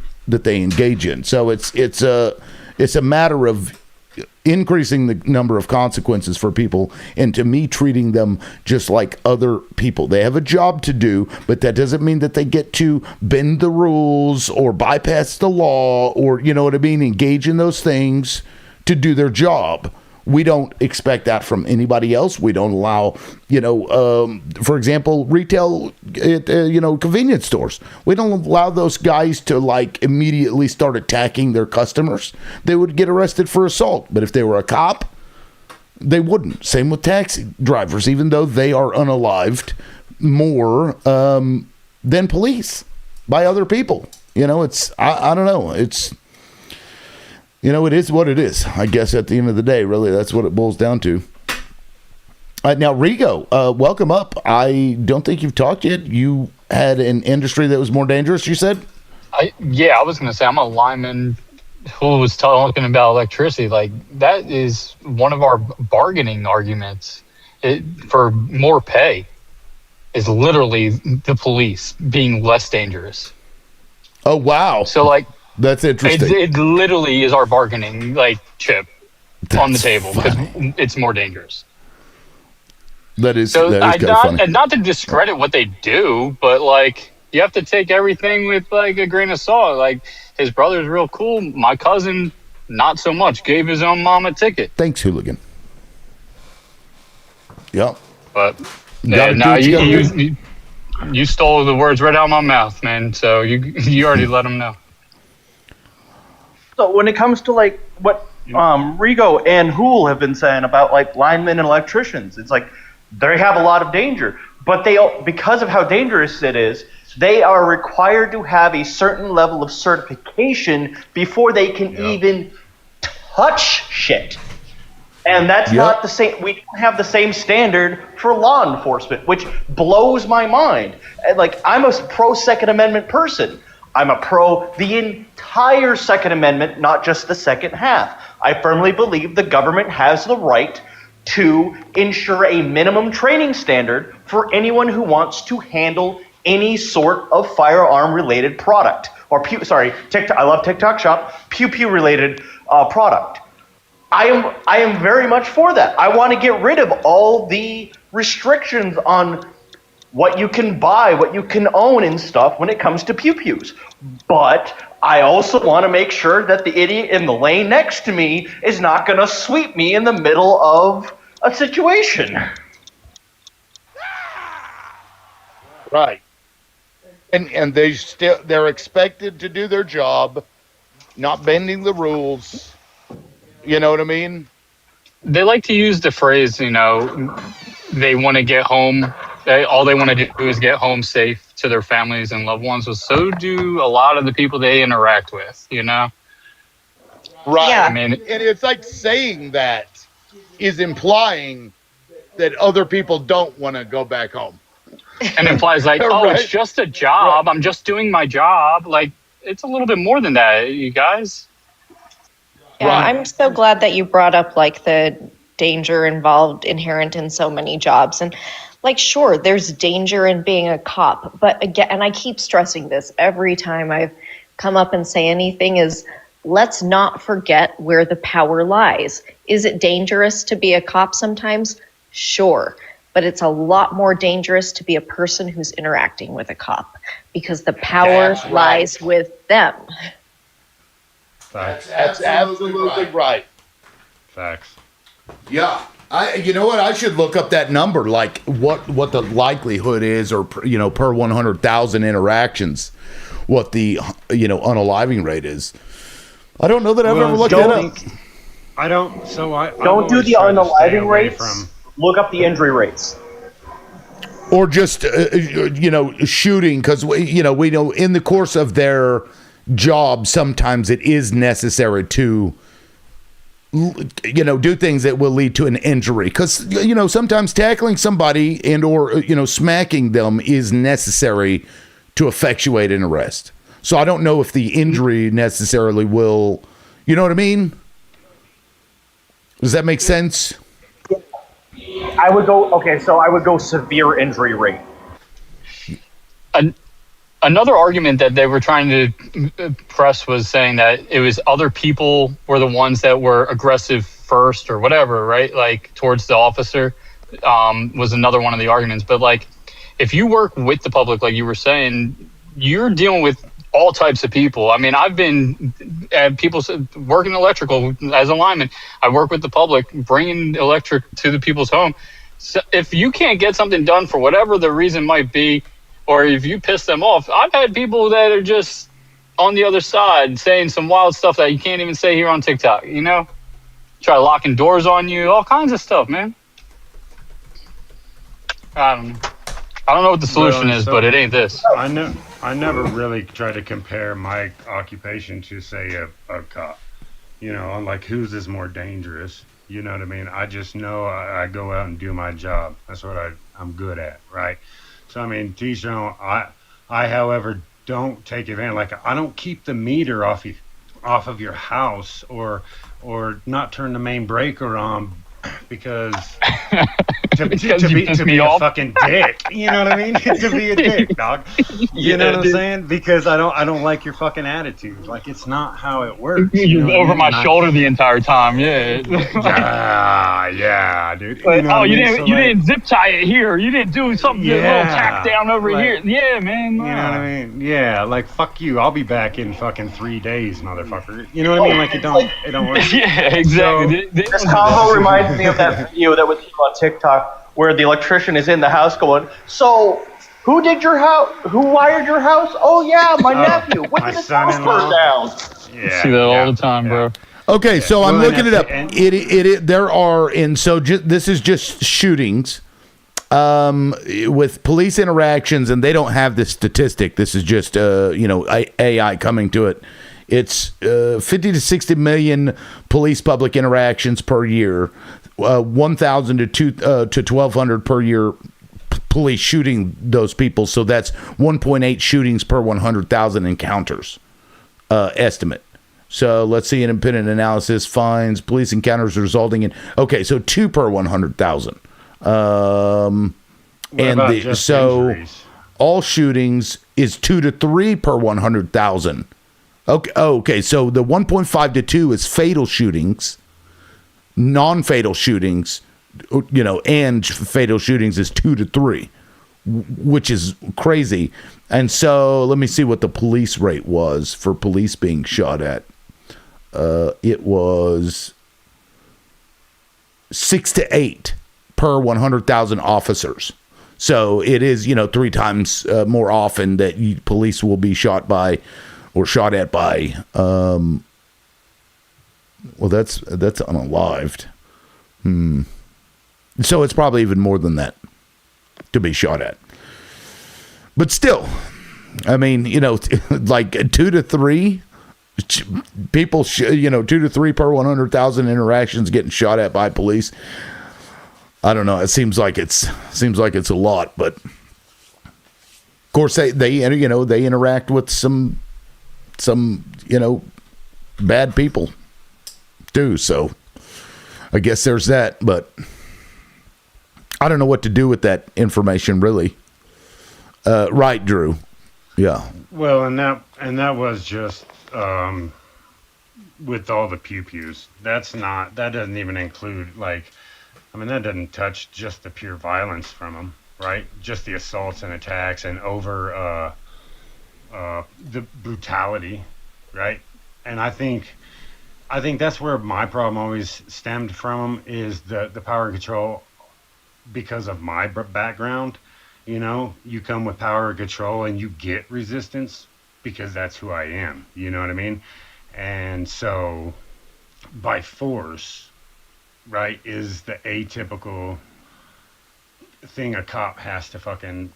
A: engage in. So it's a matter of increasing the number of consequences for people, and to me, treating them just like other people. They have a job to do, but that doesn't mean that they get to bend the rules or bypass the law or engage in those things to do their job. We don't expect that from anybody else. We don't allow, for example, retail, convenience stores. We don't allow those guys to immediately start attacking their customers. They would get arrested for assault. But if they were a cop, they wouldn't. Same with taxi drivers, even though they are unalived more than police by other people. It's, I don't know. It's, it is what it is. I guess at the end of the day, really, that's what it boils down to. Now, Rigo, welcome up. I don't think you've talked yet. You had an industry that was more dangerous, you said?
I: I was going to say, I'm a lineman who was talking about electricity. That is one of our bargaining arguments for more pay is literally the police being less dangerous.
A: Oh, wow.
I: So,
A: that's interesting.
I: It literally is our bargaining chip on the table because it's more dangerous.
A: That is
I: kind of funny. And not to
A: discredit
I: discredit what they do, but you have to take everything with a grain of salt. His brother's real cool. My cousin, not so much. Gave his own mom a ticket.
A: Thanks, hooligan. Yep.
I: But You stole the words right out of my mouth, man. So you already let them know.
C: So when it comes to like what Rigo and Hool have been saying about like linemen and electricians, it's like they have a lot of danger, but because of how dangerous it is, they are required to have a certain level of certification before they can even touch shit. And that's not the same. We don't have the same standard for law enforcement, which blows my mind. Like, I'm a pro Second Amendment person. I'm a pro the entire Second Amendment, not just the second half. I firmly believe the government has the right to ensure a minimum training standard for anyone who wants to handle any sort of firearm-related product. Or, TikTok, I love TikTok Shop, pew-pew-related product. I am very much for that. I want to get rid of all the restrictions on what you can buy, what you can own and stuff when it comes to pew-pews. But I also want to make sure that the idiot in the lane next to me is not going to sweep me in the middle of a situation.
L: Right. And they're expected to do their job, not bending the rules. You know what I mean?
I: They like to use the phrase, they want to get home. All they want to do is get home safe to their families and loved ones. But so do a lot of the people they interact with,
L: Right.
T: Yeah.
I: I mean,
L: And it's like saying that is implying that other people don't want to go back home.
I: and implies like, oh,
L: Right.
I: it's just a job. I'm just doing my job. Like, it's a little bit more than that, you guys.
T: Yeah, I'm so glad that you brought up like the danger inherent in so many jobs. And like, sure, there's danger in being a cop, but again, and I keep stressing this every time I've come up and say anything, is let's not forget where the power lies. Is it dangerous to be a cop sometimes? Sure. But it's a lot more dangerous to be a person who's interacting with a cop because the power lies with them.
F: Facts.
L: That's absolutely right.
F: Facts.
A: Yeah. You know what? I should look up that number, like what the likelihood is, or per 100,000 interactions, what the unaliving rate is. I don't know that I've ever looked it up.
C: Don't do the unaliving rates. Look up the injury rates.
A: Or just shooting, because we know in the course of their job sometimes it is necessary to do things that will lead to an injury, because sometimes tackling somebody and or smacking them is necessary to effectuate an arrest. So I don't know if the injury necessarily will, you know what I mean? Does that make sense?
C: I would go severe injury rate.
I: Another argument that they were trying to press was saying that it was other people were the ones that were aggressive first or whatever, right? Like towards the officer, was another one of the arguments. But like, if you work with the public, like you were saying, you're dealing with all types of people. I mean, I've been people working electrical as a lineman. I work with the public, bringing electric to the people's home. So if you can't get something done for whatever the reason might be, or if you piss them off, I've had people that are just on the other side saying some wild stuff that you can't even say here on TikTok, Try locking doors on you, all kinds of stuff, man. I don't know what the solution is, but it ain't this.
F: I never really try to compare my occupation to, say, a cop. On like whose is more dangerous. You know what I mean? I just know I go out and do my job. That's what I'm good at, right? So I mean, I however don't take advantage. Like I don't keep the meter off of your house or not turn the main breaker on because to be a fucking dick. You know what I mean? To be a dick, dog. You know what I'm saying? Because I don't like your fucking attitude. Like it's not how it works.
I: You're over my shoulder the entire time. Yeah.
F: Yeah, dude.
I: But, you didn't zip tie it here. You didn't do something a little tack down over here. Yeah, man.
F: You know what I mean? Yeah, like fuck you. I'll be back in fucking 3 days, motherfucker. You know what I mean? Like it don't work.
I: Yeah, exactly.
C: So, this combo reminds me of that video that was on TikTok where the electrician is in the house going, so Who did your house? Who wired your house? Oh yeah, my nephew. When
F: my
C: did his house burn down?
F: Yeah,
I: See that all the time, bro.
A: Okay, so I'm
F: Well,
A: looking it up. There are, and so this is just shootings with police interactions, and they don't have this statistic. This is just AI coming to it. It's 50 to 60 million police public interactions per year, 1,000 to 1,200 per year. Police shooting those people, so that's 1.8 shootings per 100,000 encounters estimate. So let's see, independent analysis finds police encounters resulting in 2 per 100,000.
F: Injuries?
A: All shootings is 2 to 3 per 100,000. Okay, so the 1.5 to 2 is fatal shootings, non-fatal shootings. And fatal shootings is 2 to 3, which is crazy. And so let me see what the police rate was for police being shot at. It was 6 to 8 per 100,000 officers. So it is, 3 times more often that police will be shot by or shot at by. Well, that's unalived. So it's probably even more than that to be shot at. But still, I mean, like 2 to 3 people, 2 to 3 per 100,000 interactions getting shot at by police. I don't know. It seems like it's a lot, but of course they interact with some bad people too. So I guess there's that, but I don't know what to do with that information, really. Right, Drew? Yeah.
F: Well, and that was just with all the pew-pews. That doesn't even include, that doesn't touch just the pure violence from them, right? Just the assaults and attacks and over the brutality, right? And I think that's where my problem always stemmed from, is the power and control. Because of my background, you come with power and control and you get resistance because that's who I am. You know what I mean? And so by force, right, is the atypical thing a cop has to fucking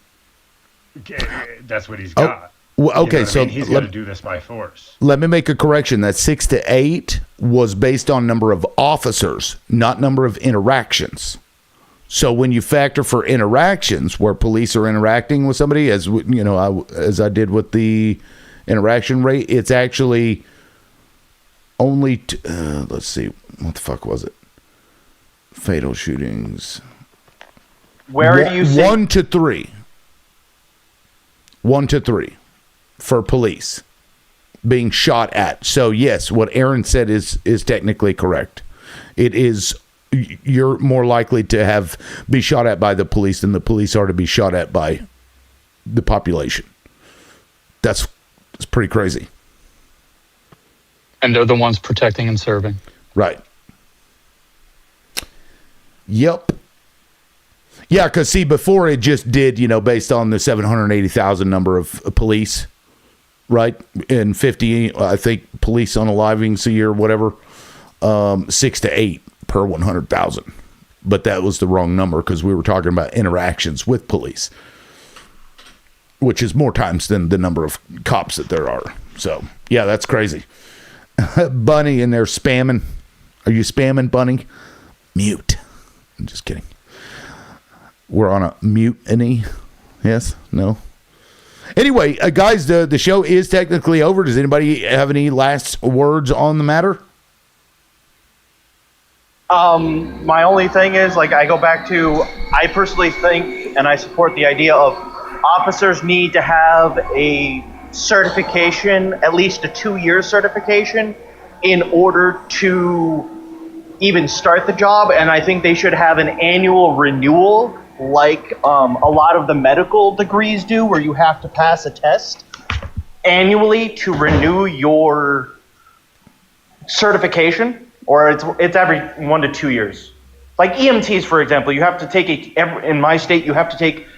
F: get. That's what he's got.
A: Well, okay, so
F: he's got to do this by force.
A: Let me make a correction. That 6 to 8 was based on number of officers, not number of interactions. So when you factor for interactions where police are interacting with somebody, as I did with the interaction rate, it's actually only let's see, what the fuck was it? Fatal shootings.
C: Where do you see
A: 1 to 3? 1 to 3 for police being shot at. So yes, what Aaron said is technically correct. It is. You're more likely to be shot at by the police than the police are to be shot at by the population. That's pretty crazy.
I: And they're the ones protecting and serving.
A: Right. Yep. Yeah, because see, before it just did, based on the 780,000 number of police, right? And 50, I think, police unalivings a year, whatever, 6 to 8. Per 100,000, but that was the wrong number because we were talking about interactions with police, which is more times than the number of cops that there are. So yeah, that's crazy. Bunny in there spamming. Are you spamming, Bunny? Mute. I'm just kidding. We're on a mutiny. Yes? No? Anyway, guys, the show is technically over. Does anybody have any last words on the matter?
C: My only thing is, I go back to, I personally think, and I support the idea of officers need to have a certification, at least a 2-year certification, in order to even start the job. And I think they should have an annual renewal, like a lot of the medical degrees do, where you have to pass a test annually to renew your certification. Or it's every 1 to 2 years. Like EMTs, for example, you have to take in my state, you have to take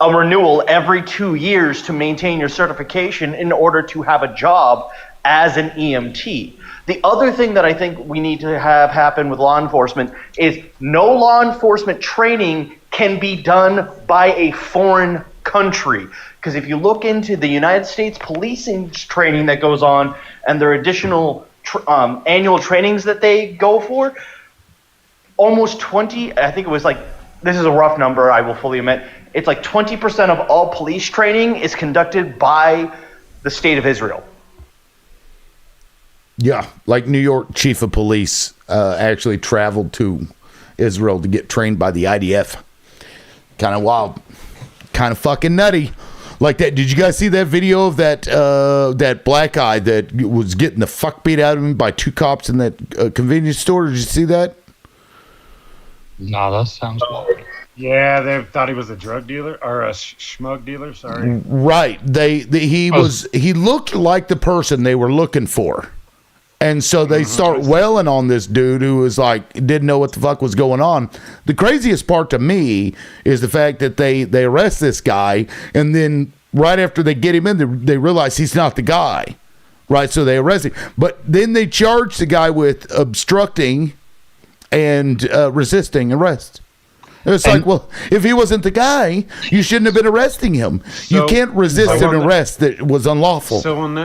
C: a renewal every 2 years to maintain your certification in order to have a job as an EMT. The other thing that I think we need to have happen with law enforcement is no law enforcement training can be done by a foreign country. Because if you look into the United States policing training that goes on and their additional annual trainings that they go for, almost 20, I think it was like, this is a rough number, I will fully admit, it's like 20% of all police training is conducted by the state of Israel.
A: Yeah, like New York chief of police actually traveled to Israel to get trained by the IDF. Kind of wild. Kind of fucking nutty. Like that. Did you guys see that video of that black guy that was getting the fuck beat out of him by 2 cops in that convenience store? Did you see that?
I: No, that sounds weird.
F: Yeah, they thought he was a drug dealer or a schmug dealer. Sorry.
A: Right. He looked like the person they were looking for. And so they start wailing on this dude who was like, didn't know what the fuck was going on. The craziest part to me is the fact that they arrest this guy, and then right after they get him in, they realize he's not the guy. Right? So they arrest him. But then they charge the guy with obstructing and resisting arrest. It's like, well, if he wasn't the guy, you shouldn't have been arresting him. You can't resist an arrest that was unlawful.
F: So on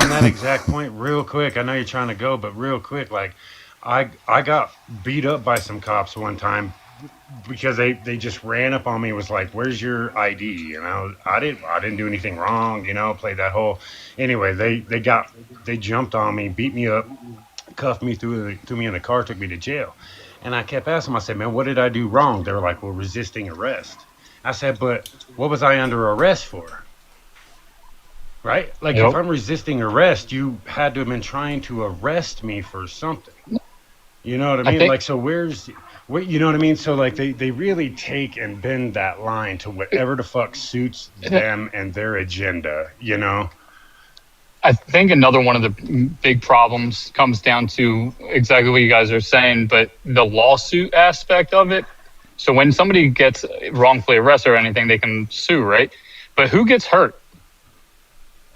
F: that exact point, real quick, I know you're trying to go, but real quick, like I got beat up by some cops one time because they just ran up on me, was like, "Where's your ID?" And I didn't do anything wrong, played that whole. Anyway, they jumped on me, beat me up, cuffed me, threw me in the car, took me to jail. And I kept asking them, I said, "Man, what did I do wrong?" They were like, "Well, resisting arrest." I said, "But what was I under arrest for?" Right? Like, if I'm resisting arrest, you had to have been trying to arrest me for something. You know what I mean? So you know what I mean? So, like, they really take and bend that line to whatever the fuck suits them and their agenda,
I: I think another one of the big problems comes down to exactly what you guys are saying, but the lawsuit aspect of it. So when somebody gets wrongfully arrested or anything, they can sue, right? But who gets hurt?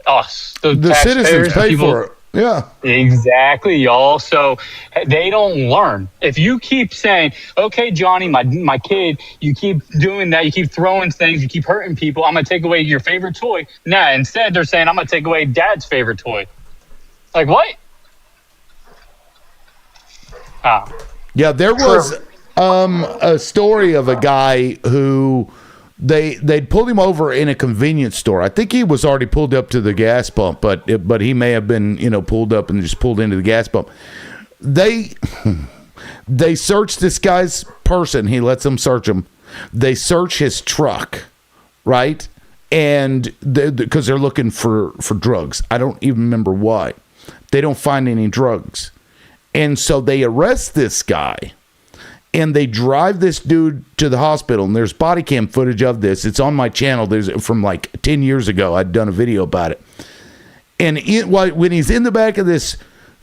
I: Us,
A: the citizens pay for it. Yeah,
I: exactly, y'all. So they don't learn. If you keep saying, "Okay, Johnny, my kid," you keep doing that, you keep throwing things, you keep hurting people, I'm gonna take away your favorite toy. Nah, instead they're saying, "I'm gonna take away Dad's favorite toy." Like what?
A: Yeah, there was a story of a guy who. They'd pulled him over in a convenience store. I think he was already pulled up to the gas pump, but he may have been, pulled up and just pulled into the gas pump. They searched this guy's person. He lets them search him. They search his truck, right? And because they're looking for drugs. I don't even remember why. They don't find any drugs. And so they arrest this guy. And they drive this dude to the hospital, and there's body cam footage of this. It's on my channel. There's from like 10 years ago. I'd done a video about it. And when he's in the back of this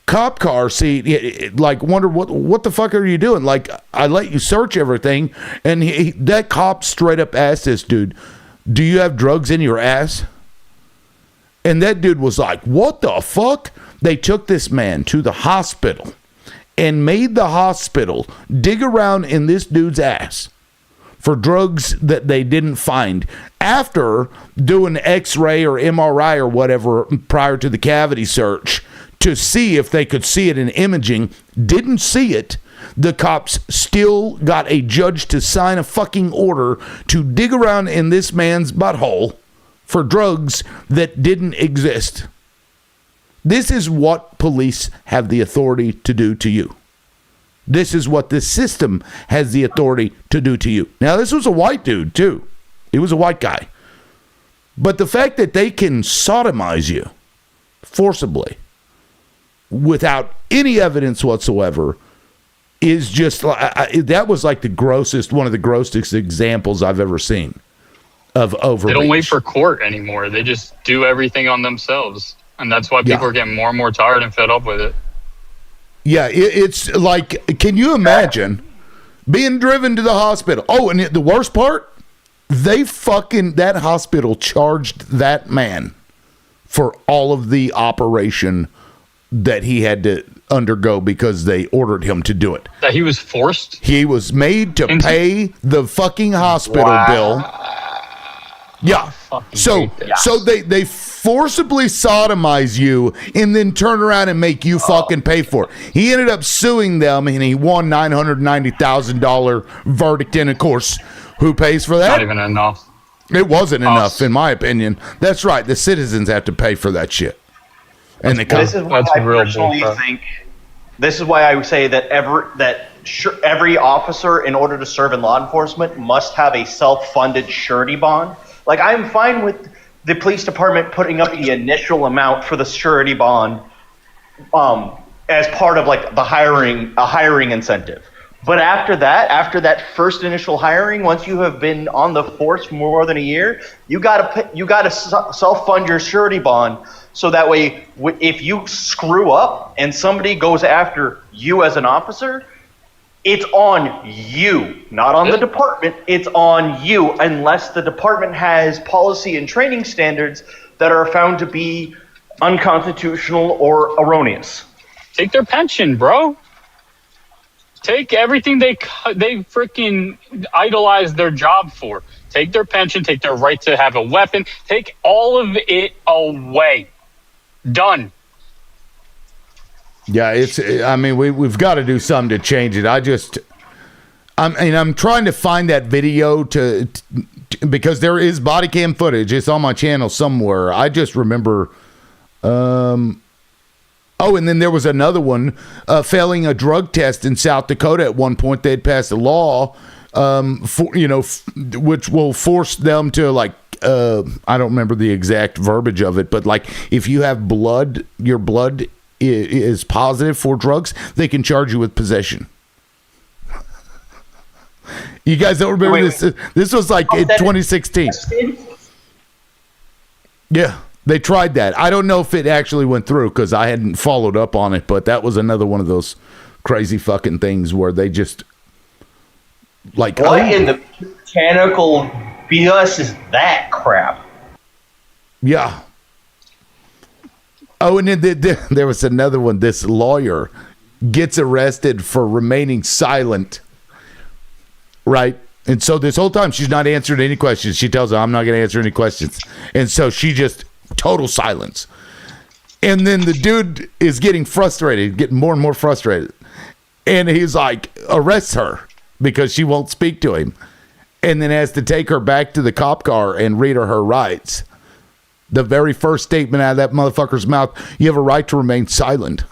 A: cop car seat, wonder what the fuck are you doing? Like, I let you search everything, and that cop straight up asked this dude, "Do you have drugs in your ass?" And that dude was like, "What the fuck?" They took this man to the hospital. And made the hospital dig around in this dude's ass for drugs that they didn't find after doing X-ray or MRI or whatever prior to the cavity search to see if they could see it in imaging. Didn't see it. The cops still got a judge to sign a fucking order to dig around in this man's butthole for drugs that didn't exist. This is what police have the authority to do to you. This is what this system has the authority to do to you. Now, this was a white dude, too. He was a white guy. But the fact that they can sodomize you forcibly without any evidence whatsoever is just, that was like one of the grossest examples I've ever seen of overreach.
I: They don't wait for court anymore. They just do everything on themselves. And that's why people are getting more and more tired and fed up with it.
A: Yeah, it's like, can you imagine being driven to the hospital? Oh, and the worst part, that hospital charged that man for all of the operation that he had to undergo because they ordered him to do it.
I: That he was forced?
A: He was made to pay the fucking hospital bill. Yeah. So they forcibly sodomize you and then turn around and make you fucking pay for it. He ended up suing them and he won $990,000 verdict. And of course, who pays for that?
I: Not even enough.
A: It wasn't enough, in my opinion. That's right. The citizens have to pay for that shit. And
C: this is what I personally think. This is why I would say that every officer, in order to serve in law enforcement, must have a self-funded surety bond. Like, I'm fine with the police department putting up the initial amount for the surety bond as part of like a hiring incentive. But after that first initial hiring, once you have been on the force for more than a year, you gotta self-fund your surety bond, so that way if you screw up and somebody goes after you as an officer, it's on you, not on the department. It's on you, unless the department has policy and training standards that are found to be unconstitutional or erroneous.
I: Take their pension, bro. Take everything they freaking idolize their job for. Take their pension, take their right to have a weapon, take all of it away. Done.
A: Yeah, we've got to do something to change it. I'm trying to find that video to because there is body cam footage. It's on my channel somewhere. I just remember and then there was another one failing a drug test in South Dakota. At one point, they'd passed a law, which will force them to I don't remember the exact verbiage of it, but like if you have blood, your blood is positive for drugs, they can charge you with possession. You guys don't remember this? This was like in 2016. Yeah. They tried that. I don't know if it actually went through because I hadn't followed up on it, but that was another one of those crazy fucking things where they just like.
C: What in the mechanical BS is that crap?
A: Yeah. Oh, and then there was another one. This lawyer gets arrested for remaining silent, right? And so this whole time she's not answering any questions. She tells him, I'm not going to answer any questions. And so she just total silence. And then the dude is getting frustrated, getting more and more frustrated. And he's like, arrests her because she won't speak to him. And then has to take her back to the cop car and read her rights. The very first statement out of that motherfucker's mouth, you have a right to remain silent.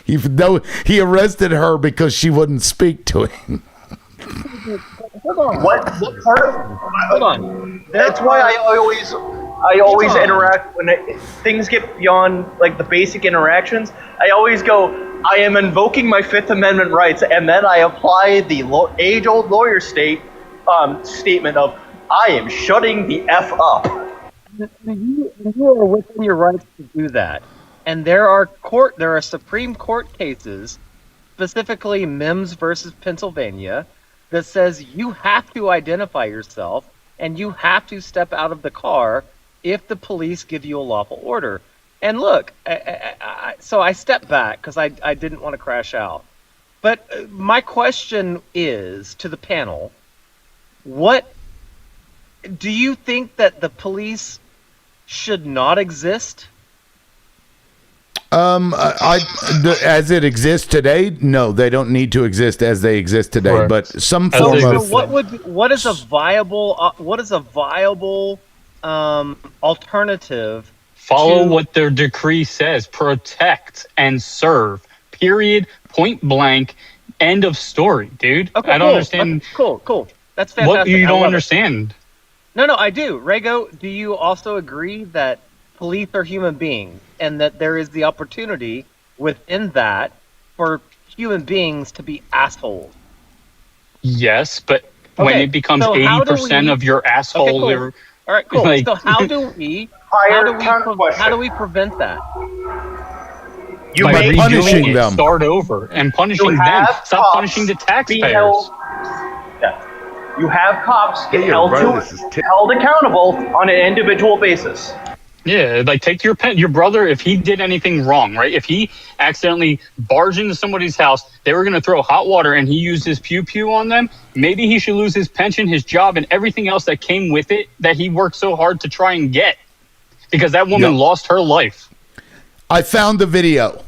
A: Even though he arrested her because she wouldn't speak to him.
C: Hold on. What part of? Hold on. That's why I always interact when things get beyond like the basic interactions. I always go, I am invoking my Fifth Amendment rights, and then I apply the age-old lawyer statement of I am shutting the F up.
Q: You are within your rights to do that, and there are Supreme Court cases, specifically Mims versus Pennsylvania, that says you have to identify yourself and you have to step out of the car if the police give you a lawful order. And look, so I stepped back because I didn't want to crash out. But my question is to the panel, what do you think that the police should not exist?
A: As it exists today, no, they don't need to exist as they exist today. Right. But some form of
Q: what is a viable alternative?
I: Follow what their decree says: protect and serve. Period. Point blank. End of story, dude.
Q: Okay,
I: I don't understand.
Q: Okay, cool. That's fantastic.
I: What you don't understand?
Q: No, I do. Rego, do you also agree that police are human beings and that there is the opportunity within that for human beings to be assholes?
I: Yes, but when it becomes 80% of your asshole,
Q: okay, cool. All right, cool. So how do we prevent that?
I: By punishing them. Start over and punishing them. Stop punishing the taxpayers.
C: You have cops get
L: Hey,
C: held
L: brother, this is
C: held accountable on an individual basis.
I: Yeah, like take your brother, if he did anything wrong, right? If he accidentally barged into somebody's house, they were going to throw hot water and he used his pew-pew on them, maybe he should lose his pension, his job, and everything else that came with it that he worked so hard to try and get. Because that woman lost her life.
A: I found the video.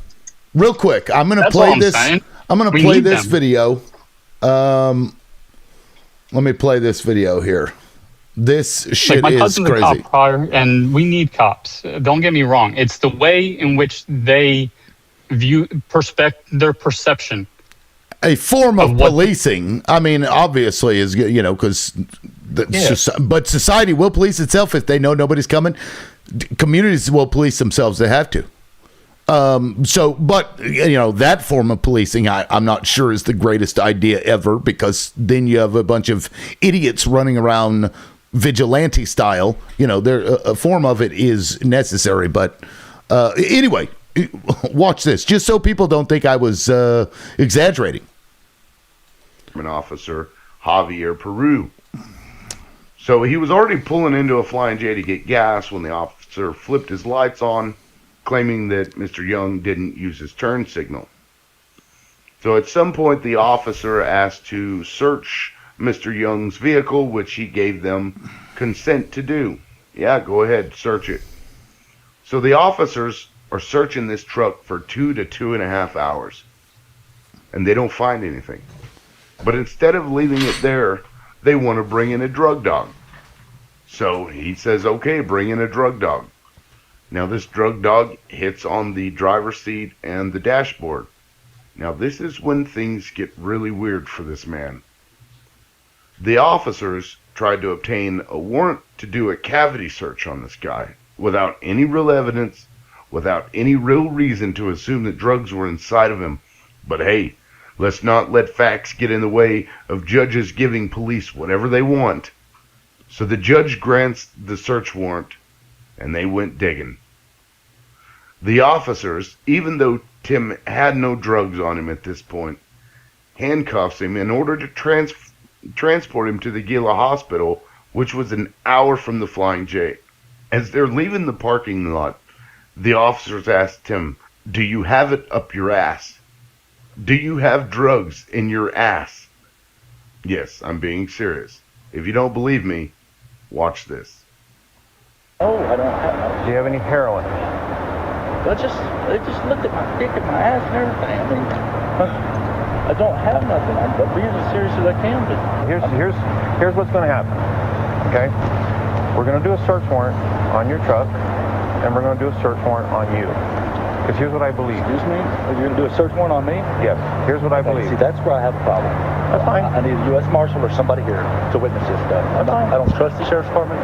A: Real quick, I'm going to play this. I'm going to play this video. Let me play this video here. This shit
I: my
A: is
I: cousin's
A: crazy.
I: a cop prior, and we need cops. Don't get me wrong. It's the way in which they view their perception.
A: A form of policing. I mean, obviously, is because but society will police itself if they know nobody's coming. Communities will police themselves. They have to. But that form of policing, I'm not sure is the greatest idea ever, because then you have a bunch of idiots running around vigilante style. A form of it is necessary, but anyway, watch this just so people don't think I was exaggerating.
L: An officer, Javier Peru. So he was already pulling into a Flying J to get gas when the officer flipped his lights on, claiming that Mr. Young didn't use his turn signal. So at some point, the officer asked to search Mr. Young's vehicle, which he gave them consent to do. Yeah, go ahead, search it. So the officers are searching this truck for 2 to 2.5 hours, and they don't find anything. But instead of leaving it there, they want to bring in a drug dog. So he says, okay, bring in a drug dog. Now this drug dog hits on the driver's seat and the dashboard. Now this is when things get really weird for this man. The officers tried to obtain a warrant to do a cavity search on this guy without any real evidence, without any real reason to assume that drugs were inside of him. But hey, let's not let facts get in the way of judges giving police whatever they want. So the judge grants the search warrant, and they went digging. The officers, even though Tim had no drugs on him at this point, handcuffs him in order to transport him to the Gila Hospital, which was an hour from the Flying J. As they're leaving the parking lot, the officers asked Tim, "Do you have it up your ass? Do you have drugs in your ass?" Yes, I'm being serious. If you don't believe me, watch this.
D: Oh, I don't have. Do you have any heroin? They just looked at my dick and my ass and everything. I mean, I don't have nothing. I'm being as serious as I can be. Here's what's going to happen. Okay, we're going to do a search warrant on your truck, and we're going to do a search warrant on you. Because here's what I believe. Excuse me? You're going to do a search warrant on me? Yes. Here's what I believe. See, that's where I have a problem. That's fine. I need a U.S. Marshal or somebody here to witness this stuff. I don't trust the Sheriff's Department.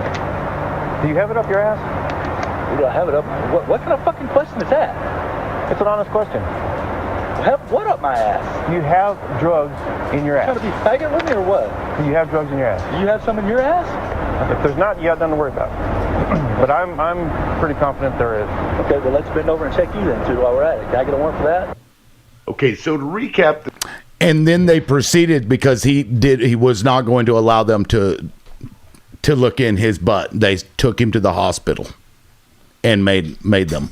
D: Do you have it up your ass? Do I have it up? What kind of fucking question is that? It's an honest question. Have what up my ass? Do you have drugs in your ass? You trying to be faggot with me or what? Do you have drugs in your ass? Do you have some in your ass? If there's not, you got nothing to worry about. But I'm pretty confident there is. Okay, well, let's bend over and check you then, too, while we're at it. Can I get a warrant for that?
A: Okay, so to recap, and then they proceeded, because he was not going to allow them to look in his butt. They took him to the hospital and made them.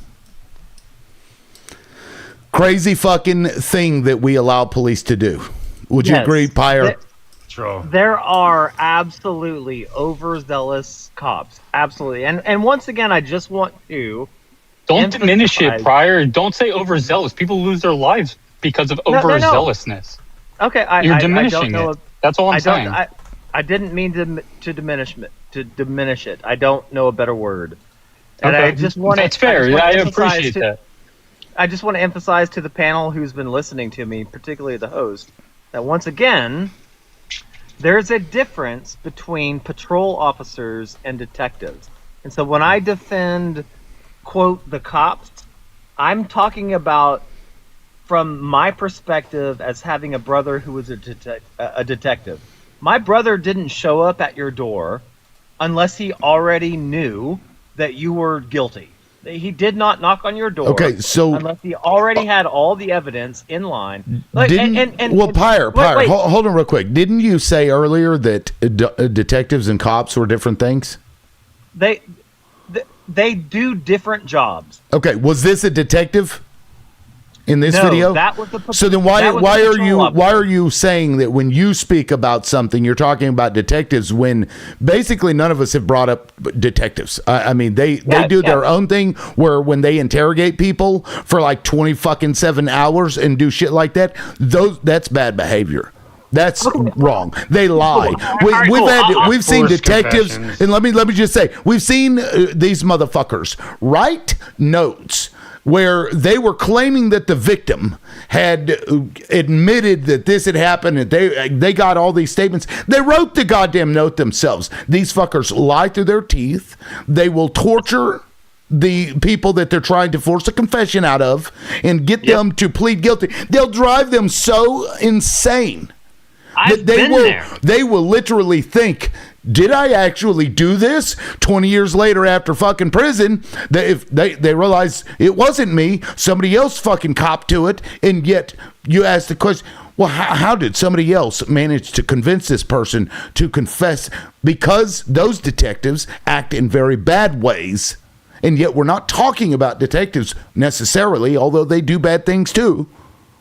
A: Crazy fucking thing that we allow police to do. Would you agree, Pyre?
B: There are absolutely overzealous cops. Absolutely. And once again, I just want to
I: don't diminish it, Pryor. Don't say overzealous. People lose their lives because of overzealousness.
B: Okay,
I: you're diminishing it. That's all I'm saying.
B: I didn't mean to diminish it. I don't know a better word. And
I: okay.
B: I just want
I: That's fair. I appreciate that.
B: I just want to emphasize to the panel who's been listening to me, particularly the host, that once again, there's a difference between patrol officers and detectives. And so when I defend, quote, the cops, I'm talking about from my perspective as having a brother who was a detective. My brother didn't show up at your door unless he already knew that you were guilty.
Q: He did not knock on your door.
A: Okay, so
Q: unless he already had all the evidence in line. Like,
A: Pyre,
Q: wait.
A: hold on real quick. Didn't you say earlier that detectives and cops were different things?
Q: They do different jobs.
A: Okay, was this a detective in this video?
Q: That was
A: so then why are you saying that when you speak about something you're talking about detectives when basically none of us have brought up detectives? I mean they do their own thing where when they interrogate people for like 27 hours and do shit like that, that's bad behavior. That's wrong. They lie. We've seen detectives, and let me just say, we've seen these motherfuckers write notes where they were claiming that the victim had admitted that this had happened, and they got all these statements. They wrote the goddamn note themselves. These fuckers lie through their teeth. They will torture the people that they're trying to force a confession out of and get them to plead guilty. They'll drive them so insane. They will literally think, did I actually do this? 20 years later after fucking prison, they realize it wasn't me, somebody else fucking copped to it, and yet you ask the question, well, how did somebody else manage to convince this person to confess? Because those detectives act in very bad ways, and yet we're not talking about detectives necessarily, although they do bad things too.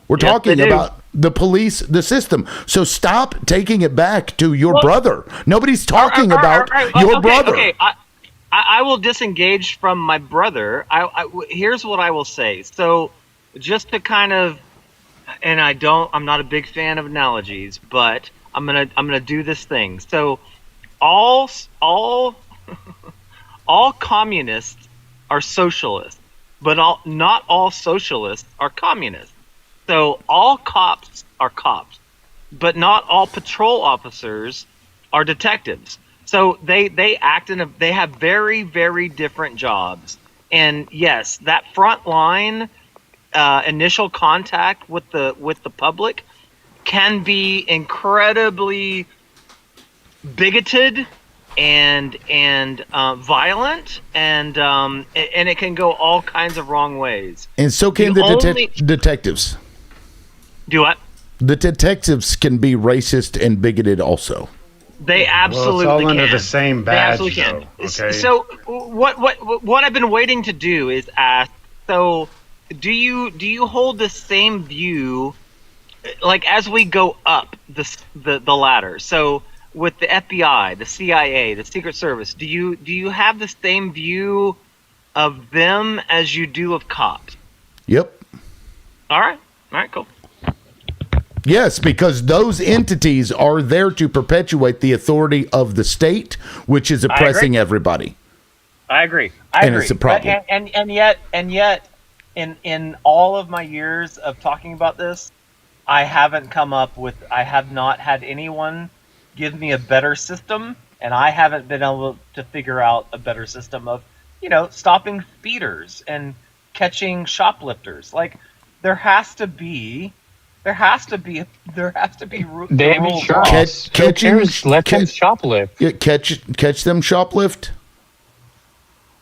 A: We're talking about the police, the system. So stop taking it back to your brother. Nobody's talking about your brother.
Q: Okay, I will disengage from my brother. Here's what I will say. So just to kind of, and I'm not a big fan of analogies, but I'm gonna do this thing. So all communists are socialists, but not all socialists are communists. So all cops are cops, but not all patrol officers are detectives. So they act they have very, very different jobs. And yes, that front line initial contact with the public can be incredibly bigoted and violent, and it can go all kinds of wrong ways.
A: And so can the detectives.
Q: Do what?
A: The detectives can be racist and bigoted also.
Q: They absolutely
F: it's all
Q: can.
F: under the same badge,
Q: they absolutely
F: though,
Q: can.
F: okay?
Q: So what I've been waiting to do is ask. So do you hold the same view, like as we go up the ladder? So with the FBI, the CIA, the Secret Service, do you have the same view of them as you do of cops?
A: Yep.
Q: All right, cool.
A: Yes, because those entities are there to perpetuate the authority of the state, which is oppressing everybody.
Q: I agree.
A: It's a problem.
Q: And yet, in all of my years of talking about this, I have not had anyone give me a better system, and I haven't been able to figure out a better system of, stopping speeders and catching shoplifters. Like, there has to be rules.
I: Catch them shoplift.
A: Catch them shoplift,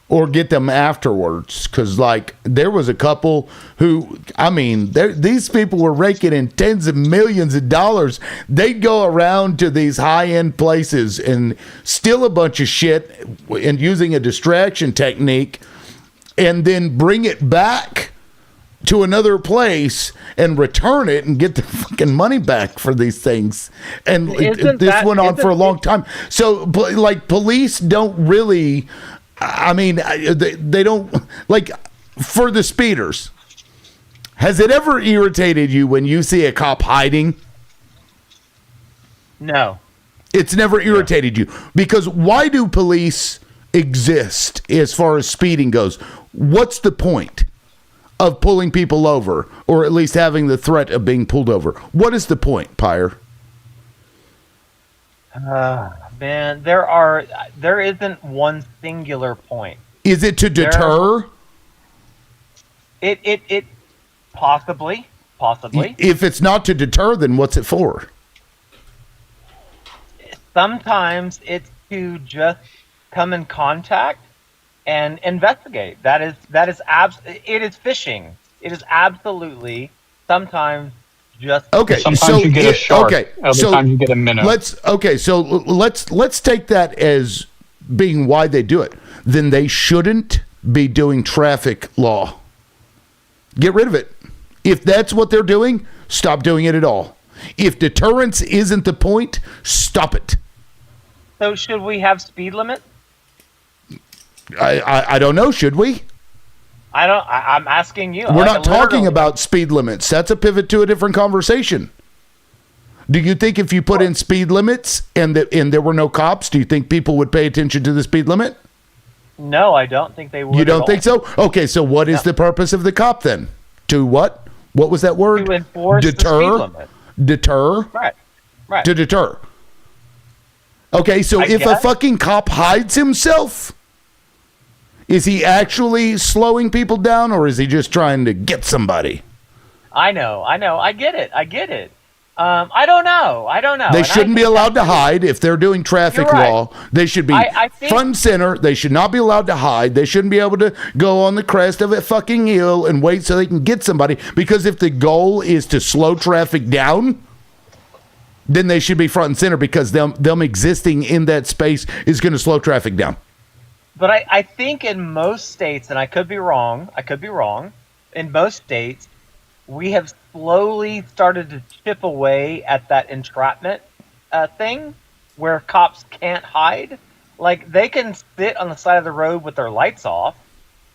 A: or get them afterwards. Because there was a couple who, these people were raking in tens of millions of dollars. They'd go around to these high-end places and steal a bunch of shit and using a distraction technique, and then bring it back to another place and return it and get the fucking money back for these things. And this went on for a long time. So police don't really, they don't, for the speeders, has it ever irritated you when you see a cop hiding?
Q: No.
A: It's never irritated you, because why do police exist as far as speeding goes? What's the point of pulling people over, or at least having the threat of being pulled over? What is the point, Pyre?
Q: Man, there isn't one singular point.
A: Is it to deter?
Q: It possibly.
A: If it's not to deter, then what's it for?
Q: Sometimes it's to just come in contact and investigate. It is fishing. It is absolutely sometimes just
A: okay.
I: Sometimes you get a shark. Okay, other times you get a minnow.
A: Let's take that as being why they do it. Then they shouldn't be doing traffic law. Get rid of it. If that's what they're doing, stop doing it at all. If deterrence isn't the point, stop it.
Q: So should we have speed limit?
A: I don't know. Should we?
Q: I'm asking you.
A: We're not talking about speed limits. That's a pivot to a different conversation. Do you think if you put in speed limits and there were no cops, do you think people would pay attention to the speed limit?
Q: No, I don't think they would.
A: You don't think so? Okay, so what is the purpose of the cop then? To what? What was that word?
Q: To enforce
A: deter?
Q: The speed limit.
A: Deter?
Q: Right.
A: To deter. Okay, so if a fucking cop hides himself, is he actually slowing people down, or is he just trying to get somebody?
Q: I know. I get it. I don't know.
A: They shouldn't be allowed to hide if they're doing traffic law. They should be front and center. They should not be allowed to hide. They shouldn't be able to go on the crest of a fucking hill and wait so they can get somebody. Because if the goal is to slow traffic down, then they should be front and center, because them existing in that space is going to slow traffic down.
Q: But I think in most states, and I could be wrong, in most states, we have slowly started to chip away at that entrapment thing where cops can't hide. Like, they can sit on the side of the road with their lights off,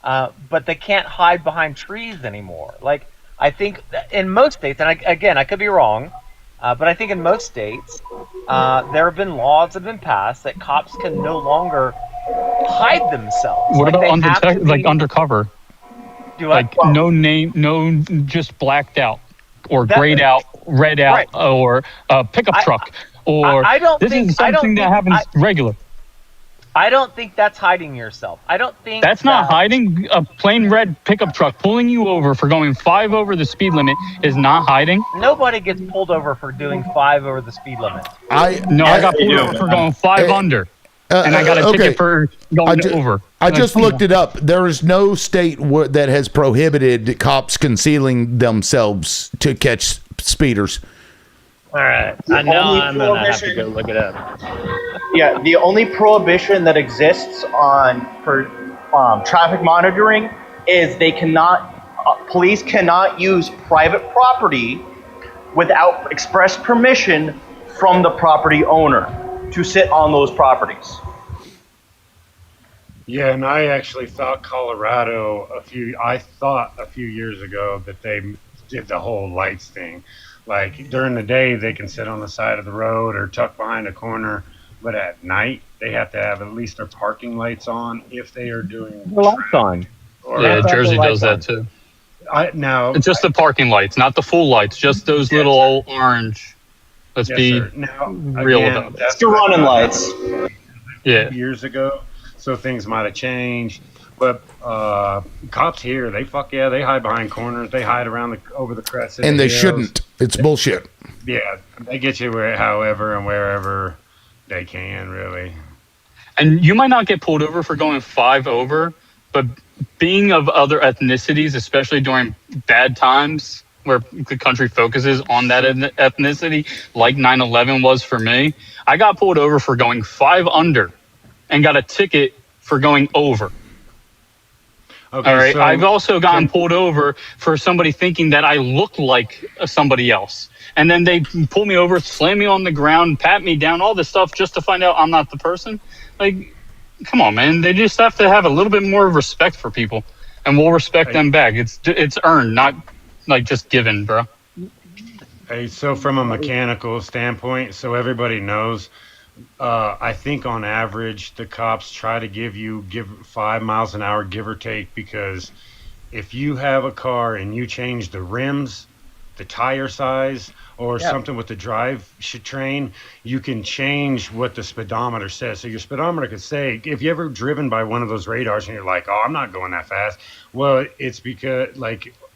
Q: but they can't hide behind trees anymore. Like, I think in most states, and I could be wrong, but I think in most states, there have been laws that have been passed that cops can no longer hide themselves.
I: What about undercover?
Q: Like
I: no name, no, just blacked out or grayed out, red out, or a pickup truck, or this is something that happens regular.
Q: I don't think that's hiding yourself. I don't think
I: that's not hiding. A plain red pickup truck pulling you over for going 5 over the speed limit is not hiding.
Q: Nobody gets pulled over for doing 5 over the speed limit.
I: I got pulled over for going 5 under. And I got a ticket for going over.
A: I just looked it up. There is no state that has prohibited cops concealing themselves to catch speeders.
B: All right. I know I'm going to have to go look it up.
C: Yeah, the only prohibition that exists for traffic monitoring is police cannot use private property without express permission from the property owner to sit on those properties.
F: Yeah, and I actually thought Colorado a few years ago that they did the whole lights thing. Like, during the day they can sit on the side of the road or tuck behind a corner, but at night they have to have at least their parking lights on if they are doing
B: the lights on.
I: Yeah, Jersey does that too. It's just the parking lights, not the full lights, just those little old orange. Let's be real about it.
C: It's the running lights.
F: Yeah. Years ago, so things might have changed. But cops here, they hide behind corners. They hide over the crest.
A: And they shouldn't. It's bullshit.
F: Yeah, they get you however and wherever they can, really.
I: And you might not get pulled over for going 5 over, but being of other ethnicities, especially during bad times, where the country focuses on that ethnicity, like 9/11 was for me, I got pulled over for going 5 under and got a ticket for going over.
F: Okay,
I: all right.
F: So
I: I've also gotten pulled over for somebody thinking that I look like somebody else. And then they pull me over, slam me on the ground, pat me down, all this stuff just to find out I'm not the person. Like, come on, man. They just have to have a little bit more respect for people, and we'll respect them back. It's earned, not like just given, bro.
F: Hey, so from a mechanical standpoint, so everybody knows, I think on average the cops try to give 5 miles an hour, give or take, because if you have a car and you change the rims, the tire size, or something with the drive train, you can change what the speedometer says. So your speedometer could say, if you ever driven by one of those radars and you're like, oh, I'm not going that fast. Well, it's because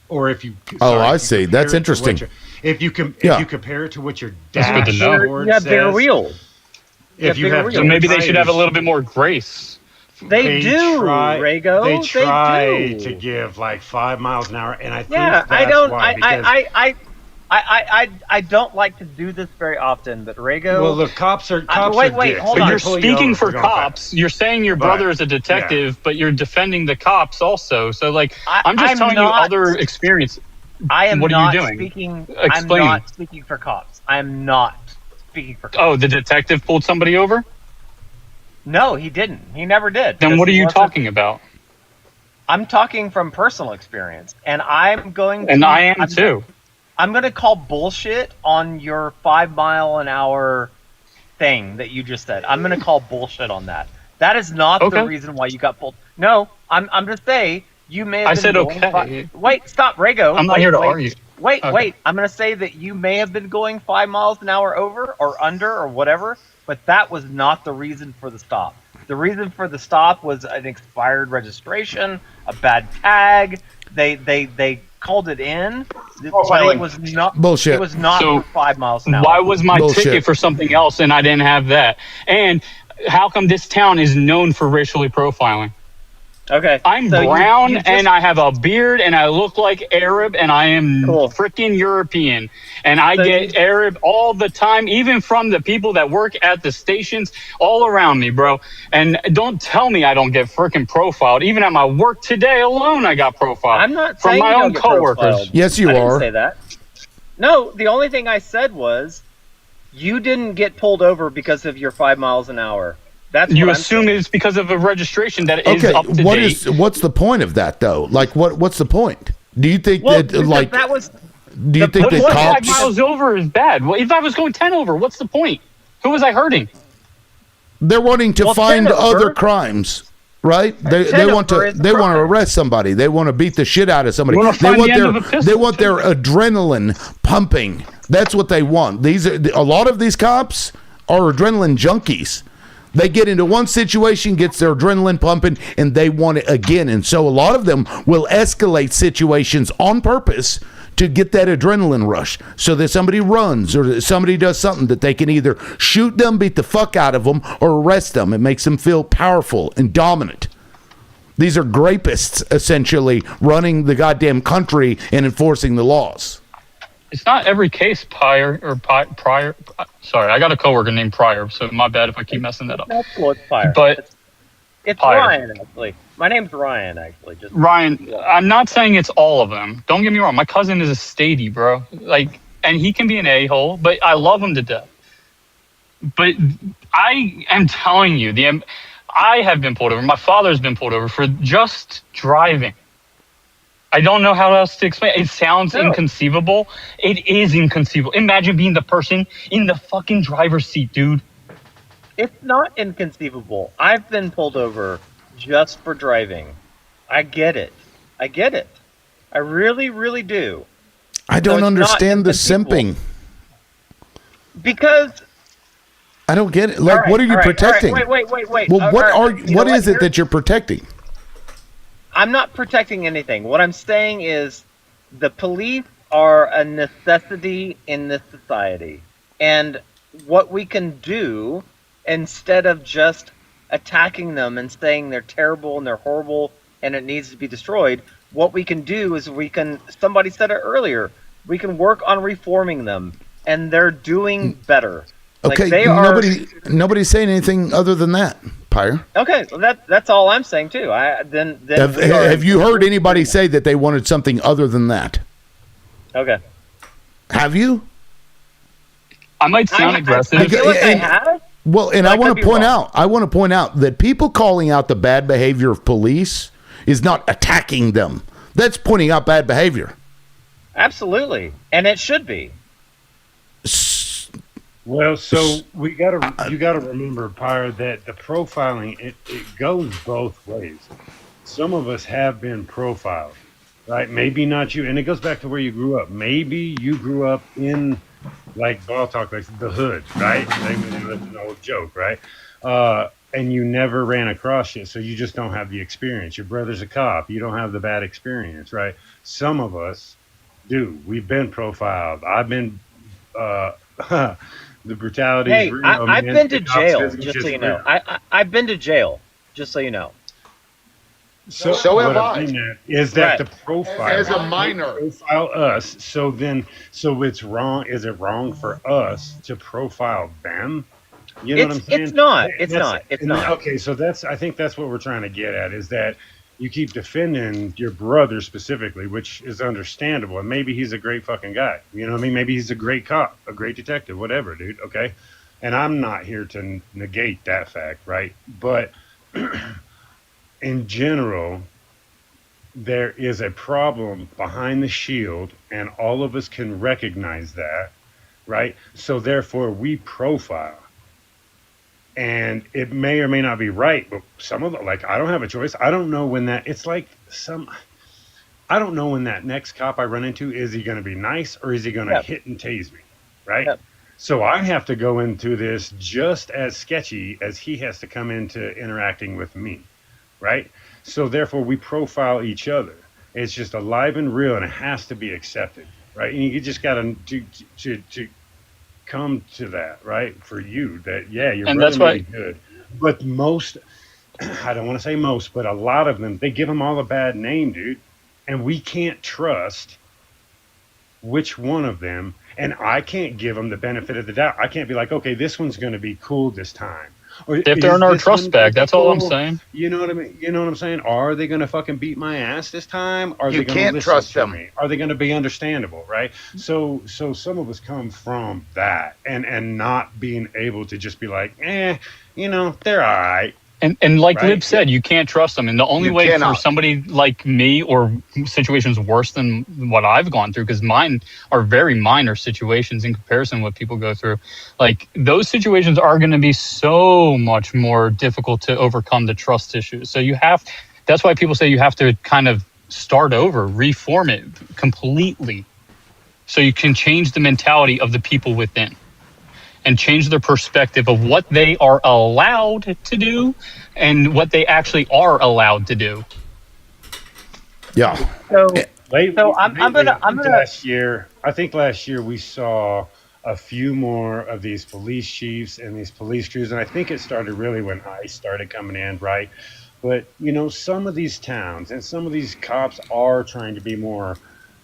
F: or if you.
A: I see. That's interesting.
F: If you compare it to what your dashboard
Q: you have bigger wheels.
I: So maybe they should have a little bit more grace
Q: They do, Rago.
F: They try
Q: do.
F: to give like 5 miles an hour, and I think
Q: Yeah,
F: that's why. Because,
Q: I don't like to do this very often, but Rago.
F: well, the cops are
Q: wait,
F: dicks.
Q: hold
F: They
Q: on.
N: You're
F: pull you
N: speaking
F: over
N: for
F: going
N: cops.
F: fast.
N: You're saying your
F: Right.
N: brother is a detective, but you're defending the cops also. So, like, I'm just telling you other experience.
Q: I am
N: What
Q: not
N: are you doing?
Q: speaking.
N: Explain.
Q: I'm not speaking for cops. I am not speaking for cops.
N: Oh, the detective pulled somebody over?
Q: No, he didn't. He never did.
N: Then
Q: because
N: what are
Q: he
N: you
Q: wasn't-
N: talking about?
Q: I'm talking from personal experience, and I'm going.
N: And
Q: to,
N: I am too.
Q: I'm going to call bullshit on your 5 mile an hour thing that you just said. I'm going to call bullshit on that. That is not
N: Okay.
Q: the reason why you got pulled. No, I'm just saying you may have
N: I
Q: been
N: said
Q: going
N: okay.
Q: Wait, stop, Rago.
N: I'm not here to argue.
Q: Wait,
N: Okay.
Q: wait. I'm going to say that you may have been going 5 miles an hour over or under or whatever, but that was not the reason for the stop. The reason for the stop was an expired registration, a bad tag. They called it in, but it was not
A: Bullshit.
Q: It was not
N: So,
Q: for 5 miles an hour.
N: Why was my
A: Bullshit.
N: ticket for something else and I didn't have that? And how come this town is known for racially profiling?
Q: Okay.
N: I'm
Q: so
N: brown
Q: you just-
N: and I have a beard and I look like Arab and I am freaking European. And I
Q: So
N: get
Q: you-
N: Arab all the time, even from the people that work at the stations all around me, bro. And don't tell me I don't get freaking profiled. Even at my work today alone, I got profiled.
Q: I'm not
N: from
Q: saying
N: my
Q: you
N: own
Q: don't get
N: coworkers.
Q: profiled.
A: Yes, you
Q: I didn't
A: are.
Q: say that. No, the only thing I said was you didn't get pulled over because of your 5 miles an hour. That's
N: You
Q: what I'm
N: assume
Q: saying.
N: it's because of a registration that is
A: Okay,
N: up to
A: what
N: date.
A: what's the point of that though? Like, what's the point? Do you think
Q: Well,
A: that
Q: because
A: like?
Q: that was
A: Do you think that
N: What 5
A: cops?
N: miles over is bad? Well, if I was going 10 over, what's the point? Who was I hurting?
A: They're wanting to
N: Well,
A: find
N: 10 over.
A: other crimes, right? They
Q: 10
A: want
Q: over
A: to
Q: is a
A: they want to
Q: crime.
A: arrest somebody. They want to beat the shit out of somebody.
N: You wanna
A: They
N: find
A: want
N: the end
A: their
N: of a pistol,
A: they want their adrenaline pumping. That's what they want. These are a lot of these cops are adrenaline junkies. They get into one situation, gets their adrenaline pumping, and they want it again. And so a lot of them will escalate situations on purpose to get that adrenaline rush so that somebody runs or that somebody does something that they can either shoot them, beat the fuck out of them, or arrest them. It makes them feel powerful and dominant. These are grapists, essentially, running the goddamn country and enforcing the laws.
N: It's not every case, Pryor. Sorry, I got a coworker named Pryor, so my bad if I keep messing that up.
Q: That's cool. It's fire.
N: But
Q: It's
N: Fire.
Q: Ryan, actually. My name's Ryan, actually. Just
N: Ryan, I'm not saying it's all of them. Don't get me wrong. My cousin is a statey, bro. Like, and he can be an a-hole, but I love him to death. But I am telling you, I have been pulled over. My father's been pulled over for just driving. I don't know how else to explain. It sounds inconceivable. It is inconceivable. Imagine being the person in the fucking driver's seat, dude.
Q: It's not inconceivable. I've been pulled over just for driving. I get it. I get it. I really, really do.
A: I don't
Q: it's not
A: understand the
Q: inconceivable.
A: simping.
Q: Because
A: I don't get it. Like,
Q: All right,
A: what are you
Q: all right,
A: protecting?
Q: all right, wait.
A: Well, what
Q: All
A: are
Q: right, you know
A: what is
Q: what?
A: it that you're protecting?
Q: I'm not protecting anything. What I'm saying is the police are a necessity in this society. And what we can do, instead of just attacking them and saying they're terrible and they're horrible and it needs to be destroyed, what we can do is somebody said it earlier, we can work on reforming them, and they're doing better. Like,
A: Okay,
Q: they are.
A: nobody's saying anything other than that, Pyre.
Q: Okay, well, that's all I'm saying too. Then
A: Have you heard anybody say that they wanted something other than that?
Q: Okay.
A: Have you?
N: I might sound aggressive.
Q: I feel like I have.
A: Well, and I want to point out, that people calling out the bad behavior of police is not attacking them. That's pointing out bad behavior.
Q: Absolutely, and it should be.
F: Well, so you gotta remember, Pyre, that the profiling it goes both ways. Some of us have been profiled, right? Maybe not you, and it goes back to where you grew up. Maybe you grew up in, like ball talk, like the hood, right? That's an old joke, right? And you never ran across it, so you just don't have the experience. Your brother's a cop, you don't have the bad experience, right? Some of us do. We've been profiled. I've been. The brutality
Q: Hey,
F: is real.
Q: I've
F: man.
Q: been to
F: The cops
Q: jail.
F: visit
Q: Just
F: is
Q: so you know,
F: real.
Q: I've been to jail. Just so you know.
L: So
F: what
L: have
F: I'm
L: I.
F: getting at is that the profile
L: As a
F: they
L: minor.
F: profile us. So it's wrong. Is it wrong for us to profile them? You know what I'm saying?
Q: It's not. It's
F: That's-
Q: not. It's
F: and
Q: not.
F: Okay, so I think that's what we're trying to get at is that you keep defending your brother specifically, which is understandable. And maybe he's a great fucking guy. You know what I mean? Maybe he's a great cop, a great detective, whatever, dude. Okay. And I'm not here to negate that fact, right? But in general, there is a problem behind the shield, and all of us can recognize that, right? So therefore, we profile. And it may or may not be right, but some of it, like, I don't have a choice. I don't know when that, it's like I don't know when that next cop I run into, is he going to be nice or is he going to hit and tase me, right? So I have to go into this just as sketchy as he has to come into interacting with me, right? So therefore, we profile each other. It's just alive and real, and it has to be accepted, right? And you just got to come to that, right? For you, that your
I: And
F: brother
I: that's
F: may
I: why-
F: be good, but most, I don't want to say most, but a lot of them, they give them all a bad name, dude, and we can't trust which one of them. And I can't give them the benefit of the doubt. I can't be like, okay, this one's going to be cool this time. Or
I: If they're
F: is
I: in our
F: this
I: trust
F: one
I: bag, that's all I'm
F: cool?
I: saying.
F: You know what I mean? You know what I'm saying? Are they going to fucking beat my ass this time? Are
L: You
F: they going
L: can't
F: to listen
L: trust
F: to
L: them.
F: me? Are they going to be understandable? Right? So some of us come from that and not being able to just be like, they're all right.
I: And like
F: Right?
I: Lib said, you can't trust them. And the only
L: You
I: way
L: cannot.
I: for somebody like me, or situations worse than what I've gone through, because mine are very minor situations in comparison to what people go through, like those situations are going to be so much more difficult to overcome the trust issues. So that's why people say you have to kind of start over, reform it completely, so you can change the mentality of the people within and change their perspective of what they are allowed to do and what they actually are allowed to do.
A: Yeah.
Q: So
F: I'm
Q: gonna-
F: I think last year we saw a few more of these police chiefs and these police crews, and I think it started really when ICE started coming in, right? But some of these towns and some of these cops are trying to be more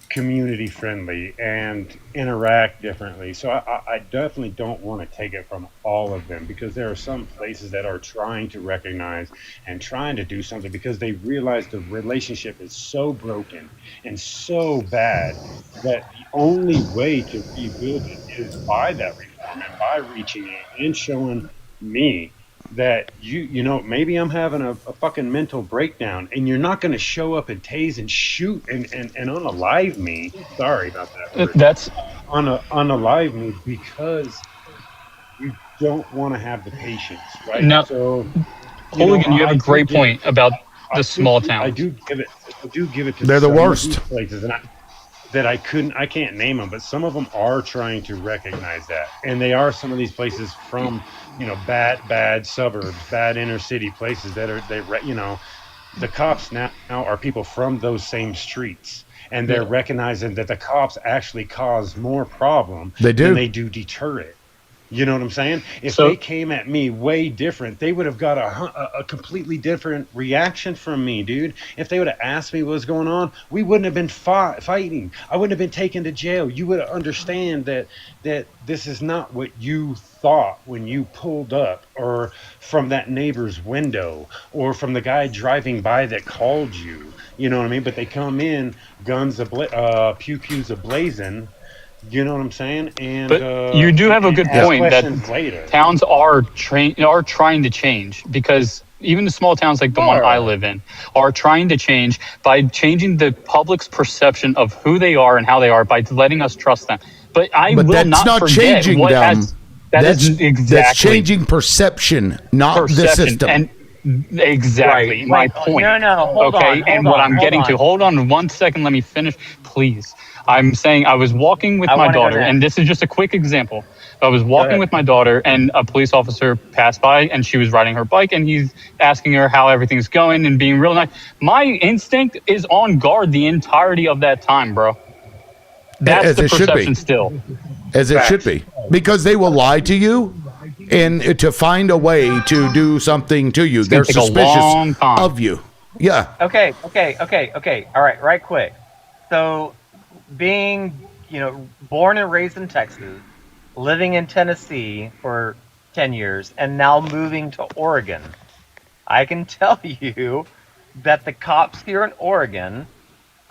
F: community friendly and interact differently. So I definitely don't want to take it from all of them, because there are some places that are trying to recognize and trying to do something because they realize the relationship is so broken and so bad that the only way to rebuild it is by that reform and by reaching in and showing me that maybe I'm having a fucking mental breakdown, and you're not going to show up and tase and shoot and unalive me. Sorry about that word.
I: That's
F: unalive me because you don't want to have the patience, right?
I: Now,
F: So,
I: Hooligan, you have
F: I
I: a
F: do
I: great
F: give-
I: point about
F: I
I: the
F: do-
I: small towns.
F: I do give it to
A: They're the
F: some of
A: worst.
F: these places, and I can't name them, but some of them are trying to recognize that, and they are some of these places from bad suburbs, bad inner city places that are the cops now are people from those same streets, and they're recognizing that the cops actually cause more problem
A: They do.
F: than they do deter it. You know what I'm saying? If
I: So-
F: they came at me way different, they would have got a completely different reaction from me, dude. If they would have asked me what was going on, we wouldn't have been fighting. I wouldn't have been taken to jail. You would understand that this is not what you thought when you pulled up, or from that neighbor's window, or from the guy driving by that called you. You know what I mean? But they come in, guns pew-pews ablazing. You know what I'm saying? And
I: But you do have a good
F: ask
I: point that
F: questions later.
I: towns are trying to change, because even the small towns like the one I live in are trying to change by changing the public's perception of who they are and how they are by letting us trust them. But will
A: that's not
I: forget
A: changing
I: what
A: them.
I: that's
A: That's changing perception, not the system.
I: And exactly my point.
Q: No, hold
I: okay,
Q: on,
I: and
Q: hold
I: what
Q: on,
I: I'm getting
Q: hold
I: to, hold on 1 second, let me finish, please. I'm saying I was walking with
Q: I
I: my
Q: wanna go
I: daughter,
Q: next.
I: and this is just a quick example. I was walking
Q: ahead.
I: with my daughter, and a police officer passed by, and she was riding her bike, and he's asking her how everything's going and being real nice. My instinct is on guard the entirety of that time, bro. That's
A: As
I: the
A: it should be.
I: perception still.
A: As it should be. Because they will lie to you and to find a way to do something to you. They're
I: take a long
A: suspicious
I: time.
A: of you. Yeah.
Q: Okay. All right, quick. So, being, born and raised in Texas, living in Tennessee for 10 years, and now moving to Oregon, I can tell you that the cops here in Oregon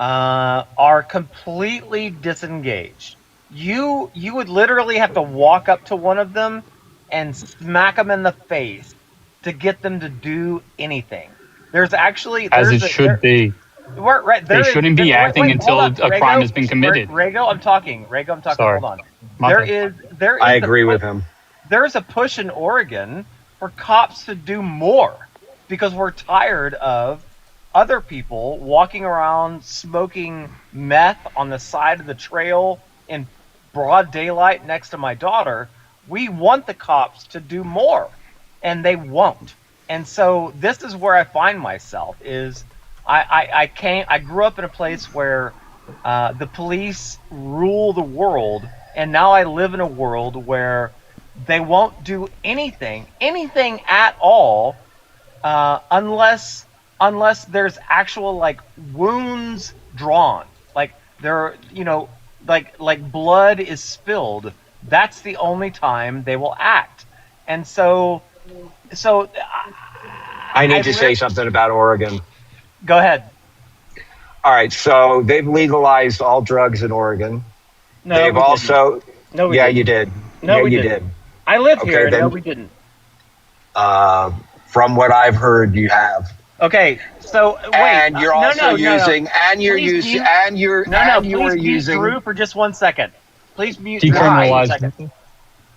Q: are completely disengaged. You would literally have to walk up to one of them and smack them in the face to get them to do anything. There's actually
I: As it should be.
Q: Right,
I: They shouldn't be acting until a crime has been committed.
Q: Rego, I'm talking.
I: Sorry.
Q: Hold on.
I: My
Q: There
I: bad.
Q: is.
G: I agree with him.
Q: There's a push in Oregon for cops to do more because we're tired of other people walking around smoking meth on the side of the trail in broad daylight next to my daughter. We want the cops to do more, and they won't. And so this is where I find myself is I grew up in a place where the police rule the world, and now I live in a world where they won't do anything at all, unless there's actual like wounds drawn, like there, like blood is spilled. That's the only time they will act. And so
G: I need to say something about Oregon.
Q: Go ahead.
G: All right, so they've legalized all drugs in Oregon.
Q: No,
G: they've
Q: we
G: also.
Q: didn't. No, we
G: yeah,
Q: didn't.
G: you did.
Q: No,
G: yeah,
Q: we
G: you
Q: didn't.
G: did.
Q: I live
G: Okay,
Q: here, and
G: then-
Q: no, we didn't.
G: From what I've heard, you have.
Q: Okay, so wait.
G: And you're also
Q: no.
G: using, and you're
Q: Please
G: using,
Q: mute-
G: and you're,
Q: No,
G: and you
Q: please
G: are
Q: mute
G: using.
Q: Drew for just 1 second. Please mute Drew for
I: Decriminalize.
Q: 1 second.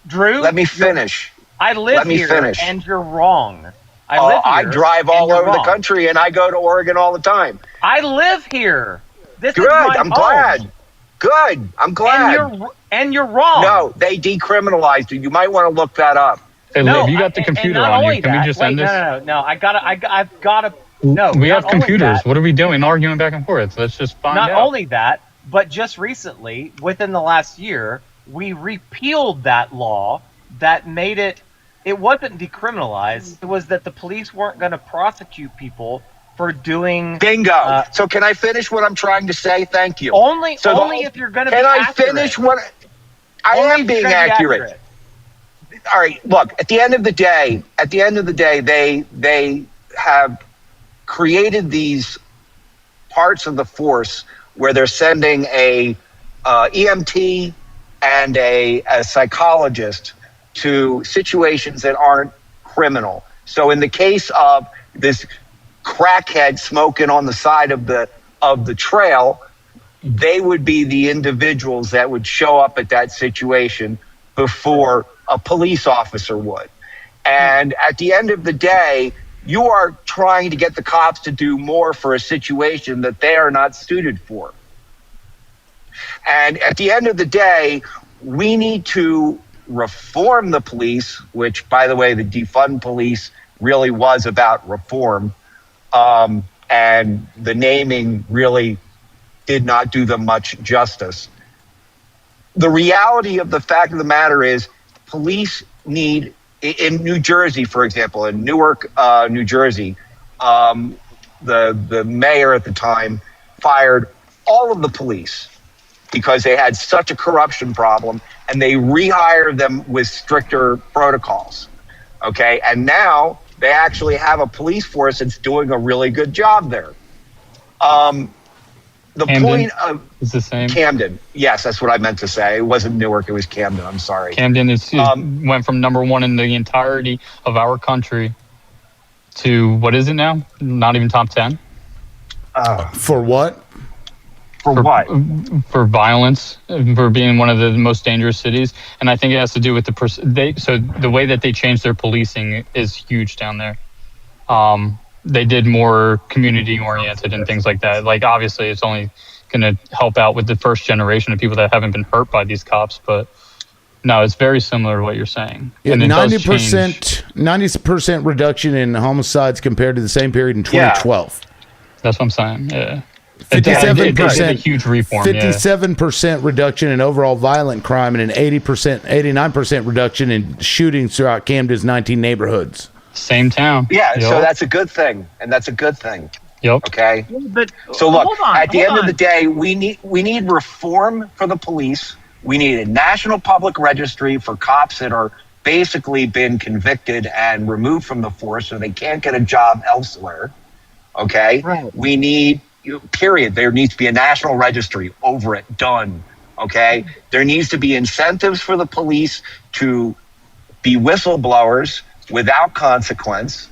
Q: Drew,
G: Let me finish.
Q: I live
G: Let me
Q: here,
G: finish.
Q: and you're wrong. I
G: Oh,
Q: live here.
G: I drive all
Q: and you're
G: over the
Q: wrong.
G: country, and I go to Oregon all the time.
Q: I live here. This
G: Good.
Q: is my
G: I'm
Q: home.
G: glad. Good. I'm glad.
Q: And you're wrong.
G: No, they decriminalized it. You might want to look that up.
I: Hey, Liv, you got the computer
Q: not
I: on
Q: only
I: you. Can we
Q: that-
I: just
Q: wait,
I: end this?
Q: No. I've got to. No,
I: We have
Q: not only
I: computers.
Q: that-
I: What are we doing? Arguing back and forth. Let's just find
Q: Not
I: out.
Q: only that, but just recently, within the last year, we repealed that law that made it. It wasn't decriminalized. It was that the police weren't going to prosecute people for doing.
G: Bingo. So can I finish what I'm trying to say? Thank you.
Q: Only
G: So the-
Q: if you're going to be
G: Can I
Q: accurate.
G: finish what I
Q: Only
G: am
Q: if
G: being
Q: you're gonna be
G: accurate. All right. Look, at the end of the day, they have created these parts of the force where they're sending a EMT and a psychologist to situations that aren't criminal. So in the case of this crackhead smoking on the side of the trail, they would be the individuals that would show up at that situation before a police officer would. And at the end of the day, you are trying to get the cops to do more for a situation that they are not suited for. And at the end of the day, we need to reform the police, which, by the way, the defund police really was about reform. And the naming really did not do them much justice. The reality of the fact of the matter is police need, in New Jersey, for example, in Newark, New Jersey, the mayor at the time fired all of the police because they had such a corruption problem, and they rehired them with stricter protocols. Okay, and now they actually have a police force that's doing a really good job there. The
I: Camden
G: point of
I: is the same.
G: Camden, yes, that's what I meant to say. It wasn't Newark, it was Camden. I'm sorry.
I: Camden went from number one in the entirety of our country to what is it now? Not even top 10.
A: For what?
G: For what?
I: For violence, for being one of the most dangerous cities, and I think it has to do with so the way that they changed their policing is huge down there. They did more community oriented and things like that. Like obviously, it's only going to help out with the first generation of people that haven't been hurt by these cops, but no, it's very similar to what you're saying.
A: Yeah,
I: And it does change.
A: 90% reduction in homicides compared to the same period in 2012.
I: That's what I'm saying. Yeah.
N: It did a huge reform.
A: 57% reduction in overall violent crime and an 89% reduction in shootings throughout Camden's 19 neighborhoods.
N: Same town.
G: Yeah, so that's a good thing, and that's a good thing.
N: Yep.
G: Okay.
B: But
G: so look, at the end
B: hold
G: of the day, we need reform for the police. We need a national public registry for cops that are basically been convicted and removed from the force, so they can't get a job elsewhere. Okay.
B: Right.
G: We need. Period. There needs to be a national registry over it. Done. Okay. There needs to be incentives for the police to be whistleblowers without consequence.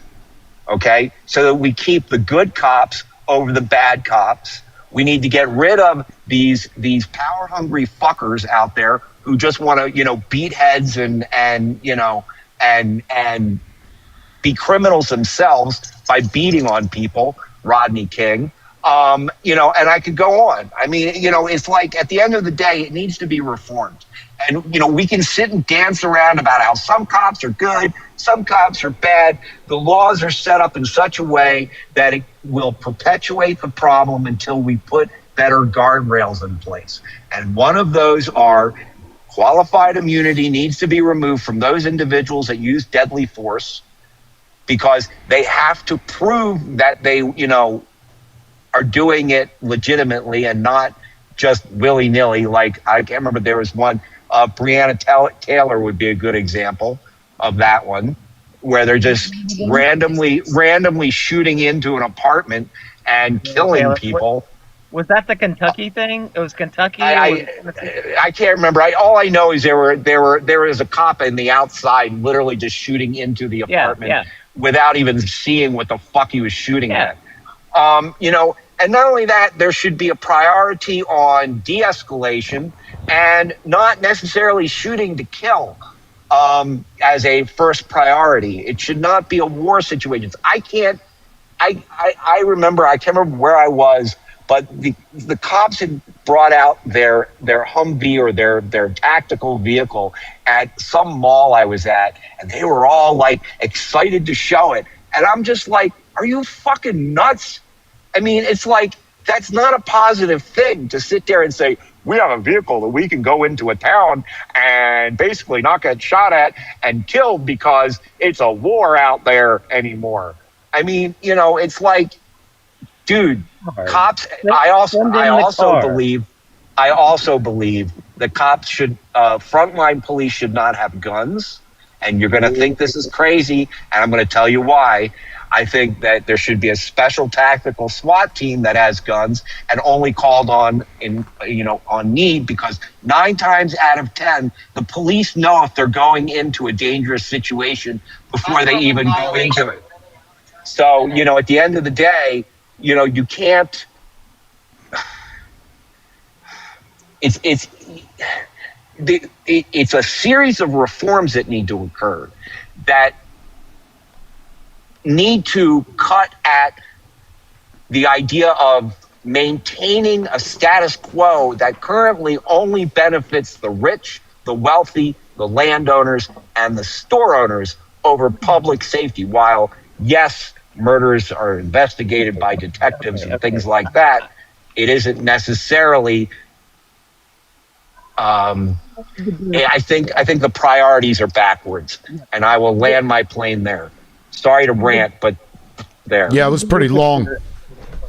G: Okay. So that we keep the good cops over the bad cops. We need to get rid of these power hungry fuckers out there who just want to, beat heads and be criminals themselves by beating on people. Rodney King. And I could go on. I mean, it's like at the end of the day, it needs to be reformed. And, we can sit and dance around about how some cops are good, some cops are bad. The laws are set up in such a way that it will perpetuate the problem until we put better guardrails in place. And one of those are qualified immunity needs to be removed from those individuals that use deadly force because they have to prove that they, are doing it legitimately and not just willy-nilly. Like, I can't remember, there was one, Breonna Taylor would be a good example of that one, where they're just randomly shooting into an apartment and killing people.
Q: Was that the Kentucky thing? It was Kentucky.
G: I can't remember. All I know is there was a cop in the outside, literally just shooting into the apartment without even seeing what the fuck he was shooting at. And not only that, there should be a priority on de-escalation and not necessarily shooting to kill as a first priority. It should not be a war situation. I can't remember where I was, but the cops had brought out their Humvee or their tactical vehicle at some mall I was at, and they were all like excited to show it. And I'm just like, are you fucking nuts? I mean, it's like, that's not a positive thing to sit there and say, we have a vehicle that we can go into a town and basically not get shot at and killed because it's a war out there anymore. I mean, it's like, dude, cops, I also believe that cops should, frontline police should not have guns. And you're going to think this is crazy, and I'm going to tell you why. I think that there should be a special tactical SWAT team that has guns and only called on on need, because 9 times out of 10, the police know if they're going into a dangerous situation before they even go into it. So, at the end of the day, you can't. It's a series of reforms that need to occur that need to cut at the idea of maintaining a status quo that currently only benefits the rich, the wealthy, the landowners, and the store owners over public safety. While, yes, murders are investigated by detectives and things like that, it isn't necessarily. I think the priorities are backwards, and I will land my plane there. Sorry to rant, but there.
A: Yeah, it was pretty long.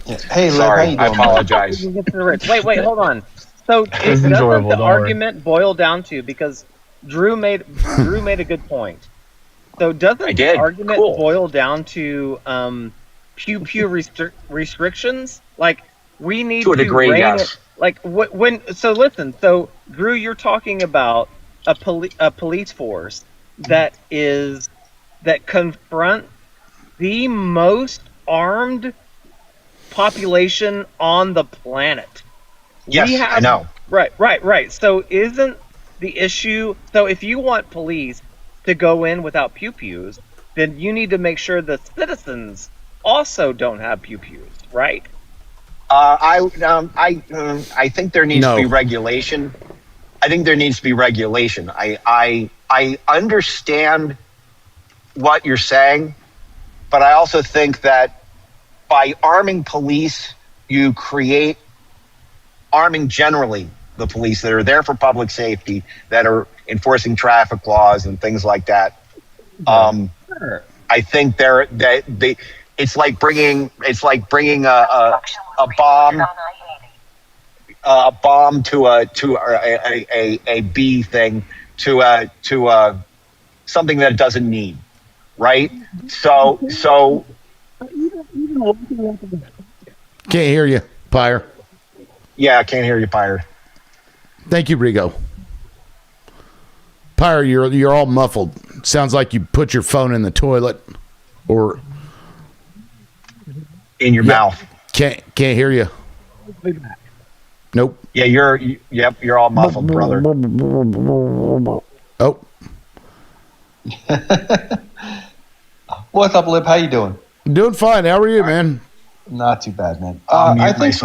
G: Hey, sorry, I apologize.
Q: Wait, hold on. So doesn't the argument boil down to, because Drew made a good point. So doesn't the argument boil down to pew restrictions? Like, we need to degree, rein it. Like so listen. So Drew, you're talking about a police force that confront the most armed population on the planet.
G: Yes, I know.
Q: Right. So isn't the issue? So if you want police to go in without pew-pews, then you need to make sure the citizens also don't have pew-pews, right?
G: I think there needs to be regulation. I think there needs to be regulation. I understand what you're saying, but I also think that by arming police you create arming generally the police that are there for public safety, that are enforcing traffic laws and things like that. I think it's like bringing a bomb to a bee thing to something that it doesn't need, right? So
A: can't hear you, Pyre.
G: Yeah, I can't hear you, Pyre.
A: Thank you, Rigo. Pyre, you're all muffled. Sounds like you put your phone in the toilet or
G: in your mouth.
A: Can't hear you. Nope.
G: Yeah, you're all muffled, brother.
A: Oh.
M: What's up, Lib? How you doing?
A: Doing fine. How are you, man?
M: Not too bad, man. I think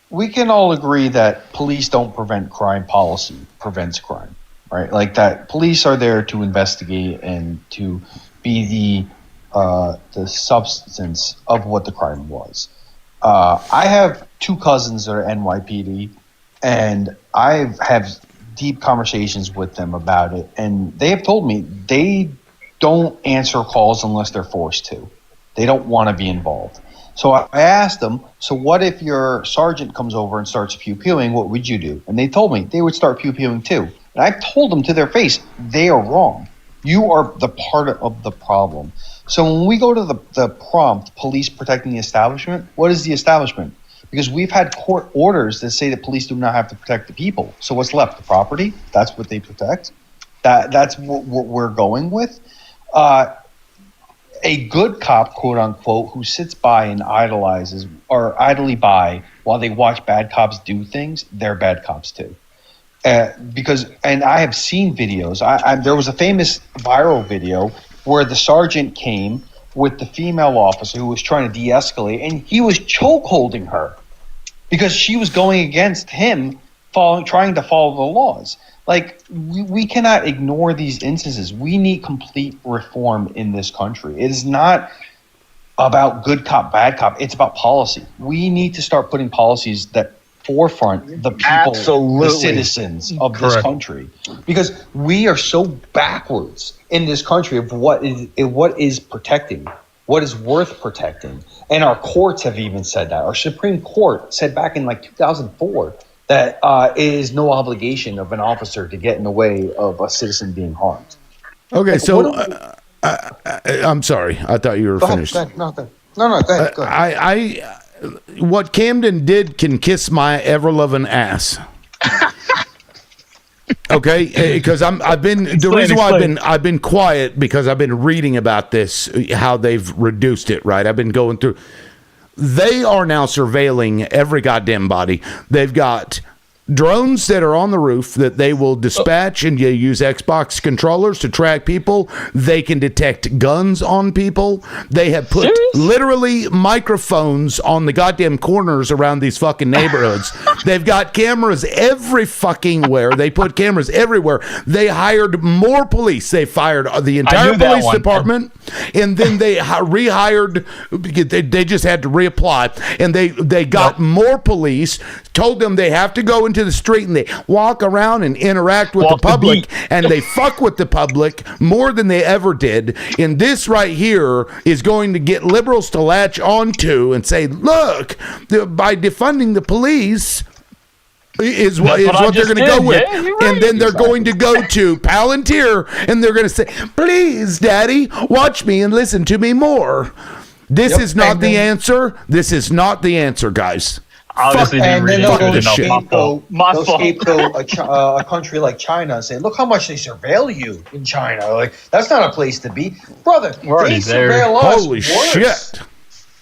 M: we can all agree that police don't prevent crime. Policy prevents crime, right? Like that. Police are there to investigate and to be the substance of what the crime was. I have two cousins that are NYPD, and I have deep conversations with them about it, and they have told me they don't answer calls unless they're forced to. They don't want to be involved. So I asked them, so what if your sergeant comes over and starts pew-pewing, what would you do? And they told me they would start pew-pewing too. And I told them to their face, they are wrong. You are the part of the problem. So when we go to the prompt, police protecting the establishment, what is the establishment? Because we've had court orders that say that police do not have to protect the people. So what's left? The property? That's what they protect? That's what we're going with? A good cop, quote unquote, who sits by and idolizes or idly by while they watch bad cops do things, they're bad cops too. And I have seen videos. There was a famous viral video where the sergeant came with the female officer who was trying to de-escalate, and he was choke holding her because she was going against him, trying to follow the laws. Like, we cannot ignore these instances. We need complete reform in this country. It is not about good cop, bad cop. It's about policy. We need to start putting policies that forefront the people, the citizens of this country, because we are so backwards in this country of what is protecting, what is worth protecting. And our courts have even said that. Our Supreme Court said back in like 2004 that it is no obligation of an officer to get in the way of a citizen being harmed.
A: Okay, like, so I'm sorry. I thought you were finished.
M: Go ahead. No, go ahead.
A: What Camden did can kiss my ever-loving ass. Okay, because I've been quiet because I've been reading about this, how they've reduced it. Right, I've been going through. They are now surveilling every goddamn body. They've got drones that are on the roof that they will dispatch, and you use Xbox controllers to track people. They can detect guns on people. They have put literally microphones on the goddamn corners around these fucking neighborhoods. They've got cameras every fucking where. They put cameras everywhere. They hired more police. They fired the entire police department, and then they rehired. They just had to reapply, and they got more police. Told them they have to go into the street and they walk around and interact with the public, and they fuck with the public more than they ever did. And this right here is going to get liberals to latch onto and say, look, by defunding the police is what they're going to go with. Yeah, right. And then they're going to go to Palantir and they're going to say, please, Daddy, watch me and listen to me more. This is not the answer. This is not the answer, guys.
M: Obviously, and then they'll go scapegoat a country like China and say, look how much they surveil you in China. Like, that's not a place to be. Brother, they surveil us.
A: Holy shit.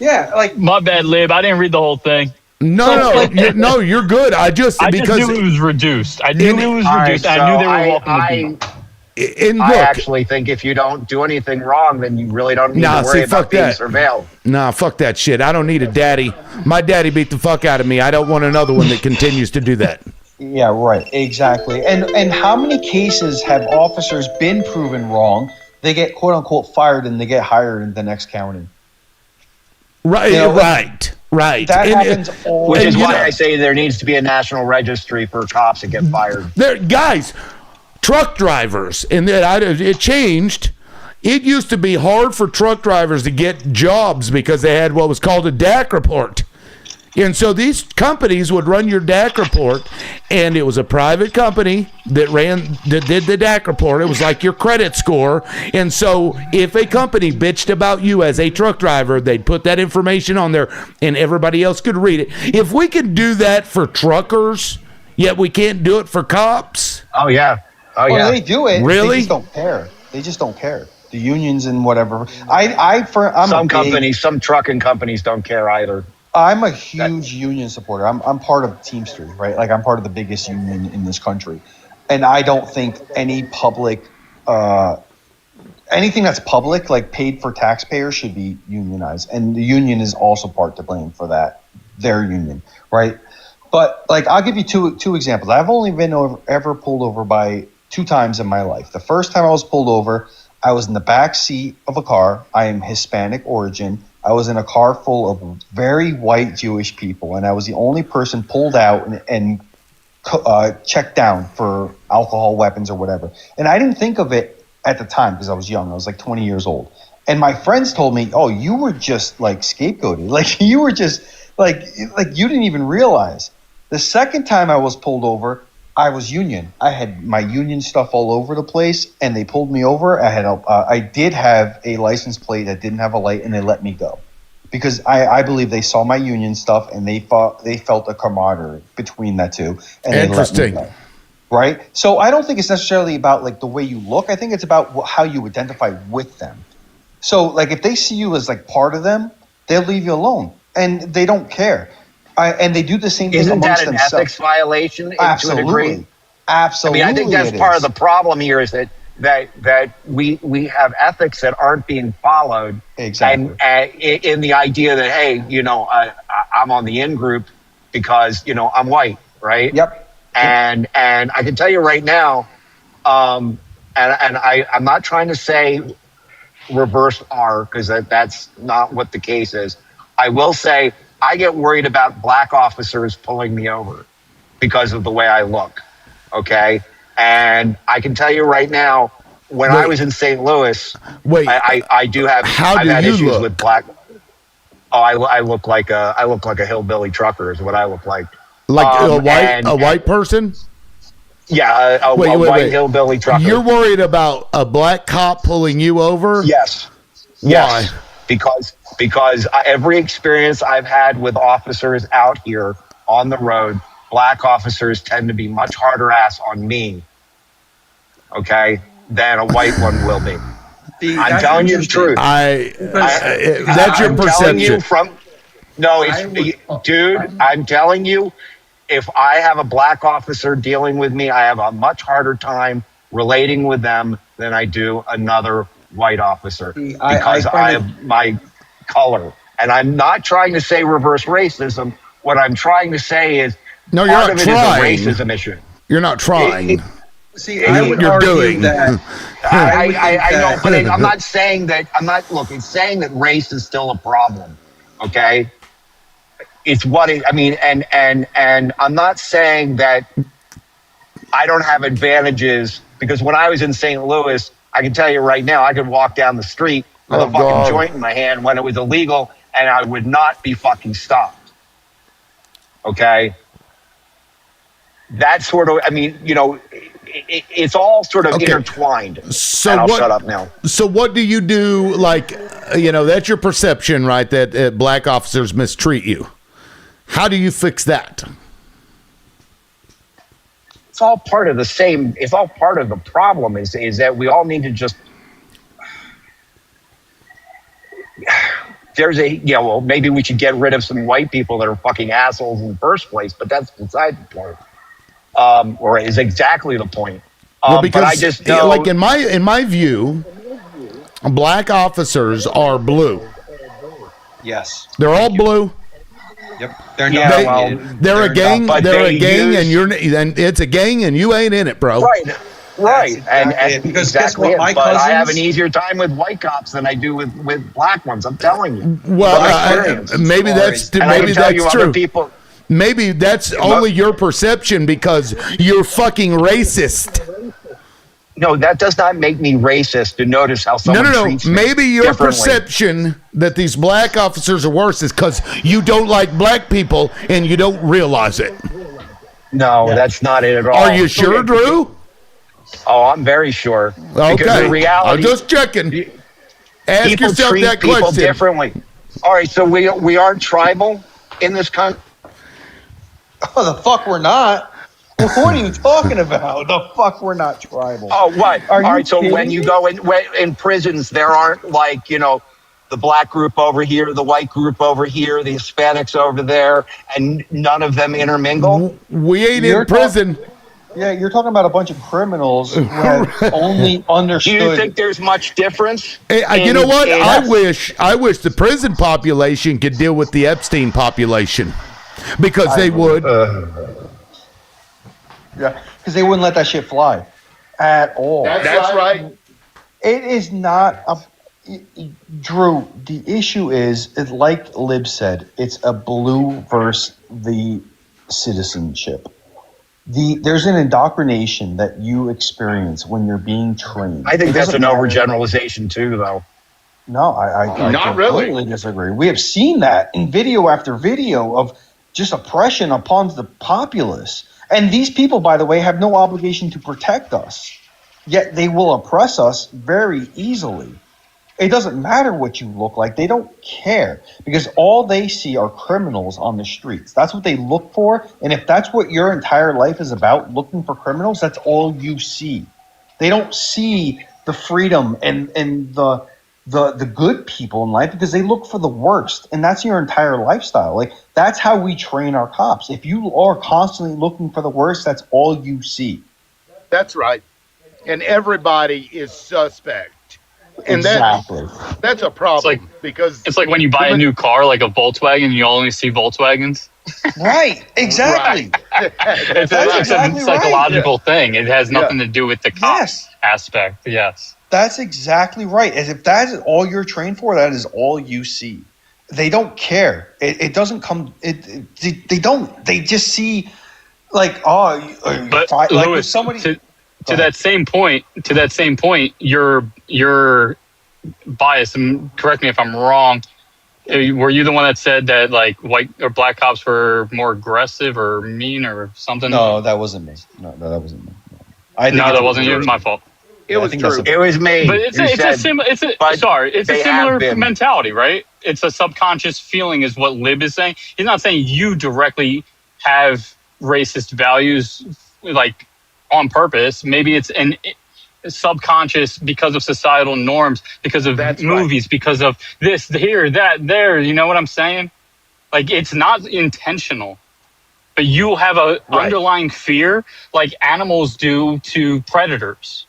M: Yeah, like.
I: My bad, Lib. I didn't read the whole thing.
A: No, you're good. I just
I: knew it was reduced. I knew they were welcome to be.
G: I actually think if you don't do anything wrong, then you really don't need to worry about being surveilled.
A: Nah, fuck that shit. I don't need a daddy. My daddy beat the fuck out of me. I don't want another one that continues to do that.
M: Yeah, right. Exactly. And how many cases have officers been proven wrong? They get quote unquote fired and they get hired in the next county.
A: Right, Right.
M: That happens all
G: Which
M: the
G: is
M: time.
G: why I say there needs to be a national registry for cops that get fired.
A: There, guys, truck drivers, and it changed. It used to be hard for truck drivers to get jobs because they had what was called a DAC report. And so these companies would run your DAC report, and it was a private company that did the DAC report. It was like your credit score. And so if a company bitched about you as a truck driver, they'd put that information on there, and everybody else could read it. If we could do that for truckers, yet we can't do it for cops.
G: Oh, yeah. Oh,
M: Well,
G: yeah.
M: they do it.
A: Really?
M: They just don't care. They just don't care. The unions and whatever.
G: Some trucking companies don't care either.
M: I'm a huge union supporter. I'm part of Teamsters, right? Like I'm part of the biggest union in this country, and I don't think any public, anything that's public, like paid for taxpayers, should be unionized. And the union is also part to blame for that. Their union, right? But like I'll give you two examples. I've only been ever pulled over by 2 times in my life. The first time I was pulled over, I was in the back seat of a car. I am Hispanic origin. I was in a car full of very white Jewish people, and I was the only person pulled out and checked down for alcohol, weapons, or whatever. And I didn't think of it at the time because I was young. I was like 20 years old. And my friends told me, "Oh, you were just like scapegoated. Like you were just like you didn't even realize." The second time I was pulled over, I was union. I had my union stuff all over the place, and they pulled me over. I did have a license plate that didn't have a light, and they let me go because I believe they saw my union stuff and they felt a camaraderie between that two, and they let me go. Right. So I don't think it's necessarily about like the way you look. I think it's about how you identify with them. So like if they see you as like part of them, they'll leave you alone, and they don't care. And they do the same thing
G: Isn't
M: amongst
G: that an
M: themselves.
G: ethics violation to a degree?
M: Absolutely.
G: I mean, I think that's
M: it
G: part
M: is.
G: of the problem here is that we have ethics that aren't being followed.
M: Exactly.
G: And in the idea that, hey, I'm on the in group because, I'm white, right?
M: Yep.
G: And I can tell you right now, and I'm not trying to say reverse R because that's not what the case is. I will say I get worried about black officers pulling me over because of the way I look. Okay. And I can tell you right now, when I was in St. Louis, I do have I've had issues with black. Oh, I look like a hillbilly trucker is what I look like.
A: Like a white person?
G: Yeah, a white hillbilly trucker.
A: You're worried about a black cop pulling you over?
G: Yes.
A: Why?
G: Yes. Because every experience I've had with officers out here on the road, black officers tend to be much harder ass on me, okay, than a white one will be. I'm telling you the truth.
A: That's your perception.
G: Dude, I'm telling you, if I have a black officer dealing with me, I have a much harder time relating with them than I do another white officer because I have my color. And I'm not trying to say reverse racism. What I'm trying to say is
A: no, you're
G: part
A: not
G: of
A: trying.
G: It is a racism issue.
A: You're not trying.
G: I
A: would argue that.
G: I know, but I'm not saying that. It's saying that race is still a problem. Okay, it's what it. I mean, and I'm not saying that I don't have advantages because when I was in St. Louis, I can tell you right now, I could walk down the street with a fucking joint in my hand when it was illegal, and I would not be fucking stopped. Okay, that sort of. I mean, it's all sort of intertwined.
A: So
G: and I'll shut up now.
A: So what do you do? Like, that's your perception, right? That black officers mistreat you. How do you fix that?
G: It's all part of the same. It's all part of the problem. Is that we all need to just. There's maybe we should get rid of some white people that are fucking assholes in the first place, but that's beside the point. Or is exactly the point.
A: Because
G: but I just know,
A: like in my view, black officers are blue.
M: Yes,
A: they're all blue.
M: Yep,
A: they're a gang. They're a gang, and it's a gang, and you ain't in it, bro.
G: Right. Right,
M: That's exactly
G: and
M: it. Because
G: exactly
M: guess what?
G: it. But I have an easier time with white cops than I do with black ones. I'm telling you.
A: Well, maybe that's
G: And I can tell you
A: true.
G: other people.
A: Maybe that's only your perception because you're fucking racist.
G: No, that does not make me racist to notice how someone treats me
A: Maybe your
G: differently.
A: perception that these black officers are worse is because you don't like black people and you don't realize it.
G: No, that's not it at all.
A: Are you sure, Drew?
G: Oh, I'm very sure. Because
A: Okay,
G: the reality,
A: I'm just checking. Ask
G: people
A: yourself
G: treat
A: that
G: people
A: question.
G: differently. All right, so we aren't tribal in this country.
M: Oh, the fuck we're not. What are you talking about? The fuck we're not tribal.
G: Oh, what?
M: Are
G: All
M: you
G: right, so
M: kidding
G: when you
M: me?
G: go in prisons, there aren't like, the black group over here, the white group over here, the Hispanics over there, and none of them intermingle?
A: We ain't
M: You're
A: in prison.
M: Yeah, you're talking about a bunch of criminals who have only understood.
G: Do you think there's much difference?
A: Hey, you know what? I wish the prison population could deal with the Epstein population because they would.
M: Yeah, because they wouldn't let that shit fly at all.
L: That's right.
M: It is not a. Drew, the issue is, like Lib said, it's a blue versus the citizenship. There's an indoctrination that you experience when you're being trained.
G: I think
M: It
G: that's
M: doesn't
G: an
M: matter.
G: overgeneralization too, though.
M: No, I
G: Not really.
M: completely disagree. We have seen that in video after video of just oppression upon the populace. And these people, by the way, have no obligation to protect us. Yet they will oppress us very easily. It doesn't matter what you look like. They don't care because all they see are criminals on the streets. That's what they look for. And if that's what your entire life is about, looking for criminals, that's all you see. They don't see the freedom and the good people in life because they look for the worst. And that's your entire lifestyle. Like, that's how we train our cops. If you are constantly looking for the worst, that's all you see.
L: That's right. And everybody is suspect. And
M: Exactly.
L: that's a problem because
N: It's like when you buy a new car, like a Volkswagen, you only see Volkswagens.
M: Right, exactly.
N: It's
M: exactly
N: a psychological thing. It has
M: Yeah.
N: nothing to do with the cost aspect. Yes.
M: That's exactly right. As if that is all you're trained for, that is all you see. They don't care. It doesn't come. They don't. They just see, like,
N: But
M: like
N: Louis,
M: if somebody
N: to that same point, you're biased. And correct me if I'm wrong. Were you the one that said that like white or black cops were more aggressive or mean or something?
M: No, that wasn't me. No, that wasn't me.
N: That wasn't you. My fault.
L: It was true.
G: It was me.
N: But it's a similar
G: been.
N: mentality, right? It's a subconscious feeling, is what Lib is saying. He's not saying you directly have racist values, like on purpose. Maybe it's an subconscious because of societal norms, because of movies, because of this, here, that, there. You know what I'm saying? Like, it's not intentional, but you have a underlying fear, like animals do to predators.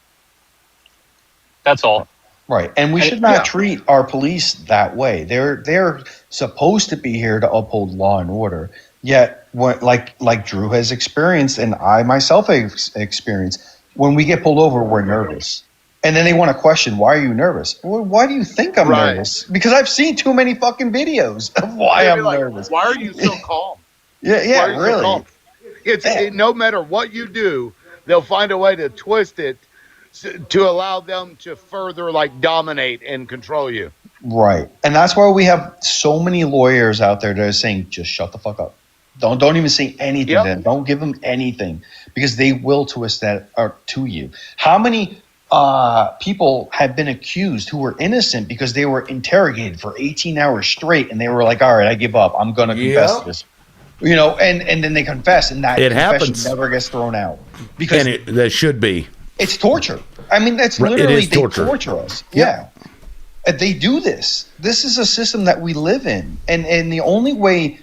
N: That's all.
M: Right, and we should not treat our police that way. They're supposed to be here to uphold law and order. Yet, like Drew has experienced, and I myself have experienced, when we get pulled over, we're nervous, and then they want to question, "Why are you nervous?" Well, why do you think I'm nervous? Because I've seen too many fucking videos of why I'm nervous.
L: Why are you so calm?
M: Yeah,
L: Why are you so
M: really.
L: calm? No matter what you do, they'll find a way to twist it to allow them to further dominate and control you.
M: Right. And that's why we have so many lawyers out there that are saying, just shut the fuck up. Don't even say anything to them. Don't give them anything because they will twist that to you. How many people have been accused who were innocent because they were interrogated for 18 hours straight and they were like, all right, I give up. I'm going to confess to this. And then they confess and that
A: It
M: confession
A: happens.
M: never gets thrown out. Because
A: that should be.
M: it's torture. I mean, that's
A: Right, it
M: literally,
A: is
M: they
A: torture.
M: torture us. Yeah. They do this. This is a system that we live in. And the only way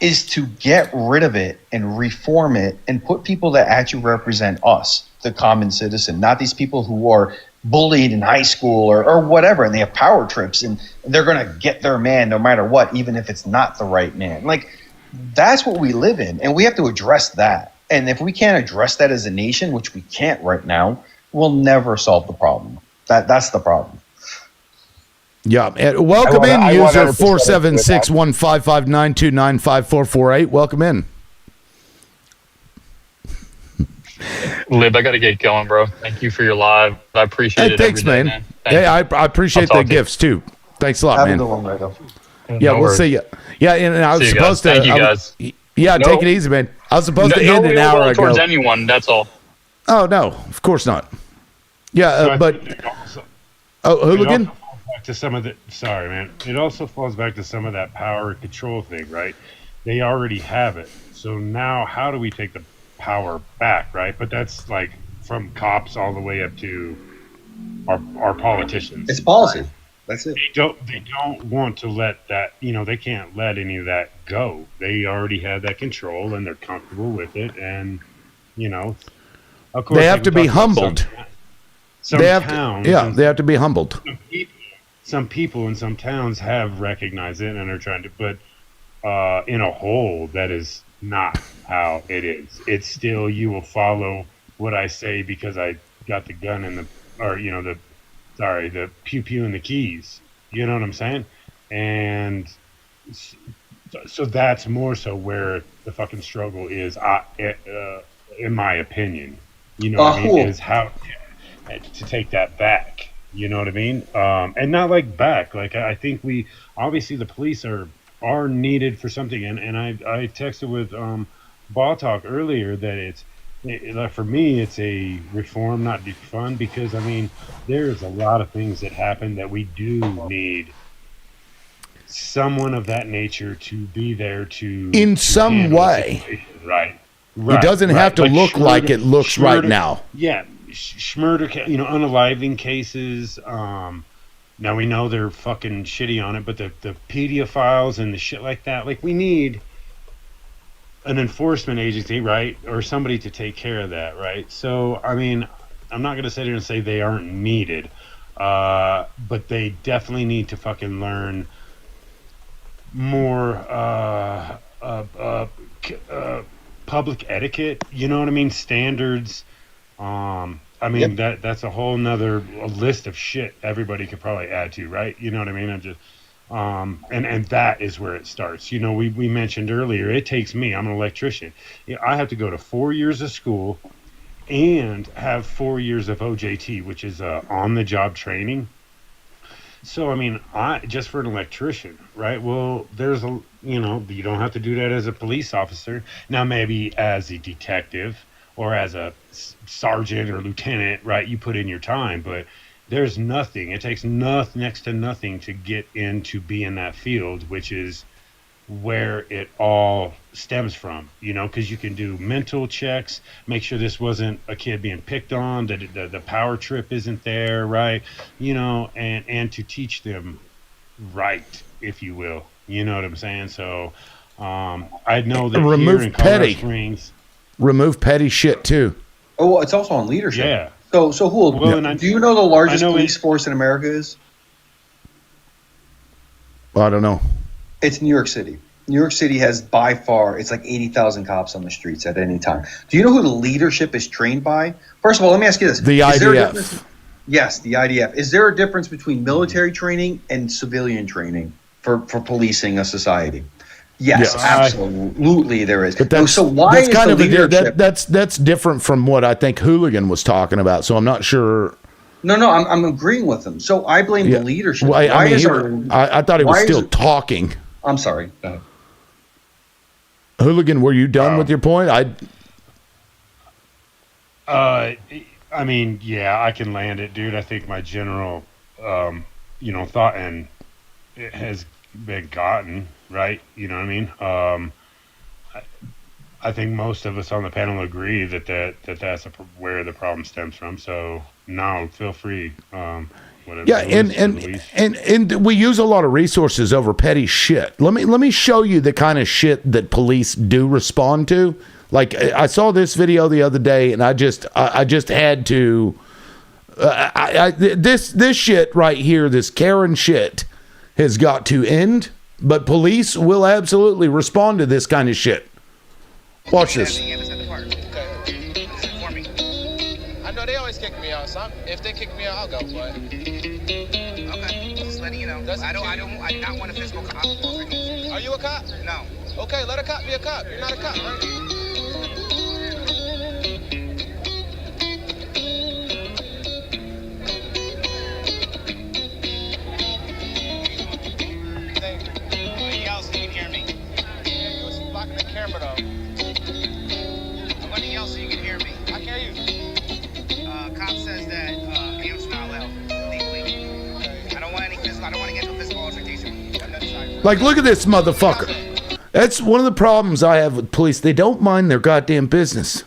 M: is to get rid of it and reform it and put people that actually represent us, the common citizen, not these people who are bullied in high school or whatever, and they have power trips and they're going to get their man no matter what, even if it's not the right man. Like, that's what we live in, and we have to address that. And if we can't address that as a nation, which we can't right now, will never solve the problem. That's the problem.
A: Yeah. And welcome in, user 476-155-929-5448. Welcome in.
N: Lib, I got to get going, bro. Thank you for your live. I appreciate it.
A: Thanks,
N: every day,
A: man.
N: Thank
A: Hey,
N: you.
A: I appreciate the gifts too. Thanks a lot,
M: Have
A: man.
M: a good one, Rico.
A: Yeah,
N: No
A: we'll
N: worries.
A: see you. Yeah, and I was
N: See you
A: supposed
N: guys.
A: to.
N: Thank you, guys.
A: Yeah,
N: No.
A: take it easy, man. I was supposed to end an
N: ill
A: hour
N: will
A: ago.
N: towards anyone. That's all.
A: Oh no, of course not. Yeah,
F: So I
A: but
F: think it also-
A: Hooligan.
F: It also falls back to some of the. Sorry, man. It also falls back to some of that power and control thing, right? They already have it. So now, how do we take the power back, right? But that's like from cops all the way up to our politicians.
M: It's policy. That's it.
F: They don't want to let that, they can't let any of that go. They already have that control and they're comfortable with it. And, of course,
A: They have to be humbled.
F: Some
A: They have
F: towns,
A: to, yeah, they have to be humbled.
F: some people in some towns have recognized it and are trying to, but in a whole, that is not how it is. It's still, you will follow what I say because I got the gun in the pew pew and the keys. You know what I'm saying? And so that's more so where the fucking struggle is, in my opinion. You know what I mean? Is how to take that back. You know what I mean? And not like back. Like I think obviously the police are needed for something. And I texted with Ball Talk earlier that for me, it's a reform, not defund, because there's a lot of things that happen that we do need someone of that nature to be there to
A: In some
F: handle the
A: way.
F: situation. Right.
A: It doesn't have to look like it looks right now.
F: Yeah, Schmurder, unaliving cases. Now we know they're fucking shitty on it, but the pedophiles and the shit like that, like we need an enforcement agency, right, or somebody to take care of that, right? So, I'm not going to sit here and say they aren't needed, but they definitely need to fucking learn more public etiquette, you know what I mean? Standards. That's a whole nother list of shit everybody could probably add to, right? You know what I mean? I'm just... and that is where it starts. We mentioned earlier, it takes me, I'm an electrician. I have to go to 4 years of school and have 4 years of OJT, which is on-the-job training. So, just for an electrician, right? Well, there's you don't have to do that as a police officer. Now, maybe as a detective or as a sergeant or lieutenant, right? You put in your time, but there's nothing. It takes next to nothing to get into be in that field, which is where it all stems from, because you can do mental checks, make sure this wasn't a kid being picked on, that the power trip isn't there, right? And to teach them right, if you will. You know what I'm saying? So I know that
A: remove
F: here in Colorado
A: petty.
F: Springs,
A: Remove petty shit too.
M: Oh, it's also on leadership.
F: Yeah.
M: So who? Do you know the largest police force in America is?
A: I don't know.
M: It's New York City. New York City has by far, it's like 80,000 cops on the streets at any time. Do you know who the leadership is trained by? First of all, let me ask you this.
A: The IDF.
M: Yes, the IDF. Is there a difference between military training and civilian training for policing a society? Yes, absolutely there is.
A: But that's,
M: so why
A: that's
M: is
A: kind
M: the
A: of
M: leadership...
A: that's different from what I think Hooligan was talking about. So I'm not sure.
M: No, I'm agreeing with him. So I blame the leadership.
A: Well, I thought he was still talking.
M: I'm sorry.
A: Hooligan, were you done with your point?
F: I can land it, dude. I think my general, thought and it has been gotten right. You know what I mean? I think most of us on the panel agree that's where the problem stems from. So now feel free. Whatever.
A: Yeah, and we use a lot of resources over petty shit. Let me show you the kind of shit that police do respond to. Like I saw this video the other day, and I just had to. This shit right here, this Karen shit, has got to end. But police will absolutely respond to this kind of shit. Watch this.
P: I know they always nobody's kicking me out. So if they kick me out, I'll go. But
V: okay, just letting you know. I do not want a physical altercation.
P: Are you a cop?
V: No.
P: Okay, let a cop be a cop. You're not a cop, right? Camera though.
V: I'm going to yell so you can hear me.
P: I can hear you.
V: Cop says that am's not allowed legally. I don't want any physical. I don't want to get into a physical altercation.
A: Like, look at this motherfucker. That's one of the problems I have with police. They don't mind their goddamn business.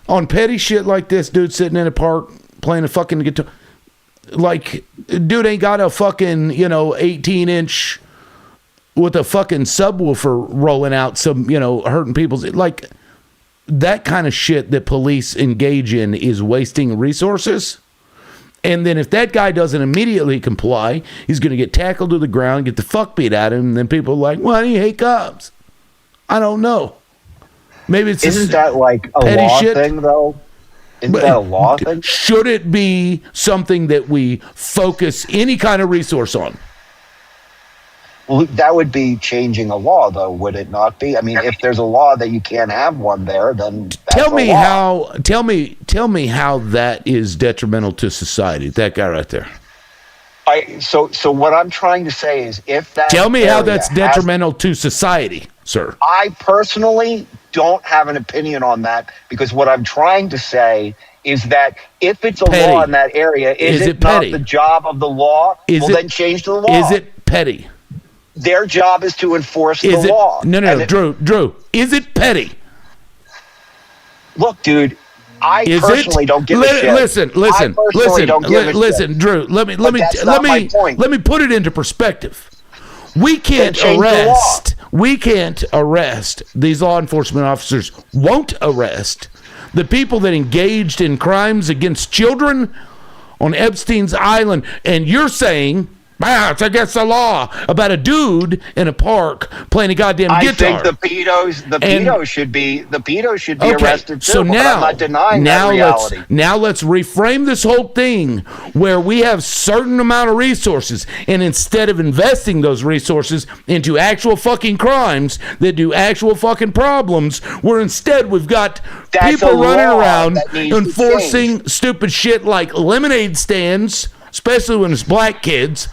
A: On petty shit like this, dude sitting in a park playing a fucking guitar. Like, dude ain't got a fucking, 18-inch with a fucking subwoofer rolling out some, hurting people's, like, that kind of shit that police engage in is wasting resources. And then if that guy doesn't immediately comply, he's going to get tackled to the ground, get the fuck beat out of him, and then people are like, why do you hate cops? I don't know. Maybe it's
G: Isn't that like a
A: petty
G: law
A: shit.
G: thing, though? Isn't that a law thing?
A: Should it be something that we focus any kind of resource on?
G: Well, that would be changing a law, though, would it not be? I mean, if there's a law that you can't have one there, then that's
A: Tell me
G: a law.
A: tell me how that is detrimental to society. That guy right there.
G: So what I'm trying to say is, if that
A: Tell me how
G: area
A: that's
G: has-
A: detrimental to society, sir.
G: I personally don't have an opinion on that, because what I'm trying to say is that if it's a
A: Petty.
G: law in that area, is
A: Is
G: it
A: it
G: not
A: petty?
G: the job of the law?
A: Is it-
G: then change the law.
A: Is it petty?
G: Their job is to enforce
A: Is
G: the
A: it
G: law.
A: no
G: And
A: Drew, is it petty?
G: Look, dude, I
A: Is
G: personally
A: it?
G: don't give a shit.
A: Listen,
G: I personally don't give a
A: listen,
G: shit.
A: Drew. Let
G: But that's not my point.
A: me put it into perspective. We can't
G: change the
A: arrest. We can't arrest. These law enforcement officers won't arrest the people that engaged in crimes against children on Epstein's Island. And you're saying, it's against the law, about a dude in a park playing a goddamn
G: I
A: guitar.
G: think the pedos should be
A: Okay,
G: arrested too.
A: so
G: but
A: now,
G: I'm not denying
A: now
G: that reality.
A: let's reframe this whole thing where we have certain amount of resources, and instead of investing those resources into actual fucking crimes that do actual fucking problems, where instead we've got
G: That's
A: people
G: a
A: running
G: law
A: around
G: that needs to
A: enforcing stupid shit like lemonade stands, especially when it's black kids.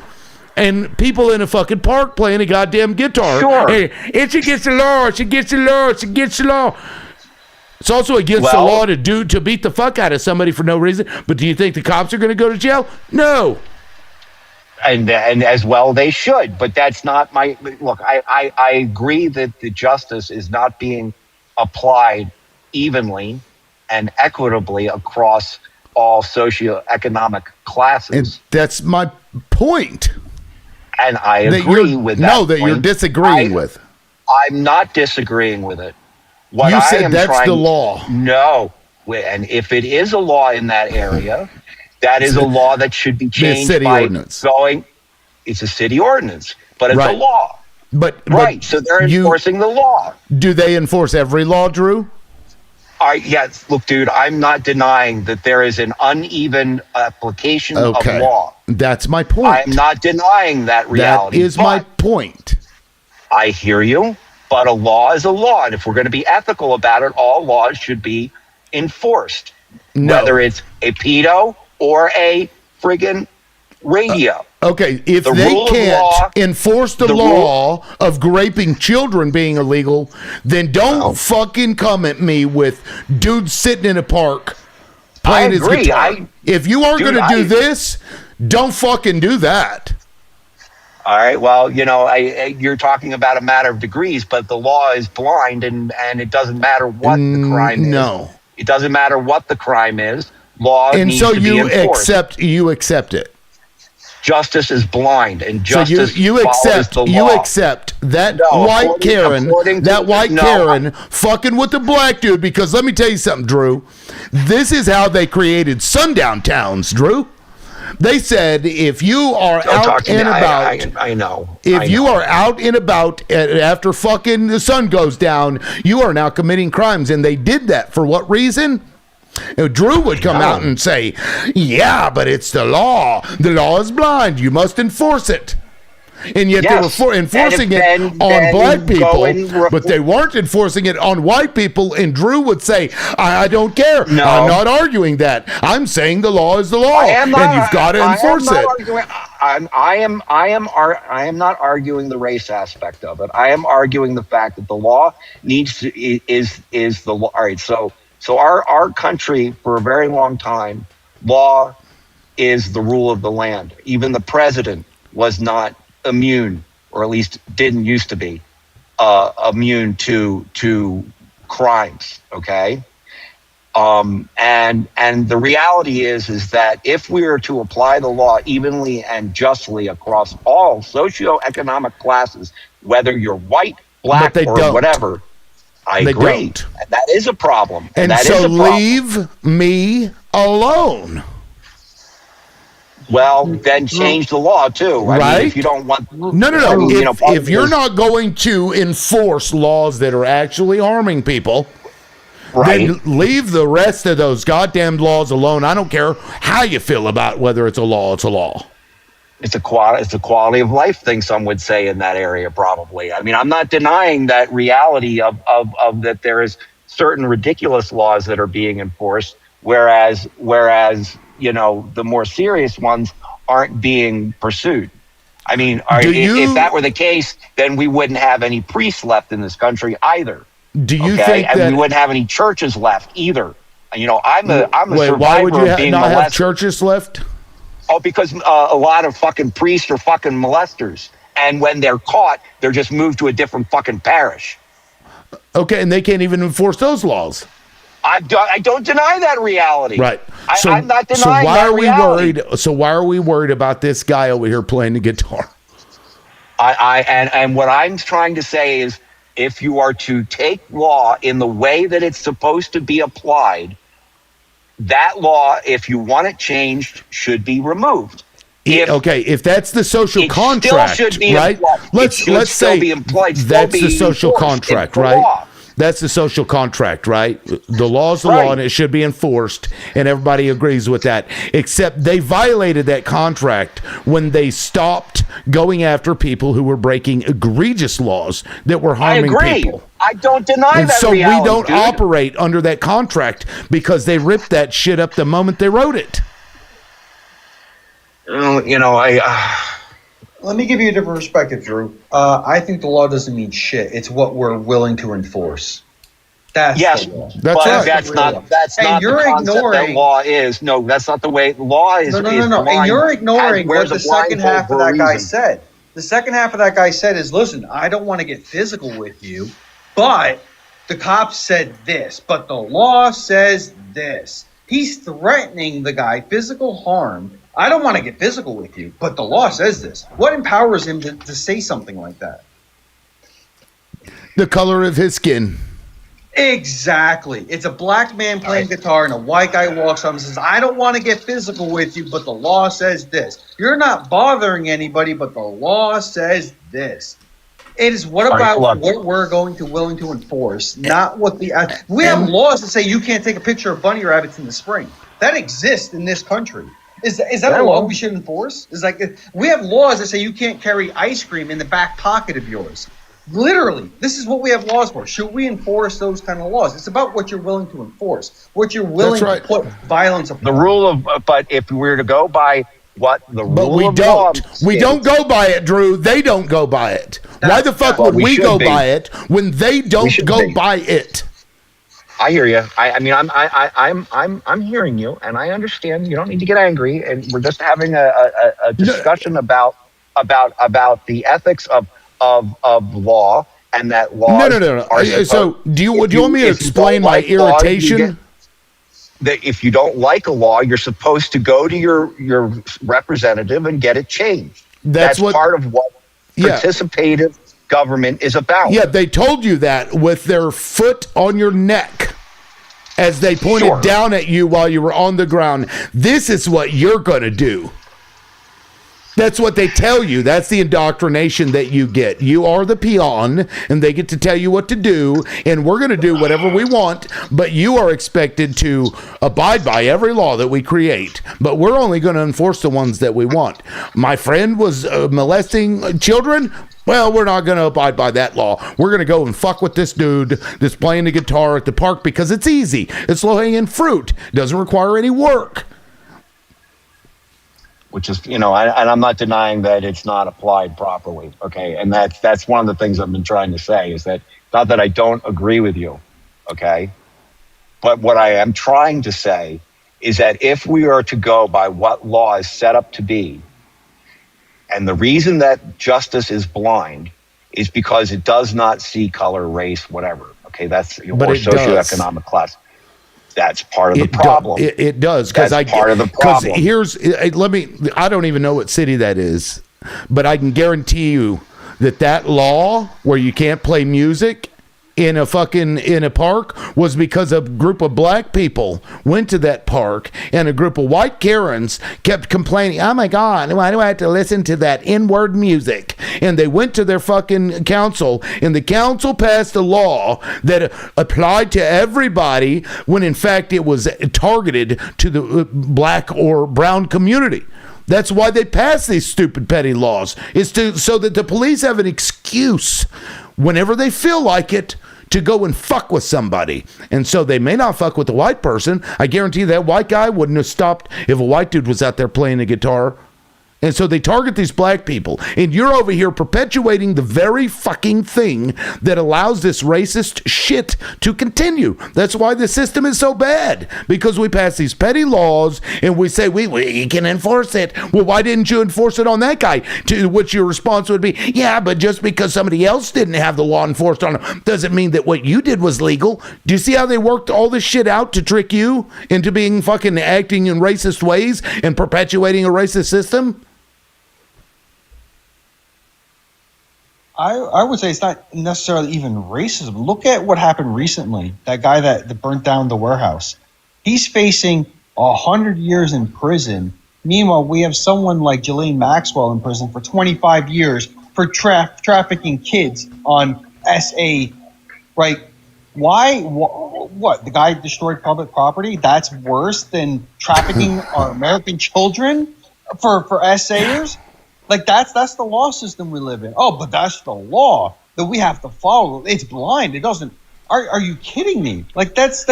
A: And people in a fucking park playing a goddamn guitar.
G: Sure.
A: Hey, it's against the law. It's against the law. It's against the law. It's also against the
G: Well-
A: law to beat the fuck out of somebody for no reason. But do you think the cops are going to go to jail? No.
G: And as well they should, but that's not my look. I agree that the justice is not being applied evenly and equitably across all socioeconomic classes.
A: And that's my point.
G: And I
A: That
G: agree
A: you're-
G: with that.
A: no, that you're
G: point.
A: disagreeing with.
G: I'm not disagreeing with it. What
A: You
G: I
A: said
G: am
A: that's
G: trying-
A: the law.
G: No, and if it is a law in that area, that is a law that should be changed
A: city
G: by
A: ordinance.
G: going. It's a city ordinance, but it's
A: Right.
G: a law.
A: But
G: Right, so they're enforcing the law.
A: Do they enforce every law, Drew?
G: Yes, look, dude, I'm not denying that there is an uneven application
A: Okay.
G: of law.
A: That's my point.
G: I'm not denying that reality.
A: That is
G: but
A: my point.
G: I hear you, but a law is a law. And if we're going to be ethical about it, all laws should be enforced.
A: No.
G: Whether it's a pedo or a friggin' radio.
A: Okay, if
G: The
A: they
G: rule of
A: can't
G: law-
A: enforce the law of graping children being illegal, then don't fucking come at me with dudes sitting in a park playing
G: I
A: his
G: agree.
A: guitar. If you are
G: Dude,
A: going to do
G: I-
A: this, don't fucking do that.
G: All right. Well, you're talking about a matter of degrees, but the law is blind, and it doesn't matter what the crime is.
A: No.
G: It doesn't matter what the crime is. Law
A: And
G: needs
A: so
G: to be
A: you
G: enforced.
A: accept it.
G: Justice is blind, and
A: So
G: justice
A: you
G: follows
A: accept
G: the
A: you
G: law.
A: accept that
G: No,
A: white
G: according
A: Karen,
G: to-
A: Karen fucking with the black dude, because let me tell you something, Drew. This is how they created sundown towns, Drew. They said if you are
G: Don't talk
A: out
G: to me.
A: and about,
G: I know.
A: if
G: I
A: you
G: know.
A: are out and about after fucking the sun goes down, you are now committing crimes. And they did that for what reason? Drew would come out and say, yeah, but it's the law. The law is blind. You must enforce it. And yet they were enforcing it on black people, but they weren't enforcing it on white people. And Drew would say, I don't care.
G: No.
A: I'm not arguing that. I'm saying the law is the law, and you've got to enforce it.
G: I am not arguing the race aspect of it. I am arguing the fact that the law is the law. All right, so our country for a very long time, law is the rule of the land. Even the president was not immune, or at least didn't used to be immune to crimes. Okay. And the reality is that if we are to apply the law evenly and justly across all socioeconomic classes, whether you're white, black, or whatever, I agree. And that is a problem.
A: And so leave me alone.
G: Well, then change the law too.
A: Right?
G: I mean, if you don't want,
A: no. If you're not going to enforce laws that are actually harming people, then leave the rest of those goddamn laws alone. I don't care how you feel about whether it's a law. It's a law.
G: It's a quality of life thing. Some would say in that area, probably. I mean, I'm not denying that reality of that there is certain ridiculous laws that are being enforced, whereas the more serious ones aren't being pursued. I mean, if that were the case, then we wouldn't have any priests left in this country either.
A: Do you think
G: and
A: that
G: we wouldn't have any churches left either? I'm a survivor
A: why would you
G: of being
A: not
G: molested.
A: have churches left?
G: Oh, because a lot of fucking priests are fucking molesters, and when they're caught, they're just moved to a different fucking parish.
A: Okay, and they can't even enforce those laws.
G: I don't deny that reality.
A: Right.
G: I'm not denying that reality.
A: So why are we worried about this guy over here playing the guitar?
G: And what I'm trying to say is, if you are to take law in the way that it's supposed to be applied, that law, if you want it changed, should be removed.
A: If that's the social contract, right? Let's say that's the social contract, right? That's the social contract, right? The law's the law, and it should be enforced, and everybody agrees with that. Except they violated that contract when they stopped going after people who were breaking egregious laws that were harming people.
G: I don't deny that
A: so
G: reality,
A: we don't operate under that contract because they ripped that shit up the moment they wrote it.
M: Let me give you a different perspective, Drew. I think the law doesn't mean shit. It's what we're willing to enforce. That's the law.
A: That's right.
G: That's not the concept that law is. No, that's not the way law is.
M: No. And you're ignoring what the second half of that guy said. The second half of that guy said is, listen, I don't want to get physical with you, but the cops said this, but the law says this. He's threatening the guy, physical harm. I don't want to get physical with you, but the law says this. What empowers him to say something like that?
A: The color of his skin.
M: Exactly. It's a black man playing guitar and a white guy walks up and says, I don't want to get physical with you, but the law says this. You're not bothering anybody, but the law says this. It is what we're willing to enforce, not what we have laws that say you can't take a picture of bunny rabbits in the spring. That exists in this country. Is that a law we should enforce? It's like we have laws that say you can't carry ice cream in the back pocket of yours. Literally, this is what we have laws for. Should we enforce those kind of laws? It's about what you're willing to enforce, what you're willing to put violence upon.
G: The rule of, but if we were to go by what the rule
A: but we
G: of
A: don't.
G: law
A: We don't go by it, Drew. They don't go by it. Why the fuck would we go by it when they don't go by it?
G: I hear you. I'm hearing you, and I understand. You don't need to get angry, and we're just having a discussion about the ethics of law, and that law.
A: No. So do you want me to explain my irritation?
G: That if you don't like a law, you're supposed to go to your representative and get it changed. That's part of what participative government is about.
A: Yeah, they told you that with their foot on your neck as they pointed down at you while you were on the ground. This is what you're going to do. That's what they tell you. That's the indoctrination that you get. You are the peon, and they get to tell you what to do, and we're going to do whatever we want, but you are expected to abide by every law that we create. But we're only going to enforce the ones that we want. My friend was molesting children. Well, we're not going to abide by that law. We're going to go and fuck with this dude that's playing the guitar at the park because it's easy. It's low-hanging fruit. Doesn't require any work.
G: Which is, and I'm not denying that it's not applied properly. Okay. And that's one of the things I've been trying to say is that not that I don't agree with you. Okay. But what I am trying to say is that if we are to go by what law is set up to be, and the reason that justice is blind is because it does not see color, race, whatever. Okay. That's or socioeconomic class. That's part of the problem.
A: It does, because
G: part of the problem.
A: I don't even know what city that is, but I can guarantee you that law where you can't play music in a park was because a group of black people went to that park and a group of white Karens kept complaining, oh my God, why do I have to listen to that N-word music? And they went to their fucking council, and the council passed a law that applied to everybody when in fact it was targeted to the black or brown community. That's why they pass these stupid petty laws, so that the police have an excuse whenever they feel like it to go and fuck with somebody. And so they may not fuck with the white person. I guarantee that white guy wouldn't have stopped if a white dude was out there playing a guitar. And so they target these black people. And you're over here perpetuating the very fucking thing that allows this racist shit to continue. That's why the system is so bad. Because we pass these petty laws and we say we can enforce it. Well, why didn't you enforce it on that guy? To which your response would be, yeah, but just because somebody else didn't have the law enforced on him doesn't mean that what you did was legal. Do you see how they worked all this shit out to trick you into being fucking acting in racist ways and perpetuating a racist system?
M: I would say it's not necessarily even racism. Look at what happened recently. That guy that burnt down the warehouse. He's facing 100 years in prison. Meanwhile, we have someone like Ghislaine Maxwell in prison for 25 years for trafficking kids on SA. Right? Why? What? The guy destroyed public property? That's worse than trafficking our American children for SAers? Like that's the law system we live in. Oh, but that's the law that we have to follow. It's blind. It doesn't. Are you kidding me? Like just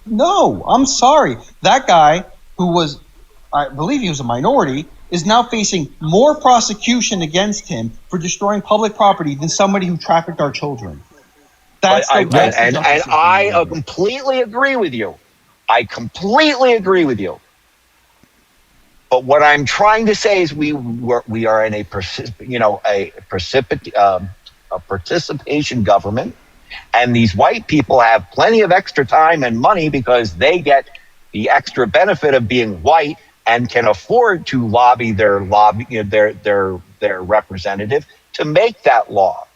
M: no. I'm sorry. That guy who was, I believe he was a minority, is now facing more prosecution against him for destroying public property than somebody who trafficked our children.
G: I completely agree with you. I completely agree with you. But what I'm trying to say is we are in a participation government, and these white people have plenty of extra time and money because they get the extra benefit of being white and can afford to lobby their representative to make that law.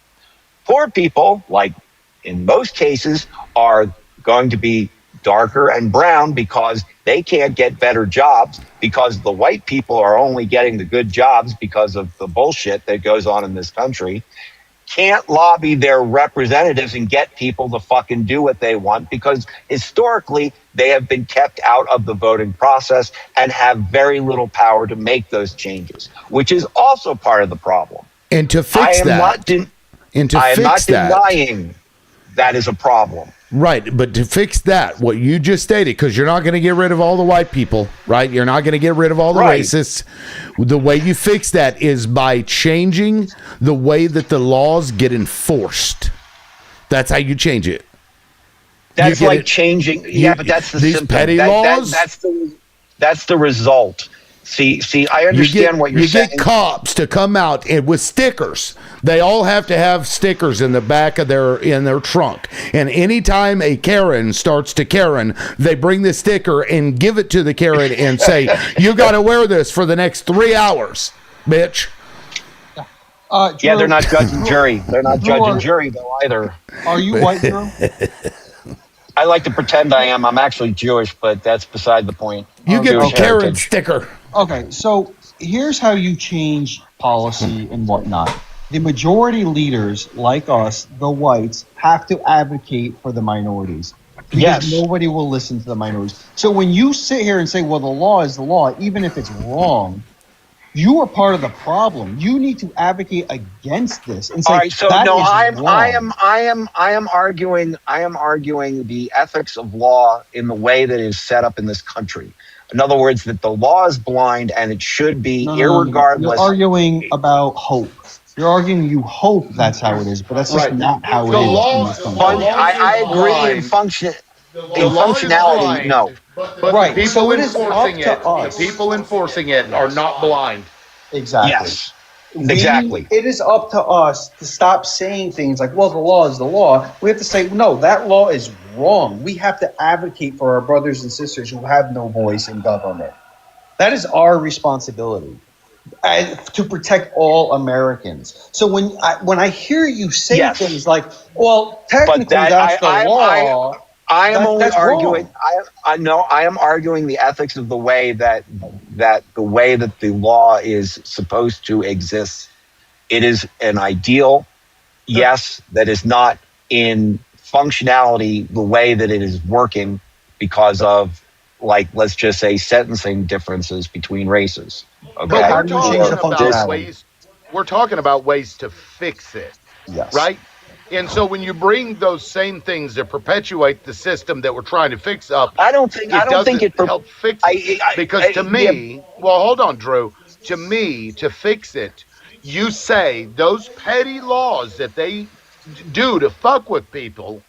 G: Poor people, like in most cases, are going to be darker and brown because they can't get better jobs because the white people are only getting the good jobs because of the bullshit that goes on in this country. Can't lobby their representatives and get people to fucking do what they want because historically they have been kept out of the voting process and have very little power to make those changes, which is also part of the problem.
A: And to fix that,
G: I am not denying that is a problem.
A: Right, but to fix that, what you just stated, because you're not going to get rid of all the white people, right? You're not going to get rid of all the racists. The way you fix that is by changing the way that the laws get enforced. That's how you change it.
G: That's like changing. Yeah, but that's the
A: these
G: symptom.
A: petty laws.
G: That's the result. See, I understand what you're saying.
A: You get cops to come out and with stickers. They all have to have stickers in the back of their trunk. And anytime a Karen starts to Karen, they bring the sticker and give it to the Karen and say, "You got to wear this for the next 3 hours, bitch."
G: Yeah, they're not judging jury. They're not judging jury though either.
M: Are you white, Drew?
G: I like to pretend I am. I'm actually Jewish, but that's beside the point.
A: You get a Karen sticker.
M: Okay, so here's how you change policy and whatnot. The majority leaders, like us, the whites, have to advocate for the minorities. Because nobody will listen to the minorities. So when you sit here and say, well, the law is the law, even if it's wrong, you are part of the problem. You need to advocate against this and say,
G: all right, so
M: that
G: no,
M: is
G: I am arguing the ethics of law in the way that it is set up in this country. In other words, that the law is blind and it should be irregardless.
M: You're arguing about hope. You're arguing you hope that's how it is, but that's just not how it is in this country.
G: I agree in functionality, no.
L: But
M: Right,
L: the
M: so
L: people
M: it is
L: enforcing
M: up to us.
L: the people enforcing it are not blind.
M: Exactly.
G: Yes. Exactly.
M: It is up to us to stop saying things like, well, the law is the law. We have to say, no, that law is wrong. We have to advocate for our brothers and sisters who have no voice in government. That is our responsibility. And to protect all Americans. So when I hear you say things like, well, technically that's the law.
G: I am only
M: that's
G: arguing.
M: wrong.
G: I am arguing the ethics of the way that the way that the law is supposed to exist. It is an ideal, yes, that is not in functionality the way that it is working because of, like, let's just say, sentencing differences between races. Okay,
L: But we're talking about ways to fix it.
M: Yes.
L: Right? And so when you bring those same things that perpetuate the system that we're trying to fix up,
G: I don't think it
L: help fix it. Because to me, well, hold on, Drew. To me, to fix it, you say those petty laws that they do to fuck with people,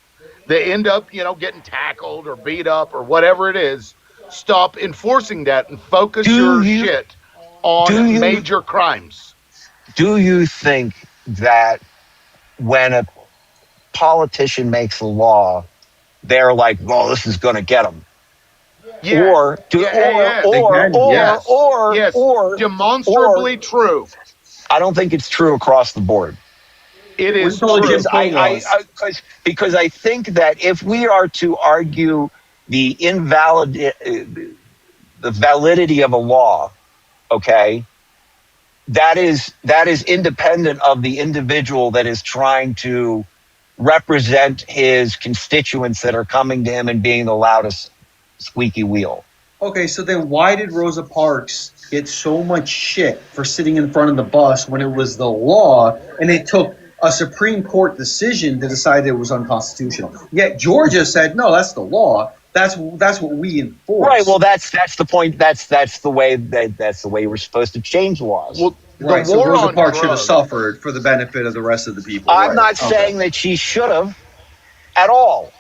L: they end up, getting tackled or beat up or whatever it is. Stop enforcing that and focus your shit on major crimes.
G: Do you think that when a politician makes a law, they're like, well, this is going to get them?
L: Yes. Or demonstrably true.
G: I don't think it's true across the board.
L: It is
G: because I think that if we are to argue the validity of a law, okay, that is independent of the individual that is trying to represent his constituents that are coming to him and being the loudest squeaky wheel.
M: Okay, so then why did Rosa Parks get so much shit for sitting in front of the bus when it was the law and it took a Supreme Court decision to decide it was unconstitutional? Yet Georgia said, no, that's the law. That's what we enforce.
G: Right. Well, that's the point. That's the way we're supposed to change laws.
L: Well,
M: right. So Rosa Parks should have suffered for the benefit of the rest of the people.
G: I'm not saying that she should have at all.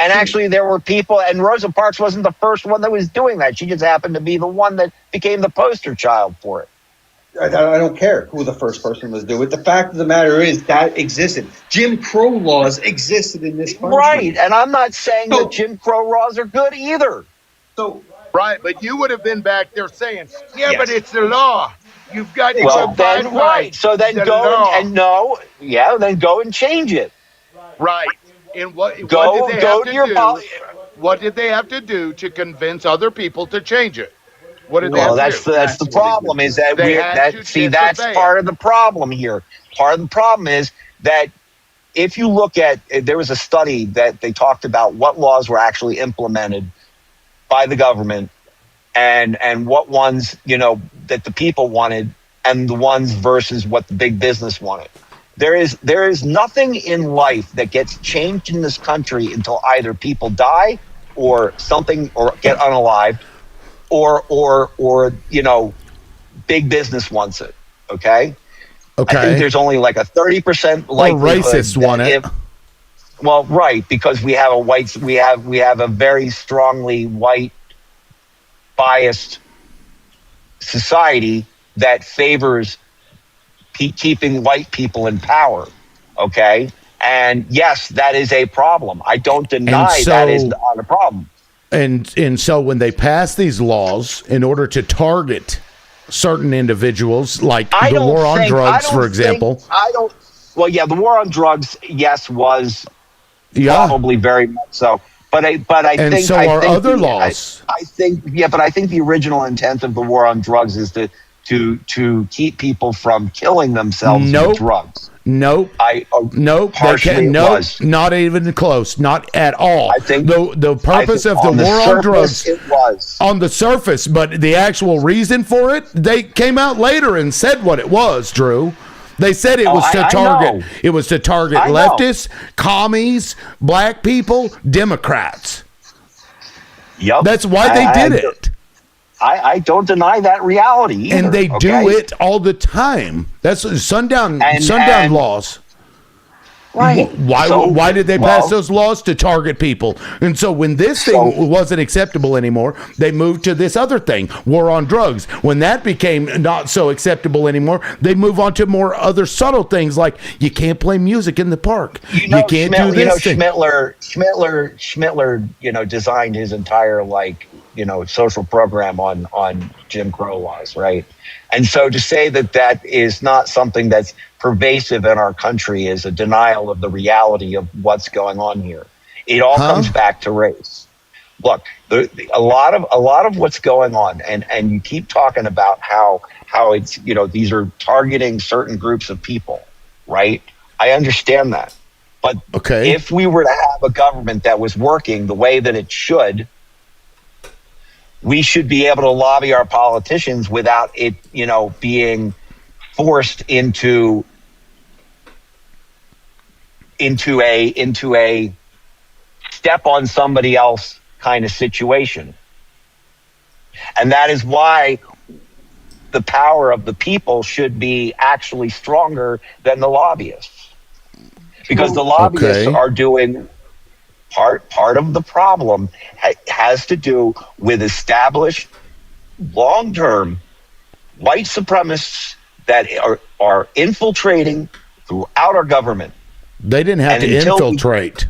G: And actually, there were people, and Rosa Parks wasn't the first one that was doing that. She just happened to be the one that became the poster child for it.
M: I don't care who the first person was doing it. The fact of the matter is that existed. Jim Crow laws existed in this country.
G: Right, and I'm not saying that Jim Crow laws are good either.
M: So
L: right, but you would have been back there saying, but it's the law. You've got to
G: go right. So then go then go and change it.
L: Right. And what did they have to do to convince other people to change it? What did they have to do?
G: That's the problem. Is that that's part of the problem here. Part of the problem is that if you look at, there was a study that they talked about what laws were actually implemented by the government and what ones, that the people wanted and the ones versus what the big business wanted. There is nothing in life that gets changed in this country until either people die or something or get unalived or big business wants it. Okay. I think there's only like a 30% likelihood.
A: Or racists want it.
G: Well, right, because we have a very strongly white biased society that favors keeping white people in power. Okay. And yes, that is a problem. I don't deny that is not a problem.
A: And so when they pass these laws in order to target certain individuals, like the war on drugs, for example.
G: The war on drugs, yes, was probably very much so. But I
A: and
G: think
A: so are other laws.
G: I think the original intent of the war on drugs is to to keep people from killing themselves
A: Nope.
G: with drugs.
A: Nope. Nope.
G: Partially it
A: nope.
G: was.
A: Not even close. Not at all.
G: I think
A: the purpose of the
G: on
A: war on
G: surface,
A: drugs
G: it was.
A: on the surface, but the actual reason for it, they came out later and said what it was, Drew. They said it was to
G: I
A: target.
G: know.
A: It was to target
G: I know.
A: leftists, commies, black people, Democrats.
G: Yep.
A: That's why they did it.
G: I don't deny that reality either,
A: And they do
G: okay?
A: it all the time. That's sundown
G: And-
A: laws.
G: Right.
A: Why did they pass those laws? To target people. And so when this thing wasn't acceptable anymore, they moved to this other thing, war on drugs. When that became not so acceptable anymore, they move on to more other subtle things like you can't play music in the park. You can't do this thing.
G: Schmittler, designed his entire social program on Jim Crow laws, right? And so to say that is not something that's pervasive in our country is a denial of the reality of what's going on here. It all comes back to race. Look, a lot of what's going on, and you keep talking about how it's these are targeting certain groups of people, right? I understand that, but if we were to have a government that was working the way that it should, we should be able to lobby our politicians without it, being forced into a step on somebody else kind of situation. And that is why the power of the people should be actually stronger than the lobbyists. Because the lobbyists are doing part of the problem has to do with established long-term white supremacists that are infiltrating throughout our government.
A: They didn't have to infiltrate.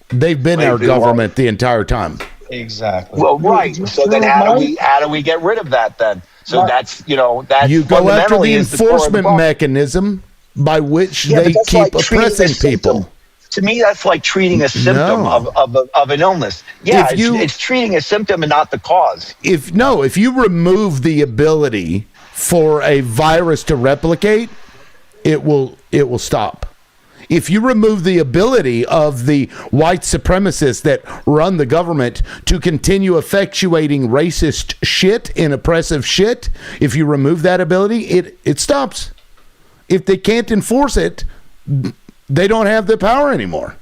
A: They've been our government the entire time.
M: Exactly.
G: Well, right. So then how do we get rid of that then? So that's
A: You go after
G: fundamentally
A: the
G: is the core of the
A: enforcement
G: problem.
A: mechanism by which
G: Yeah,
A: they
G: but that's
A: keep
G: like treating
A: oppressing
G: a symptom.
A: people.
G: To me, that's like treating a symptom of an illness. Yeah, it's treating a symptom and not the cause.
A: If you remove the ability for a virus to replicate, it will stop. If you remove the ability of the white supremacists that run the government to continue effectuating racist shit and oppressive shit, if you remove that ability, it stops. If they can't enforce it, they don't have the power anymore.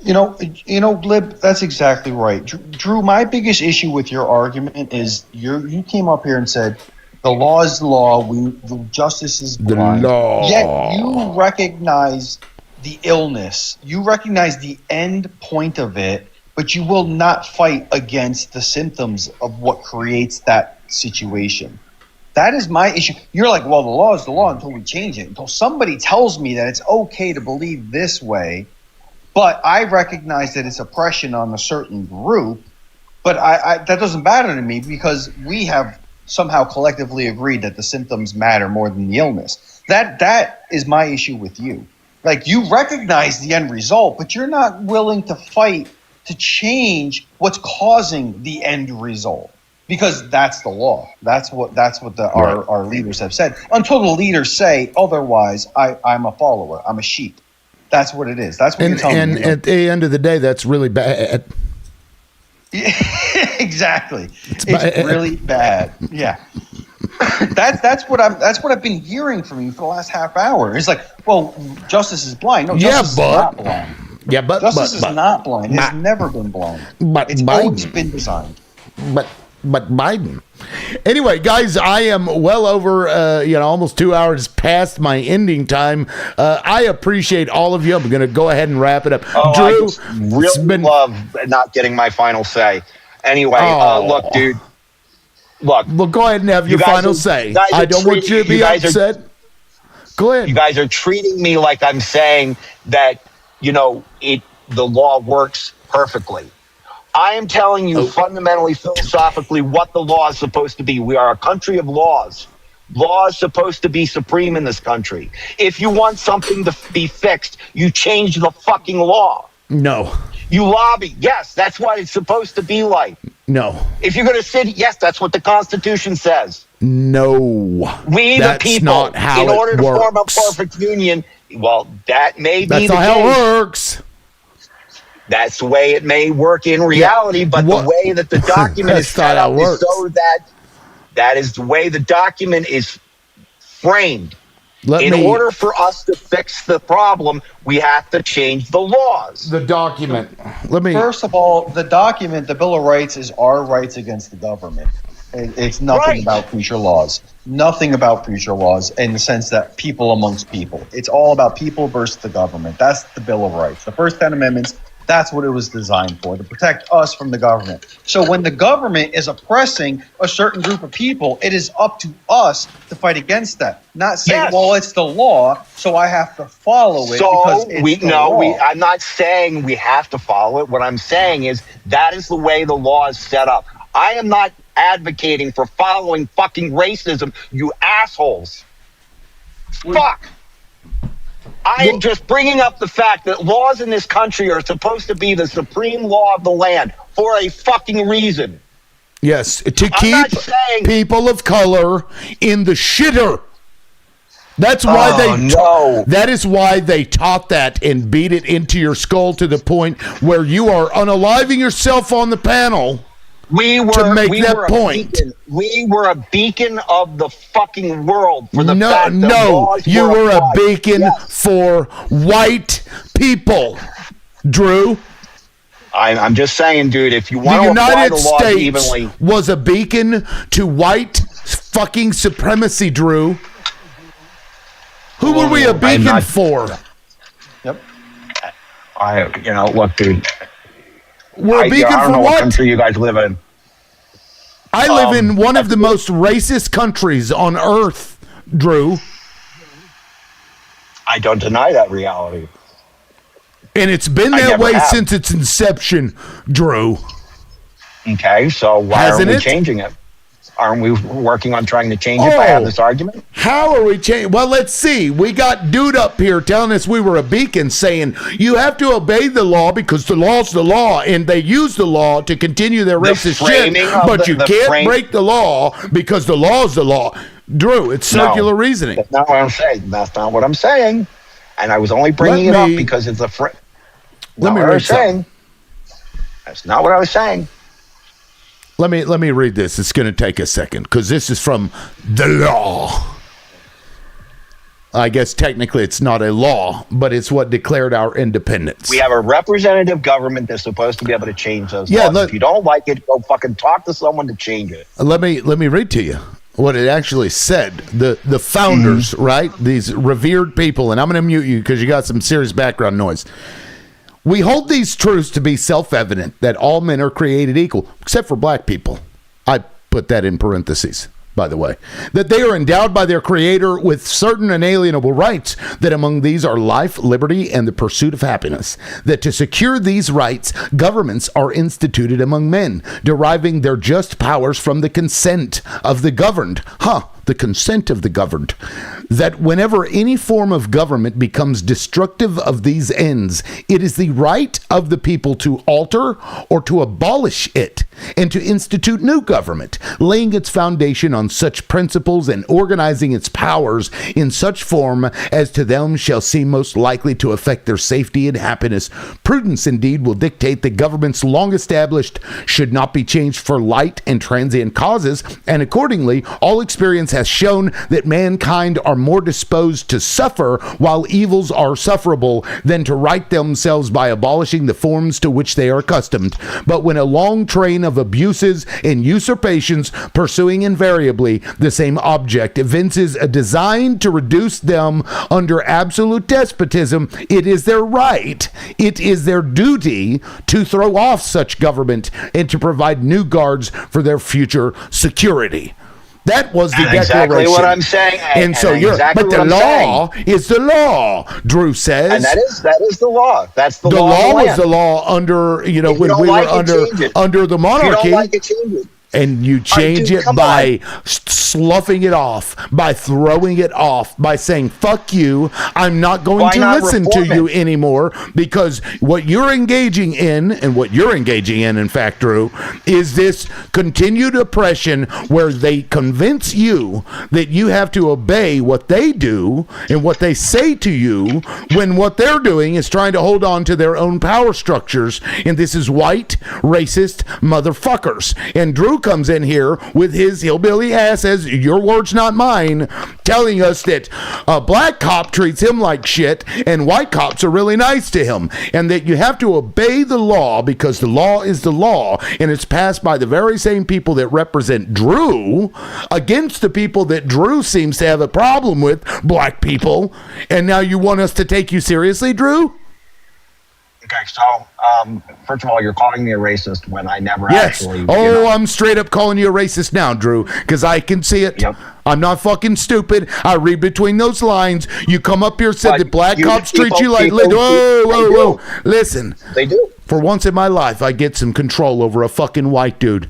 M: Glib, that's exactly right. Drew, my biggest issue with your argument is you came up here and said, the law is the law, the justice is blind.
A: The law.
M: Yet you recognize the illness. You recognize the end point of it, but you will not fight against the symptoms of what creates that situation. That is my issue. You're like, well, the law is the law until we change it. Until somebody tells me that it's okay to believe this way, but I recognize that it's oppression on a certain group, but I that doesn't matter to me because we have somehow collectively agreed that the symptoms matter more than the illness. That is my issue with you. Like, you recognize the end result, but you're not willing to fight to change what's causing the end result. Because that's the law. That's what our leaders have said. Until the leaders say otherwise, I'm a follower. I'm a sheep. That's what it is. That's what you're telling me.
A: And at the end of the day, that's really bad.
M: Exactly. It's really bad. Yeah. That's what I've been hearing from you for the last half hour. It's like, well, justice is blind. No, justice is not blind.
A: Yeah, but
M: justice is not blind. It has never been blind.
A: But
M: it's always been designed.
A: But Biden. Anyway, guys, I am well over, almost 2 hours past my ending time. I appreciate all of you. I'm going to go ahead and wrap it up.
G: Drew, I just really
A: been...
G: love not getting my final say. Anyway, look, dude. Look.
A: Well, go ahead and have your final say. I don't want you to be upset. Go ahead.
G: You guys are treating me like I'm saying that, the law works perfectly. I am telling you fundamentally, philosophically, what the law is supposed to be. We are a country of laws. Law is supposed to be supreme in this country. If you want something to be fixed, you change the fucking law.
A: No.
G: You lobby. Yes, that's what it's supposed to be like.
A: No.
G: If you're going to sit, yes, that's what the Constitution says.
A: No.
G: We,
A: that's
G: the people,
A: not how
G: in order
A: it
G: to
A: works.
G: form a perfect union, well, that may be
A: That's
G: the
A: not how it
G: case.
A: works.
G: That's the way it may work in reality, but the way that the document is
A: That's not
G: set
A: how
G: up
A: it
G: is
A: works.
G: so that is the way the document is framed. In order for us to fix the problem, we have to change the laws.
A: The document.
M: First of all, the document, the Bill of Rights, is our rights against the government. It's nothing about future laws. Nothing about future laws in the sense that people amongst people. It's all about people versus the government. That's the Bill of Rights. The first 10 amendments, that's what it was designed for, to protect us from the government. So when the government is oppressing a certain group of people, it is up to us to fight against that. Not saying, well, it's the law, so I have to follow it because it's the law.
G: I'm not saying we have to follow it. What I'm saying is that is the way the law is set up. I am not advocating for following fucking racism, you assholes. Fuck. I am just bringing up the fact that laws in this country are supposed to be the supreme law of the land for a fucking reason.
A: Yes, to keep people of color in the shitter. That's why that is why they taught that and beat it into your skull to the point where you are unaliving yourself on the panel.
G: We were
A: that point.
G: Beacon. We were a beacon of the fucking world for the fact that
A: No,
G: laws
A: you were a
G: applied.
A: beacon for white people, Drew.
G: I'm just saying, dude, if you
A: The
G: want to apply
A: United
G: the laws
A: States
G: evenly,
A: was a beacon to white fucking supremacy, Drew. Who were we a beacon for?
G: look, dude.
A: We're a beacon
G: I don't
A: for
G: know
A: what?
G: country you guys live in.
A: I live in one of the most racist countries on earth, Drew.
G: I don't deny that reality.
A: And it's been that way since its inception, Drew.
G: Okay, so why
A: Hasn't
G: aren't we
A: it?
G: changing it? Aren't we working on trying to change it if I have this argument?
A: How are we changing? Well, let's see. We got dude up here telling us we were a beacon saying you have to obey the law because the law's the law, and they use the law to continue their racist shit. But you can't break the law because the law's the law. Drew, it's circular reasoning.
G: That's not what I'm saying. That's not what I'm saying. And I was only bringing it up because it's a
A: Let me read something.
G: That's not what I was saying.
A: Let me read this. It's going to take a second because this is from the law. I guess technically it's not a law, but it's what declared our independence.
G: We have a representative government that's supposed to be able to change those laws. If you don't like it, go fucking talk to someone to change it.
A: Let me read to you what it actually said. The founders, right? These revered people, and I'm going to mute you because you got some serious background noise. We hold these truths to be self-evident that all men are created equal, except for black people. I put that in parentheses, by the way. That they are endowed by their creator with certain inalienable rights, that among these are life, liberty, and the pursuit of happiness. That to secure these rights, governments are instituted among men, deriving their just powers from the consent of the governed. The consent of the governed. That whenever any form of government becomes destructive of these ends, it is the right of the people to alter or to abolish it and to institute new government, laying its foundation on such principles and organizing its powers in such form as to them shall seem most likely to affect their safety and happiness. Prudence indeed will dictate that governments long established should not be changed for light and transient causes, and accordingly all experience has shown that mankind are more disposed to suffer while evils are sufferable than to right themselves by abolishing the forms to which they are accustomed. But when a long train of abuses and usurpations pursuing invariably the same object evinces a design to reduce them under absolute despotism, it is their right, it is their duty to throw off such government and to provide new guards for their future security. That was the declaration.
G: Exactly what I'm saying.
A: And so but the law is the law, Drew says.
G: And that is the law. That's the law.
A: The law was the law under, when we were under the monarchy.
G: If you don't like it, change it.
A: And you change it by sloughing it off, by throwing it off, by saying, fuck you, I'm not going to listen to you anymore, because what you're engaging in, and what you're engaging in fact, Drew, is this continued oppression where they convince you that you have to obey what they do and what they say to you, when what they're doing is trying to hold on to their own power structures. And this is white, racist motherfuckers. And Drew comes in here with his hillbilly ass, as your words not mine, telling us that a black cop treats him like shit and white cops are really nice to him, and that you have to obey the law because the law is the law, and it's passed by the very same people that represent Drew against the people that Drew seems to have a problem with, black people. And now you want us to take you seriously, Drew?
G: Okay, so first of all, you're calling me a racist when I never actually.
A: I'm straight up calling you a racist now, Drew, because I can see it. Yep. I'm not fucking stupid. I read between those lines. You come up here, said that black cops treat you like. Whoa. Listen.
G: They do.
A: For once in my life, I get some control over a fucking white dude.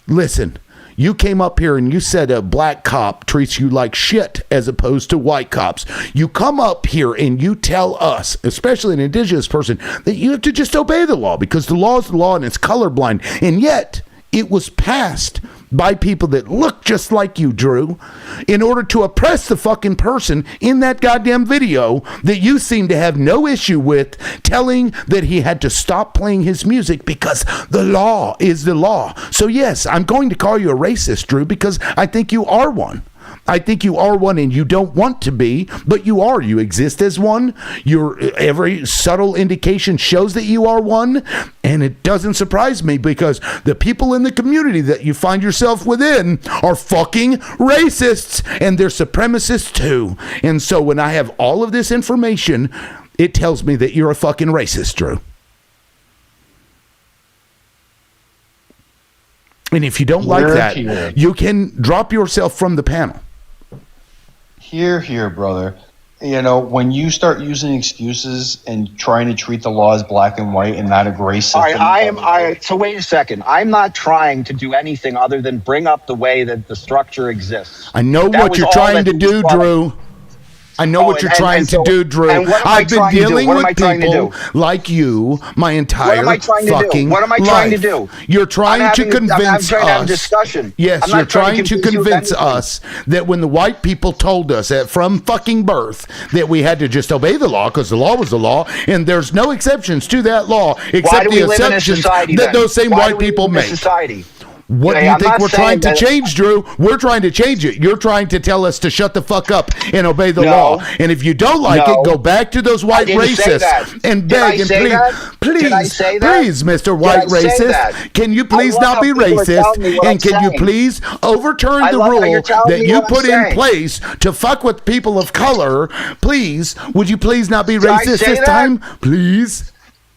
A: Listen. You came up here and you said a black cop treats you like shit as opposed to white cops. You come up here and you tell us, especially an indigenous person, that you have to just obey the law because the law is the law and it's colorblind. And yet it was passed by people that look just like you, Drew, in order to oppress the fucking person in that goddamn video that you seem to have no issue with, telling that he had to stop playing his music because the law is the law. So yes, I'm going to call you a racist, Drew, because I think you are one. I think you are one, and you don't want to be, but you are. You exist as one. Every subtle indication shows that you are one, and it doesn't surprise me because the people in the community that you find yourself within are fucking racists, and they're supremacists too. And so when I have all of this information, it tells me that you're a fucking racist, Drew. And if you don't like that, you can drop yourself from the panel.
M: Here, brother. You know, when you start using excuses and trying to treat the law as black and white and not a gray system.
G: So wait a second. I'm not trying to do anything other than bring up the way that the structure exists.
A: I know what you're trying to do, Drew. I know what you're trying to do, Drew. I've been dealing with people like you my entire fucking life.
G: What am I trying to do?
A: You're trying to convince
G: us.
A: us.
G: Discussion.
A: Yes, you're trying to convince us that when the white people told us that from fucking birth that we had to just obey the law because the law was the law, and there's no exceptions to that law except the exceptions that those same white people make. What do you think we're trying to change, Drew? We're trying to change it. You're trying to tell us to shut the fuck up and obey the law. And if you don't like it, go back to those white racists and beg and please, Mr. White Racist, can you please not be racist? And can you please overturn the rule that you put in place to fuck with people of color? Please, would you please not be racist this time? Please?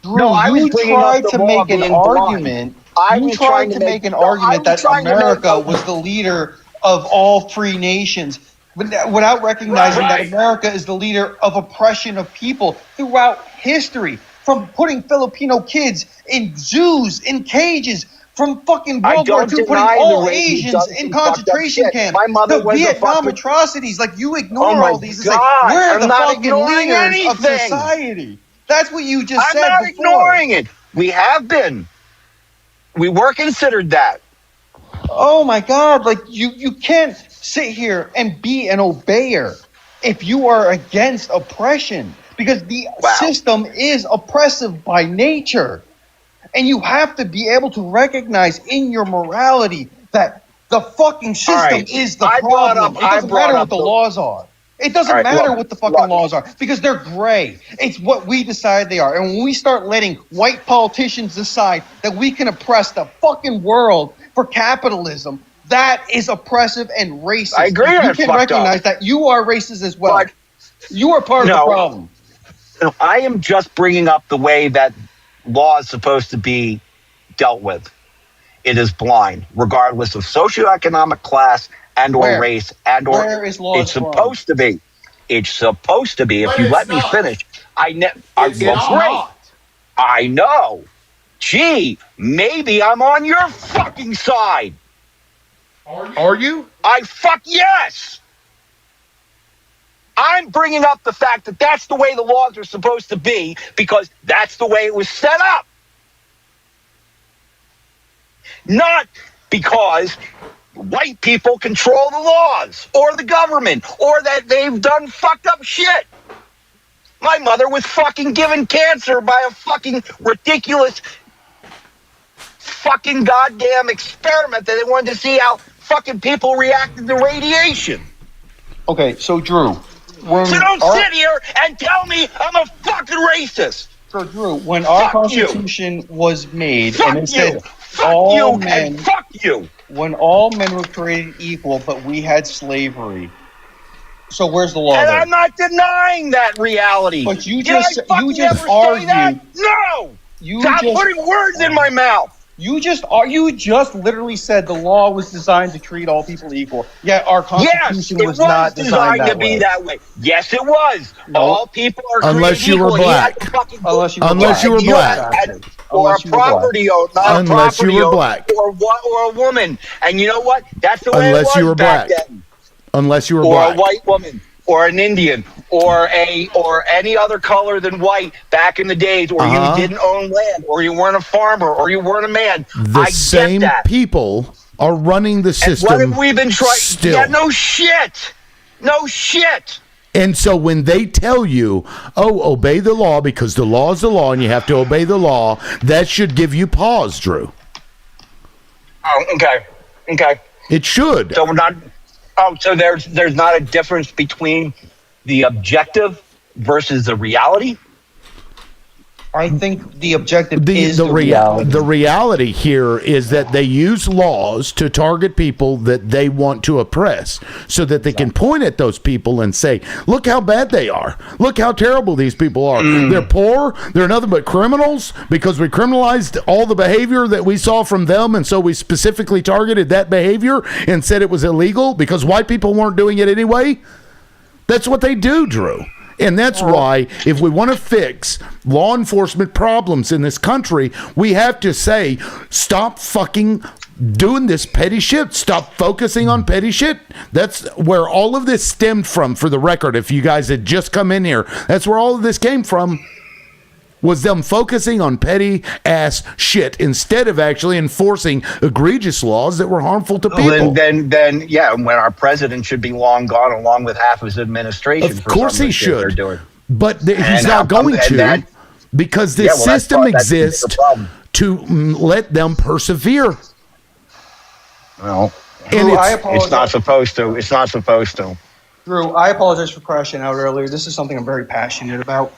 M: No, I was tried to make an argument. You tried to make an argument that America was the leader of all free nations without recognizing that America is the leader of oppression of people throughout history, from putting Filipino kids in zoos, in cages, from fucking World War II, putting all Asians in concentration camps, the Vietnam atrocities. Like, you ignore all these. It's like, we're the fucking leaders of society. That's what you just said before.
G: I'm not ignoring it. We have been. We were considered that.
M: Oh my God! Like you can't sit here and be an obeyer if you are against oppression, because the system is oppressive by nature, and you have to be able to recognize in your morality that the fucking system is the problem. It doesn't matter what the laws are. It doesn't matter what the fucking laws are, because they're gray. It's what we decide they are. And when we start letting white politicians decide that we can oppress the fucking world for capitalism, that is oppressive and racist.
G: I agree.
M: You can recognize that you are racist as well. But you are part of the problem.
G: No, I am just bringing up the way that law is supposed to be dealt with. It is blind, regardless of socioeconomic class and or race and or it's supposed to be. It's supposed to be. If you let me finish, I know. Gee, maybe I'm on your fucking side.
L: Are you?
G: Yes. I'm bringing up the fact that that's the way the laws are supposed to be because that's the way it was set up. Not because white people control the laws or the government or that they've done fucked up shit. My mother was fucking given cancer by a fucking ridiculous fucking goddamn experiment that they wanted to see how fucking people reacted to radiation.
M: Okay, so Drew.
G: So don't sit here and tell me I'm a fucking racist.
M: So Drew, when our Constitution was made and it said
G: fuck you.
M: When all men were created equal, but we had slavery. So where's the law
G: And
M: there?
G: I'm not denying that reality.
M: But you
G: Did
M: just
G: I fucking ever say
M: argued.
G: that? No. Stop putting words in my mouth.
M: You just literally said the law was designed to treat all people equal. Yet our Constitution was not designed
G: to be that way. Yes, it was.
M: No.
G: All people are
A: Unless
G: created
A: you were
G: equal.
A: black.
G: Unless you were black. Or a property owner, not a
A: Unless you
G: property
A: were
G: owner,
A: black.
G: or a woman. And you know what? That's the way
A: Unless
G: it was
A: you were
G: back
A: black.
G: then.
A: Unless you were
G: Or
A: black.
G: a white woman, or an Indian, or any other color than white back in the days, or you didn't own land, or you weren't a farmer, or you weren't a man.
A: The
G: I
A: same
G: get that.
A: people are running the system.
G: And what have we been trying?
A: still.
G: Yeah, no shit. No shit.
A: And so when they tell you, obey the law because the law is the law and you have to obey the law, that should give you pause, Drew.
G: Oh, okay.
A: It should.
G: So we're not. Oh, so there's not a difference between the objective versus the reality?
M: I think the objective is the
A: reality. The reality here is that they use laws to target people that they want to oppress so that they can point at those people and say, look how bad they are. Look how terrible these people are. They're poor. They're nothing but criminals because we criminalized all the behavior that we saw from them. And so we specifically targeted that behavior and said it was illegal because white people weren't doing it anyway. That's what they do, Drew. And that's why, if we want to fix law enforcement problems in this country, we have to say, stop fucking doing this petty shit. Stop focusing on petty shit. That's where all of this stemmed from, for the record. If you guys had just come in here, that's where all of this came from, was them focusing on petty ass shit instead of actually enforcing egregious laws that were harmful to people.
G: Then, when our president should be long gone along with half of his administration.
A: Of course he should. But he's not going to because this
G: that's
A: system
G: that's a bigger
A: exists
G: problem.
A: to let them persevere.
G: Well,
A: and
G: it's not supposed to. It's not supposed to.
M: Drew, I apologize for crashing out earlier. This is something I'm very passionate about.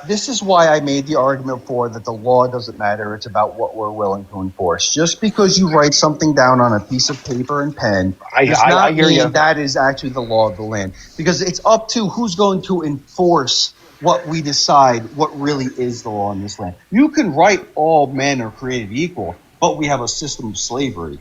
M: This is why I made the argument for that the law doesn't matter. It's about what we're willing to enforce. Just because you write something down on a piece of paper and pen does not mean that is actually the law of the land. Because it's up to who's going to enforce what we decide what really is the law in this land. You can write all men are created equal, but we have a system of slavery.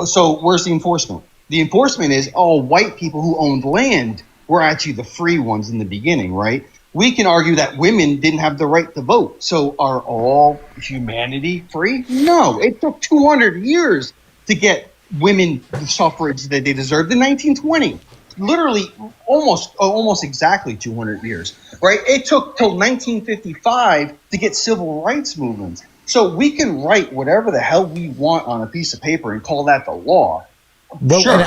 M: So where's the enforcement? The enforcement is all white people who owned land were actually the free ones in the beginning, right? We can argue that women didn't have the right to vote. So are all humanity free? No. It took 200 years to get women the suffrage that they deserved in 1920. Literally almost exactly 200 years, right? It took till 1955 to get civil rights movements. So we can write whatever the hell we want on a piece of paper and call that the law.
A: Well,
M: sure,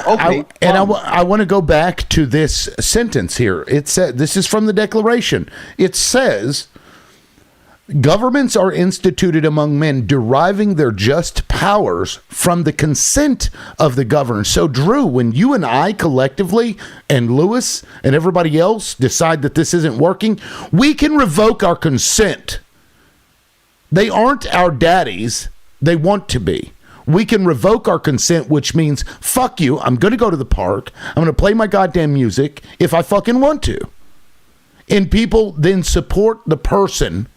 A: I want to go back to this sentence here. It said, this is from the Declaration. It says, governments are instituted among men, deriving their just powers from the consent of the governed. So, Drew, when you and I collectively, and Lewis and everybody else decide that this isn't working, we can revoke our consent. They aren't our daddies. They want to be. We can revoke our consent, which means, fuck you, I'm going to go to the park. I'm going to play my goddamn music if I fucking want to. And people then support the person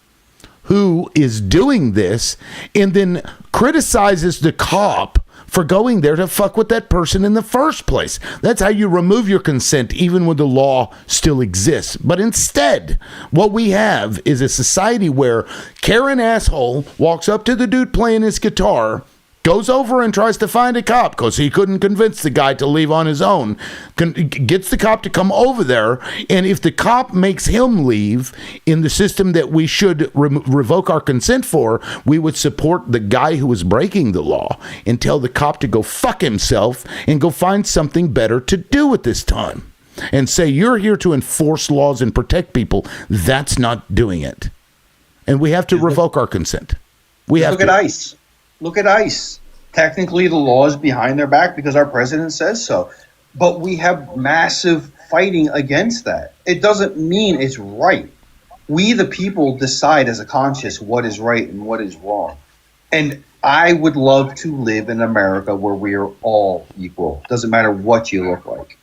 A: who is doing this and then criticizes the cop for going there to fuck with that person in the first place. That's how you remove your consent, even when the law still exists. But instead, what we have is a society where Karen asshole walks up to the dude playing his guitar goes over and tries to find a cop because he couldn't convince the guy to leave on his own, gets the cop to come over there, and if the cop makes him leave in the system that we should revoke our consent for, we would support the guy who was breaking the law and tell the cop to go fuck himself and go find something better to do at this time. And say, you're here to enforce laws and protect people. That's not doing it. And we have to revoke our consent. We have
M: Look
A: to.
M: at ICE. Look at ICE. Technically, the law is behind their back because our president says so. But we have massive fighting against that. It doesn't mean it's right. We, the people, decide as a conscience what is right and what is wrong. And I would love to live in America where we are all equal. Doesn't matter what you look like.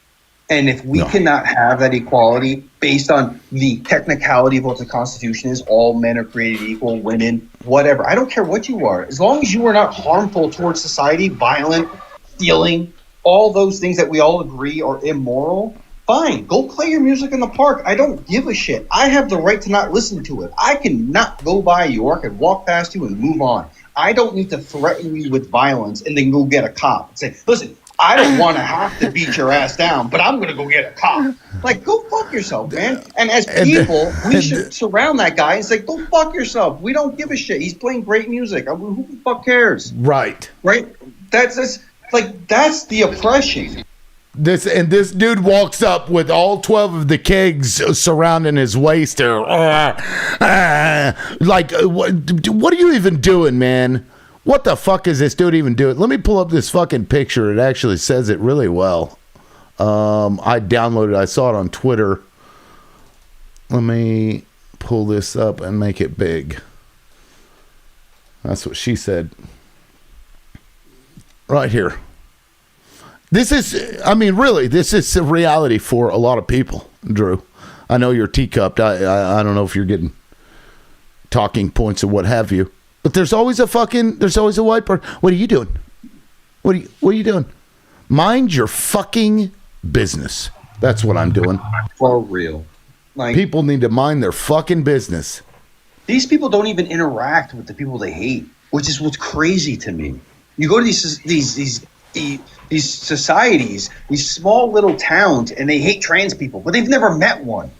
M: And if we cannot have that equality based on the technicality of what the Constitution is, all men are created equal, women, whatever. I don't care what you are. As long as you are not harmful towards society, violent, stealing, all those things that we all agree are immoral, fine. Go play your music in the park. I don't give a shit. I have the right to not listen to it. I cannot go by you or I can walk past you and move on. I don't need to threaten you with violence and then go get a cop and say, listen, I don't want to have to beat your ass down, but I'm going to go get a cop. Like, go fuck yourself, man. And as people, we should surround that guy and say, go fuck yourself. We don't give a shit. He's playing great music. I mean, who the fuck cares?
A: Right.
M: Right? That's the oppression.
A: This dude walks up with all 12 of the kegs surrounding his waist. Like, what are you even doing, man? What the fuck is this dude even doing? Let me pull up this fucking picture. It actually says it really well. I downloaded it. I saw it on Twitter. Let me pull this up and make it big. That's what she said. Right here. This is, I mean, really, this is a reality for a lot of people, Drew. I know you're teacupped. I don't know if you're getting talking points or what have you. But there's always a white person. What are you doing? What are you doing? Mind your fucking business. That's what I'm doing.
M: For real. Like,
A: people need to mind their fucking business.
M: These people don't even interact with the people they hate, which is what's crazy to me. You go to these societies, these small little towns, and they hate trans people, but they've never met one.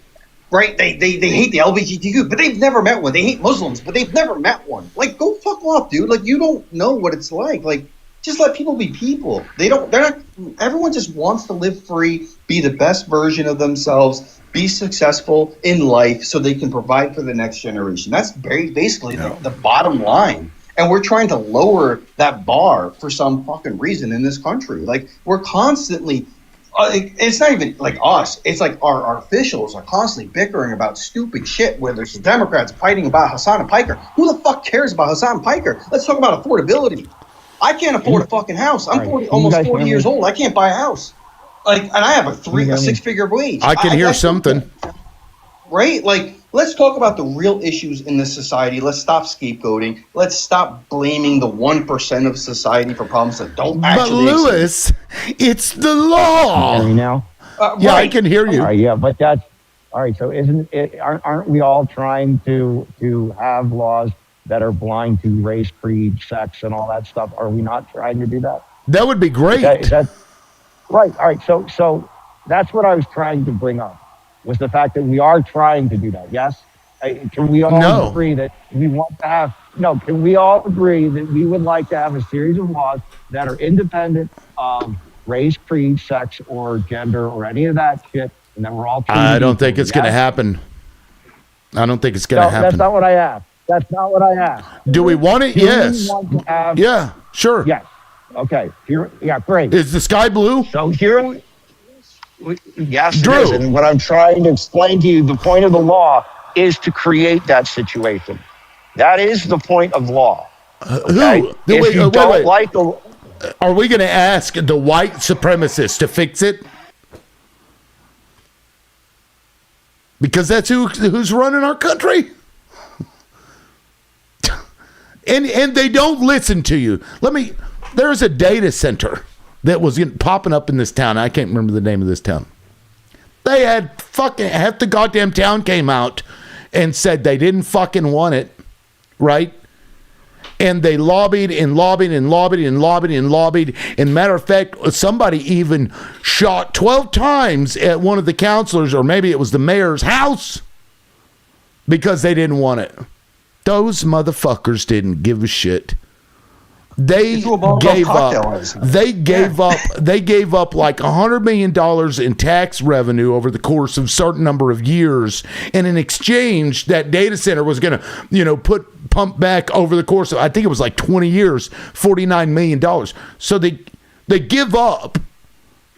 M: Right? They hate the LGBTQ, but they've never met one. They hate Muslims, but they've never met one. Like, go fuck off, dude. Like, you don't know what it's like. Like, just let people be people. Everyone just wants to live free, be the best version of themselves, be successful in life so they can provide for the next generation. That's basically the bottom line. And we're trying to lower that bar for some fucking reason in this country. Like, we're constantly... it's not even like us. It's like our officials are constantly bickering about stupid shit, where there's Democrats fighting about Hassan and Piker. Who the fuck cares about Hassan and Piker? Let's talk about affordability. I can't afford a fucking house. I'm almost 40 years old. I can't buy a house. Like, and I have a 6-figure wage.
A: I can hear something.
M: Right? Like, let's talk about the real issues in this society. Let's stop scapegoating. Let's stop blaming the 1% of society for problems that don't actually
A: exist. But Lewis, it's the law.
H: Can you hear me now?
A: Yeah, I can hear you.
H: All right, yeah, but that's all right. So aren't we all trying to have laws that are blind to race, creed, sex, and all that stuff? Are we not trying to do that?
A: That would be great.
H: Is that right? All right. So that's what I was trying to bring up, was the fact that we are trying to do that. Yes. Can we all agree that we want to have? No. Can we all agree that we would like to have a series of laws that are independent of race, creed, sex, or gender, or any of that shit, and then we're all?
A: I don't think it's going to happen. I don't think it's going to happen.
H: That's not what I asked. That's not what I asked.
A: Do we want it? Yes. Yeah. Sure.
H: Yes. Okay. Yeah. Great.
A: Is the sky blue?
H: So here. Yes,
A: Drew.
H: It is. And what I'm trying to explain to you, the point of the law is to create that situation. That is the point of law. Okay?
A: Who?
H: If you don't like the...
A: Are we going to ask the white supremacists to fix it? Because that's who's running our country. And they don't listen to you. There's a data center that was popping up in this town. I can't remember the name of this town. They had half the goddamn town came out and said they didn't fucking want it, right? And they lobbied and lobbied and lobbied and lobbied and lobbied. And matter of fact, somebody even shot 12 times at one of the counselors, or maybe it was the mayor's house, because they didn't want it. Those motherfuckers didn't give a shit. They gave up. They gave up. They gave up like $100 million in tax revenue over the course of a certain number of years, and in exchange, that data center was going to, pump back over the course of, I think it was like 20 years, $49 million. So they give up,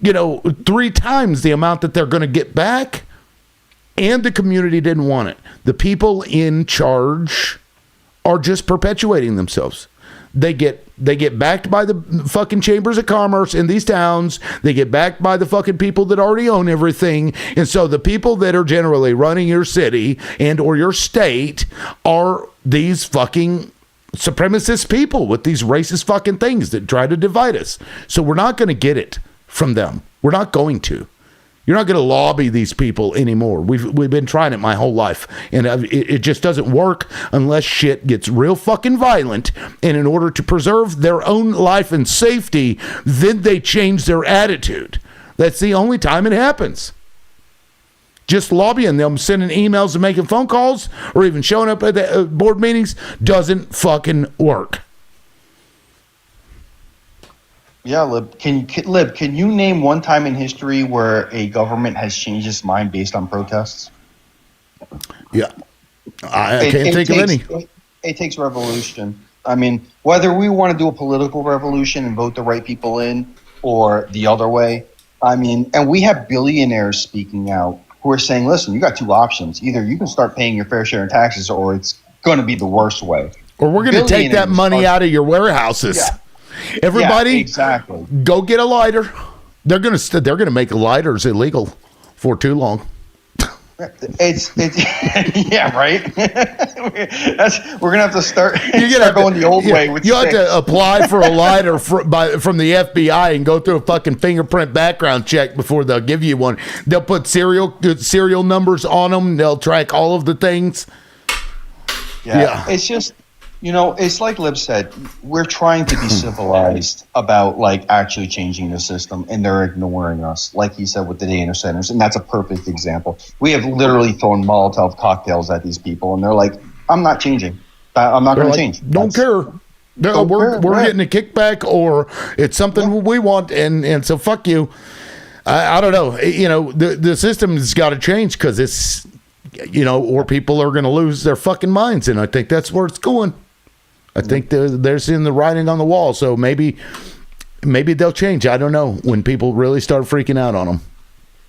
A: 3 times the amount that they're going to get back, and the community didn't want it. The people in charge are just perpetuating themselves. They get backed by the fucking chambers of commerce in these towns. They get backed by the fucking people that already own everything. And so the people that are generally running your city and or your state are these fucking supremacist people with these racist fucking things that try to divide us. So we're not going to get it from them. We're not going to. You're not going to lobby these people anymore. We've been trying it my whole life, and it just doesn't work unless shit gets real fucking violent. And in order to preserve their own life and safety, then they change their attitude. That's the only time it happens. Just lobbying them, sending emails and making phone calls, or even showing up at the board meetings doesn't fucking work.
M: Yeah, Lib. Can you name one time in history where a government has changed its mind based on protests?
A: Yeah, I can't think of any.
M: It takes revolution. I mean, whether we want to do a political revolution and vote the right people in, or the other way. I mean, and we have billionaires speaking out who are saying, "Listen, you got 2 options. Either you can start paying your fair share in taxes, or it's going to be the worst way."
A: Or we're going to take that money out of your warehouses.
M: Yeah.
A: Everybody,
M: exactly.
A: Go get a lighter. They're gonna make lighters illegal for too long.
M: It's yeah, right. We're gonna have to start going the old way. With
A: you have to apply for a lighter from the FBI and go through a fucking fingerprint background check before they'll give you one. They'll put serial numbers on them. They'll track all of the things.
M: Yeah. It's just. It's like Lib said, we're trying to be civilized about actually changing the system, and they're ignoring us, like he said with the data centers, and that's a perfect example. We have literally thrown Molotov cocktails at these people, and they're like, I'm not changing. I'm not going to change.
A: Don't care. We're getting a kickback, or it's something we want, and so fuck you. I don't know. The system's got to change because it's, or people are going to lose their fucking minds, and I think that's where it's going. I think they're seeing the writing on the wall, so maybe they'll change. I don't know when people really start freaking out on them.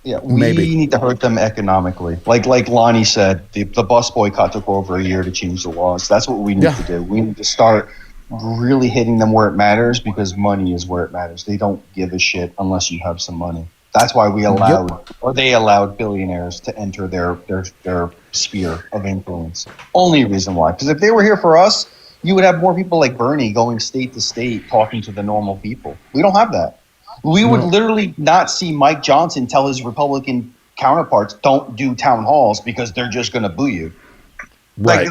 M: Yeah, we need to hurt them economically. Like Lonnie said, the bus boycott took over a year to change the laws. That's what we need to do. We need to start really hitting them where it matters, because money is where it matters. They don't give a shit unless you have some money. That's why they allowed billionaires to enter their sphere of influence. Only reason why. Because if they were here for us, you would have more people like Bernie going state to state talking to the normal people. We don't have that. We would literally not see Mike Johnson tell his Republican counterparts, don't do town halls because they're just going to boo you.
A: Right.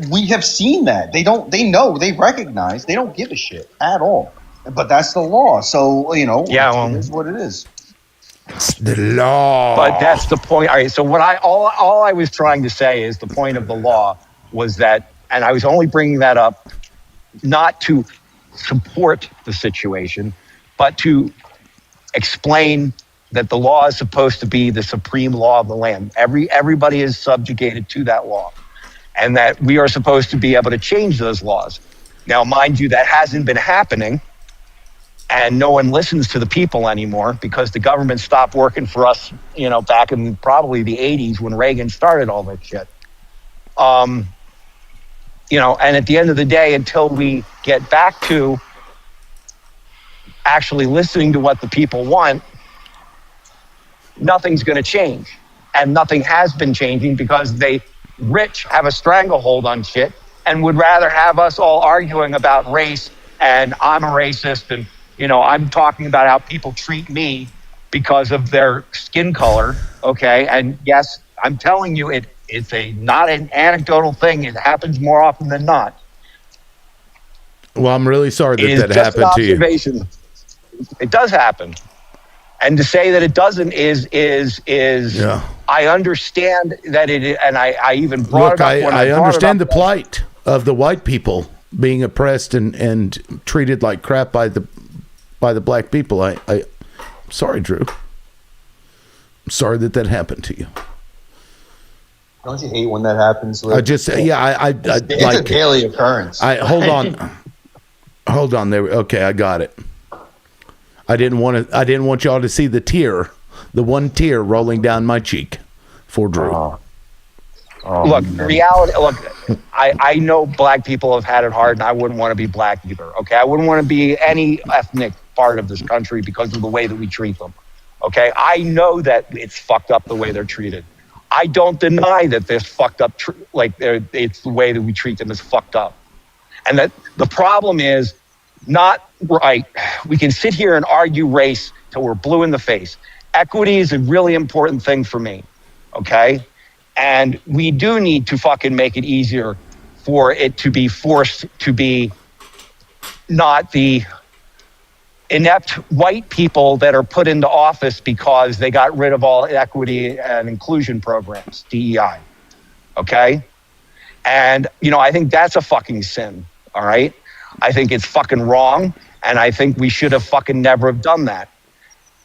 M: We have seen that. They know, they recognize, they don't give a shit at all. But that's the law. So, it is what it is.
A: It's the law.
G: But that's the point. All right. So all I was trying to say is the point of the law was that, and I was only bringing that up not to support the situation, but to explain that the law is supposed to be the supreme law of the land. Everybody is subjugated to that law, and that we are supposed to be able to change those laws. Now, mind you, that hasn't been happening, and no one listens to the people anymore because the government stopped working for us, back in probably the 80s when Reagan started all that shit. And at the end of the day, until we get back to actually listening to what the people want, nothing's going to change. And nothing has been changing because they rich have a stranglehold on shit and would rather have us all arguing about race, and I'm a racist, and I'm talking about how people treat me because of their skin color. Okay. And yes, I'm telling you, it's not an anecdotal thing. It happens more often than not.
A: Well, I'm really sorry
G: It is
A: that
G: just an
A: happened to you.
G: observation. It does happen. And to say that it doesn't is
A: Yeah.
G: I understand that it, and I even brought
A: Look,
G: it up when
A: I
G: brought
A: understand
G: it
A: the
G: up.
A: plight of the white people being oppressed and treated like crap by the black people. I'm sorry, Drew. I'm sorry that happened to you.
M: Don't you hate when that happens?
A: I just
M: it's
A: like
M: a daily occurrence.
A: hold on there. Okay, I got it. I didn't want y'all to see the one tear rolling down my cheek for Drew.
G: Look, reality. Look, I know black people have had it hard, and I wouldn't want to be black either. Okay, I wouldn't want to be any ethnic part of this country because of the way that we treat them. Okay, I know that it's fucked up the way they're treated. I don't deny that there's fucked up. It's the way that we treat them is fucked up, and that the problem is not right. We can sit here and argue race till we're blue in the face. Equity is a really important thing for me. Okay. And we do need to fucking make it easier for it to be forced to be not the inept white people that are put into office because they got rid of all equity and inclusion programs, DEI. Okay? And, I think that's a fucking sin. All right? I think it's fucking wrong. And I think we should have fucking never have done that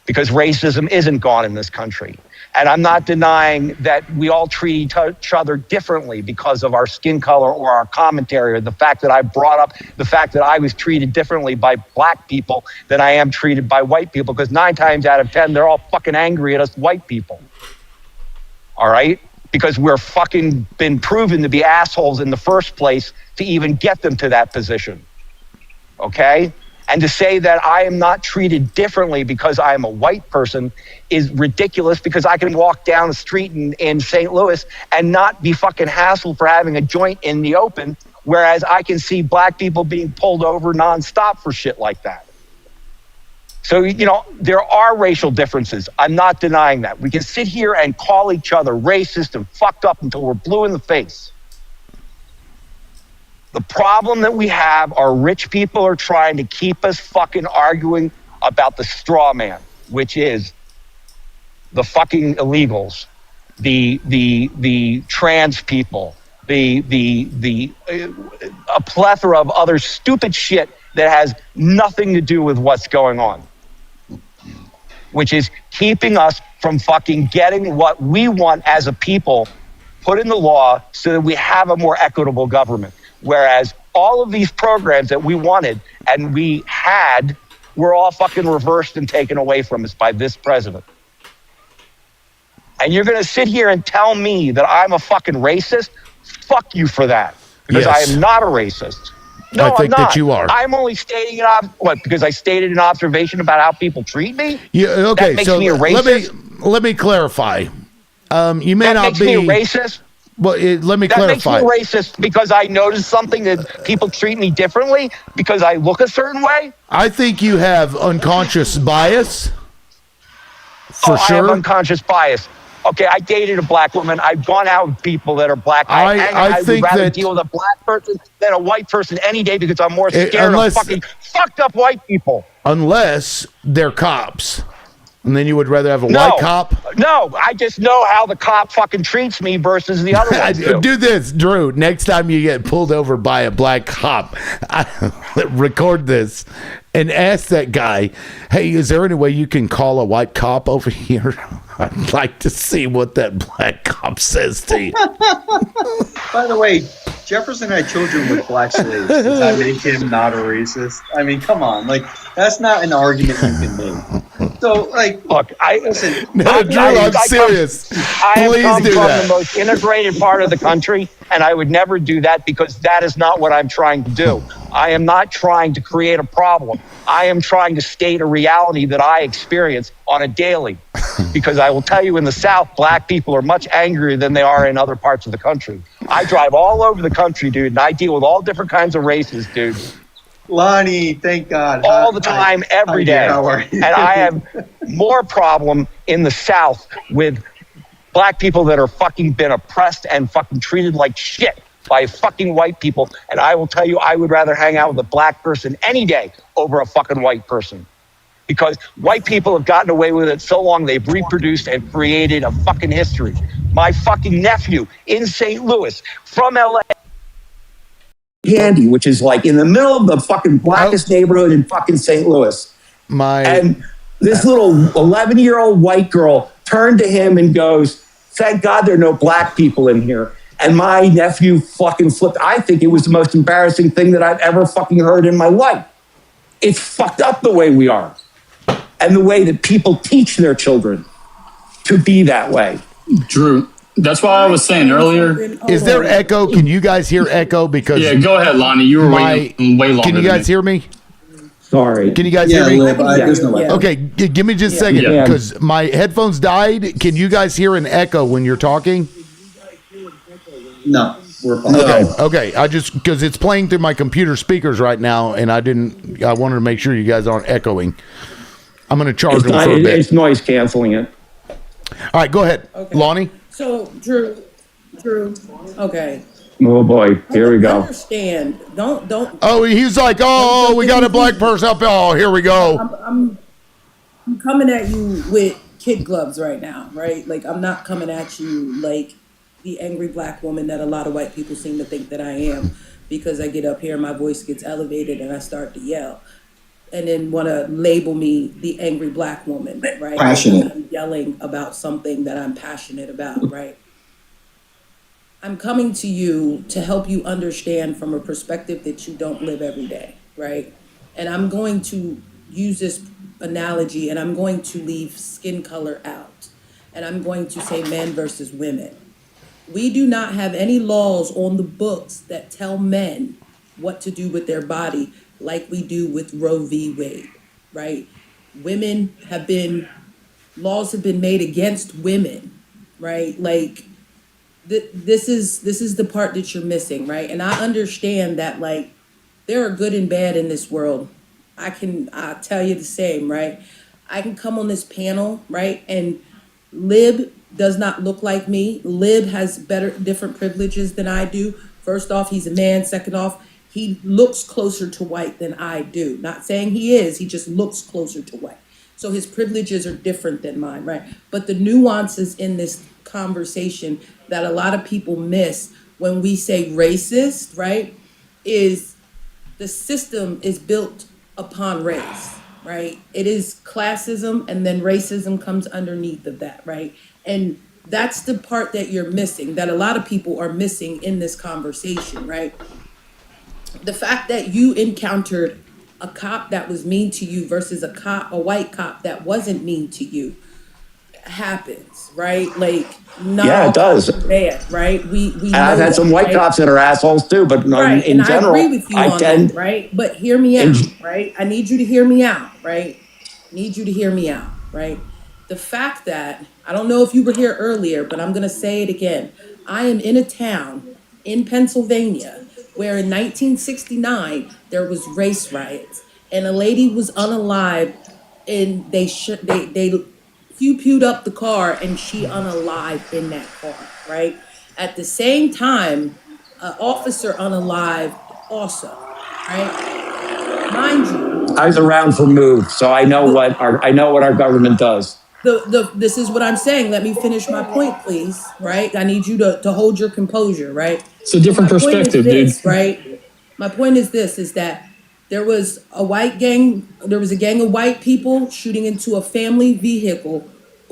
G: because racism isn't gone in this country. And I'm not denying that we all treat each other differently because of our skin color or our commentary or the fact that I brought up the fact that I was treated differently by black people than I am treated by white people because 9 times out of 10, they're all fucking angry at us white people. All right? Because we're fucking been proven to be assholes in the first place to even get them to that position. Okay? And to say that I am not treated differently because I am a white person is ridiculous because I can walk down the street in St. Louis and not be fucking hassled for having a joint in the open, whereas I can see black people being pulled over nonstop for shit like that. So, there are racial differences. I'm not denying that. We can sit here and call each other racist and fucked up until we're blue in the face. The problem that we have are rich people are trying to keep us fucking arguing about the straw man, which is the fucking illegals, the trans people, a plethora of other stupid shit that has nothing to do with what's going on, which is keeping us from fucking getting what we want as a people put in the law so that we have a more equitable government. Whereas all of these programs that we wanted and we had were all fucking reversed and taken away from us by this president. And you're going to sit here and tell me that I'm a fucking racist? Fuck you for that. Because I am not a racist. No,
A: I think
G: I'm not.
A: that you are.
G: I'm only stating because I stated an observation about how people treat me?
A: Yeah, okay,
G: that makes
A: so
G: me a racist?
A: let me clarify. You may
G: that
A: not
G: makes
A: be
G: me a racist?
A: Well, let me
G: that
A: clarify.
G: That makes me racist because I noticed something that people treat me differently because I look a certain way?
A: I think you have unconscious bias. For sure.
G: I have unconscious bias. Okay, I dated a black woman. I've gone out with people that are black. I
A: think
G: would rather
A: that
G: deal with a black person than a white person any day because I'm more scared of fucking fucked up white people.
A: Unless they're cops. And then you would rather have a white cop?
G: No, I just know how the cop fucking treats me versus the other ones do.
A: Do this, Drew. Next time you get pulled over by a black cop, record this and ask that guy, hey, is there any way you can call a white cop over here? I'd like to see what that black cop says to you.
M: By the way, Jefferson had children with black slaves. Does that make him not a racist? I mean, come on. That's not an argument you can make. So,
G: look, listen.
A: No, Drew, I'm serious.
G: I have come from the most integrated part of the country, and I would never do that because that is not what I'm trying to do. I am not trying to create a problem. I am trying to state a reality that I experience on a daily. Because I will tell you, in the South, black people are much angrier than they are in other parts of the country. I drive all over the country, dude, and I deal with all different kinds of races, dude.
M: Lonnie, thank God.
G: All the time, every day. And I have more problem in the South with black people that are fucking been oppressed and fucking treated like shit by fucking white people. And I will tell you, I would rather hang out with a black person any day over a fucking white person. Because white people have gotten away with it so long, they've reproduced and created a fucking history. My fucking nephew in St. Louis from LA. Candy, which is like in the middle of the fucking blackest neighborhood in fucking St. Louis. And this little 11-year-old white girl turned to him and goes, "Thank God there are no black people in here." And my nephew fucking flipped. I think it was the most embarrassing thing that I've ever fucking heard in my life. It's fucked up the way we are. And the way that people teach their children to be that way.
J: Drew, that's why I was saying earlier.
A: Is there echo? Can you guys hear echo? Because
J: yeah, go ahead, Lonnie. You were waiting way longer.
A: Can you guys hear me?
G: Sorry.
A: Can you guys hear me?
G: There's no echo.
A: Okay, give me just a second because my headphones died. Can you guys hear an echo when you're talking?
M: No, we're fine.
A: Okay. I just because it's playing through my computer speakers right now, and I wanted to make sure you guys aren't echoing. I'm going to charge them for a bit.
G: It's noise canceling it.
A: All right, go ahead, Lonnie.
R: So, Drew, okay.
G: Oh boy, here we go.
R: Understand? Don't.
A: Oh, he's like, oh, we got a black person up. Oh, here we go.
R: I'm coming at you with kid gloves right now, right? Like I'm not coming at you like the angry black woman that a lot of white people seem to think that I am, because I get up here and my voice gets elevated and I start to yell. And then want to label me the angry black woman, right?
M: Passionate.
R: I'm yelling about something that I'm passionate about, right? I'm coming to you to help you understand from a perspective that you don't live every day, right? And I'm going to use this analogy and I'm going to leave skin color out. And I'm going to say men versus women. We do not have any laws on the books that tell men what to do with their body like we do with Roe v. Wade, right? Laws have been made against women, right? Like this is the part that you're missing, right? And I understand that like there are good and bad in this world. I'll tell you the same, right? I can come on this panel, right? And Lib does not look like me. Lib has different privileges than I do. First off, he's a man. Second off, he looks closer to white than I do. Not saying he is, he just looks closer to white. So his privileges are different than mine, right? But the nuances in this conversation that a lot of people miss when we say racist, right, is the system is built upon race, right? It is classism and then racism comes underneath of that, right? And that's the part that you're missing, that a lot of people are missing in this conversation, right? The fact that you encountered a cop that was mean to you versus a white cop that wasn't mean to you happens, right? Like,
G: it does.
R: Bad, right? We
G: and I've had some white cops that are assholes too, but in general,
R: I agree with you on that, right? But hear me out, right? I need you to hear me out, right? The fact that, I don't know if you were here earlier, but I'm going to say it again. I am in a town in Pennsylvania where in 1969, there was race riots and a lady was unalived and they pew-pewed up the car and she unalived in that car, right? At the same time, an officer unalived also, right? Mind you.
G: I was around for MOVE, so I know what our government does.
R: This is what I'm saying. Let me finish my point, please. Right? I need you to hold your composure. Right?
J: It's a different perspective, dude.
R: Right? My point is this: is that there was a gang of white people shooting into a family vehicle.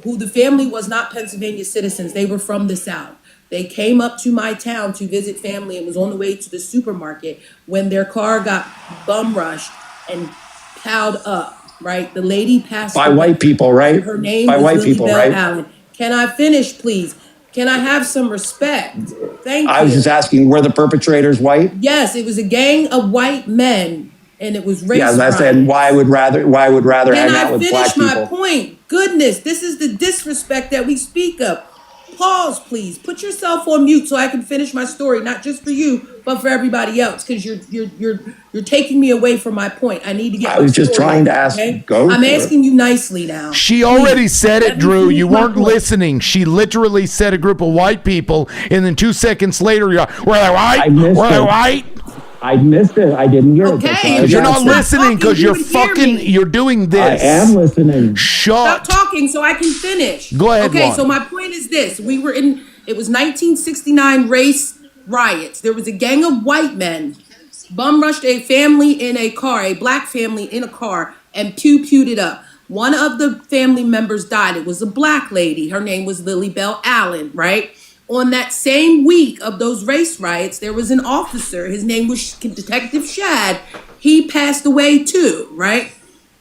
R: Who the family was not Pennsylvania citizens. They were from the South. They came up to my town to visit family and was on the way to the supermarket when their car got bum rushed and piled up. Right, the lady passed
G: by white people, right?
R: Her name
G: by
R: was
G: white
R: Lily
G: people,
R: Bell
G: right?
R: Allen. Can I finish, please? Can I have some respect? Thank you.
G: I was just asking, were the perpetrators white?
R: Yes, it was a gang of white men, and it was race.
G: Yeah, that's and why I would rather hang out with black people.
R: Can I finish my point? Goodness, this is the disrespect that we speak of.
K: pause, please. Put yourself on mute so I can finish my story, not just for you, but for everybody else, because you're taking me away from my point. I need to get.
U: I was just trying to ask.
K: Okay?
U: Go.
K: I'm asking you nicely now.
A: She already said it, Drew. You weren't listening. She literally said a group of white people, and then 2 seconds later, you're like, were they white? Were they white?
H: I missed it. I didn't hear it.
K: Okay.
A: Because you're not listening, because you're fucking, you're doing this.
H: I am listening.
A: Shut.
K: Stop talking so I can finish.
A: Go ahead,
K: Okay,
A: Lonnie.
K: so my point is this. It was 1969 race riots. There was a gang of white men bum rushed a family in a car, a black family in a car, and pew-pewed it up. One of the family members died. It was a black lady. Her name was Lily Bell Allen, right? On that same week of those race riots, there was an officer. His name was Detective Shad. He passed away too, right?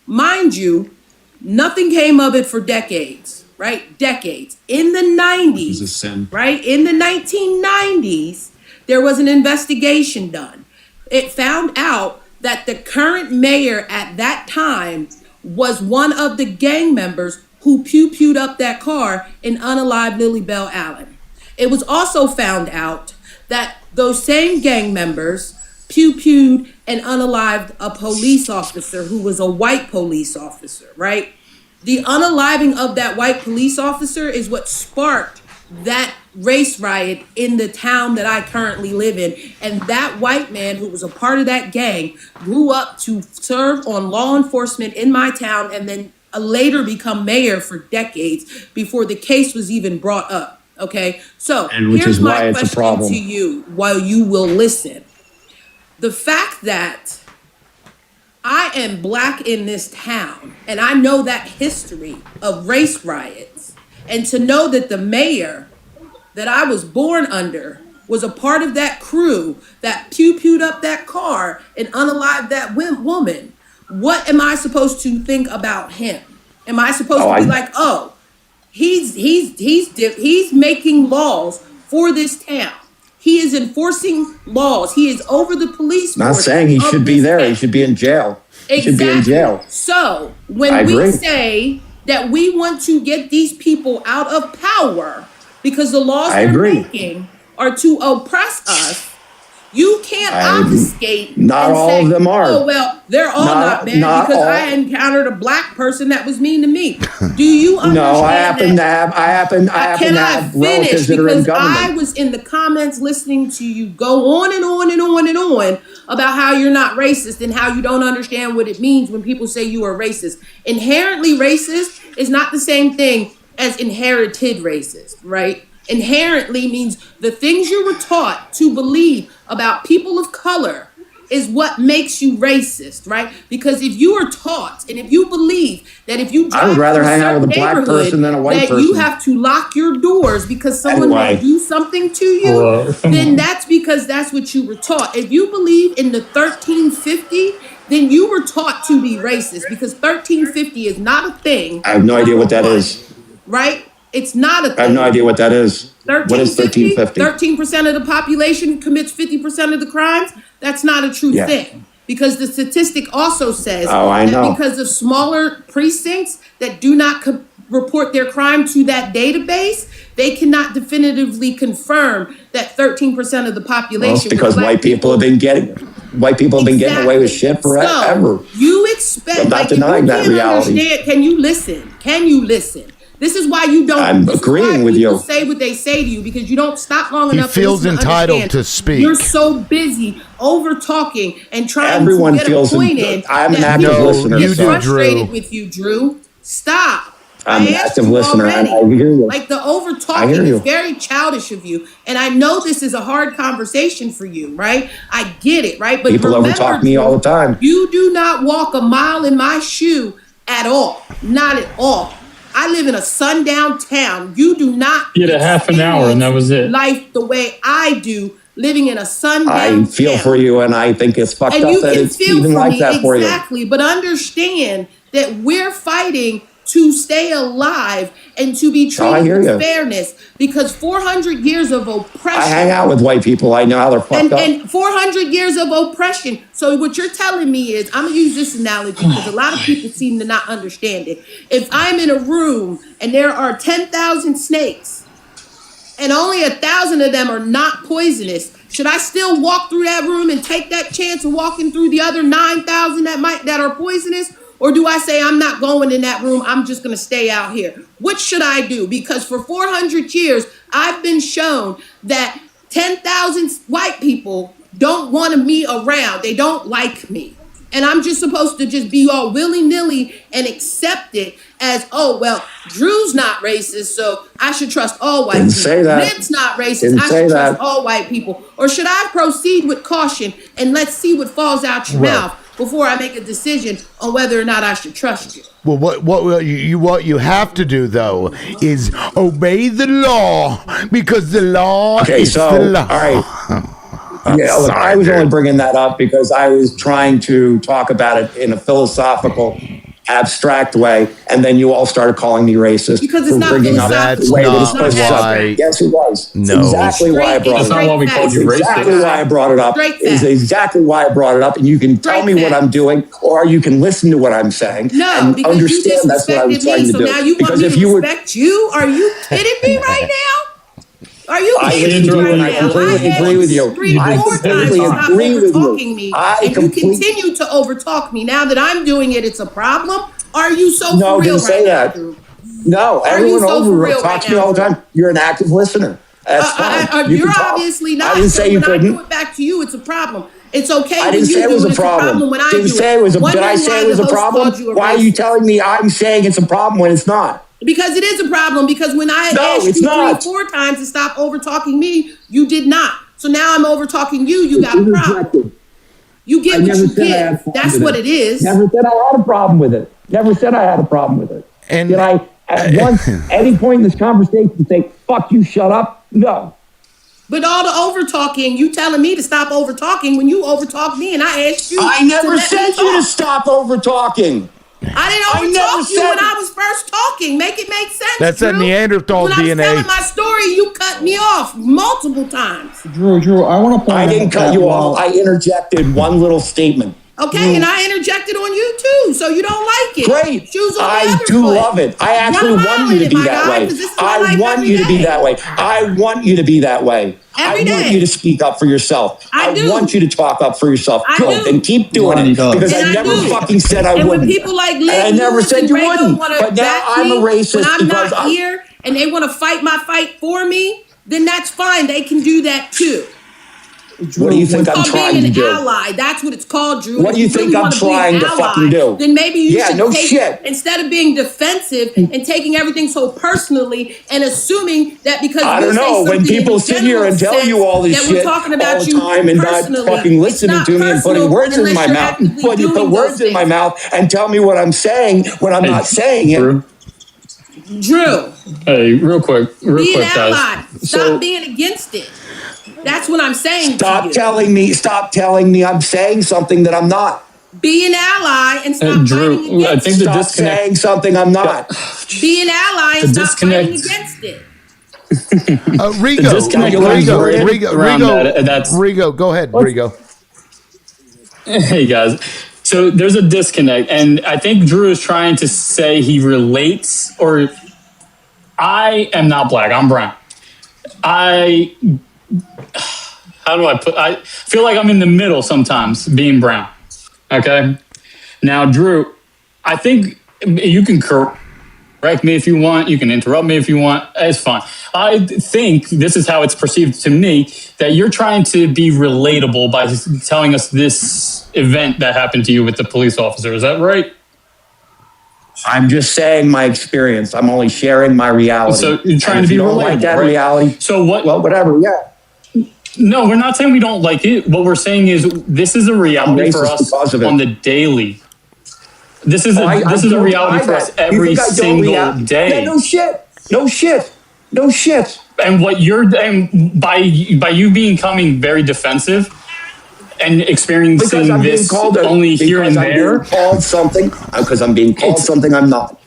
K: Mind you, nothing came of it for decades, right? Decades. In the 90s, right? In the 1990s, there was an investigation done. It found out that the current mayor at that time was one of the gang members who pew-pewed up that car and unalived Lily Bell Allen. It was also found out that those same gang members pew-pewed and unalived a police officer who was a white police officer, right? The unaliving of that white police officer is what sparked that race riot in the town that I currently live in. And that white man who was a part of that gang grew up to serve on law enforcement in my town and then later become mayor for decades before the case was even brought up. Okay, so
U: And which
K: here's
U: is why
K: my
U: it's a
K: question
U: problem.
K: to you while you will listen. The fact that I am black in this town and I know that history of race riots, and to know that the mayor that I was born under was a part of that crew that pew-pewed up that car and unalived that woman, what am I supposed to think about him? Am I supposed to be like, oh, he's making laws for this town. He is enforcing laws. He is over the police
U: Not
K: force
U: saying he
K: of
U: should be
K: this
U: there.
K: town.
U: He should be in jail. He should be in jail.
K: So
U: I
K: when we
U: agree.
K: say that we want to get these people out of power because the laws
U: I
K: they're
U: agree.
K: making are to oppress us, you can't
U: I-
K: obfuscate.
U: not
K: and
U: all
K: say,
U: of them are.
K: Oh well, they're all not bad
U: not
K: because
U: all.
K: I encountered a black person that was mean to me. Do you understand?
U: No, I happen
K: that?
U: to have
K: Can I
U: relatives
K: finish?
U: that are in
K: Because I
U: government.
K: was in the comments listening to you go on and on and on and on about how you're not racist and how you don't understand what it means when people say you are racist. Inherently racist is not the same thing as inherited racist, right? Inherently means the things you were taught to believe about people of color is what makes you racist, right? Because if you are taught and if you believe that if you
U: I would
K: drive
U: rather
K: through
U: hang out with a
K: certain
U: black
K: neighborhood,
U: person than a white
K: that
U: person.
K: you have to lock your doors because someone
U: Anyway.
K: will do something to you,
U: Whoa, come
K: then
U: on.
K: that's because that's what you were taught. If you believe in the 1350, then you were taught to be racist because 1350 is not a thing.
U: I have no idea what that is.
K: Right? It's not a thing.
U: I have no idea what that is. What is 1350?
K: 13% of the population commits 50% of the crimes. That's not a true
U: Yeah.
K: thing. Because the statistic also says
U: Oh, I
K: that
U: know.
K: because of smaller precincts that do not report their crime to that database, they cannot definitively confirm that 13% of the population.
U: Well, it's
K: was
U: because
K: black
U: white people have been getting away with shit forever.
K: So you expect,
U: I'm not
K: like, if
U: denying
K: you
U: that
K: can't
U: reality.
K: understand, can you listen? Can you listen? This is why you don't.
U: I'm
K: this is
U: agreeing
K: why
U: with
K: people
U: you.
K: say what they say to you because you don't stop long
A: He
K: enough.
A: feels
K: to listen
A: entitled
K: understand.
A: to speak.
K: You're so busy over talking and trying
U: Everyone
K: to get
U: feels
K: a point in.
U: I'm an
K: that
U: active
K: people
U: listener.
K: get
U: so-
K: frustrated with you, Drew. Stop.
U: I'm
K: I
U: an
K: asked
U: active
K: you
U: listener, and
K: already.
U: I hear you.
K: Like the over
U: I
K: talking
U: hear you.
K: is very childish of you, and I know this is a hard conversation for you, right? I get it, right? But
U: People
K: remember,
U: overtalk me
K: Drew,
U: all the time.
K: you do not walk a mile in my shoe at all. Not at all. I live in a sundown town. You do not
J: You had a half an hour and that was it.
K: life the way I do, living in a sundown
U: I feel
K: town.
U: for you, and I think it's fucked
K: And
U: up
K: you
U: that
K: can
U: it's
K: feel
U: even
K: for
U: like
K: me
U: that for you.
K: exactly, but understand that we're fighting to stay alive and to be
U: Oh, I
K: treated
U: hear
K: with
U: you.
K: fairness because 400 years of oppression.
U: I hang out with white people. I know how they're fucked up.
K: And 400 years of oppression. So what you're telling me is, I'm gonna use this analogy because a lot of people seem to not understand it. If I'm in a room and there are 10,000 snakes, and only 1,000 of them are not poisonous, should I still walk through that room and take that chance of walking through the other 9,000 that are poisonous? Or do I say, I'm not going in that room, I'm just going to stay out here? Which should I do? Because for 400 years, I've been shown that 10,000 white people don't want me around. They don't like me. And I'm just supposed to just be all willy-nilly and accept it as, oh, well, Drew's not racist, so I should trust all white people.
H: Say that.
K: Nick's not racist, I should trust all white people. Or should I proceed with caution and let's see what falls out your mouth before I make a decision on whether or not I should trust you?
L: Well, what you have to do though is obey the law, because the law is the law.
H: All right. Yeah, look, I was only bringing that up because I was trying to talk about it in a philosophical, abstract way, and then you all started calling me racist.
K: Because it's not philosophical.
L: That's not why.
H: Yes, it was.
L: No.
H: Exactly why I brought it up.
I: That's not why we called you racist.
H: Exactly why I brought it up. Is exactly why I brought it up, and you can tell me what I'm doing, or you can listen to what I'm saying.
K: No,
H: and
K: because
H: understand
K: you
H: that's what I was
K: disrespected
H: trying
K: me,
H: to
K: so
H: do.
K: now you want me to respect you? Are you kidding me right now? Are you kidding me right now?
H: I completely agree with you. I completely agree with you.
K: And you continue to overtalk me. Now that I'm doing it, it's a problem. Are you so for real
H: didn't say
K: right
H: that.
K: now?
H: No, everyone
K: so for
H: over
K: real
H: talks
K: right
H: to me all the time. You're an active listener. That's fine. You
K: You're
H: can talk.
K: obviously not.
H: I didn't say you
K: when
H: couldn't.
K: I do it back to you, it's a problem. It's okay.
H: I didn't say it was a problem.
K: When I
H: Didn't
K: do
H: say it was a. Did I say it was a problem? Why are you telling me I'm saying it's a problem when it's not?
K: Because it is a problem. Because when I asked you 3-4 times to stop over talking me, you did not. So now I'm over talking you. You got a problem. You get what you get. That's what it is.
H: Never said I had a problem with it. Never said I had a problem with it. And did I at any point in this conversation say "fuck you, shut up"? No.
K: But all the over talking, you telling me to stop over talking when you over talk me, and I asked you.
H: I never said you to stop over talking.
K: I didn't overtalk you when I was first talking. Make it make sense.
L: That's
K: Drew.
L: a Neanderthal
K: when
L: DNA.
K: When I was telling my story, you cut me off multiple times.
H: Drew, I want to point out. I didn't cut you off. I interjected one little statement.
K: Okay, and I interjected on you too, so you don't like it.
H: Great.
K: Shoes on the
H: I
K: other
H: do
K: foot.
H: love it. I actually want you to be that way. I want you to be that way. I want you to be that way. I want you to speak up for yourself. I want you to talk up for yourself. Good, then keep doing it, because I never fucking said I wouldn't.
K: And when people like
H: And I never said you wouldn't.
K: But
H: But now I'm a racist
K: when I'm
H: because
K: not here and they want to fight my fight for me, then that's fine. They can do that too.
H: What do you think I'm trying to
K: being
H: do?
K: an ally. That's what it's called, Drew.
H: What do you think I'm trying to fucking do?
K: Then maybe you should
H: no
K: take,
H: shit.
K: instead of being defensive and taking everything so personally and assuming that because
H: I don't know, when people sit here and tell you all this shit all the time and not fucking listening to me and putting words in my mouth, when you put words in my mouth and tell me what I'm saying when I'm not saying it.
K: Drew.
J: Hey, real quick,
K: Be an ally.
J: guys.
K: Stop being against it. That's what I'm saying.
H: Stop telling me I'm saying something that I'm not.
K: Be an ally and stop
J: Drew,
K: fighting against
J: I think
K: it.
J: the
H: Stop
J: disconnect.
H: saying something I'm not.
K: Be an ally and stop fighting against it.
L: Rigo, go ahead, Rigo.
J: Hey guys, so there's a disconnect, and I think Drew is trying to say he relates, or I am not black, I'm brown. How do I feel like I'm in the middle sometimes, being brown. Okay? Now, Drew, I think you can correct me if you want. You can interrupt me if you want. It's fine. I think this is how it's perceived to me, that you're trying to be relatable by telling us this event that happened to you with the police officer. Is that right?
H: I'm just saying my experience. I'm only sharing my reality.
J: So you're trying to be relatable,
H: like that
J: right?
H: reality.
J: So what?
H: Well, whatever. Yeah.
J: No, we're not saying we don't like it. What we're saying is this is a reality for us on the daily. This is a reality for us every single day.
H: Yeah, no shit.
J: And what by you becoming very defensive and experiencing this only here and there,
H: called something because I'm being called something I'm not.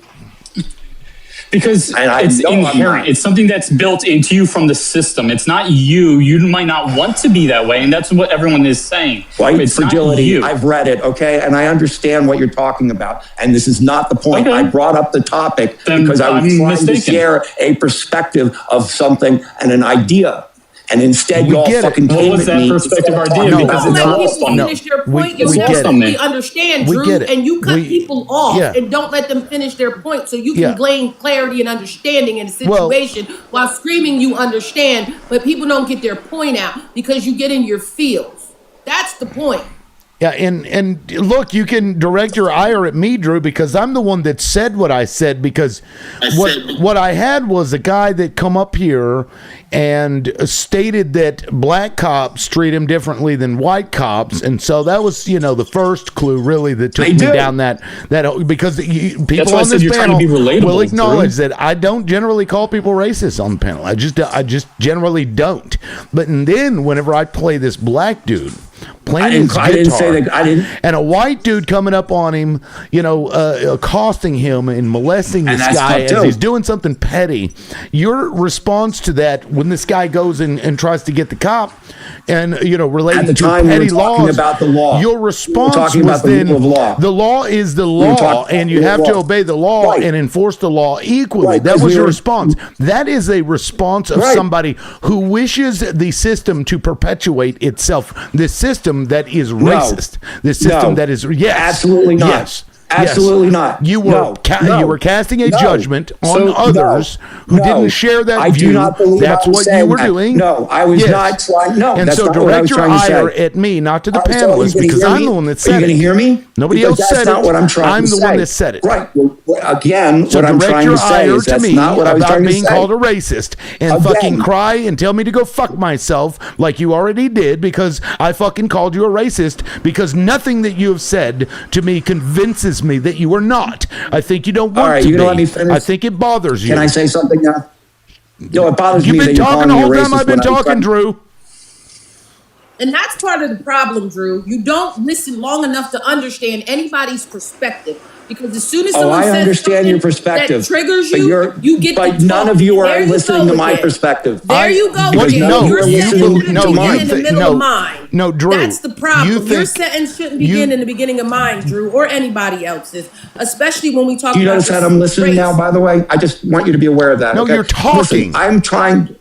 J: Because it's inherent. It's something that's built into you from the system. It's not you. You might not want to be that way, and that's what everyone is saying.
O: White
J: it's
O: fragility.
J: Not you.
O: I've read it, okay, and I understand what you're talking about. And this is not the point.
J: Okay.
O: I brought up the topic
J: Then
O: because I was
J: I'm
O: trying
J: mistaken.
O: to share a perspective of something and an idea. And instead,
J: We
O: y'all
J: get it.
O: fucking
J: What
O: came
J: was
O: at
J: that
O: me.
J: perspective
O: instead of
J: idea?
O: talking
J: Because
O: about
J: it's
O: the
J: not
O: topic.
J: on me.
K: Finish their point.
J: We
K: You'll
J: get
K: never
J: it.
K: really understand,
J: We
K: Drew,
J: get it.
K: and you cut people off
J: yeah.
K: and don't let them finish their point, so you can
J: Yeah.
K: gain clarity and understanding in a
J: Well-
K: situation while screaming you understand, but people don't get their point out because you get in your feels. That's the point.
A: Yeah, and look, you can direct your ire at me, Drew, because I'm the one that said what I said. Because what I had was a guy that come up here and stated that black cops treat him differently than white cops, and so that was the first clue really that took me down that because people
J: why I
A: on
J: said
A: this
J: you're trying to
A: panel
J: be relatable,
A: will acknowledge
J: Drew.
A: that I don't generally call people racist on the panel. I just generally don't. But then whenever I play this black dude playing his guitar,
O: I didn't say that. I didn't.
A: and a white dude coming up on him, accosting him and molesting
O: And
A: this
O: that's
A: guy
O: tough,
A: as
O: too.
A: he's doing something petty. Your response to that, when this guy goes and tries to get the cop, and relating
O: At the
A: to
O: time, we were
A: petty
O: talking
A: laws,
O: about the law.
A: your
O: We were
A: response
O: talking
A: was
O: about the
A: then
O: rule of law.
A: the law is the
O: We were
A: law,
O: talking
A: and
O: about
A: you
O: the
A: have
O: law.
A: to obey the law
O: Right.
A: and enforce the law equally.
O: Right,
A: That
O: 'cause
A: was
O: we
A: your
O: were-
A: response. That is a response of
O: Right.
A: somebody who wishes the system to perpetuate itself. This system that is
O: No.
A: racist. This system
O: No.
A: that is yes,
O: Absolutely not.
A: Yes.
O: Absolutely not.
A: You were
O: No. No.
A: you were casting a
O: No.
A: judgment on
O: So,
A: others who
O: no.
A: didn't share that
O: I
A: view.
O: do not believe
A: That's
O: I was
A: what you
O: saying
A: were
O: that.
A: doing.
O: No, I was
A: Yes.
O: not trying. No,
A: and
O: that's
A: so
O: not what I
A: direct
O: was
A: your
O: trying to
A: ire
O: say.
A: at me, not to the
O: So are you
A: panelists,
O: gonna
A: because
O: hear
A: I'm
O: me?
A: the one that
O: Are you
A: said
O: going to
A: it.
O: hear me?
A: Nobody
O: Because
A: else
O: that's
A: said
O: not
A: it.
O: what I'm trying
A: I'm
O: to
A: the
O: say.
A: one that said it.
O: Right. Well, again,
A: So
O: what I'm
A: direct
O: trying
A: your
O: to say
A: ire
O: is
A: to
O: that's
A: me
O: not what I was
A: about
O: trying to
A: being
O: say.
A: called a racist and
O: Again.
A: fucking cry and tell me to go fuck myself like you already did because I fucking called you a racist because nothing that you have said to me convinces me that you are not. I think you don't want
O: All right,
A: to
O: you
A: be.
O: gonna let me finish?
A: I think it bothers you.
O: Can I say something now? No, it bothers
A: You've
O: me
A: been
O: that you're
A: talking the
O: calling
A: whole
O: me a
A: time
O: racist
A: I've been
O: when I was
A: talking,
O: trying-
A: Drew.
K: And that's part of the problem, Drew. You don't listen long enough to understand anybody's perspective. Because as soon as
O: Oh,
K: someone
O: I
K: says
O: understand your
K: something
O: perspective.
K: that triggers
O: but
K: you, you get
O: but
K: to
O: none
K: talk.
O: of you are
K: There you
O: listening
K: go
O: to my
K: again.
O: perspective.
K: There you go
O: Because
K: again.
O: none of you
K: Your
O: are
K: sentence
O: listening
K: shouldn't
O: to
K: begin
O: mine.
K: in the middle of mine.
A: No, Drew.
K: That's the problem.
A: You
K: Your
A: think
K: sentence shouldn't begin in the beginning of mine, Drew, or anybody else's. Especially when we talk
O: Do you
K: about
O: notice
K: this
O: that I'm listening
K: race.
O: now, by the way? I just want you to be aware of that.
A: No,
O: okay?
A: you're talking.
O: Listen, I'm trying.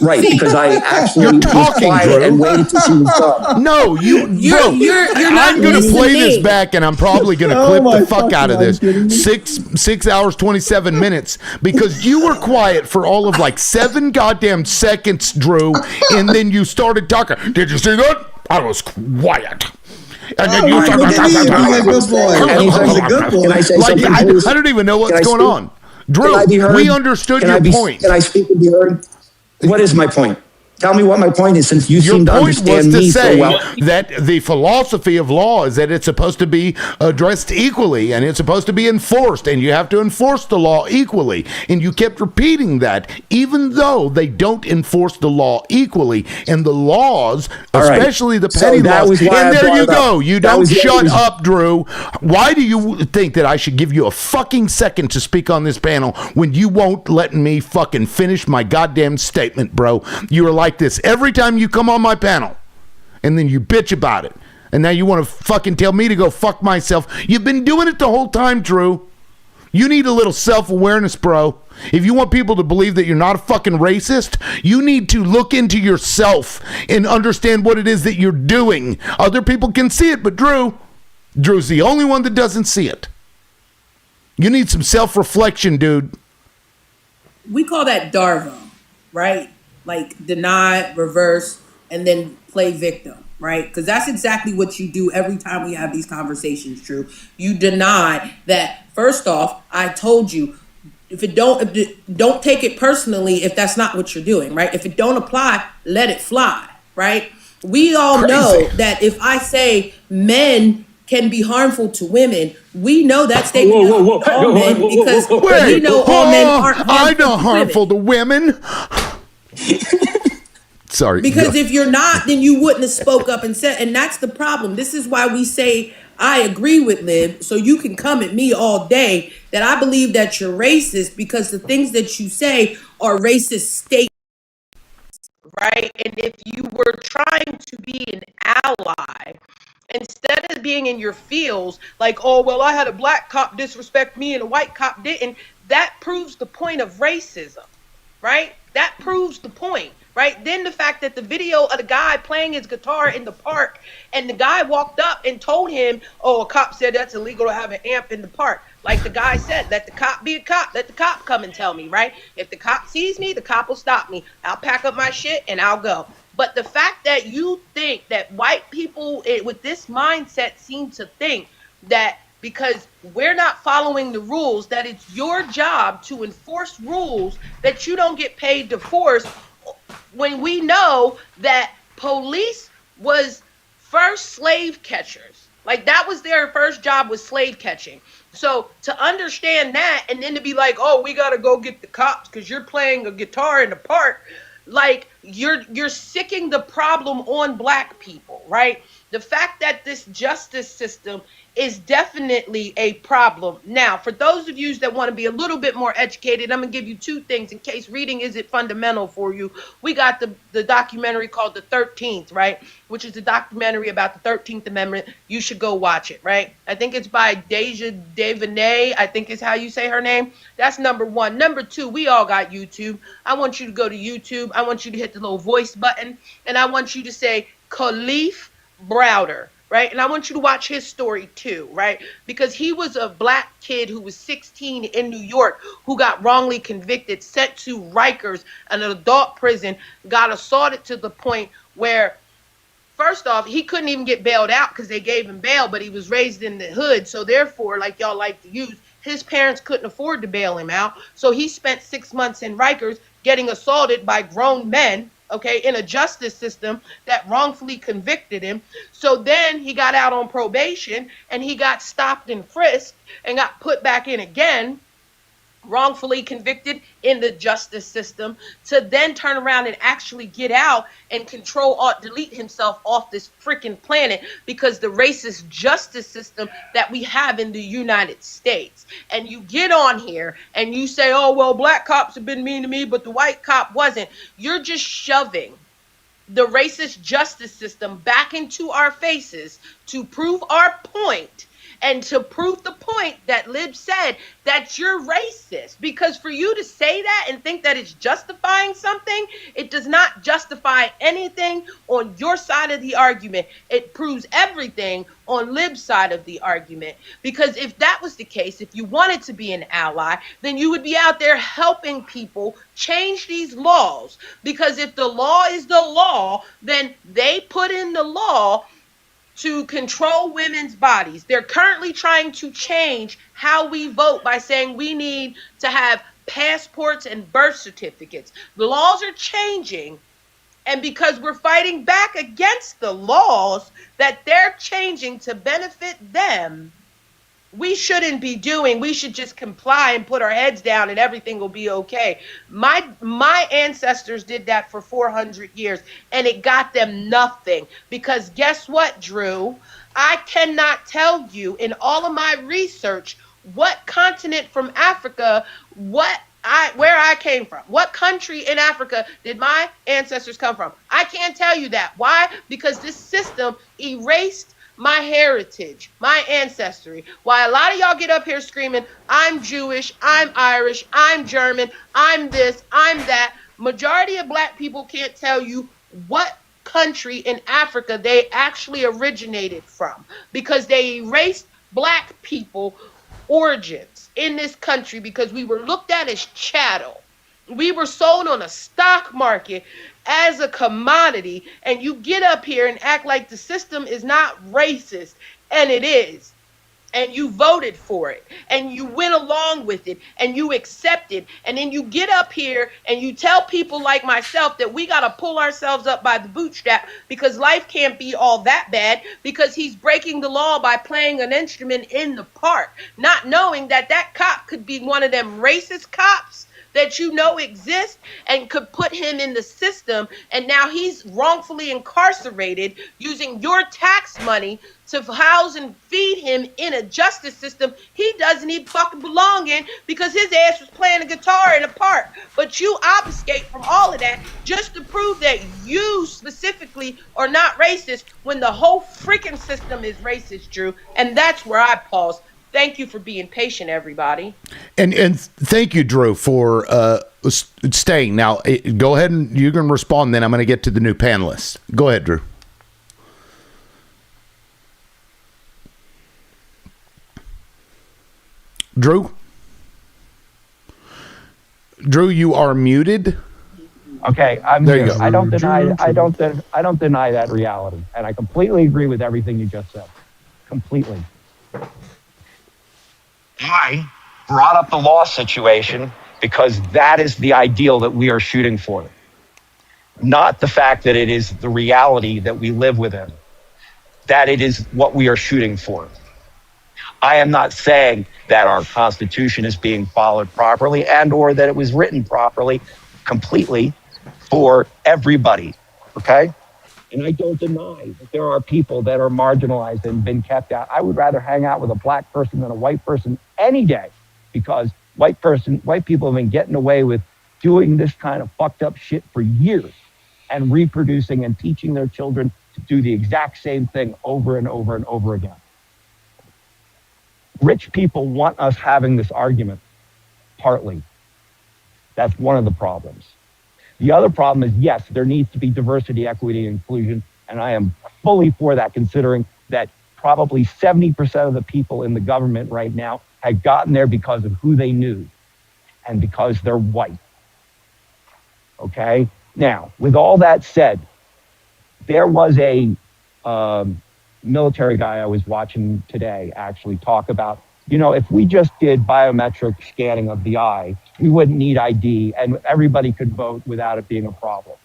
O: Right, because I actually
A: You're
O: was
A: talking,
O: quiet
A: Drew.
O: and waited to see what's up.
A: No,
K: You're not
A: I'm going to play this
K: listening.
A: back, and I'm probably going to
O: Oh
A: clip
O: my
A: the fuck out of
O: fucking
A: this.
O: God,
A: 6 hours 27 minutes because you were quiet for all of like 7 goddamn seconds, Drew, and then you started talking. Did you see that? I was quiet. And then you
O: All right,
A: started.
O: look at me, being a good boy. Anything's a good boy. Can I say
A: Like,
O: something,
A: I
O: please?
A: don't even know
O: Can I
A: what's going
O: speak?
A: on. Drew,
O: Can I be heard?
A: we understood
O: Can
A: your
O: I be,
A: point.
O: Can I speak and be heard? What is my point? Tell me what my point is, since you
A: Your
O: seem to
A: point was
O: understand
A: to
O: me
A: say
O: so well.
A: that the philosophy of law is that it's supposed to be addressed equally and it's supposed to be enforced and you have to enforce the law equally. And you kept repeating that even though they don't enforce the law equally. And the laws,
O: All right.
A: especially the
O: So
A: petty
O: that
A: laws,
O: was why I
A: and there
O: brought
A: you
O: it up.
A: go. You
O: That
A: don't
O: was the
A: shut
O: reason.
A: up, Drew. Why do you think that I should give you a fucking second to speak on this panel when you won't let me fucking finish my goddamn statement, bro? You are like this every time you come on my panel, and then you bitch about it, and now you want to fucking tell me to go fuck myself. You've been doing it the whole time, Drew. You need a little self-awareness, bro. If you want people to believe that you're not a fucking racist, you need to look into yourself and understand what it is that you're doing. Other people can see it, but Drew's the only one that doesn't see it. You need some self-reflection, dude.
K: We call that Darvo, right? Like deny, reverse, and then play victim, right? Because that's exactly what you do every time we have these conversations, Drew. You deny that, first off, I told you, don't take it personally if that's not what you're doing, right? If it don't apply, let it fly, right? We all know that if I say men can be harmful to women, we know that statement doesn't mean all men because we know all men aren't harmful
A: I'm not
K: to
A: harmful to women. Sorry.
K: Because if you're not, then you wouldn't have spoke up and said, and that's the problem. This is why we say I agree with Lib, so you can come at me all day that I believe that you're racist because the things that you say are racist statements. Right? And if you were trying to be an ally, instead of being in your feels like, oh, well, I had a black cop disrespect me and a white cop didn't, that proves the point of racism, right? That proves the point, right? Then the fact that the video of the guy playing his guitar in the park and the guy walked up and told him, oh, a cop said that's illegal to have an amp in the park. Like the guy said, let the cop be a cop. Let the cop come and tell me, right? If the cop sees me, the cop will stop me. I'll pack up my shit and I'll go. But the fact that you think that white people with this mindset seem to think that because we're not following the rules, that it's your job to enforce rules that you don't get paid to force, when we know that police was first slave catchers. Like that was their first job, was slave catching. So to understand that and then to be like, oh, we got to go get the cops because you're playing a guitar in the park, like you're sicking the problem on black people, right? The fact that this justice system is definitely a problem. Now, for those of you that want to be a little bit more educated, I'm going to give you two things in case reading isn't fundamental for you. We got the documentary called The 13th, right? Which is a documentary about the 13th Amendment. You should go watch it, right? I think it's by Deja Devaney, I think is how you say her name. That's number one. Number two, we all got YouTube. I want you to go to YouTube. I want you to hit the little voice button, and I want you to say Kalief Browder. Right? And I want you to watch his story too, right? Because he was a black kid who was 16 in New York who got wrongly convicted, sent to Rikers, an adult prison, got assaulted to the point where, first off, he couldn't even get bailed out because they gave him bail, but he was raised in the hood. So therefore, like y'all like to use, his parents couldn't afford to bail him out. So he spent 6 months in Rikers getting assaulted by grown men, okay, in a justice system that wrongfully convicted him. So then he got out on probation and he got stopped and frisked and got put back in again, wrongfully convicted in the justice system, to then turn around and actually get out and delete himself off this freaking planet because the racist justice system that we have in the United States. And you get on here and you say, oh, well, black cops have been mean to me, but the white cop wasn't. You're just shoving the racist justice system back into our faces to prove our point. And to prove the point that Lib said that you're racist, because for you to say that and think that it's justifying something, it does not justify anything on your side of the argument. It proves everything on Lib's side of the argument. Because if that was the case, if you wanted to be an ally, then you would be out there helping people change these laws. Because if the law is the law, then they put in the law to control women's bodies. They're currently trying to change how we vote by saying we need to have passports and birth certificates. The laws are changing, and because we're fighting back against the laws that they're changing to benefit them, we shouldn't be doing. We should just comply and put our heads down and everything will be okay. My ancestors did that for 400 years and it got them nothing. Because guess what, Drew? I cannot tell you in all of my research what continent from Africa, where I came from. What country in Africa did my ancestors come from? I can't tell you that. Why? Because this system erased my heritage, my ancestry. Why a lot of y'all get up here screaming, I'm Jewish, I'm Irish, I'm German, I'm this, I'm that. Majority of black people can't tell you what country in Africa they actually originated from, because they erased black people origins in this country because we were looked at as chattel. We were sold on a stock market as a commodity, and you get up here and act like the system is not racist, and it is. And you voted for it, and you went along with it, and you accepted, and then you get up here and you tell people like myself that we got to pull ourselves up by the bootstrap because life can't be all that bad, because he's breaking the law by playing an instrument in the park, not knowing that that cop could be one of them racist cops
R: that you know exist and could put him in the system, and now he's wrongfully incarcerated using your tax money to house and feed him in a justice system he doesn't even fucking belong in because his ass was playing a guitar in a park. But you obfuscate from all of that just to prove that you specifically are not racist when the whole freaking system is racist, Drew. And that's where I pause. Thank you for being patient, everybody.
A: And thank you, Drew, for staying. Now, go ahead and you can respond. Then I'm going to get to the new panelists. Go ahead, Drew. Drew, you are muted.
H: Okay, I'm
A: there.
H: Here.
A: You go.
H: I don't deny that reality, and I completely agree with everything you just said. Completely.
G: I brought up the law situation because that is the ideal that we are shooting for, not the fact that it is the reality that we live within, that it is what we are shooting for. I am not saying that our Constitution is being followed properly and or that it was written properly, completely for everybody, okay?
H: And I don't deny that there are people that are marginalized and been kept out. I would rather hang out with a black person than a white person any day, because white people have been getting away with doing this kind of fucked up shit for years and reproducing and teaching their children to do the exact same thing over and over and over again. Rich people want us having this argument, partly. That's one of the problems. The other problem is, yes, there needs to be diversity, equity, and inclusion, and I am fully for that, considering that probably 70% of the people in the government right now had gotten there because of who they knew and because they're white. Okay? Now, with all that said, there was a military guy I was watching today actually talk about, if we just did biometric scanning of the eye, we wouldn't need ID and everybody could vote without it being a problem.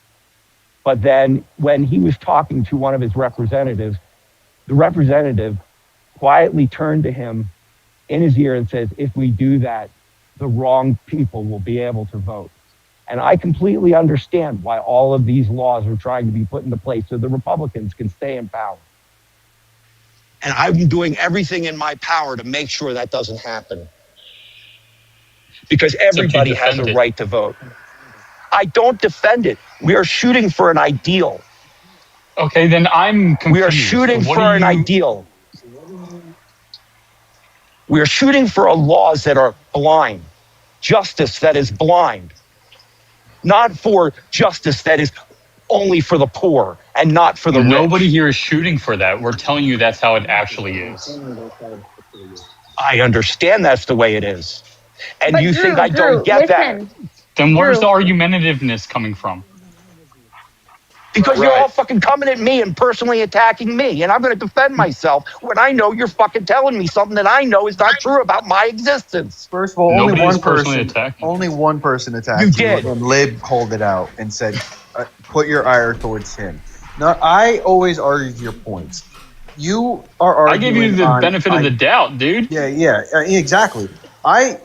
H: But then when he was talking to one of his representatives, the representative quietly turned to him in his ear and says, if we do that, the wrong people will be able to vote. And I completely understand why all of these laws are trying to be put into place so the Republicans can stay in power.
G: And I'm doing everything in my power to make sure that doesn't happen. Because everybody has a right to vote. I don't defend it. We are shooting for an ideal.
J: Okay, then I'm confused.
G: We are shooting for an ideal. We are shooting for laws that are blind, justice that is blind, not for justice that is only for the poor and not for the rich.
J: Nobody here is shooting for that. We're telling you that's how it actually is.
G: I understand that's the way it is. And
E: But
G: you
E: Drew,
G: think I don't get that?
J: Then where's the
E: Drew.
J: argumentativeness coming from?
G: Because you're all fucking coming at me and personally attacking me, and I'm going to defend myself when I know you're fucking telling me something that I know is not true about my existence.
S: First of all,
J: Nobody
S: only
J: is personally attacking.
S: only one person attacked
G: You
S: you,
G: did.
S: and Lib called it out and said, "Put your ire towards him." Now, I always argued your points. You are arguing.
J: I gave you the benefit of the doubt, dude.
S: Yeah, exactly.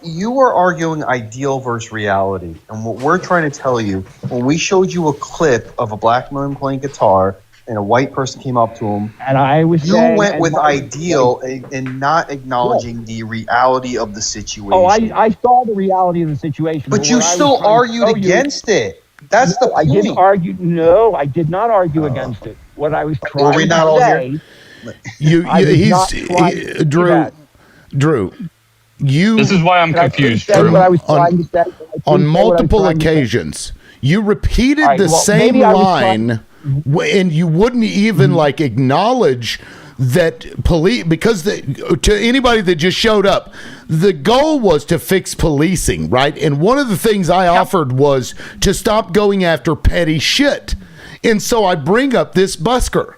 S: You are arguing ideal versus reality, and what we're trying to tell you, when we showed you a clip of a black man playing guitar and a white person came up to him,
H: and I was
S: you
H: saying,
S: went
H: and
S: with
H: my-
S: ideal and not acknowledging the reality of the situation.
H: Oh, I saw the reality of the situation.
S: But you
H: what I was
S: still
H: trying to
S: argued
H: show you-
S: against it. That's the
H: No, I
S: point.
H: didn't argue. No, I did not argue against it. What I was trying
S: Were we not all
H: to
S: here?
H: say, I was not trying to do that.
A: Drew, you.
J: This is why I'm confused,
H: That's
J: Drew.
H: what I was trying to say. I couldn't
A: On
H: say what I was
A: multiple
H: trying to say.
A: occasions, you repeated
H: All right,
A: the
H: well,
A: same
H: maybe I was
A: line, and you wouldn't even like acknowledge that police, because to anybody that just showed up, the goal was to fix policing, right? And one of the things I offered was to stop going after petty shit. And so I bring up this busker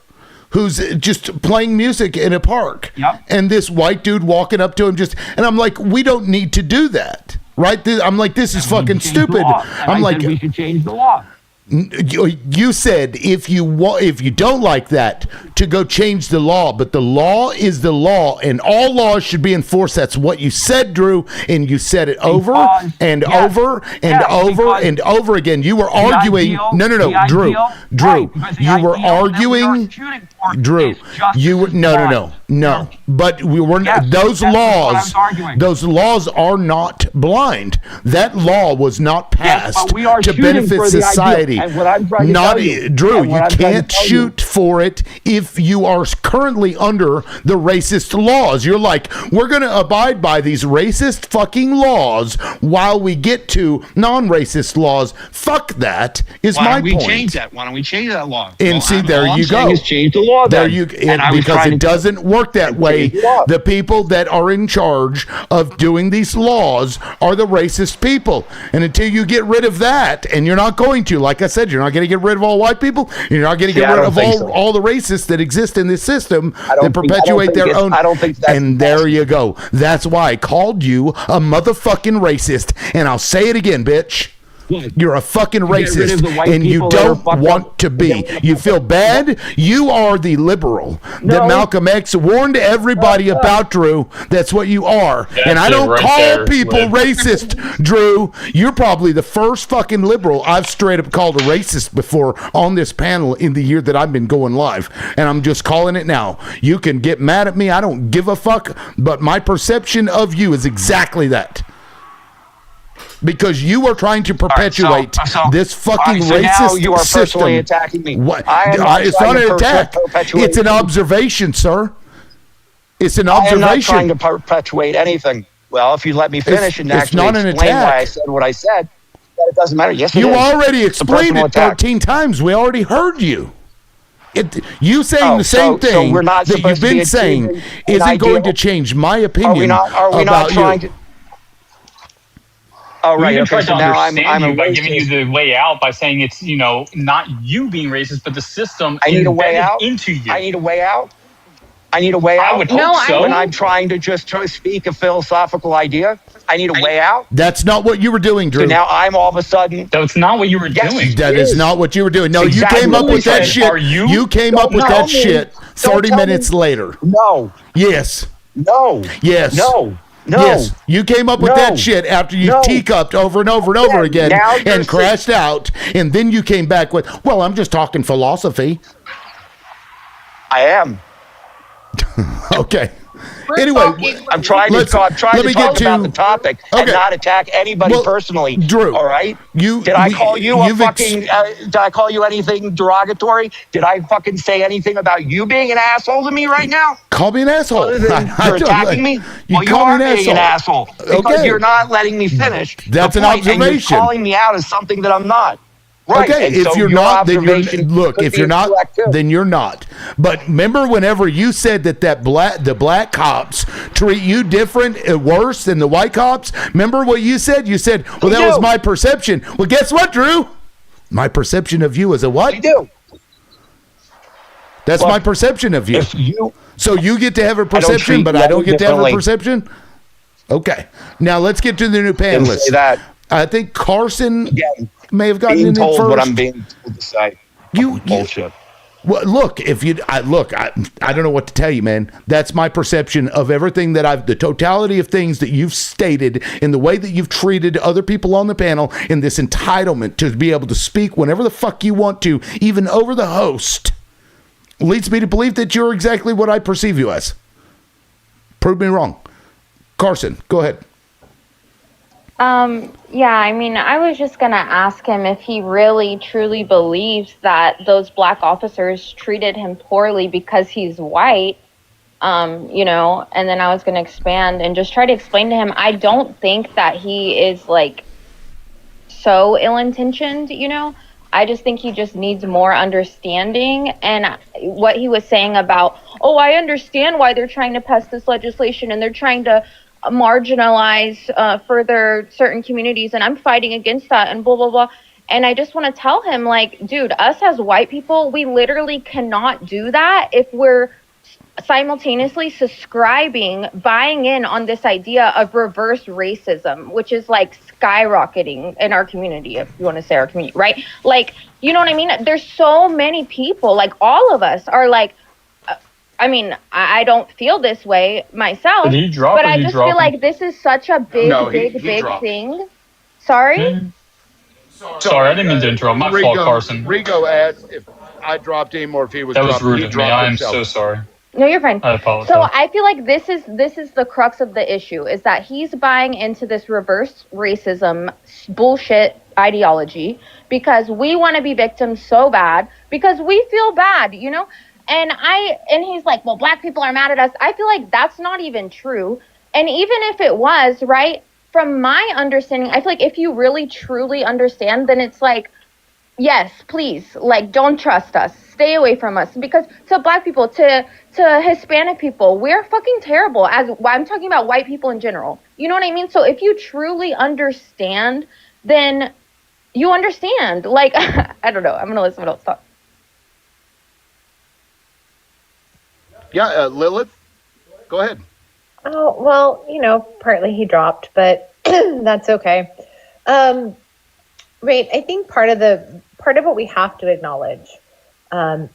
A: who's just playing music in a park. And this white dude walking up to him and I'm like, we don't need to do that. Right? I'm like, this is fucking stupid.
H: I'm
A: I'm like,
H: we should change the law.
A: You said if you don't like that, to go change the law, but the law is the law, and all laws should be enforced. That's what you said, Drew, and you said it over and over and over again. You were arguing. Drew. You were arguing. Drew, you were no. But we were those laws. Those laws are not blind. That law was not passed to benefit society.
H: And what I'm trying to tell you,
A: Drew, you can't shoot for it if you are currently under the racist laws. You're like, we're going to abide by these racist fucking laws while we get to non-racist laws. Fuck that is my point.
E: Why don't we change that? Why don't we change that law?
A: And see, there you go.
H: Change the law.
A: There you because it doesn't work that way. The people that are in charge of doing these laws are the racist people, and until you get rid of that, and you're not going to, like I said, you're not going to get rid of all white people. You're not going to get rid of all the racists that exist in this system that perpetuate their own.
H: I don't think that's
A: and there you go. That's why I called you a motherfucking racist, and I'll say it again, bitch. You're a fucking racist, and you don't want to be. You feel bad? You are the liberal that Malcolm X warned everybody about, Drew. That's what you are. And I don't call people racist, Drew. You're probably the first fucking liberal I've straight up called a racist before on this panel in the year that I've been going live. And I'm just calling it now. You can get mad at me. I don't give a fuck. But my perception of you is exactly that. Because you are trying to perpetuate this fucking racist
H: now you are
A: system.
H: Personally attacking me.
A: What? It's not an attack. It's an observation, sir. It's an observation.
H: I am not trying to perpetuate anything. Well, if you let me finish and actually explain why I said what I said, then it doesn't matter. Yes,
A: you already explained it 13 times. We already heard you. You saying the same thing that you've been saying isn't going to change my opinion about you.
H: Oh, right.
I: We tried to
H: now
I: understand
H: I'm
I: you by giving you the way out by saying it's, not you being racist, but the system
H: I need a way out
I: into you.
H: I need a way out. I need a way out.
I: I would hope so.
H: When I'm trying to just speak a philosophical idea, I need a way out.
A: That's not what you were doing, Drew.
H: So now I'm all of a sudden.
I: That's not what you were doing.
A: That is not what you were doing. No, you came up with that shit. You came up with that shit 30 minutes later.
H: No.
A: Yes.
H: No.
A: Yes.
H: No. No.
A: Yes, you came up with that shit after you teacupped over and over and over again and crashed out, and then you came back with, well, I'm just talking philosophy.
H: I am.
A: Okay. Anyway,
H: I'm trying to talk about the topic and not attack anybody personally.
A: Drew,
H: all right? Did I call you anything derogatory? Did I fucking say anything about you being an asshole to me right now?
A: Call me an asshole.
H: Other than you're attacking me?
A: You
H: are being an asshole because you're not letting me finish.
A: That's an observation.
H: And you're calling me out as something that I'm not. Right.
A: Okay,
H: and
A: if
H: so
A: you're
H: your
A: not, then you're look.
H: could
A: If
H: be
A: you're not,
H: incorrect, too.
A: then you're not. But remember, whenever you said that the black cops treat you different, worse than the white cops. Remember what you said? You said, "Well, that was my perception." Well, guess what, Drew? My perception of you is a what?
H: You do.
A: That's my perception of you. So you get to have a perception, but I don't get to have a perception. Okay. Now let's get to the new panelists.
H: Say that.
A: I think Carson may have gotten in
H: told
A: first.
H: what I'm being told to say. Bullshit.
A: Well, look, I don't know what to tell you, man. That's my perception of everything that the totality of things that you've stated in the way that you've treated other people on the panel in this entitlement to be able to speak whenever the fuck you want to, even over the host, leads me to believe that you're exactly what I perceive you as. Prove me wrong. Carson, go ahead.
T: Yeah, I mean, I was just going to ask him if he really truly believes that those black officers treated him poorly because he's white, and then I was going to expand and just try to explain to him, I don't think that he is so ill-intentioned, I just think he just needs more understanding. And what he was saying about, I understand why they're trying to pass this legislation and they're trying to marginalize further certain communities, and I'm fighting against that and blah blah blah. And I just want to tell him, dude, us as white people, we literally cannot do that if we're simultaneously buying in on this idea of reverse racism, which is like skyrocketing in our community, if you want to say our community, right? Like, you know what I mean? There's so many people, like all of us are like, I mean, I don't feel this way myself,
J: Did he drop
T: but
J: or
T: I
J: you
T: just
J: drop
T: feel
J: him?
T: like this is such a big,
L: No, he
T: big
L: dropped.
T: thing. Sorry?
J: Sorry, I didn't mean to interrupt. My fault, Carson.
L: Rigo asked if I dropped him or if he was
J: That was
L: dropped.
J: rude
L: He
J: of me.
L: dropped
J: I am
L: himself.
J: so sorry.
T: No, you're fine.
J: I apologize.
T: So I feel like this is the crux of the issue, is that he's buying into this reverse racism bullshit ideology because we want to be victims so bad, because we feel bad, you know? And he's like, well, black people are mad at us. I feel like that's not even true. And even if it was, right, from my understanding, I feel like if you really truly understand, then it's like, yes, please, like, don't trust us. Stay away from us. Because to black people, to Hispanic people, we're fucking terrible. I'm talking about white people in general. You know what I mean? So if you truly understand, then you understand. Like, I don't know. I'm going to let someone else talk.
L: Yeah, Lilith, go ahead.
C: Oh, well, you know, partly he dropped, but that's okay. Right. I think part of what we have to acknowledge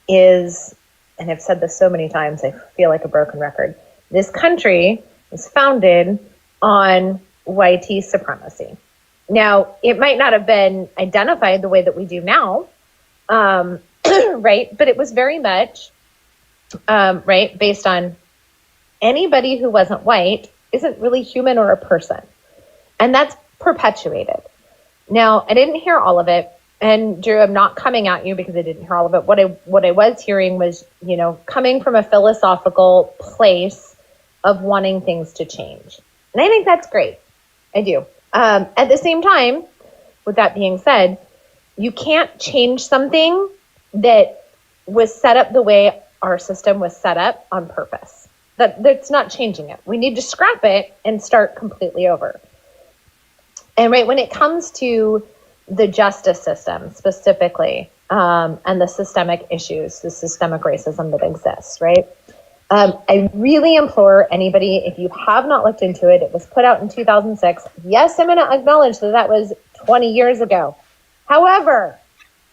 C: is, and I've said this so many times, I feel like a broken record. This country was founded on whitey supremacy. Now, it might not have been identified the way that we do now, right? But it was very much, right, based on anybody who wasn't white isn't really human or a person. And that's perpetuated. Now, I didn't hear all of it. And Drew, I'm not coming at you because I didn't hear all of it. What I was hearing was, you know, coming from a philosophical place of wanting things to change. And I think that's great. I do. At the same time, with that being said, you can't change something that was set up the way our system was set up on purpose. That's not changing it. We need to scrap it and start completely over. And right, when it comes to the justice system specifically, and the systemic issues, the systemic racism that exists, right? I really implore anybody, if you have not looked into it, it was put out in 2006. Yes, I'm going to acknowledge that was 20 years ago. However,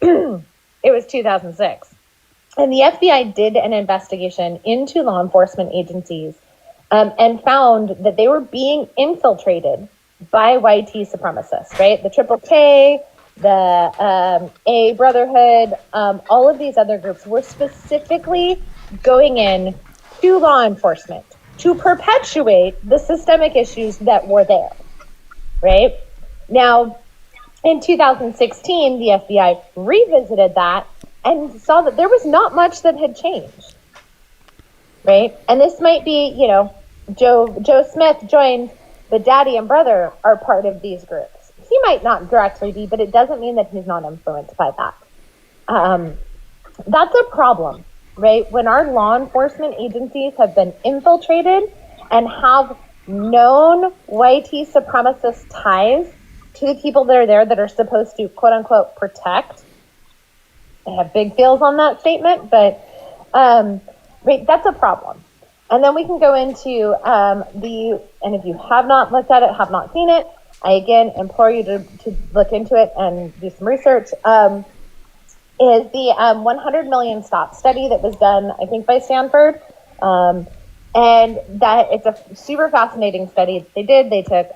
C: it was 2006. And the FBI did an investigation into law enforcement agencies and found that they were being infiltrated by YT supremacists, right? The KKK, the A Brotherhood, all of these other groups were specifically going in to law enforcement to perpetuate the systemic issues that were there, right? Now, in 2016, the FBI revisited that and saw that there was not much that had changed, right? And this might be, you know, Joe Smith joined, but Daddy and Brother are part of these groups. He might not directly be, but it doesn't mean that he's not influenced by that. That's a problem, right? When our law enforcement agencies have been infiltrated and have known YT supremacist ties to the people that are there that are supposed to, quote unquote, protect. I have big feels on that statement, but right, that's a problem. And then we can go into and if you have not looked at it, have not seen it, I again implore you to look into it and do some research, is the 100 million stop study that was done, I think, by Stanford. And that it's a super fascinating study that they did. They took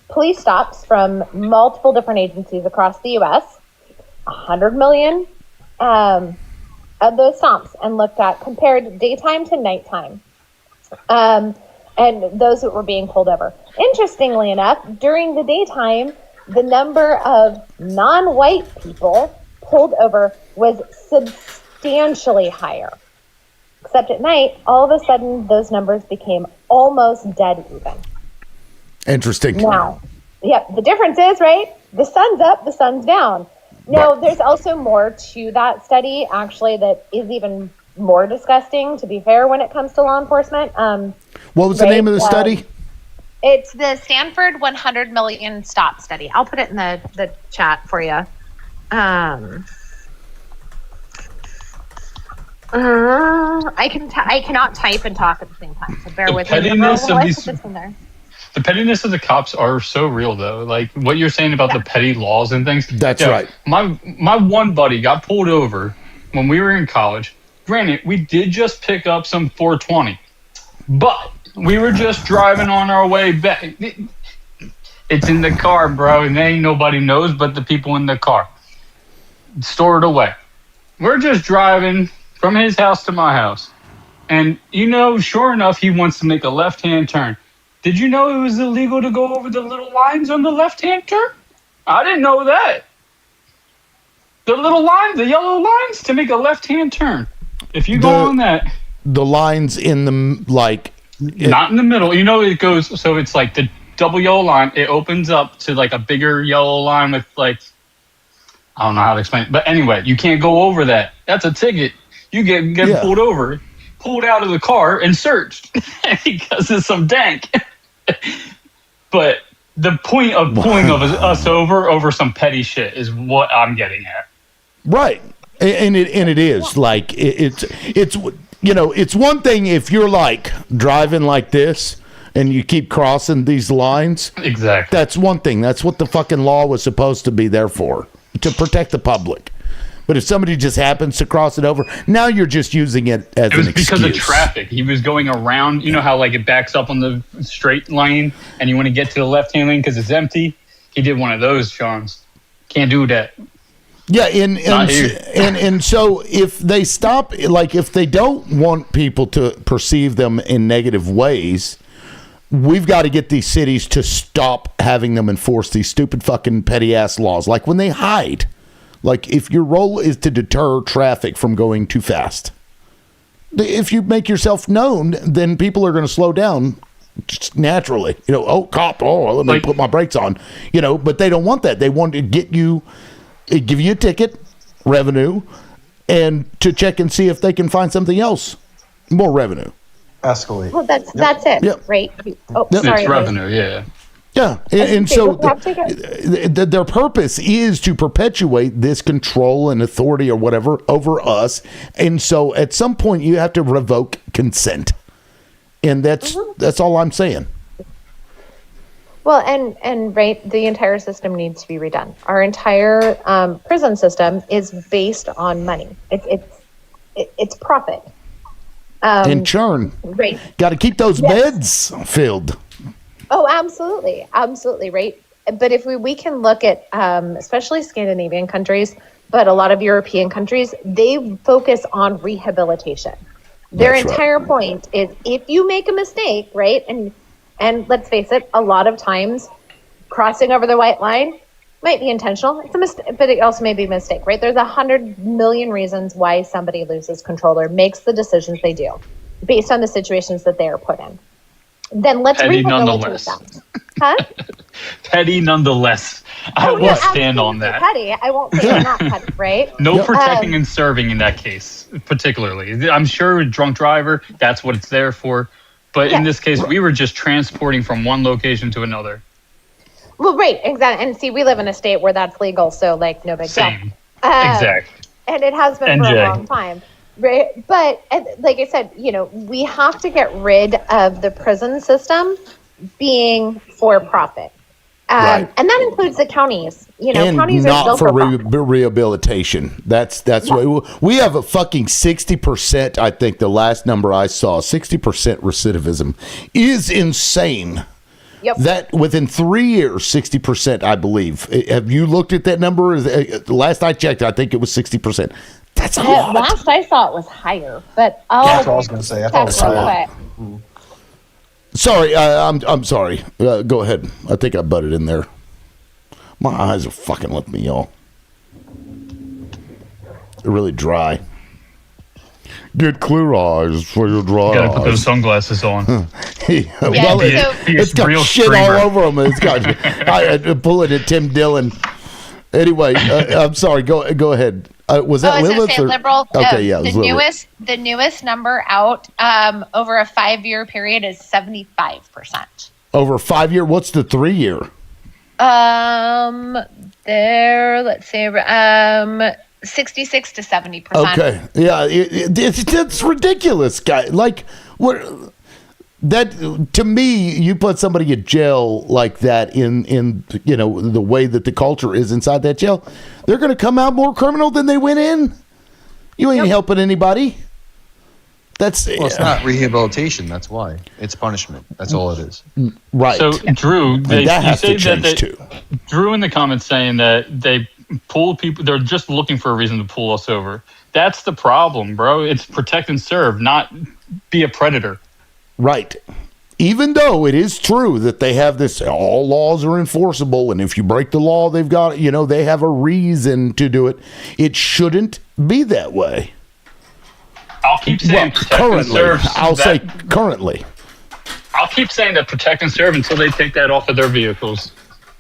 C: police stops from multiple different agencies across the U.S., 100 million of those stops, and looked at, compared daytime to nighttime, and those that were being pulled over. Interestingly enough, during the daytime, the number of non-white people pulled over was substantially higher. Except at night, all of a sudden, those numbers became almost dead even.
A: Interesting.
C: Now, the difference is, right, the sun's up, the sun's down. Now, there's also more to that study, actually, that is even more disgusting, to be fair, when it comes to law enforcement.
A: What was the name of the study?
C: It's the Stanford 100 million stop study. I'll put it in the chat for you. I cannot type and talk at the same time. So bear with me.
J: The pettiness of the cops are so real, though. Like what you're saying about the petty laws and things.
A: That's right.
J: My one buddy got pulled over when we were in college. Granted, we did just pick up some 420, but we were just driving on our way back. It's in the car, bro, and ain't nobody knows but the people in the car. Stored away. We're just driving from his house to my house, and sure enough, he wants to make a left-hand turn. Did you know it was illegal to go over the little lines on the left-hand turn? I didn't know that. The little lines, the yellow lines to make a left-hand turn. If you go on that.
A: The lines in the,
J: not in the middle. It goes, so it's like the double yellow line. It opens up to like a bigger yellow line with I don't know how to explain it. But anyway, you can't go over that. That's a ticket. You get pulled over, pulled out of the car and searched because of some dank. But the point of pulling us over some petty shit is what I'm getting at.
A: Right. And it is like it's one thing if you're like driving like this and you keep crossing these lines.
J: Exactly.
A: That's one thing. That's what the fucking law was supposed to be there for, to protect the public. But if somebody just happens to cross it over, now you're just using it as an excuse. It was
J: because of traffic. He was going around. You know how it backs up on the straight lane and you want to get to the left-hand lane because it's empty? He did one of those, Sean's. Can't do that.
A: Yeah, and so if they stop, if they don't want people to perceive them in negative ways, we've got to get these cities to stop having them enforce these stupid fucking petty-ass laws. Like when they hide. Like, if your role is to deter traffic from going too fast, if you make yourself known, then people are going to slow down just naturally. Cop, let me put my brakes on. But they don't want that. They want to give you a ticket, revenue, and to check and see if they can find something else, more revenue.
S: Escalate.
C: Well, that's it, right? Sorry.
J: It's revenue, yeah.
A: Yeah, and so their purpose is to perpetuate this control and authority or whatever over us. And so at some point you have to revoke consent. And that's all I'm saying.
C: Well, and right, the entire system needs to be redone. Our entire prison system is based on money. It's profit.
A: And churn.
C: Right.
A: Got to keep those beds filled.
C: Oh, absolutely. Absolutely, right? But if we can look at, especially Scandinavian countries, but a lot of European countries, they focus on rehabilitation. Their entire point is if you make a mistake, right? And let's face it, a lot of times crossing over the white line might be intentional. It's a mistake, but it also may be a mistake, right? There's 100 million reasons why somebody loses control or makes the decisions they do based on the situations that they are put in. Then let's rehabilitate them. Huh?
J: Petty nonetheless. I will stand on that.
C: Petty. I won't say they're not petty, right?
J: No protecting and serving in that case, particularly. I'm sure a drunk driver, that's what it's there for. But in this case, we were just transporting from one location to another.
C: Well, right, exactly. And see, we live in a state where that's legal, so no big deal.
J: Same. Exactly.
C: And it has been for a long time. Right. But like I said, we have to get rid of the prison system being for profit. Right. And that includes the counties.
A: And
C: counties
A: not
C: are
A: for rehabilitation. That's what we have a fucking 60%. I think the last number I saw, 60% recidivism is insane.
C: Yep.
A: That within 3 years, 60%, I believe. Have you looked at that number? Last I checked, I think it was 60%. That's a lot.
C: Last I saw it was higher, but
S: that's what I was going to say. I thought it was higher.
A: Sorry, I'm sorry. Go ahead. I think I butted in there. My eyes are fucking with me, y'all. They're really dry. Get clear eyes for your dry eyes.
J: You gotta put those sunglasses on.
A: It's got shit all over them. It's got. I pulling at Tim Dillon. Anyway, I'm sorry. Go ahead. Was that Lilith?
C: Liberal.
A: Okay, yeah. It was
C: the newest number out over a 5-year period is 75%.
A: Over a 5-year. What's the 3-year?
C: Let's say 66 to 70%.
A: Okay. Yeah, it's ridiculous, guy. Like, what? That, to me, you put somebody in jail like that in you know, the way that the culture is inside that jail, they're going to come out more criminal than they went in. You ain't helping anybody. That's
S: Well, it's not rehabilitation. That's why. It's punishment. That's all it is.
A: Right.
J: So, Drew,
A: And that has to change too.
J: Drew in the comments saying that they pull people, they're just looking for a reason to pull us over. That's the problem, bro. It's protect and serve, not be a predator.
A: Right. Even though it is true that they have this, all laws are enforceable, and if you break the law, they've got, you know, they have a reason to do it. It shouldn't be that way.
J: I'll keep saying protect and
A: currently,
J: serve.
A: I'll say currently.
J: I'll keep saying that protect and serve until they take that off of their vehicles.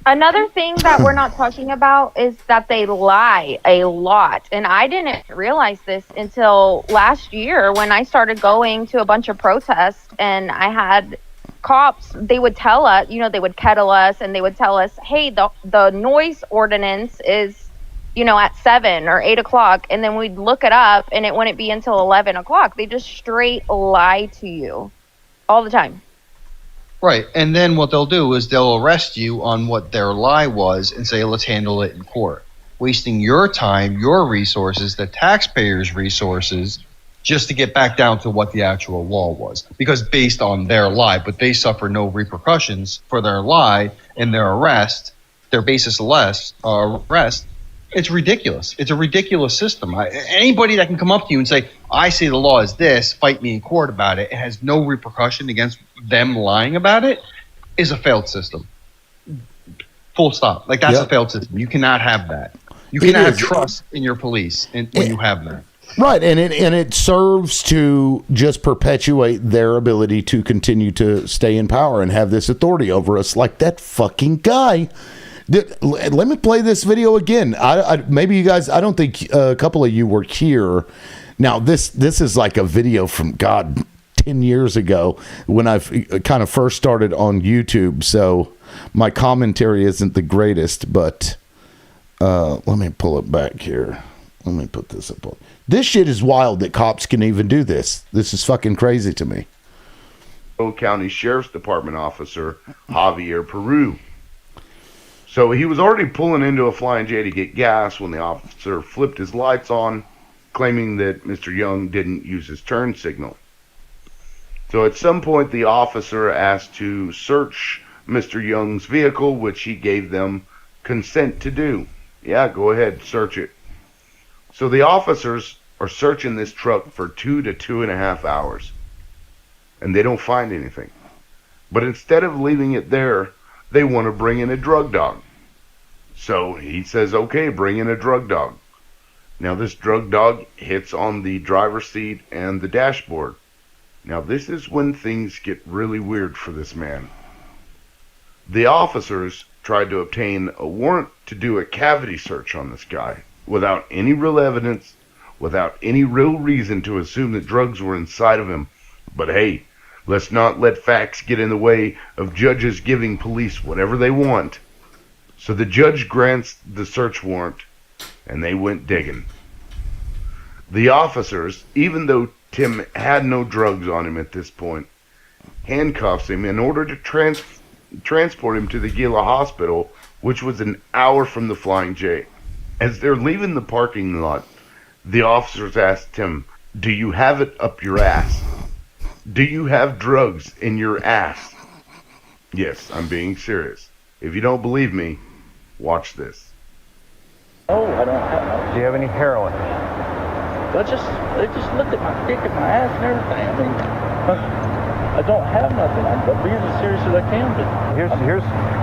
T: Another thing that we're not talking about is that they lie a lot. And I didn't realize this until last year when I started going to a bunch of protests and I had cops, they would tell us, you know, they would kettle us and they would tell us, hey, the noise ordinance is, you know, at 7 or 8 o'clock. And then we'd look it up and it wouldn't be until 11 o'clock. They just straight lie to you all the time.
S: Right. And then what they'll do is they'll arrest you on what their lie was and say, let's handle it in court. Wasting your time, your resources, the taxpayers' resources, just to get back down to what the actual law was. Because based on their lie, but they suffer no repercussions for their lie and their arrest, their arrest. It's ridiculous. It's a ridiculous system. Anybody that can come up to you and say, I say the law is this, fight me in court about it, and has no repercussion against them lying about it, is a failed system. Full stop. Like, that's a failed system. You cannot have that. You cannot have trust in your police when you have that.
A: Right, and it serves to just perpetuate their ability to continue to stay in power and have this authority over us, like that fucking guy. Let me play this video again. Maybe you guys, I don't think a couple of you were here. Now, this is like a video from, God, 10 years ago when I kind of first started on YouTube. So my commentary isn't the greatest, but let me pull it back here. Let me put this up. This shit is wild that cops can even do this. This is fucking crazy to me.
L: County Sheriff's Department officer Javier Peru. So he was already pulling into a Flying J to get gas when the officer flipped his lights on, claiming that Mr. Young didn't use his turn signal. So at some point, the officer asked to search Mr. Young's vehicle, which he gave them consent to do. Yeah, go ahead, search it. So the officers are searching this truck for 2 to 2.5 hours, and they don't find anything. But instead of leaving it there, they want to bring in a drug dog. So he says, okay, bring in a drug dog. Now this drug dog hits on the driver's seat and the dashboard. Now this is when things get really weird for this man. The officers tried to obtain a warrant to do a cavity search on this guy without any real evidence, without any real reason to assume that drugs were inside of him. But hey, let's not let facts get in the way of judges giving police whatever they want. So the judge grants the search warrant, and they went digging. The officers, even though Tim had no drugs on him at this point, handcuffs him in order to transport him to the Gila Hospital, which was an hour from the Flying J. As they're leaving the parking lot, the officers asked Tim, do you have it up your ass? Do you have drugs in your ass? Yes, I'm being serious. If you don't believe me, watch this.
B: Oh, I don't have. Do you have any heroin? They just looked at my dick and my ass and everything. I mean, I don't have nothing. I'm being as serious as I can be.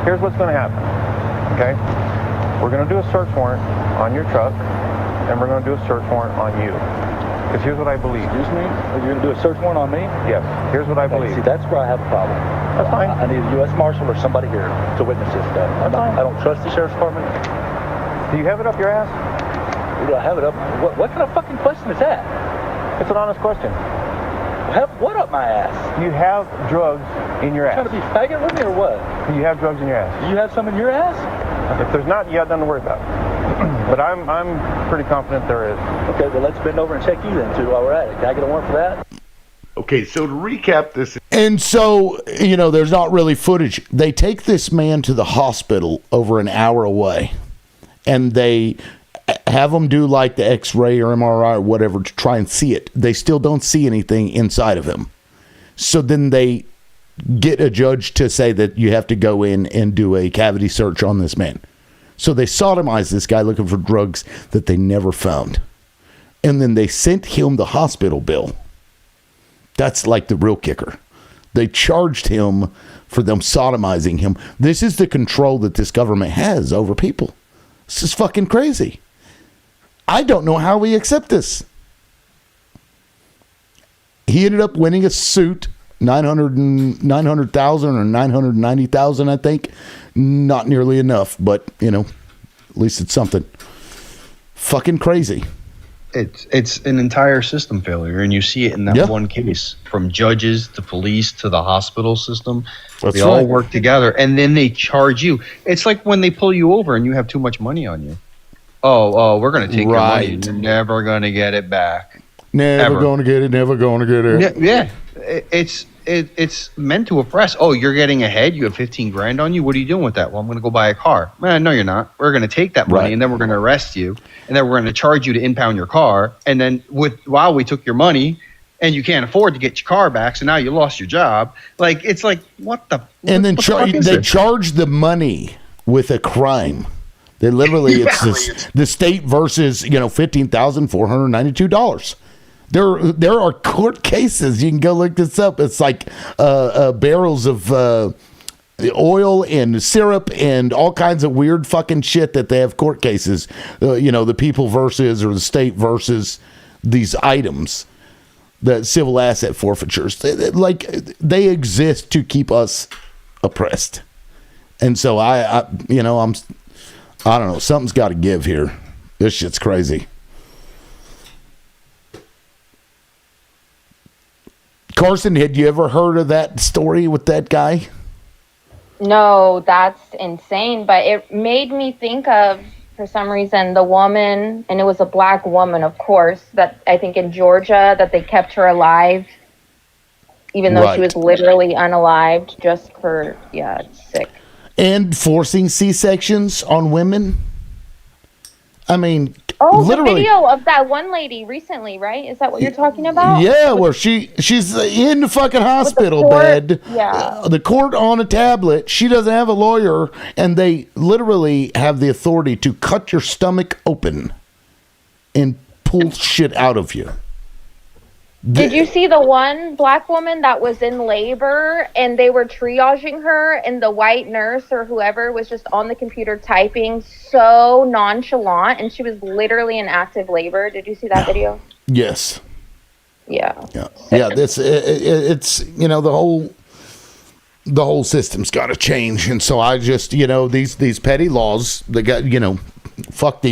D: Here's what's going to happen. Okay, we're going to do a search warrant on your truck, and we're going to do a search warrant on you. Because here's what I believe.
B: Excuse me? You're going to do a search warrant on me?
D: Yes. Here's what I believe.
B: See, that's where I have a problem.
D: That's fine.
B: I need a U.S. Marshal or somebody here to witness this stuff. I don't trust the Sheriff's Department.
D: Do you have it up your ass?
B: Do I have it up? What kind of fucking question is that?
D: It's an honest question.
B: Have what up my ass?
D: Do you have drugs in your ass?
B: Trying to be faggot with me or what?
D: Do you have drugs in your ass?
B: Do you have some in your ass?
D: If there's not, you got nothing to worry about. But I'm pretty confident there is.
B: Okay, well, let's bend over and check you then, too, while we're at it. Can I get a warrant for that?
L: Okay, so to recap this.
A: And so, there's not really footage. They take this man to the hospital over an hour away, and they have him do like the X-ray or MRI or whatever to try and see it. They still don't see anything inside of him. So then they get a judge to say that you have to go in and do a cavity search on this man. So they sodomize this guy looking for drugs that they never found. And then they sent him the hospital bill. That's like the real kicker. They charged him for them sodomizing him. This is the control that this government has over people. This is fucking crazy. I don't know how we accept this. He ended up winning a suit, $900,000 or $990,000, I think. Not nearly enough, but, at least it's something. Fucking crazy.
M: It's an entire system failure, and you see it in that one case. From judges to police to the hospital system, they all work together, and then they charge you. It's like when they pull you over and you have too much money on you. Oh, we're going to take your money. You're never going to get it back.
A: Never going to get it. Never going to get it.
M: Yeah, it's meant to oppress. Oh, you're getting ahead. You have 15 grand on you. What are you doing with that? Well, I'm going to go buy a car. Man, no, you're not. We're going to take that money and then we're going to arrest you, and then we're going to charge you to impound your car. And then we took your money, and you can't afford to get your car back, so now you lost your job. Like, it's like, what the?
A: And then they charge the money with a crime. They literally, it's the state versus $15,492. There are court cases. You can go look this up. It's like barrels of oil and syrup and all kinds of weird fucking shit that they have court cases. The people versus or the state versus these items, the civil asset forfeitures. They exist to keep us oppressed. And so I don't know. Something's got to give here. This shit's crazy. Carson, had you ever heard of that story with that guy?
T: No, that's insane. But it made me think of, for some reason, the woman, and it was a black woman, of course, that I think in Georgia, that they kept her alive, even though she was literally unalived, just for, it's sick. And
A: forcing C-sections on women. I mean,
T: literally. The video of that one lady recently, right? Is that what you're talking about?
A: Yeah, where she's in the fucking hospital bed.
T: Yeah.
A: The court on a tablet. She doesn't have a lawyer, and they literally have the authority to cut your stomach open and pull shit out of you.
T: Did you see the one black woman that was in labor and they were triaging her, and the white nurse or whoever was just on the computer typing so nonchalant, and she was literally in active labor? Did you see that video?
A: Yes.
T: Yeah.
A: It's the whole system's got to change, and so I just these petty laws. They got fuck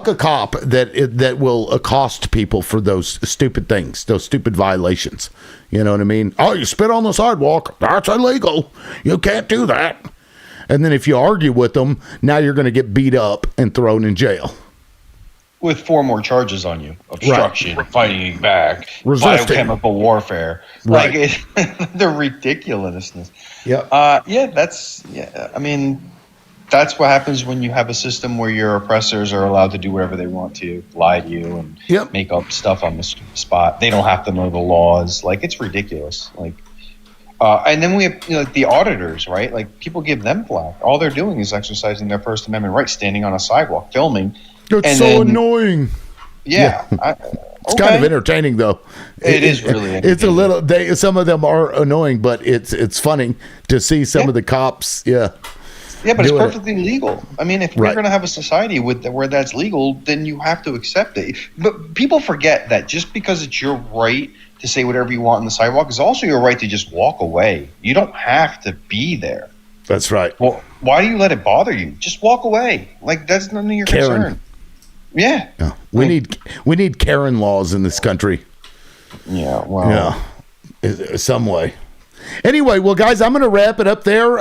A: a cop that will accost people for those stupid things, those stupid violations. You know what I mean? Oh, you spit on the sidewalk, that's illegal. You can't do that. And then if you argue with them, now you're going to get beat up and thrown in jail.
M: With 4 more charges on you: obstruction, fighting back,
A: resisting,
M: biochemical warfare.
A: Right.
M: Like the ridiculousness.
A: Yeah.
M: I mean, that's what happens when you have a system where your oppressors are allowed to do whatever they want to, lie to you and make up stuff on the spot. They don't have to know the laws. Like, it's ridiculous. Like, and then we have the auditors, right? Like, people give them flack. All they're doing is exercising their First Amendment right, standing on a sidewalk, filming.
A: It's so annoying.
M: Yeah.
A: It's kind of entertaining, though.
M: It is really entertaining.
A: It's a little. Some of them are annoying, but it's funny to see some of the cops. Yeah.
M: Yeah, but it's perfectly legal. I mean, if we're going to have a society where that's legal, then you have to accept it. But people forget that just because it's your right to say whatever you want on the sidewalk is also your right to just walk away. You don't have to be there.
A: That's right.
M: Well, why do you let it bother you? Just walk away. Like, that's none of your concern. Yeah.
A: We need Karen laws in this country.
M: Yeah. Well.
A: Yeah. Some way. Anyway, well, guys, I'm going to wrap it up there.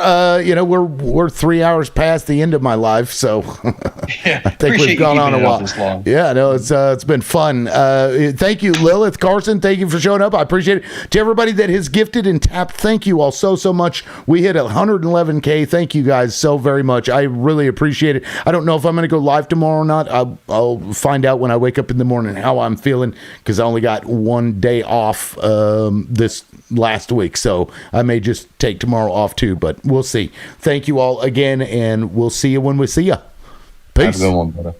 A: We're 3 hours past the end of my life, so I think we've gone on a while. Yeah, no, it's been fun. Thank you, Lilith, Carson. Thank you for showing up. I appreciate it. To everybody that has gifted and tapped, thank you all so much. We hit 111K. Thank you guys so very much. I really appreciate it. I don't know if I'm going to go live tomorrow or not. I'll find out when I wake up in the morning how I'm feeling, because I only got 1 day off this last week, so I may just take tomorrow off too, but we'll see. Thank you all again, and we'll see you when we see you. Peace.
S: Have a good one, brother.